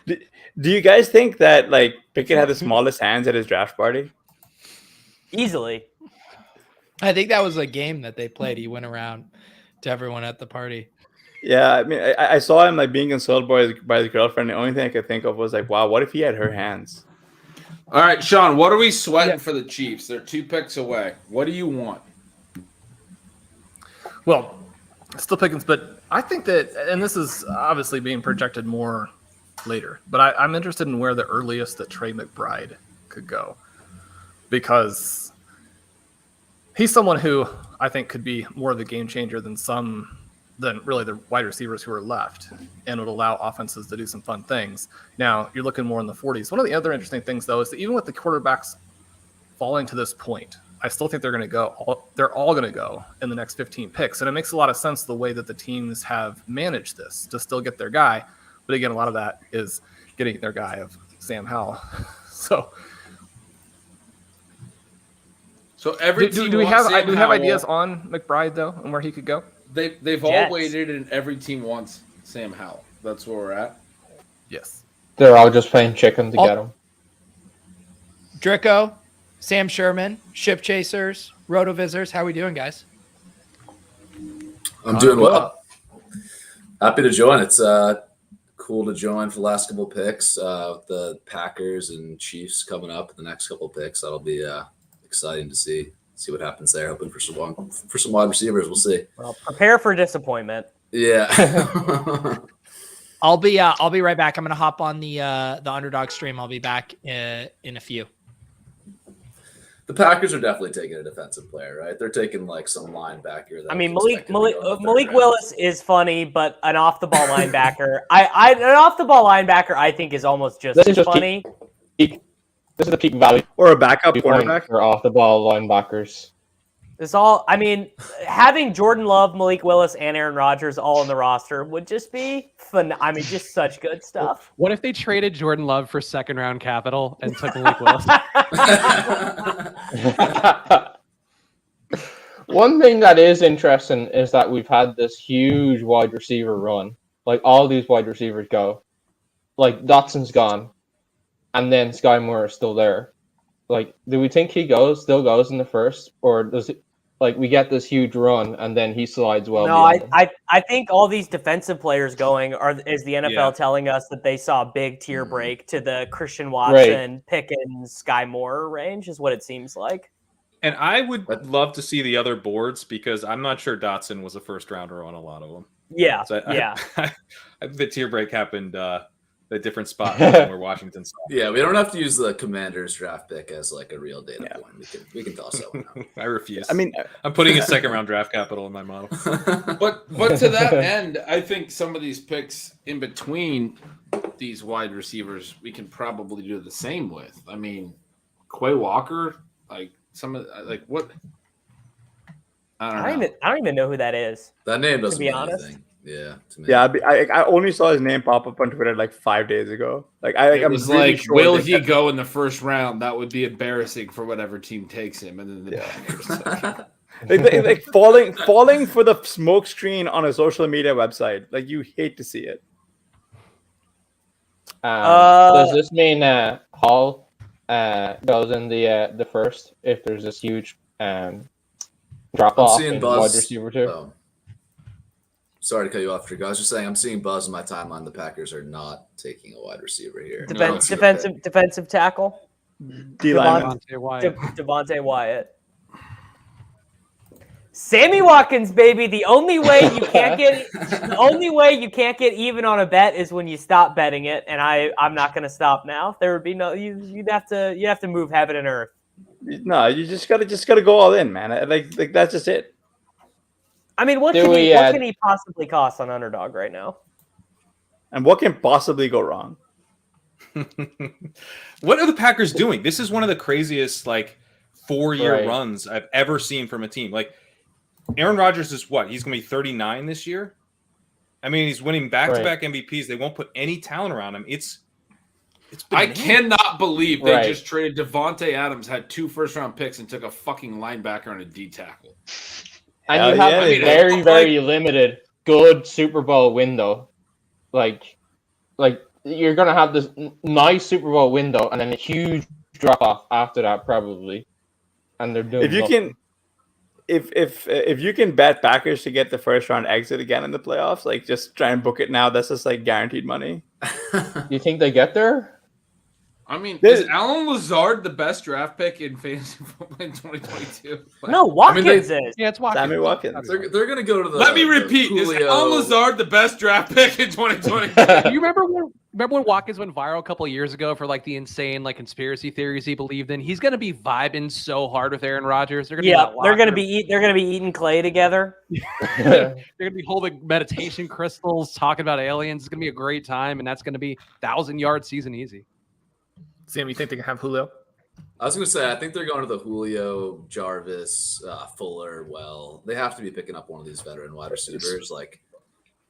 Do you guys think that like Pickett had the smallest hands at his draft party? Easily. I think that was a game that they played. He went around to everyone at the party. Yeah, I mean, I saw him like being consoled by his girlfriend. The only thing I could think of was like, wow, what if he had her hands? All right, Sean, what are we sweating for the Chiefs? They're 2 picks away. What do you want? Well, still Pickens, but I think that, and this is obviously being projected more later, but I'm interested in where the earliest that Trey McBride could go, because he's someone who I think could be more of a game changer than really the wide receivers who are left, and would allow offenses to do some fun things. Now, you're looking more in the 40s. One of the other interesting things, though, is that even with the quarterbacks falling to this point, I still think they're going to go. They're all going to go in the next 15 picks, and it makes a lot of sense the way that the teams have managed this to still get their guy. But again, a lot of that is getting their guy of Sam Howell. So every team do we have ideas on McBride though, and where he could go? They've all waited, and every team wants Sam Howell. That's where we're at. Yes. They're all just playing chicken to get him. Drico, Sam Sherman, Ship Chasers, Rotovisors. How are we doing, guys? I'm doing well. Happy to join. It's cool to join for the last couple picks. The Packers and Chiefs coming up in the next couple picks. That'll be exciting to see what happens there. Hoping for some wide receivers. We'll see. Well, prepare for disappointment. Yeah. I'll be right back. I'm gonna hop on the Underdog stream. I'll be back in a few. The Packers are definitely taking a defensive player, right? They're taking like some linebacker. I mean, Malik Willis is funny, but an off the ball linebacker. An off the ball linebacker, I think, is almost just as funny. This is the peak value or a backup quarterback for off the ball linebackers. Having Jordan Love, Malik Willis, and Aaron Rodgers all on the roster would just be fun. I mean, just such good stuff. What if they traded Jordan Love for second round capital and took Malik Willis? One thing that is interesting is that we've had this huge wide receiver run. Like all these wide receivers go. Like Dotson's gone. And then Sky Moore is still there. Like, do we think he still goes in the first? Or does it we get this huge run and then he slides well? No, I think all these defensive players going is the NFL telling us that they saw a big tier break to the Christian Watson, Pickens, Sky Moore range is what it seems like. And I would love to see the other boards because I'm not sure Dotson was a first rounder on a lot of them. Yeah, so I think the tier break happened a different spot where Washington saw. Yeah, we don't have to use the Commanders draft pick as like a real data point. We can toss that one out. I refuse. I mean, I'm putting a second round draft capital in my model. But to that end, I think some of these picks in between these wide receivers we can probably do the same with. I mean, Quay Walker, like some of what? I don't even know who that is. That name doesn't be mean honest. anything. Yeah, to me. Yeah, I only saw his name pop up on Twitter like 5 days ago. It was really sure will he go in the first round? That would be embarrassing for whatever team takes him, and then the Packers. like falling for the smoke screen on a social media website. Like you hate to see it. Does this mean Hall goes in the first if there's this huge drop off in wide receiver too? Oh. Sorry to cut you off, Trick. I was just saying I'm seeing buzz in my timeline. The Packers are not taking a wide receiver here. Defensive tackle. Devontae Wyatt. Sammy Watkins, baby. The only way you can't get even on a bet is when you stop betting it, and I'm not going to stop now. There would be no you'd have to move heaven and earth. No, you just gotta go all in, man. Like that's just it. I mean, what can he possibly cost on Underdog right now? And what can possibly go wrong? What are the Packers doing? This is one of the craziest 4-year runs I've ever seen from a team. Like Aaron Rodgers is what? He's going to be 39 this year. I mean, he's winning back-to-back MVPs. They won't put any talent around him. I cannot believe they just traded Devontae Adams, had 2 first-round picks, and took a fucking linebacker and a D tackle. And you have a very, very limited good Super Bowl window. Like you're gonna have this nice Super Bowl window and then a huge drop off after that, probably. And they're doing if you can bet Packers to get the first round exit again in the playoffs, like just try and book it now. That's just guaranteed money. You think they get there? I mean, is Alan Lazard the best draft pick in fantasy football in 2022? No, Watkins is. Yeah, it's Watkins. Sammy Watkins. They're going to go to the. Let me repeat: is Alan Lazard the best draft pick in 2022? You remember when Watkins went viral a couple of years ago for the insane conspiracy theories he believed in? He's going to be vibing so hard with Aaron Rodgers. They're going to be eating clay together. They're going to be holding meditation crystals, talking about aliens. It's going to be a great time, and that's going to be 1,000-yard season easy. Sam, you think they can have Julio? I was going to say, I think they're going to the Julio, Jarvis, Fuller. Well, they have to be picking up one of these veteran wide receivers.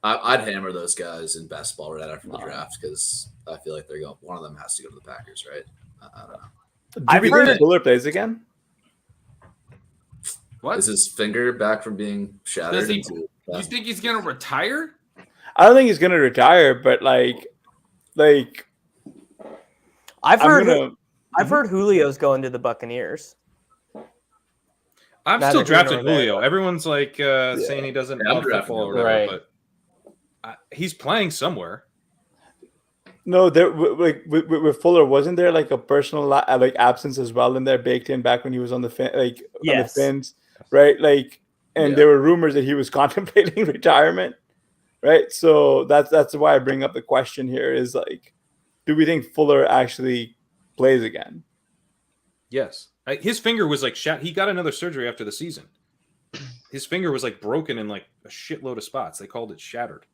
I'd hammer those guys in best ball right after the draft because I feel like they're going. One of them has to go to the Packers, right? I don't know. Do you think Fuller plays again? What is his finger back from being shattered? You think he's going to retire? I don't think he's going to retire, but like I've heard Julio's going to the Buccaneers. I'm still drafting Julio. Everyone's like saying he doesn't love football or whatever, but he's playing somewhere. No, there like with Fuller, wasn't there like a personal like absence as well in there baked in back when he was on the on the Fins, right? Like, and there were rumors that he was contemplating retirement, right? So that's why I bring up the question here is like, do we think Fuller actually plays again? Yes. His finger was like he got another surgery after the season. His finger was like broken in like a shitload of spots. They called it shattered.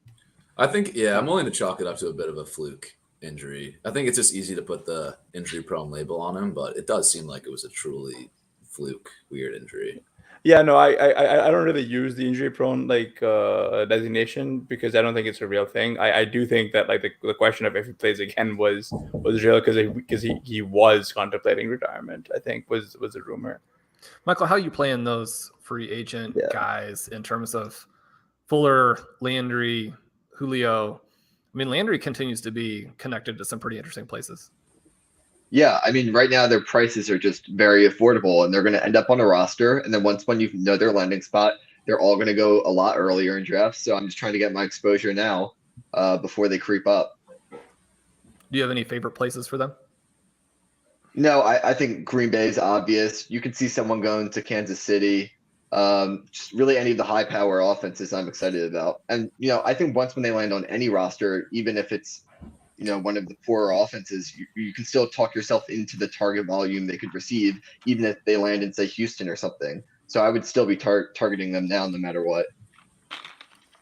I think, I'm willing to chalk it up to a bit of a fluke injury. I think it's just easy to put the injury prone label on him, but it does seem like it was a truly fluke, weird injury. Yeah, no, I don't really use the injury prone like designation because I don't think it's a real thing. I do think that like the question of if he plays again was real because he was contemplating retirement. I think was a rumor. Michael, how are you playing those free agent guys in terms of Fuller, Landry, Julio? I mean, Landry continues to be connected to some pretty interesting places. Yeah, I mean, right now their prices are just very affordable, and they're going to end up on a roster. And then when you know their landing spot, they're all going to go a lot earlier in drafts. So I'm just trying to get my exposure now before they creep up. Do you have any favorite places for them? No, I think Green Bay is obvious. You could see someone going to Kansas City. Just really any of the high power offenses I'm excited about. And, I think once when they land on any roster, even if it's, one of the poorer offenses, you can still talk yourself into the target volume they could receive, even if they land in, say, Houston or something. So I would still be targeting them now, no matter what.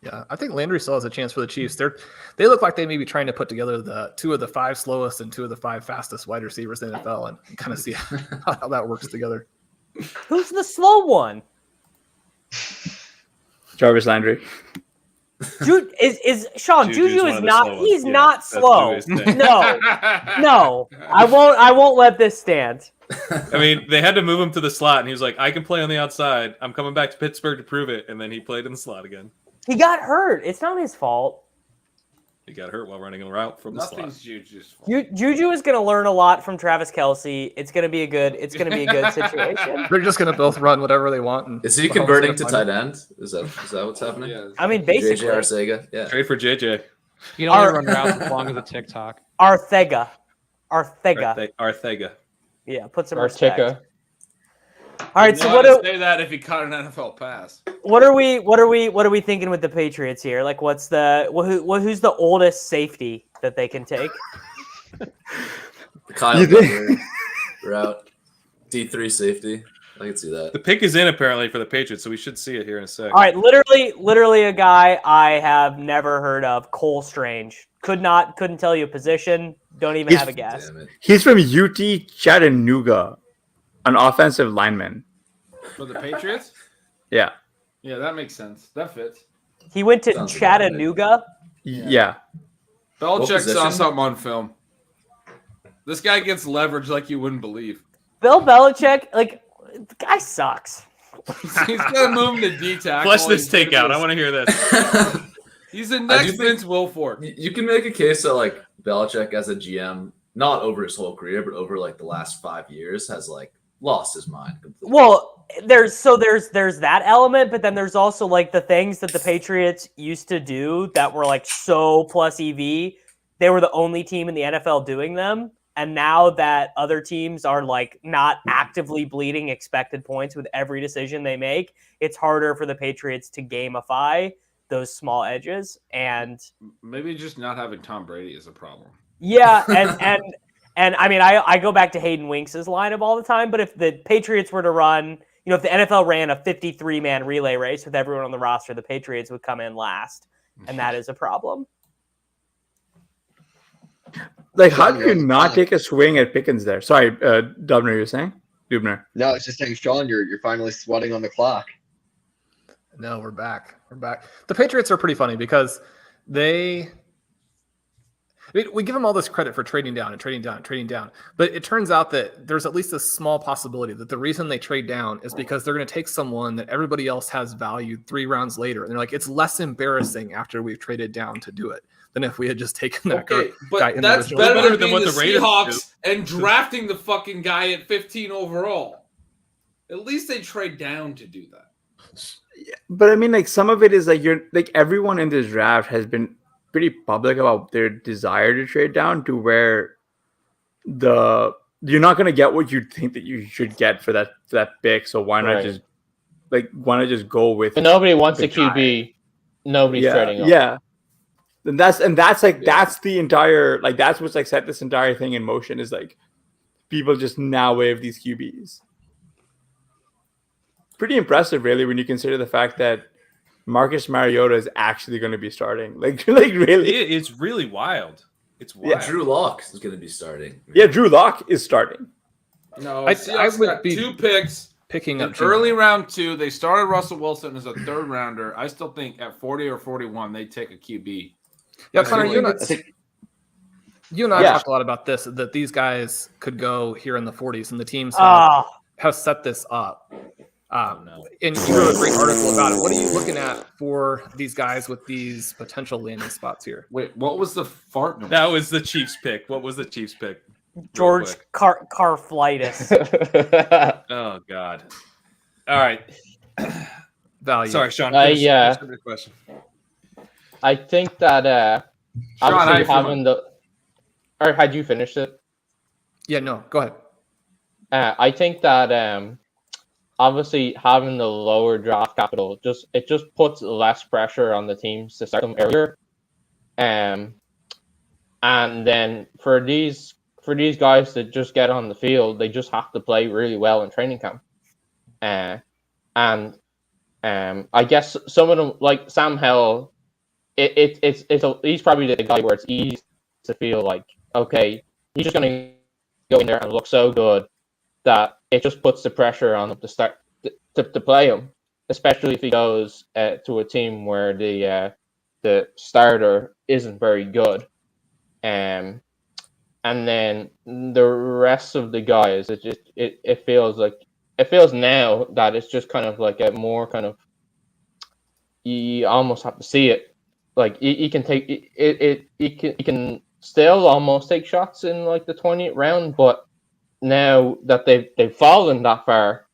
Yeah, I think Landry still has a chance for the Chiefs. They look like they may be trying to put together the 2 of the 5 slowest and 2 of the 5 fastest wide receivers in the NFL and kind of see how that works together. Who's the slow one? Jarvis Landry. Is Sean Juju is not he's not slow. No. I won't let this stand. I mean, they had to move him to the slot and he was like, I can play on the outside. I'm coming back to Pittsburgh to prove it. And then he played in the slot again. He got hurt. It's not his fault. He got hurt while running a route from the slot. Juju's fault. Juju is going to learn a lot from Travis Kelce. It's going to be a good situation. They're just going to both run whatever they want. Is he converting to tight end? Is that what's happening? Yeah. I mean, basically. JJ Arcega. Yeah. Trade for JJ. You don't only run routes as long as a TikTok. Arcega. Yeah, put some respect. All right, so say that if he caught an NFL pass. What are we thinking with the Patriots here? Like, who's the oldest safety that they can take? Kyle Dubner route, D3 safety. I can see that. The pick is in apparently for the Patriots, so we should see it here in a sec. All right, literally a guy I have never heard of, Cole Strange. Couldn't tell you a position. Don't even have a guess. He's from UT Chattanooga. An offensive lineman. For the Patriots? Yeah. Yeah, that makes sense. That fits. He went to Chattanooga? Yeah. Belichick saw something on film. This guy gets leverage like you wouldn't believe. Bill Belichick, the guy sucks. He's going to move him to D-tackle. Flesh this take out. I want to hear this. He's the next Vince Wilfork. You can make a case that, Belichick as a GM, not over his whole career, but over, the last 5 years, has, lost his mind completely. Well, there's that element, but then there's also the things that the Patriots used to do that were so plus EV. They were the only team in the NFL doing them, and now that other teams are not actively bleeding expected points with every decision they make, it's harder for the Patriots to gamify those small edges. And maybe just not having Tom Brady is a problem. Yeah, and I mean, I go back to Hayden Winks' lineup all the time, but if the Patriots were to run, if the NFL ran a 53-man relay race with everyone on the roster, the Patriots would come in last, and that is a problem. How do you not take a swing at Pickens there? Sorry, Dubner, you're saying? Dubner. No, it's just saying, Sean, you're finally sweating on the clock. No, we're back. The Patriots are pretty funny because we give them all this credit for trading down. But it turns out that there's at least a small possibility that the reason they trade down is because they're going to take someone that everybody else has valued 3 rounds later. And they're it's less embarrassing after we've traded down to do it. than if we had just taken that Okay, guy but in that's the better than what being the the Raiders Seahawks and drafting the fucking guy at 15 overall. At least they trade down to do that. But I mean, like, some of it is like everyone in this draft has been pretty public about their desire to trade down to where you're not going to get what you think that you should get for that pick. So why not just go with? If nobody wants a QB, nobody's trading up. Yeah. And that's the entire, like, that's what's like set this entire thing in motion, is like people just now waive these QBs. Pretty impressive, really, when you consider the fact that Marcus Mariota is actually going to be starting. Like really, it's really wild. It's wild. Yeah, Drew Lock is going to be starting. Yeah, Drew Lock is starting. No, I Seahawks would got be 2 picks. Picking In up early round 2, they started Russell Wilson as a 3rd rounder. I still think at 40 or 41, they take a QB. Yeah, Connor, you and I talked a lot about this, that these guys could go here in the 40s, and the teams have set this up. And you wrote a great article about it. What are you looking at for these guys with these potential landing spots here? Wait, what was the fart noise? That was the Chiefs pick. What was the Chiefs pick? George Carflitis. Oh God! All right. Value. Sorry, Sean. Yeah. Finish your question. I think that obviously having or had you finished it? Yeah, no, go ahead. I think that obviously having the lower draft capital just puts less pressure on the teams to start them earlier. And then for these guys to just get on the field, they just have to play really well in training camp. I guess some of them, like Sam Hell, he's probably the guy where it's easy to feel like, okay, he's just going to go in there and look so good that it just puts the pressure on him to start to play him, especially if he goes to a team where the starter isn't very good. And then the rest of the guys, it feels now that it's just kind of like a more kind of, you almost have to see it. Like you can take it. You can still almost take shots in like the 20th round, but now that they've fallen that far,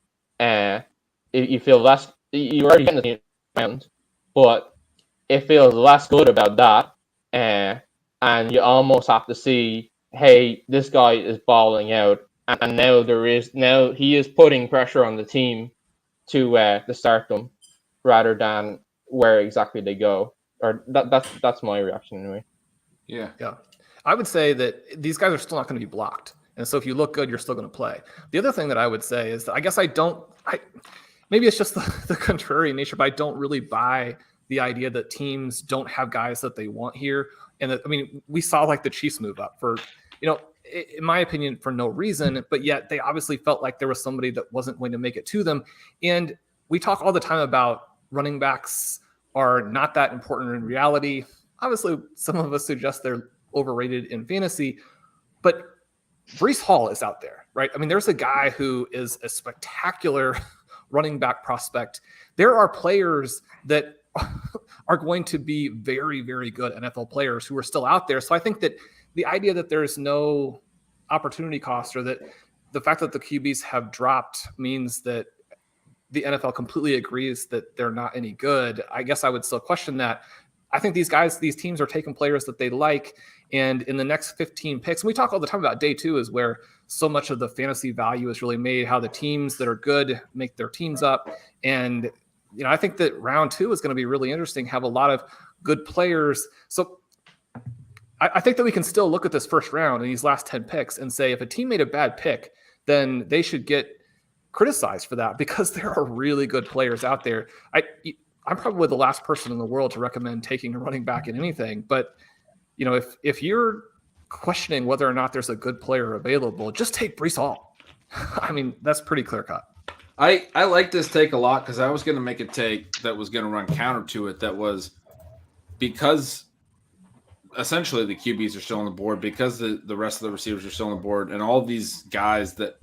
you feel less. You already getting the round, but it feels less good about that. And you almost have to see, hey, this guy is balling out, and now he is putting pressure on the team to start them, rather than where exactly they go. Or that's my reaction anyway. Yeah. I would say that these guys are still not going to be blocked, and so if you look good, you're still going to play. The other thing that I would say is that I guess maybe it's just the contrary nature, but I don't really buy the idea that teams don't have guys that they want here. And that, I mean, we saw like the Chiefs move up for, in my opinion, for no reason, but yet they obviously felt like there was somebody that wasn't going to make it to them. And we talk all the time about running backs are not that important in reality. Obviously, some of us suggest they're overrated in fantasy, but Breece Hall is out there, right? I mean, there's a guy who is a spectacular running back prospect. There are players that are going to be very, very good NFL players who are still out there. So I think that the idea that there's no opportunity cost, or that the fact that the QBs have dropped means that the NFL completely agrees that they're not any good, I guess I would still question that. I think these teams are taking players that they like, and in the next 15 picks, and we talk all the time about day 2 is where so much of the fantasy value is really made, how the teams that are good make their teams up. And I think that round 2 is going to be really interesting, have a lot of good players. So I think that we can still look at this first round and these last 10 picks and say, if a team made a bad pick, then they should get criticized for that, because there are really good players out there. I'm probably the last person in the world to recommend taking a running back in anything, but if you're questioning whether or not there's a good player available, just take Breece Hall. I mean, that's pretty clear cut. I like this take a lot, because I was going to make a take that was going to run counter to it. That was because essentially the QBs are still on the board, because the rest of the receivers are still on the board, and all these guys that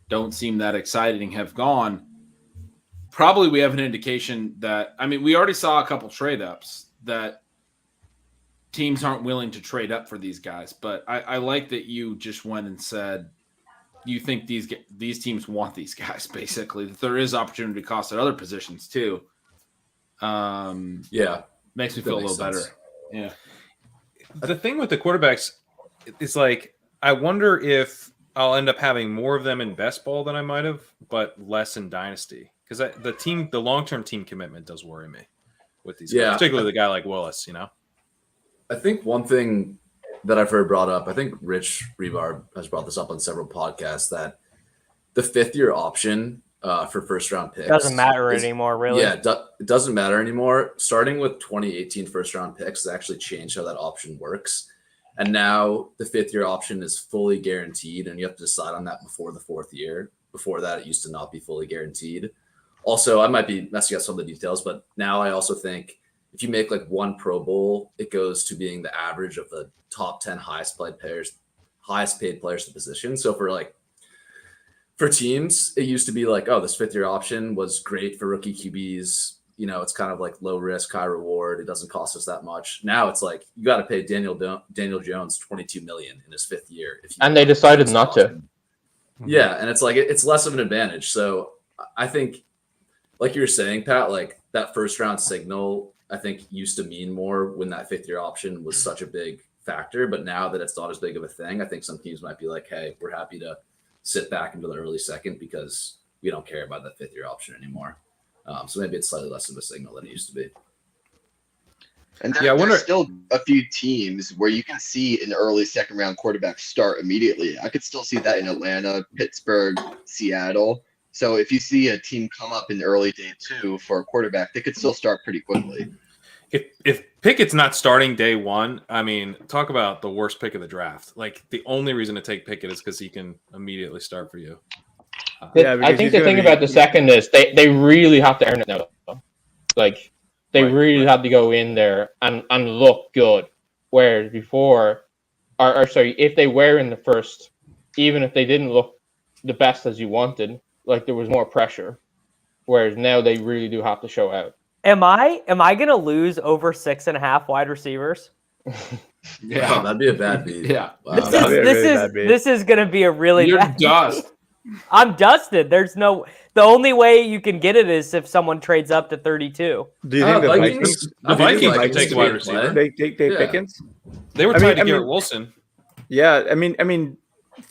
don't seem that exciting have gone. Probably we have an indication that, I mean, we already saw a couple trade ups that teams aren't willing to trade up for these guys. But I like that you just went and said you think these teams want these guys, basically. That there is opportunity cost at other positions too. Makes me feel a little better. Yeah. The thing with the quarterbacks is like, I wonder if I'll end up having more of them in best ball than I might have, but less in Dynasty. Because the long-term team commitment does worry me with these guys, particularly the guy like Willis, you know? I think one thing that I've heard brought up, I think Rich Rebar has brought this up on several podcasts, that the 5th-year option for first-round picks doesn't matter anymore, really. Yeah, it doesn't matter anymore. Starting with 2018 first-round picks, they actually changed how that option works. And now the 5th-year option is fully guaranteed, and you have to decide on that before the 4th year. Before that, it used to not be fully guaranteed. Also, I might be messing up some of the details, but now I also think if you make like one Pro Bowl, it goes to being the average of the top 10 highest paid players to the position. So for teams, it used to be like, oh, this 5th-year option was great for rookie QBs. You know, it's kind of like low risk, high reward. It doesn't cost us that much. Now it's like you got to pay Daniel Jones $22 million in his 5th year. And they decided not to. Yeah, and it's like it's less of an advantage. So I think, like you were saying, Pat, like that first round signal, I think used to mean more when that 5th-year option was such a big factor. But now that it's not as big of a thing, I think some teams might be like, hey, we're happy to sit back into the early second because we don't care about that 5th-year option anymore. So maybe it's slightly less of a signal than it used to be. And there's still a few teams where you can see an early second-round quarterback start immediately. I could still see that in Atlanta, Pittsburgh, Seattle. So if you see a team come up in early day 2 for a quarterback, they could still start pretty quickly. If Pickett's not starting day 1, I mean, talk about the worst pick of the draft. Like, the only reason to take Pickett is because he can immediately start for you. I think the thing about the second is they really have to earn it now. Like, they really have to go in there and look good. Whereas before, or sorry, if they were in the first, even if they didn't look the best as you wanted, like there was more pressure. Whereas now they really do have to show out. Am I gonna lose over 6.5 wide receivers? Yeah, that'd be a bad beat. Yeah, wow. This is gonna be a really You're bad dust. I'm dusted. The only way you can get it is if someone trades up to 32. Do you think the Vikings could take a wide receiver? They take Pickens? They were tied to Garrett Wilson. Yeah, I mean,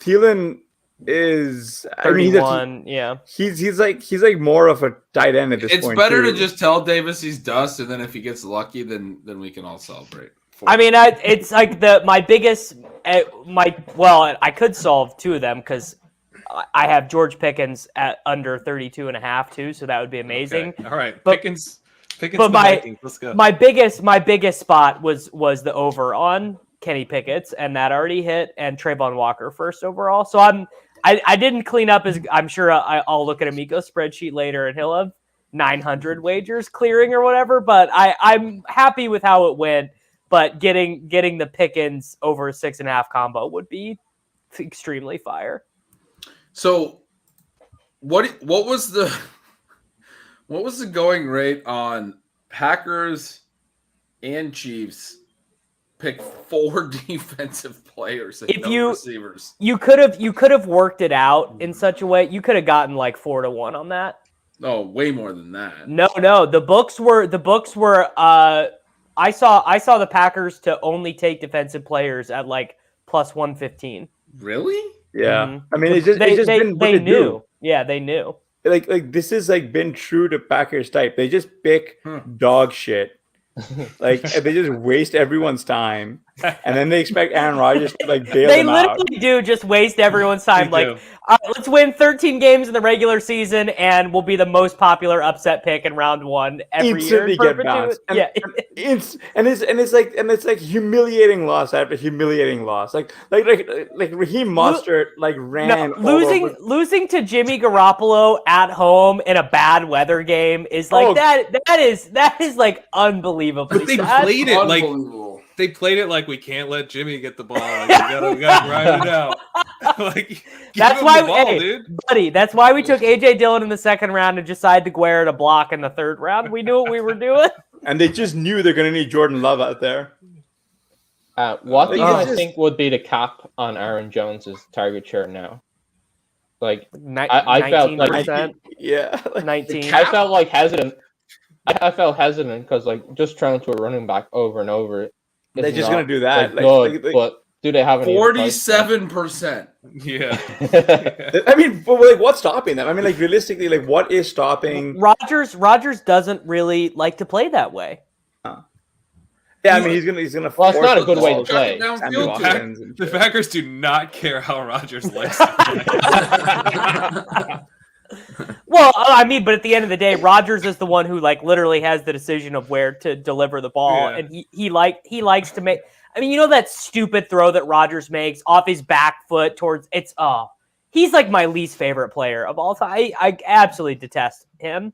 Thielen is 31, he's like more of a tight end at this point. It's better to just tell Davis he's dust, and then if he gets lucky, then we can all celebrate. I mean, it's like my biggest I could solve 2 of them because I have George Pickens at under 32.5 too, so that would be amazing. Okay. All right, but, Pickens. But Let's go. My biggest spot was the over on Kenny Pickett's, and that already hit, and Trayvon Walker first overall. So I didn't clean up as I'm sure I'll look at Amico's spreadsheet later, and he'll have 900 wagers clearing or whatever. But I'm happy with how it went. But getting the Pickens over a 6.5 combo would be extremely fire. So, what was the going rate on Packers and Chiefs pick 4 defensive players and receivers? You could have worked it out in such a way you could have gotten like 4-1 on that. No, way more than that. No. The books were. I saw the Packers to only take defensive players at like plus 115. Really? Yeah, Mm-hmm. I mean, it's just been what they knew. do. Yeah, they knew. Like this has like been true to Packers type. They just pick dog shit. Like they just waste everyone's time, and then they expect Aaron Rodgers to like bail them out. They literally do just waste everyone's time. Like, all right, let's win 13 games in the regular season, and we'll be the most popular upset pick in round 1 every Instantly year. Get bounced. And, it's like humiliating loss after humiliating loss. Like Raheem Mostert ran losing to Jimmy Garoppolo at home in a bad weather game is like that is like unbelievably but they sad. played it like they played it like we can't let Jimmy get the ball. Like, we gotta grind it out. Like, that's why, dude. buddy. That's why we took AJ Dillon in the 2nd round and decided to Guerra to block in the 3rd round. We knew what we were doing, and they just knew they're gonna need Jordan Love out there. What do you guys just- think would be the cap on Aaron Jones's target share now? Like, Ni- I felt like 19%. Yeah, 19. I felt like hesitant. I felt hesitant because like just trying to a running back over and over. They're is just not, gonna do that. good, but do they have any? 47%. Yeah. I mean, but like, what's stopping them? I mean, like, realistically, like, what is stopping? Rogers doesn't really like to play that way. Yeah, I mean, he's gonna. Well, it's not a force good the way ball to play. Sammy Downfield, Watkins and the shit. Packers do not care how Rodgers likes it. Well, I mean, but at the end of the day, Rogers is the one who like literally has the decision of where to deliver the ball, Yeah. and he likes to make. I mean, you know that stupid throw that Rogers makes off his back foot towards it's. He's like my least favorite player of all time. I absolutely detest him.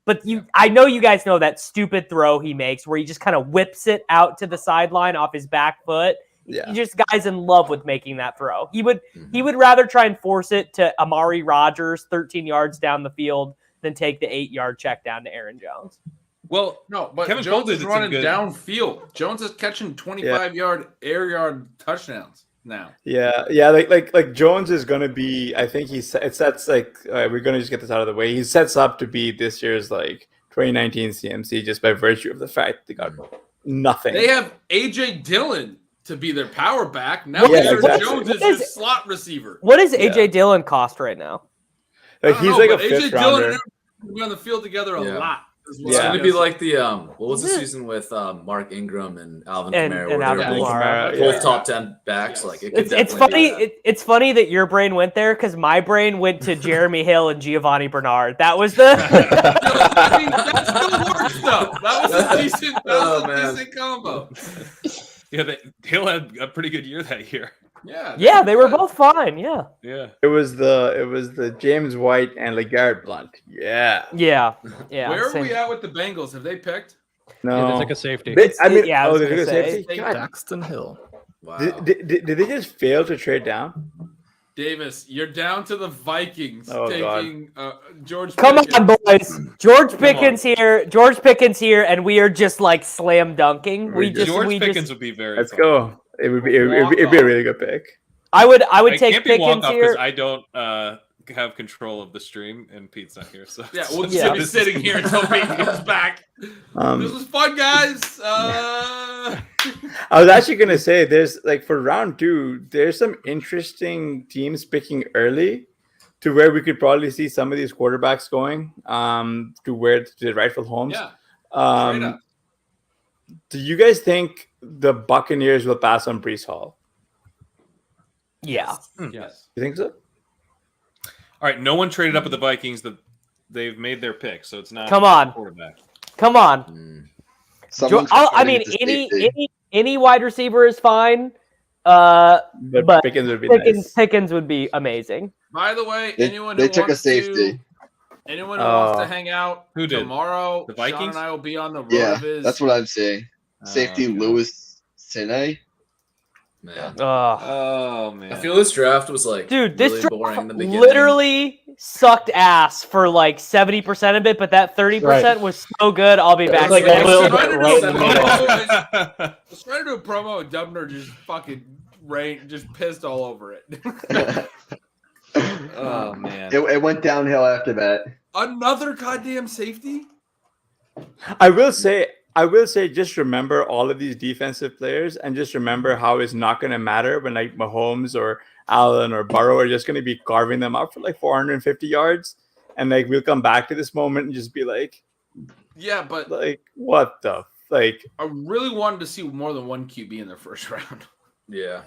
But I know you guys know that stupid throw he makes where he just kind of whips it out to the sideline off his back foot. Yeah. He just guy's in love with making that throw. He would rather try and force it to Amari Rodgers 13 yards down the field than take the 8-yard check down to Aaron Jones. Well, No, but Kevin Jones Cole did is some running good- downfield. Jones is catching 25-yard air yard touchdowns now. Yeah, like Jones is gonna be. I think it sets like we're gonna just get this out of the way. He sets up to be this year's like 2019 CMC just by virtue of the fact they got nothing. They have AJ Dillon to be their power back. Now Yeah, Aaron exactly. Jones is What is- his slot receiver. What does AJ Dillon cost right now? Like, I he's don't like know, a but fifth AJ Dillon rounder. and Aaron will be on the field together a Yeah. lot. Is what It's I'm going to be guessing. like the what was the season with Mark Ingram and Alvin And- Kamara, and where Alvin they were Kamara, both yeah. top 10 backs. Like it could It's definitely funny. be that. It's funny that your brain went there because my brain went to Jeremy Hill and Giovanni Bernard. That was the. I mean, that still works though. That was a decent, Oh, man. decent combo. Yeah, Hill had a pretty good year that year. Yeah. Yeah, they were both fine. Yeah. Yeah. It was the James White and LeGarrette Blunt. Yeah. Yeah. Yeah. Where are same. we at with the Bengals? Have they picked? No. Yeah, they took a safety. I mean, yeah, I was they gonna took a say. safety? God, Daxton Hill. Wow. did they just fail to trade down? Davis, you're down to the Vikings Oh, taking George. Come Pickens. on, boys. George Pickens here. George Pickens here, and we are just like slam dunking. George we Pickens just. would be very. Let's fun. go. It would be a really good pick. I would It take can't be walk Pickens off here. because I don't have control of the stream and Pete's not here. So Yeah, we'll so just be this is- sitting here until Pete comes back. This was fun, guys. I was actually gonna say there's like for round 2, there's some interesting teams picking early to where we could probably see some of these quarterbacks going to the rightful homes. Yeah. Straight up. Do you guys think the Buccaneers will pass on Breece Hall? Yeah. Yes. You think so? All right, no one traded up with the Vikings. They've made their pick, so it's not. Come on. Quarterback. Come on. Someone's I mean, returning to safety. any wide receiver is fine. But But Pickens would be nice. Pickens would be amazing. By the way, They- anyone they who took a wants safety. anyone who wants Oh. to hang out Who did? tomorrow, The Sean Vikings? and I will be on the Yeah, RotoViz. that's what I'm saying. Safety okay. Lewis Sine. Man. Oh man. I feel this draft was like Dude, this really boring in the beginning. literally sucked ass for like 70% of it, but that 30% was so good. I'll be back. like next a little week. bit right in the middle. I was trying to do a promo and Dubner just fucking just pissed all over it. Oh man. It went downhill after that. Another goddamn safety? I will say, just remember all of these defensive players, and just remember how it's not going to matter when like Mahomes or Allen or Burrow are just going to be carving them up for like 450 yards, and like we'll come back to this moment and just be like, Yeah, but like what the like? I really wanted to see more than one QB in their first round. Yeah.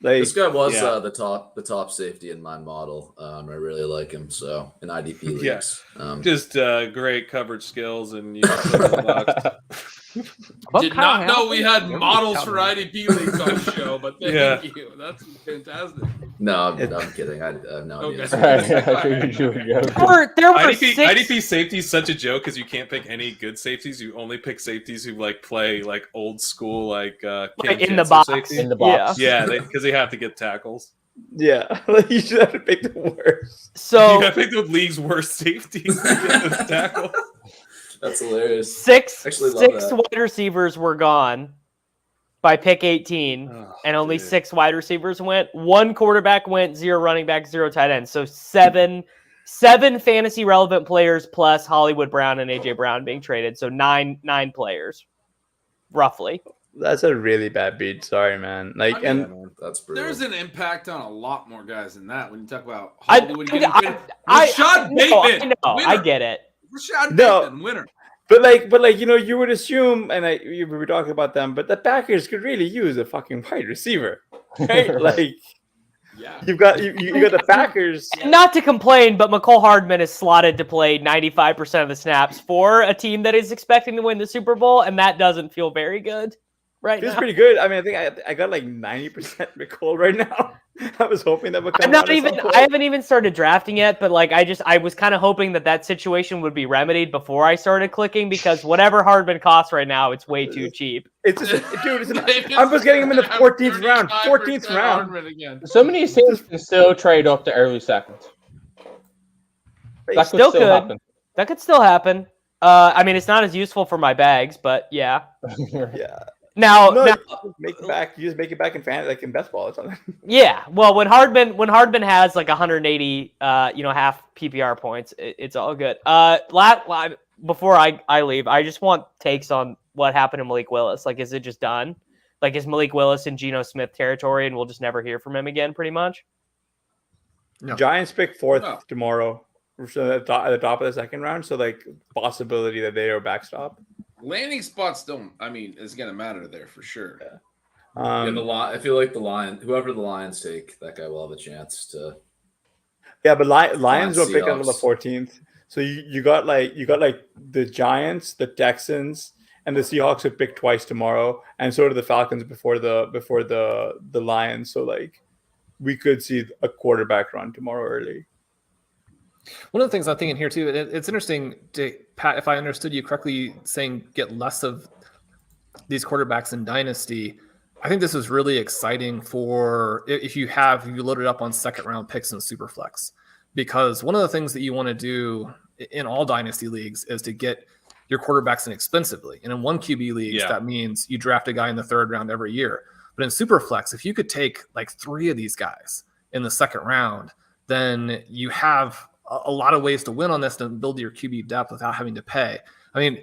Like This guy was Yeah. the top safety in my model. I really like him. So in IDP leagues, Yes. um, Just great coverage skills and you know, Did not know we had models for IDP leagues on the show, but thank Yeah. you. That's fantastic. no, I'm kidding. I have no Okay. idea. There were IDP safety is such a joke because you can't pick any good safeties. You only pick safeties who like play like old school like Cam in the Chancellor box. safety. In the box. Yeah, because they have to get tackles. Yeah, like you should have to pick the worst. So You have to pick the league's worst safeties to get those tackles. That's hilarious. six Actually love six that. wide receivers were gone. by pick 18, and only 6 wide receivers went. 1 quarterback went, 0 running back, 0 tight ends. So 7 fantasy relevant players plus Hollywood Brown and AJ Brown being traded. So 9 players, roughly. That's a really bad beat. Sorry, man. Like, I mean, and that's there's an impact on a lot more guys than that when you talk about Hollywood getting Rashad Bateman. I get it. Rashad No. Bateman, winner. But like, you know, you would assume, and we were talking about them, but the Packers could really use a fucking wide receiver, right? Like, you got the Packers. Not to complain, but McCole Hardman is slotted to play 95% of the snaps for a team that is expecting to win the Super Bowl, and that doesn't feel very good right Feels now. pretty good. I mean, I think I got like 90% McCole right now. I was hoping that would come. I haven't even started drafting yet, but like I was kind of hoping that situation would be remedied before I started clicking, because whatever Hardman costs right now, it's way too cheap. It's I was getting him in the 14th round. 14th round. So many teams can still trade up to early second. That could still happen. That could still happen. I mean, it's not as useful for my bags, but yeah. Yeah. Now, you just make it back in like in best ball or something. Yeah, well, when Hardman has like 180, half PPR points, it's all good. Before I leave, I just want takes on what happened to Malik Willis. Like, is it just done? Like, is Malik Willis in Geno Smith territory, and we'll just never hear from him again, pretty much? No. Giants pick 4th tomorrow, so at the top of the second round. So like possibility that they are backstop. Landing spots don't. I mean, it's gonna matter there for sure. I feel like whoever the Lions take, that guy will have a chance to. Yeah, but Lions will pick up on the Seahawks. 14th. So you got like the Giants, the Texans, and the Seahawks would pick twice tomorrow, and so do the Falcons before the Lions. So like we could see a quarterback run tomorrow early. One of the things I'm thinking here too, it's interesting, Pat, if I understood you correctly, saying get less of these quarterbacks in Dynasty. I think this is really exciting for if you loaded up on second round picks in Superflex, because one of the things that you want to do in all Dynasty leagues is to get your quarterbacks inexpensively. And in one QB leagues, that means you draft a guy in the 3rd round every year. But in Superflex, if you could take like 3 of these guys in the 2nd round, then you have a lot of ways to win on this and build your QB depth without having to pay. I mean,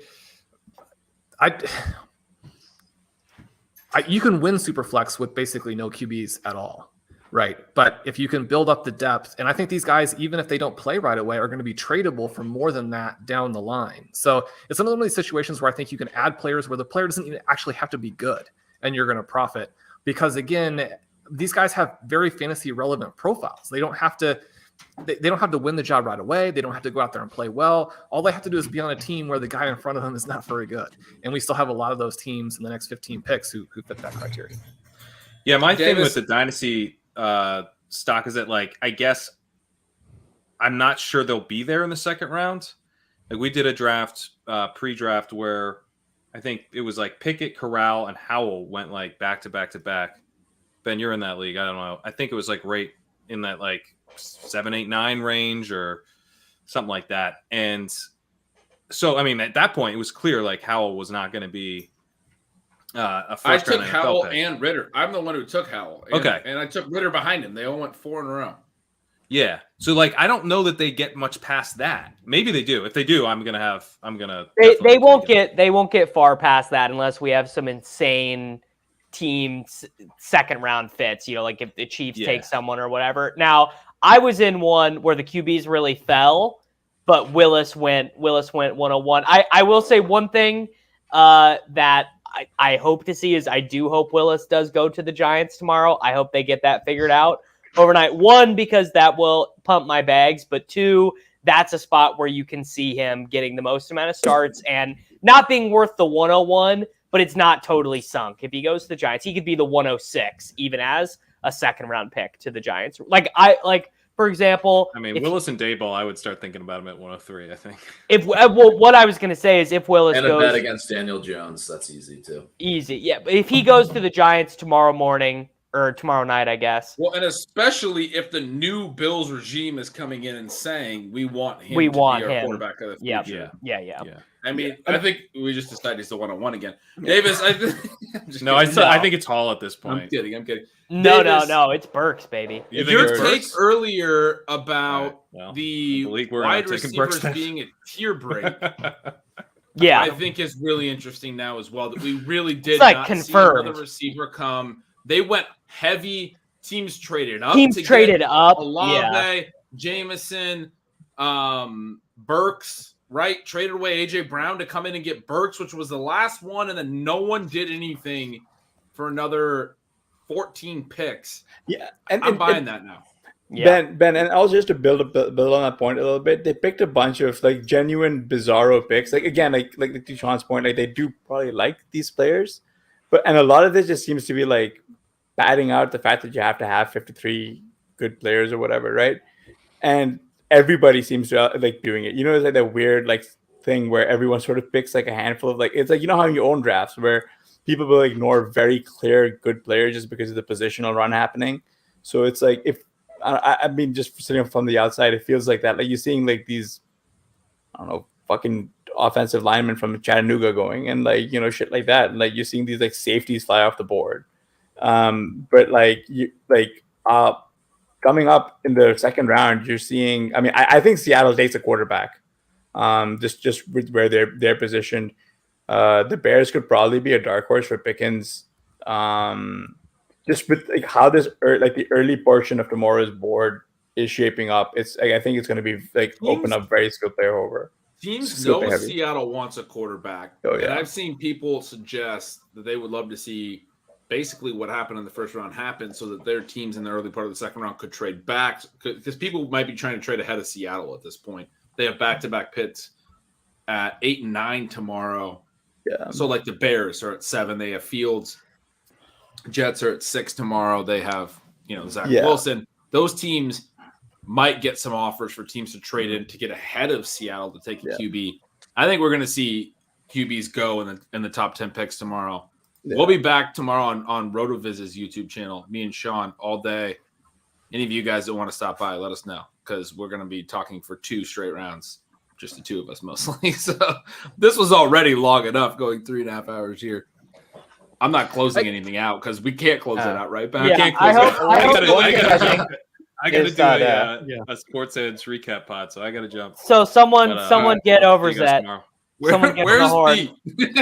you can win Superflex with basically no QBs at all, right? But if you can build up the depth, and I think these guys, even if they don't play right away, are going to be tradable for more than that down the line. So it's one of these situations where I think you can add players where the player doesn't even actually have to be good, and you're going to profit. Because again, these guys have very fantasy relevant profiles. They don't have to win the job right away. They don't have to go out there and play well. All they have to do is be on a team where the guy in front of them is not very good. And we still have a lot of those teams in the next 15 picks who fit that criteria. Yeah, my thing with the Dynasty stock is that, like, I guess I'm not sure they'll be there in the 2nd round. Like, we did a draft, pre-draft, where I think it was like Pickett, Corral, and Howell went like back to back to back. Ben, you're in that league. I don't know. I think it was like right in that like 7, 8, 9 range or something like that. And so, I mean, at that point, it was clear like Howell was not going to be a first round. I took NFL Howell pick. and Ritter. I'm the one who took Howell. And I took Ritter behind him. They all went 4 in a row. Yeah. So like, I don't know that they get much past that. Maybe they do. If they do, They won't get far past that unless we have some insane team's 2nd round fits, like if the Chiefs take someone or whatever. Now, I was in one where the QBs really fell, but Willis went 101. I will say one thing that I hope to see is I do hope Willis does go to the Giants tomorrow. I hope they get that figured out overnight. 1, because that will pump my bags, but 2, that's a spot where you can see him getting the most amount of starts and not being worth the 101, but it's not totally sunk. If he goes to the Giants, he could be the 106, even as a 2nd round pick to the Giants. For example, I mean, Willis and Dayball, I would start thinking about him at 103, I think. What I was going to say is if Willis and goes... a bet against Daniel Jones, that's easy too. Easy, yeah. But if he goes to the Giants tomorrow morning, or tomorrow night, I guess. Well, and especially if the new Bills regime is coming in and saying we want him We to want be our him. quarterback of the Yep. future. Yeah. I mean, I think we just decided he's the one-on-one again. Davis, I think I think it's Hall at this point. I'm kidding. No, Davis, no, it's Burks, baby. Your take earlier about I the believe we're wide taking Burks receivers then. being a tier break, Yeah. I think is really interesting now as well. That we really did It's like not confirmed. see another receiver come. They went heavy. Teams traded up. Teams to traded get up, Olave, Jameson, Burks. Right, traded away AJ Brown to come in and get Burks, which was the last one, and then no one did anything for another 14 picks. Yeah, I'm buying that now. Ben, and also just to build on that point a little bit, they picked a bunch of like genuine bizarro picks. Like again, like to Sean's point, like they do probably like these players, and a lot of this just seems to be like padding out the fact that you have to have 53 good players or whatever, right? And everybody seems to like doing it. You know, it's like that weird like thing where everyone sort of picks like a handful of like, it's like, you know how in your own drafts where people will ignore very clear good players just because of the positional run happening. So it's like, if I mean, just sitting from the outside, it feels like that. Like you're seeing like these, I don't know, fucking offensive linemen from Chattanooga going and like, you know, shit like that. And like you're seeing these like safeties fly off the board. But like coming up in the second round, you're seeing. I mean, I think Seattle takes a quarterback. Just with where they're positioned, the Bears could probably be a dark horse for Pickens. Just with like how this like the early portion of tomorrow's board is shaping up, it's like, I think it's going to be like open up very skilled player over. Teams know Seattle wants a quarterback, and I've seen people suggest that they would love to see basically what happened in the first round happen so that their teams in the early part of the second round could trade back, because people might be trying to trade ahead of Seattle at this point. They have back-to-back picks at 8 and 9 tomorrow. Yeah. So like the Bears are at 7. They have Fields. Jets are at 6 tomorrow. They have, Zach Wilson. Those teams might get some offers for teams to trade in to get ahead of Seattle to take a QB. I think we're going to see QBs go in the top 10 picks tomorrow. Yeah. We'll be back tomorrow on RotoViz's YouTube channel, me and Sean, all day. Any of you guys that want to stop by, let us know, because we're going to be talking for 2 straight rounds, just the 2 of us mostly. So this was already long enough, going 3.5 hours here. I'm not closing anything out because we can't close it out, right? But I can't close it. I got to do a Sports Edge recap pod, so I got to jump. So someone get over that. Someone get where's the Pete?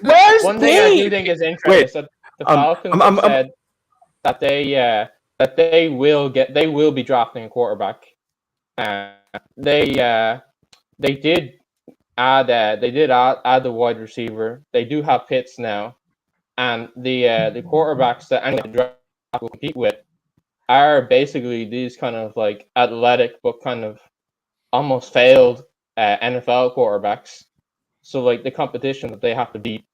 Where's One thing I do think is interesting is that the Falcons said that they will be drafting a quarterback. They did add the wide receiver. They do have Pitts now, and the quarterbacks that I'm going to draft will compete with are basically these kind of like athletic but kind of almost failed NFL quarterbacks. So like the competition that they have to beat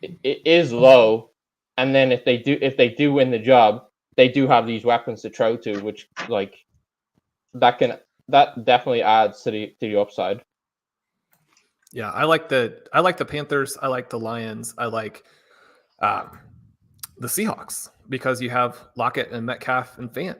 it is low, and then if they do win the job, they do have these weapons to throw to, which like that definitely adds to the upside. Yeah, I like the Panthers. I like the Lions. I like the Seahawks because you have Lockett and Metcalf and Fant,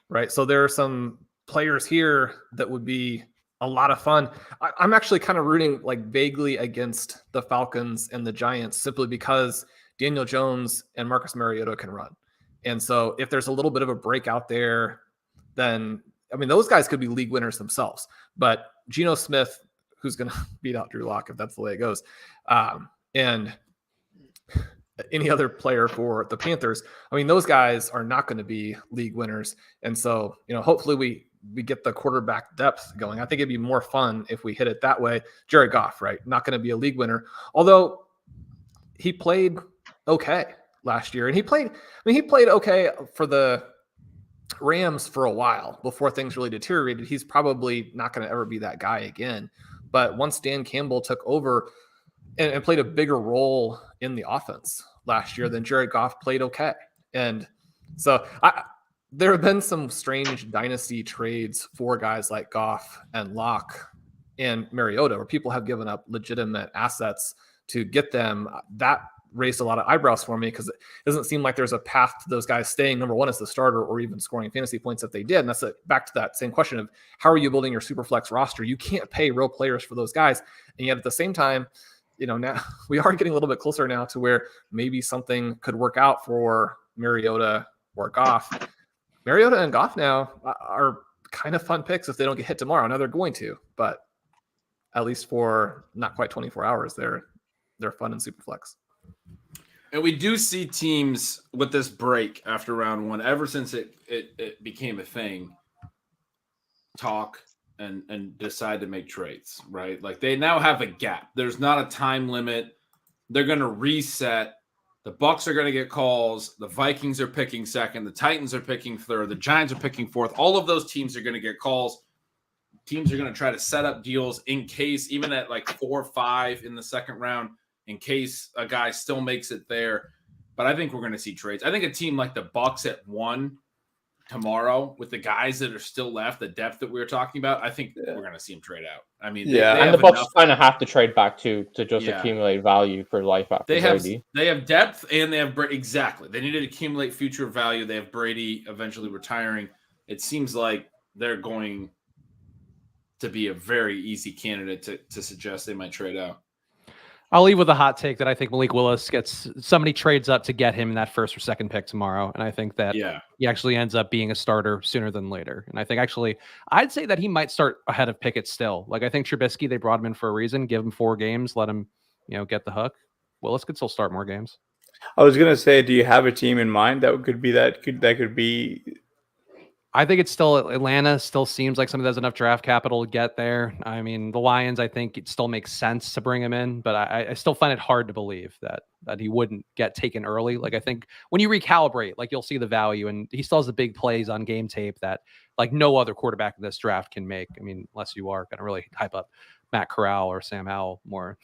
right? So there are some players here that would be a lot of fun. I'm actually kind of rooting like vaguely against the Falcons and the Giants simply because Daniel Jones and Marcus Mariota can run. And so if there's a little bit of a break out there, then, I mean, those guys could be league winners themselves. But Geno Smith, who's going to beat out Drew Lock if that's the way it goes, and any other player for the Panthers, I mean, those guys are not going to be league winners. And so, hopefully we get the quarterback depth going. I think it'd be more fun if we hit it that way. Jared Goff, right? Not going to be a league winner, although he played okay last year. And he played okay for the Rams for a while before things really deteriorated. He's probably not going to ever be that guy again. But once Dan Campbell took over and played a bigger role in the offense last year, then Jared Goff played okay. And so there have been some strange dynasty trades for guys like Goff and Locke and Mariota, where people have given up legitimate assets to get them. That raised a lot of eyebrows for me because it doesn't seem like there's a path to those guys staying number one as the starter or even scoring fantasy points if they did. And that's back to that same question of how are you building your super flex roster? You can't pay real players for those guys. And yet at the same time, now we are getting a little bit closer now to where maybe something could work out for Mariota or Goff. Mariota and Goff now are kind of fun picks if they don't get hit tomorrow. Now they're going to, but at least for not quite 24 hours, they're fun in Superflex. And we do see teams with this break after round one, ever since it became a thing, talk and decide to make trades, right? Like they now have a gap. There's not a time limit. They're going to reset. The Bucs are going to get calls. The Vikings are picking second. The Titans are picking third. The Giants are picking fourth. All of those teams are going to get calls. Teams are going to try to set up deals in case, even at like 4 or 5 in the second round, in case a guy still makes it there. But I think we're going to see trades. I think a team like the Bucs at 1 tomorrow with the guys that are still left, the depth that we were talking about, I think we're going to see them trade out. I mean, they and the Bucs kind of have to trade back to just accumulate value for life after Brady. They have depth and they have Brady. Exactly. They need to accumulate future value. They have Brady eventually retiring. It seems like they're going to be a very easy candidate to suggest they might trade out. I'll leave with a hot take that I think Malik Willis gets somebody trades up to get him in that first or second pick tomorrow. And I think that he actually ends up being a starter sooner than later. And I think I'd say that he might start ahead of Pickett still. Like I think Trubisky, they brought him in for a reason, give him 4 games, let him, get the hook. Willis could still start more games. I was going to say, do you have a team in mind that could be I think it's still Atlanta still seems like something that has enough draft capital to get there. I mean, the Lions, I think it still makes sense to bring him in, but I still find it hard to believe that he wouldn't get taken early. Like I think when you recalibrate, like you'll see the value, and he still has the big plays on game tape that like no other quarterback in this draft can make. I mean, unless you are going to really hype up Matt Corral or Sam Howell more.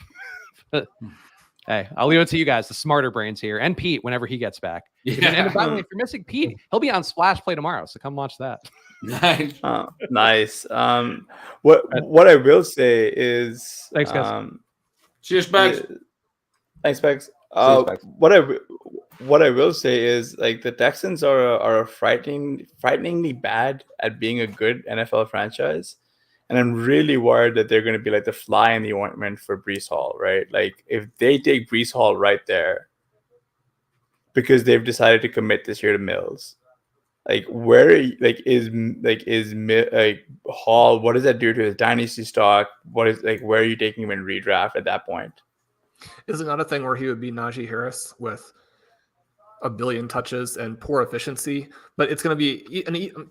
Hey, I'll leave it to you guys, the smarter brains here, and Pete whenever he gets back. Yeah. And by the way, if you're missing Pete, he'll be on Splash Play tomorrow, so come watch that. Nice. Nice. What I will say is, thanks, guys. Cheers, Spags. Thanks, Spags. What I will say is, like, the Texans are frighteningly bad at being a good NFL franchise. And I'm really worried that they're going to be like the fly in the ointment for Breece Hall, right? Like if they take Breece Hall right there, because they've decided to commit this year to Mills, like is Hall? What does that do to his dynasty stock? Where are you taking him in redraft at that point? Is it not a thing where he would be Najee Harris with a billion touches and poor efficiency? But it's going to be,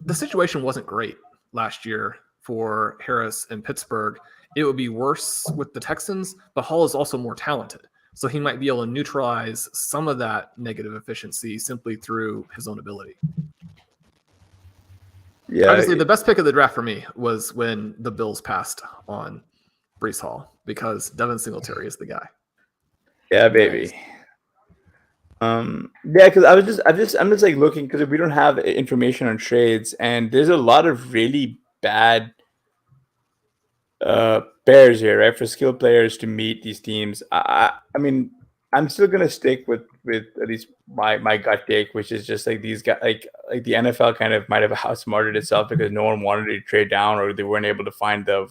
the situation wasn't great last year for Harris and Pittsburgh. It would be worse with the Texans, but Hall is also more talented. So he might be able to neutralize some of that negative efficiency simply through his own ability. Yeah. Obviously, the best pick of the draft for me was when the Bills passed on Breece Hall, because Devin Singletary is the guy. Yeah, baby. Because I'm just like looking, because we don't have information on trades, and there's a lot of really bad pairs here, right? For skilled players to meet these teams. I mean, I'm still gonna stick with at least my gut take, which is just like these guys, like the NFL kind of might have outsmarted itself because no one wanted to trade down, or they weren't able to find the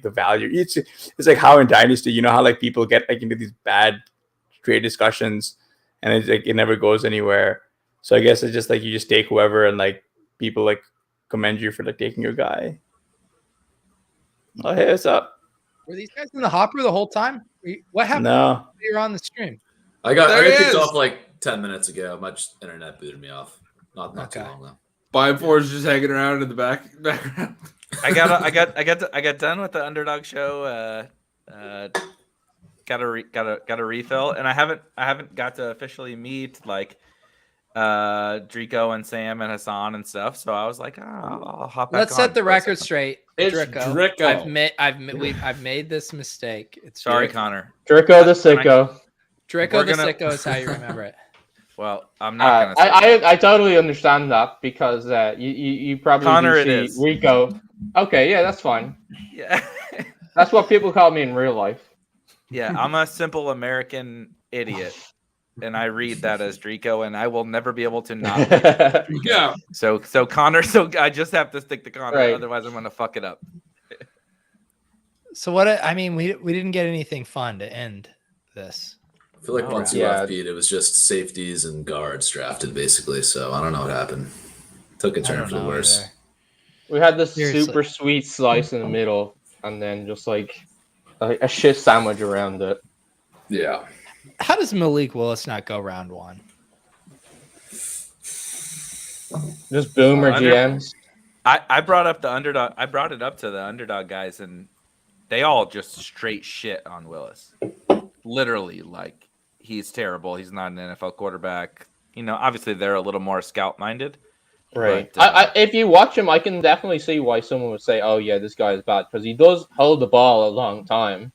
value. It's like how in Dynasty, you know how like people get like into these bad trade discussions and it's like it never goes anywhere. So I guess it's just like you just take whoever, and like people like commend you for like taking your guy. Oh, hey, what's up? Were these guys in the hopper the whole time? What happened? No. You're on the stream. I got kicked off like 10 minutes ago. My internet booted me off. Not too long though. Beimfohr is just hanging around in the background. I got done with the Underdog show. Got a refill, and I haven't got to officially meet like Drico and Sam and Hasan and stuff. So I was like, I'll hop back. Let's set the record straight. It's Drico. I've made this mistake. It's sorry, Drico. Connor. Drico the sicko. Drico the sicko is how you remember it. Well, I'm not gonna. I totally understand that, because you probably Connor do it see is. Rico. Okay, yeah, that's fine. Yeah, that's what people call me in real life. Yeah, I'm a simple American idiot. And I read that as Drico, and I will never be able to not read it as Drico. Yeah. So Connor, so I just have to stick to Connor, Right. otherwise I'm gonna fuck it up. So what? I mean, we didn't get anything fun to end this. I feel like once you left Pete, it was just safeties and guards drafted basically. So I don't know what happened. Took a turn for the worse. Either. We had this Seriously. super sweet slice in the middle, and then just like a shit sandwich around it. Yeah. How does Malik Willis not go round one? Just boomer GMs. I brought up the underdog. I brought it up to the underdog guys, and they all just straight shit on Willis. Literally, like, he's terrible. He's not an NFL quarterback. You know, obviously they're a little more scout minded. Right. But, if you watch him, I can definitely see why someone would say, "Oh yeah, this guy is bad," because he does hold the ball a long time.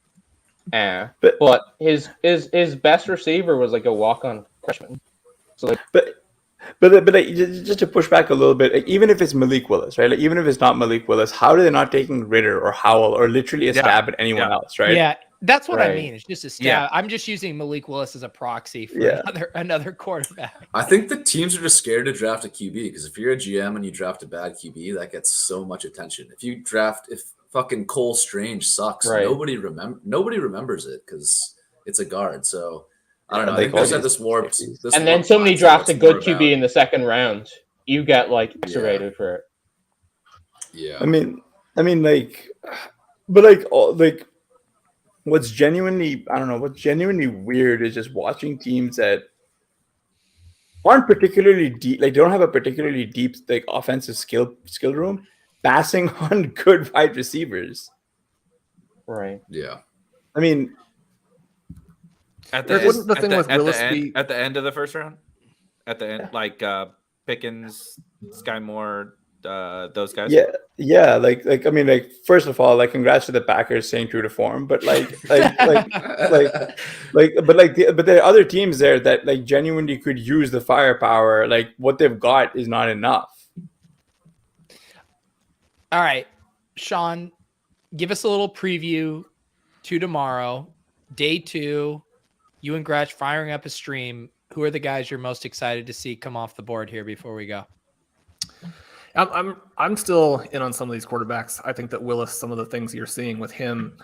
But his best receiver was like a walk-on freshman. So like, But like, just to push back a little bit, like, even if it's Malik Willis, right? Like, even if it's not Malik Willis, how are they not taking Ritter or Howell or literally a stab at anyone else, right? Yeah, that's what I Right. mean. It's just a stab. Yeah. I'm just using Malik Willis as a proxy for another quarterback. I think the teams are just scared to draft a QB because if you're a GM and you draft a bad QB, that gets so much attention. If fucking Cole Strange sucks, Right. nobody remembers it because it's a guard. So I don't know. I they think there's call this warped. This and then warped somebody mindset drafts a that's good more QB about- in the second round, you get like X-rated for it. Yeah. I mean, like, but like, what's genuinely weird is just watching teams that aren't particularly deep, like they don't have a particularly deep like offensive skill room, passing on good wide receivers. Right. Yeah. I mean, At Wouldn't the thing with Willis be- at the end of the first round, at the end, like Pickens, Sky Moore, those guys. Yeah, like I mean, like first of all, like congrats to the Packers staying true to form, but but there are other teams there that like genuinely could use the firepower. Like what they've got is not enough. All right, Shawn, give us a little preview to tomorrow, day 2. You and Gretch firing up a stream. Who are the guys you're most excited to see come off the board here before we go? I'm still in on some of these quarterbacks. I think that Willis, some of the things you're seeing with him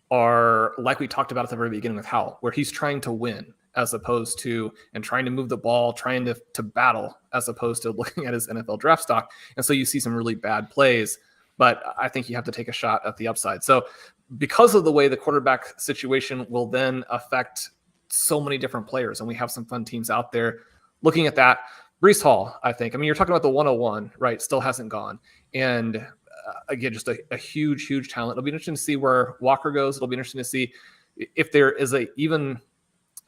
are like we talked about at the very beginning with Howell, where he's trying to win as opposed to and trying to move the ball, trying to battle as opposed to looking at his NFL draft stock. And so you see some really bad plays, but I think you have to take a shot at the upside. So because of the way the quarterback situation will then affect so many different players, and we have some fun teams out there looking at that. Breece Hall, I think. I mean, you're talking about the 101, right? Still hasn't gone. And again, just a huge, huge talent. It'll be interesting to see where Walker goes. It'll be interesting to see if there is even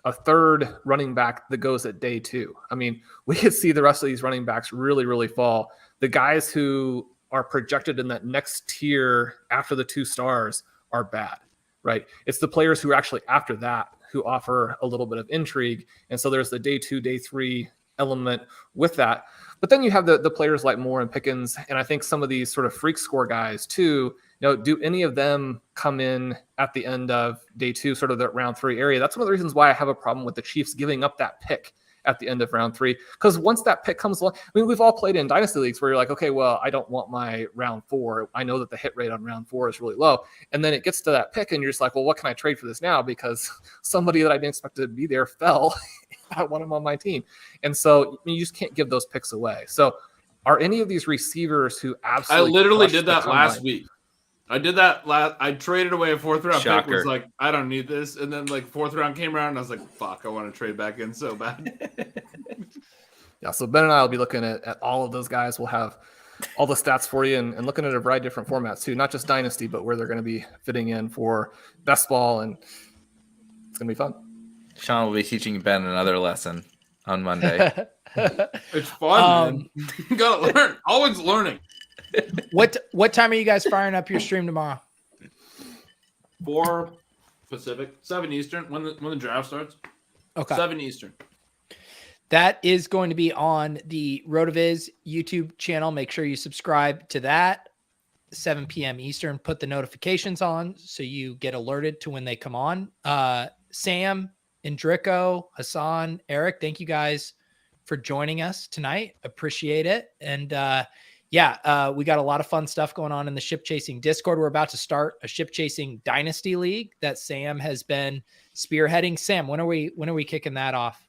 a third running back that goes at day 2. I mean, we could see the rest of these running backs really, really fall. The guys who are projected in that next tier after the 2 stars are bad, right? It's the players who are actually after that who offer a little bit of intrigue. And so there's the day 2, day 3 element with that. But then you have the players like Moore and Pickens. And I think some of these sort of freak score guys too, do any of them come in at the end of day 2, sort of that round 3 area? That's one of the reasons why I have a problem with the Chiefs giving up that pick at the end of round 3. Because once that pick comes along, I mean, we've all played in Dynasty leagues where you're like, okay, well, I don't want my round 4. I know that the hit rate on round 4 is really low. And then it gets to that pick and you're just like, well, what can I trade for this now? Because somebody that I didn't expect to be there fell. I want him on my team. And so you just can't give those picks away. So are any of these receivers who absolutely... I literally crushed did the that last combine? week. I did that I traded away a 4th round pick. Shocker. Was like, I don't need this. And then like 4th round came around and I was like, fuck, I want to trade back in so bad. Yeah, so Ben and I will be looking at all of those guys. We'll have all the stats for you and looking at a variety of different formats too, not just Dynasty, but where they're going to be fitting in for best ball, and it's going to be fun. Shawn will be teaching Ben another lesson on Monday. It's fun, man. You gotta learn. Always learning. What time are you guys firing up your stream tomorrow? 4 Pacific, 7 Eastern, when the draft starts. Okay. 7 Eastern. That is going to be on the RotoViz YouTube channel. Make sure you subscribe to that. 7 p.m. Eastern. Put the notifications on so you get alerted to when they come on. Sam, Indrico, Hasan, Erik, thank you guys for joining us tonight. Appreciate it. And we got a lot of fun stuff going on in the Ship Chasing Discord. We're about to start a Ship Chasing Dynasty League that Sam has been spearheading. Sam, when are we kicking that off?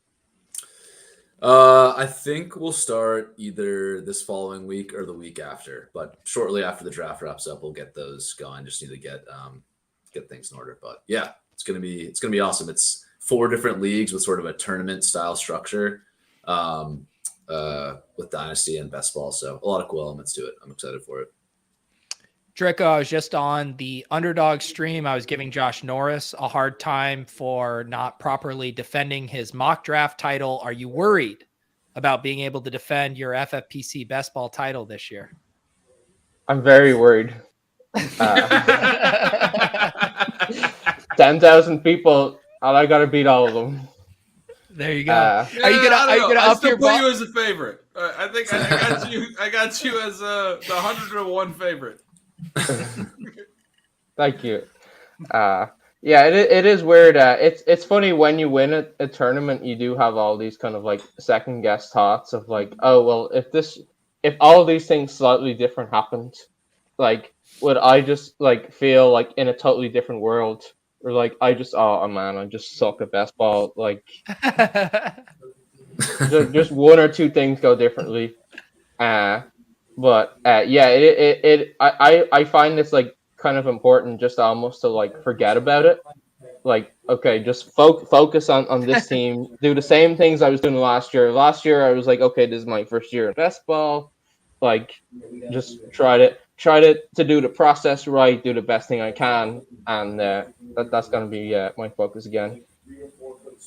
I think we'll start either this following week or the week after, but shortly after the draft wraps up, we'll get those going. Just need to get things in order. But yeah, it's gonna be awesome. It's 4 different leagues with sort of a tournament style structure, with Dynasty and best ball. So a lot of cool elements to it. I'm excited for it. Draco, I was just on the Underdog stream. I was giving Josh Norris a hard time for not properly defending his mock draft title. Are you worried about being able to defend your FFPC best ball title this year? I'm very worried. 10,000 people, and I got to beat all of them. There you go. Are you gonna up your put you as a favorite? I think I got you. I got you as the 101 favorite. Thank you. It is weird. It's funny when you win a tournament, you do have all these kind of like second guess thoughts of like, oh well, if all these things slightly different happened, like would I just like feel like in a totally different world, or like I just I just suck at best ball, like just one or two things go differently. I find it's like kind of important just almost to like forget about it. Like, okay, just focus on this team. Do the same things I was doing last year. Last year I was like, okay, this is my first year in best ball. Like, just try to do the process right, do the best thing I can, and that's gonna be my focus again.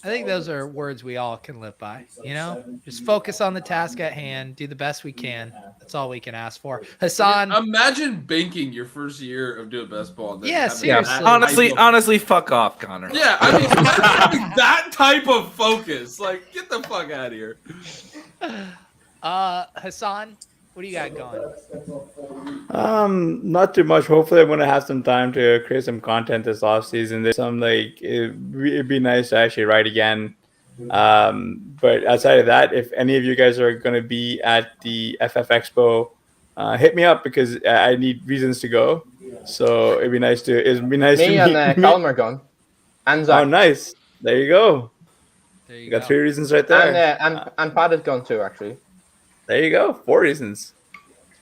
I think those are words we all can live by, you know? Just focus on the task at hand, do the best we can. That's all we can ask for. Hasan, imagine banking your first year of doing best ball. Yeah, seriously. Honestly, fuck off, Connor. Yeah, I mean, imagine having that type of focus. Like, get the fuck out of here. Hasan, what do you got going? Not too much. Hopefully, I'm gonna have some time to create some content this off season. There's some like it'd be nice to actually write again. But outside of that, if any of you guys are gonna be at the FF Expo, hit me up because I need reasons to go. So it'd be nice to Me and Colin are going. And Zach. Oh, nice. There you go. You got 3 reasons right there. And Pat is gone too, actually. There you go. 4 reasons.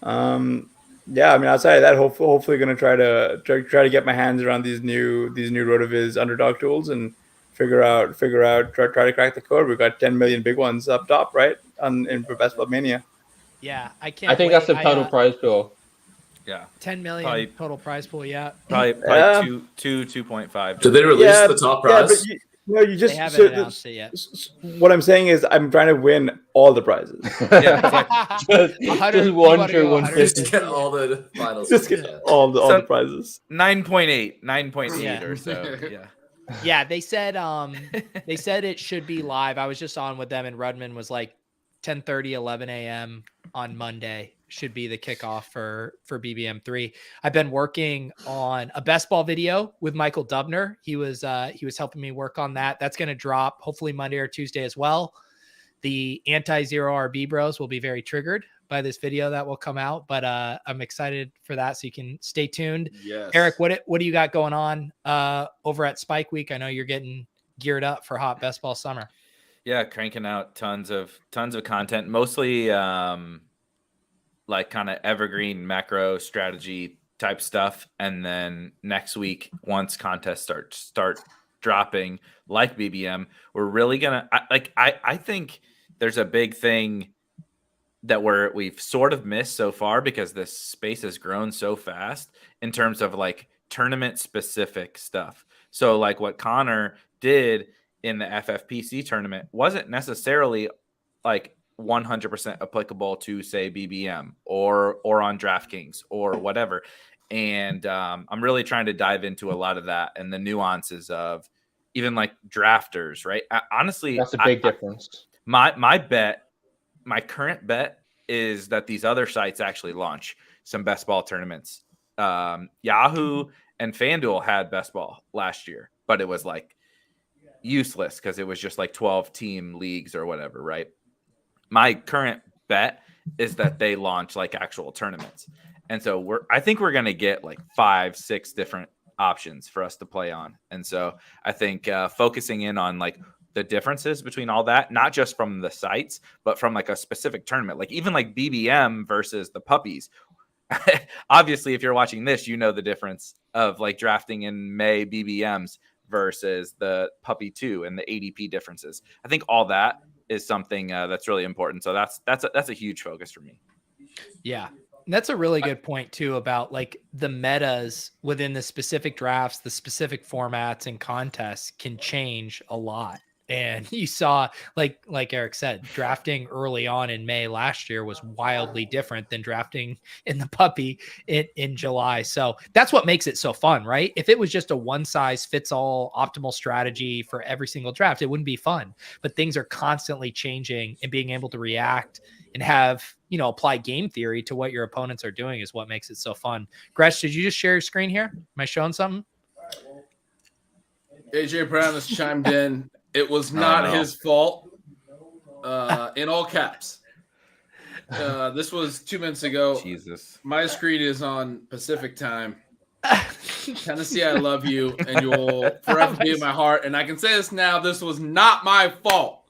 Outside of that, hopefully going to try to get my hands around these new RotoViz underdog tools and try to crack the code. We've got 10 million big ones up top, right? For Best Ball Mania. Yeah, I can't. I think that's the total prize pool. Yeah, 10 million total prize pool. Yeah, probably 2.5. Did they release the top prize? They haven't announced it yet. What I'm saying is, I'm trying to win all the prizes. just one through 150. Just get all the finals. Just get all the prizes. 9.8 or so. Yeah. Yeah, they said it should be live. I was just on with them, and Rudman was like 10:30, 11 a.m. on Monday should be the kickoff for BBM3. I've been working on a best ball video with Michael Dubner. He was helping me work on that. That's going to drop hopefully Monday or Tuesday as well. The anti-zero RB bros will be very triggered by this video that will come out, but I'm excited for that. So you can stay tuned. Yes. Erik, what do you got going on over at Spike Week? I know you're getting geared up for hot best ball summer. Yeah, cranking out tons of content, mostly like kind of evergreen macro strategy type stuff. And then next week, once contests start dropping like BBM, we're really gonna I think there's a big thing that we've sort of missed so far because this space has grown so fast in terms of like tournament specific stuff. So like what Connor did in the FFPC tournament wasn't necessarily like 100% applicable to say BBM or on DraftKings or whatever. And I'm really trying to dive into a lot of that and the nuances of even like drafters, right? Honestly, that's a big difference. My current bet is that these other sites actually launch some best ball tournaments. Yahoo and FanDuel had best ball last year, but it was like useless because it was just like 12 team leagues or whatever, right? My current bet is that they launch like actual tournaments. And so I think we're going to get like 5-6 different options for us to play on. And so I think focusing in on like the differences between all that, not just from the sites, but from like a specific tournament, like even like BBM versus the puppies. Obviously, if you're watching this, you know the difference of like drafting in May BBMs versus the puppy 2 and the ADP differences. I think all that is something that's really important. So that's a huge focus for me. Yeah. That's a really good point too about like the metas within the specific drafts, the specific formats and contests can change a lot. And you saw, like Erik said, drafting early on in May last year was wildly different than drafting in the puppy in July. So that's what makes it so fun, right? If it was just a one size fits all optimal strategy for every single draft, it wouldn't be fun. But things are constantly changing, and being able to react and have, apply game theory to what your opponents are doing is what makes it so fun. Gresh, did you just share your screen here? Am I showing something? AJ Brown has chimed in. It was not his fault. In all caps. This was 2 minutes ago. Jesus. My screen is on Pacific time. Tennessee, I love you, and you will forever be in my heart. And I can say this now: this was not my fault.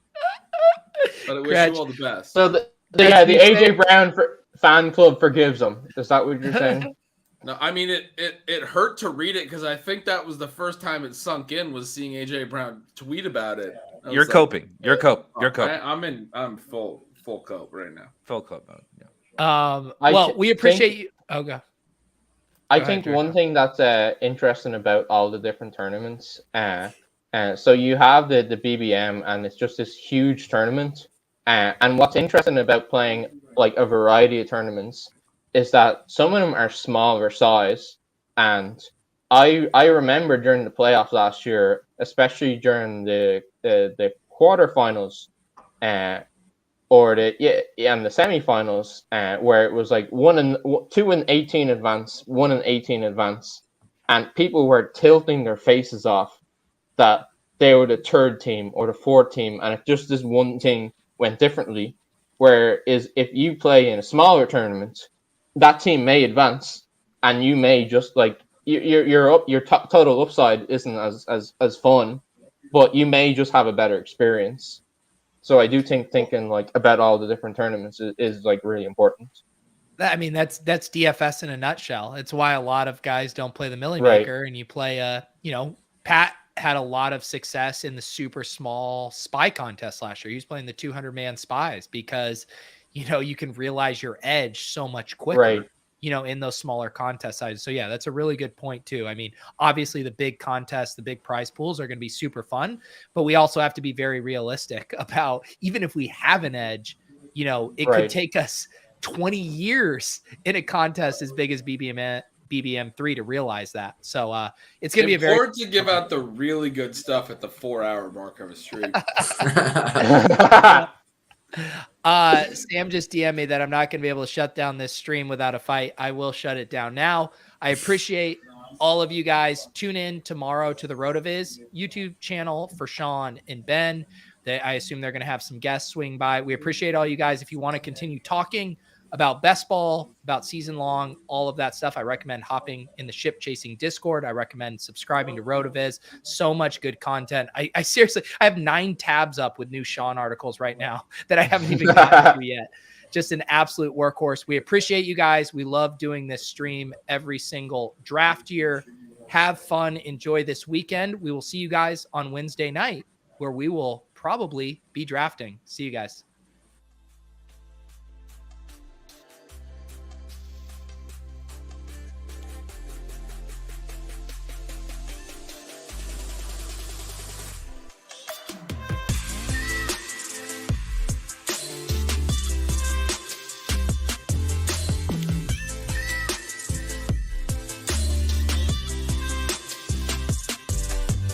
But I wish you all the best. So the AJ Brown fan club forgives him. Is that what you're saying? No, I mean it hurt to read it because I think that was the first time it sunk in, was seeing AJ Brown tweet about it. You're coping. You're coping. I'm full cope right now. Full cope mode. Yeah. Well, we appreciate you. Oh, go. I think one thing that's interesting about all the different tournaments, so you have the BBM, and it's just this huge tournament. And what's interesting about playing like a variety of tournaments is that some of them are smaller size. And I remember during the playoffs last year, especially during the quarterfinals, or the semifinals, where it was like 2 and 18 advance, 1 and 18 advance, and people were tilting their faces off that they were the third team or the fourth team, and if just this one thing went differently. Whereas if you play in a smaller tournament, that team may advance, and you may just like your total upside isn't as fun, but you may just have a better experience. So I do think thinking like about all the different tournaments is like really important. I mean, that's DFS in a nutshell. It's why a lot of guys don't play the Millie Maker, and you play Pat had a lot of success in the super small spy contest last year. He was playing the 200-man spies because, you can realize your edge so much quicker, in those smaller contest sizes. So yeah, that's a really good point too. I mean, obviously the big contests, the big prize pools are going to be super fun, but we also have to be very realistic about, even if we have an edge, it could take us 20 years in a contest as big as BBM3 to realize that. So it's going to be important to give out the really good stuff at the 4-hour mark of a stream. Sam just DM'd me that I'm not going to be able to shut down this stream without a fight. I will shut it down now. I appreciate all of you guys. Tune in tomorrow to the RotoViz YouTube channel for Shawn and Ben. I assume they're going to have some guests swing by. We appreciate all you guys. If you want to continue talking about best ball, about season long, all of that stuff, I recommend hopping in the Ship Chasing Discord. I recommend subscribing to RotoViz. So much good content. I seriously, I have 9 tabs up with new Shawn articles right now that I haven't even gotten to yet. Just an absolute workhorse. We appreciate you guys. We love doing this stream every single draft year. Have fun. Enjoy this weekend. We will see you guys on Wednesday night, where we will probably be drafting. See you guys.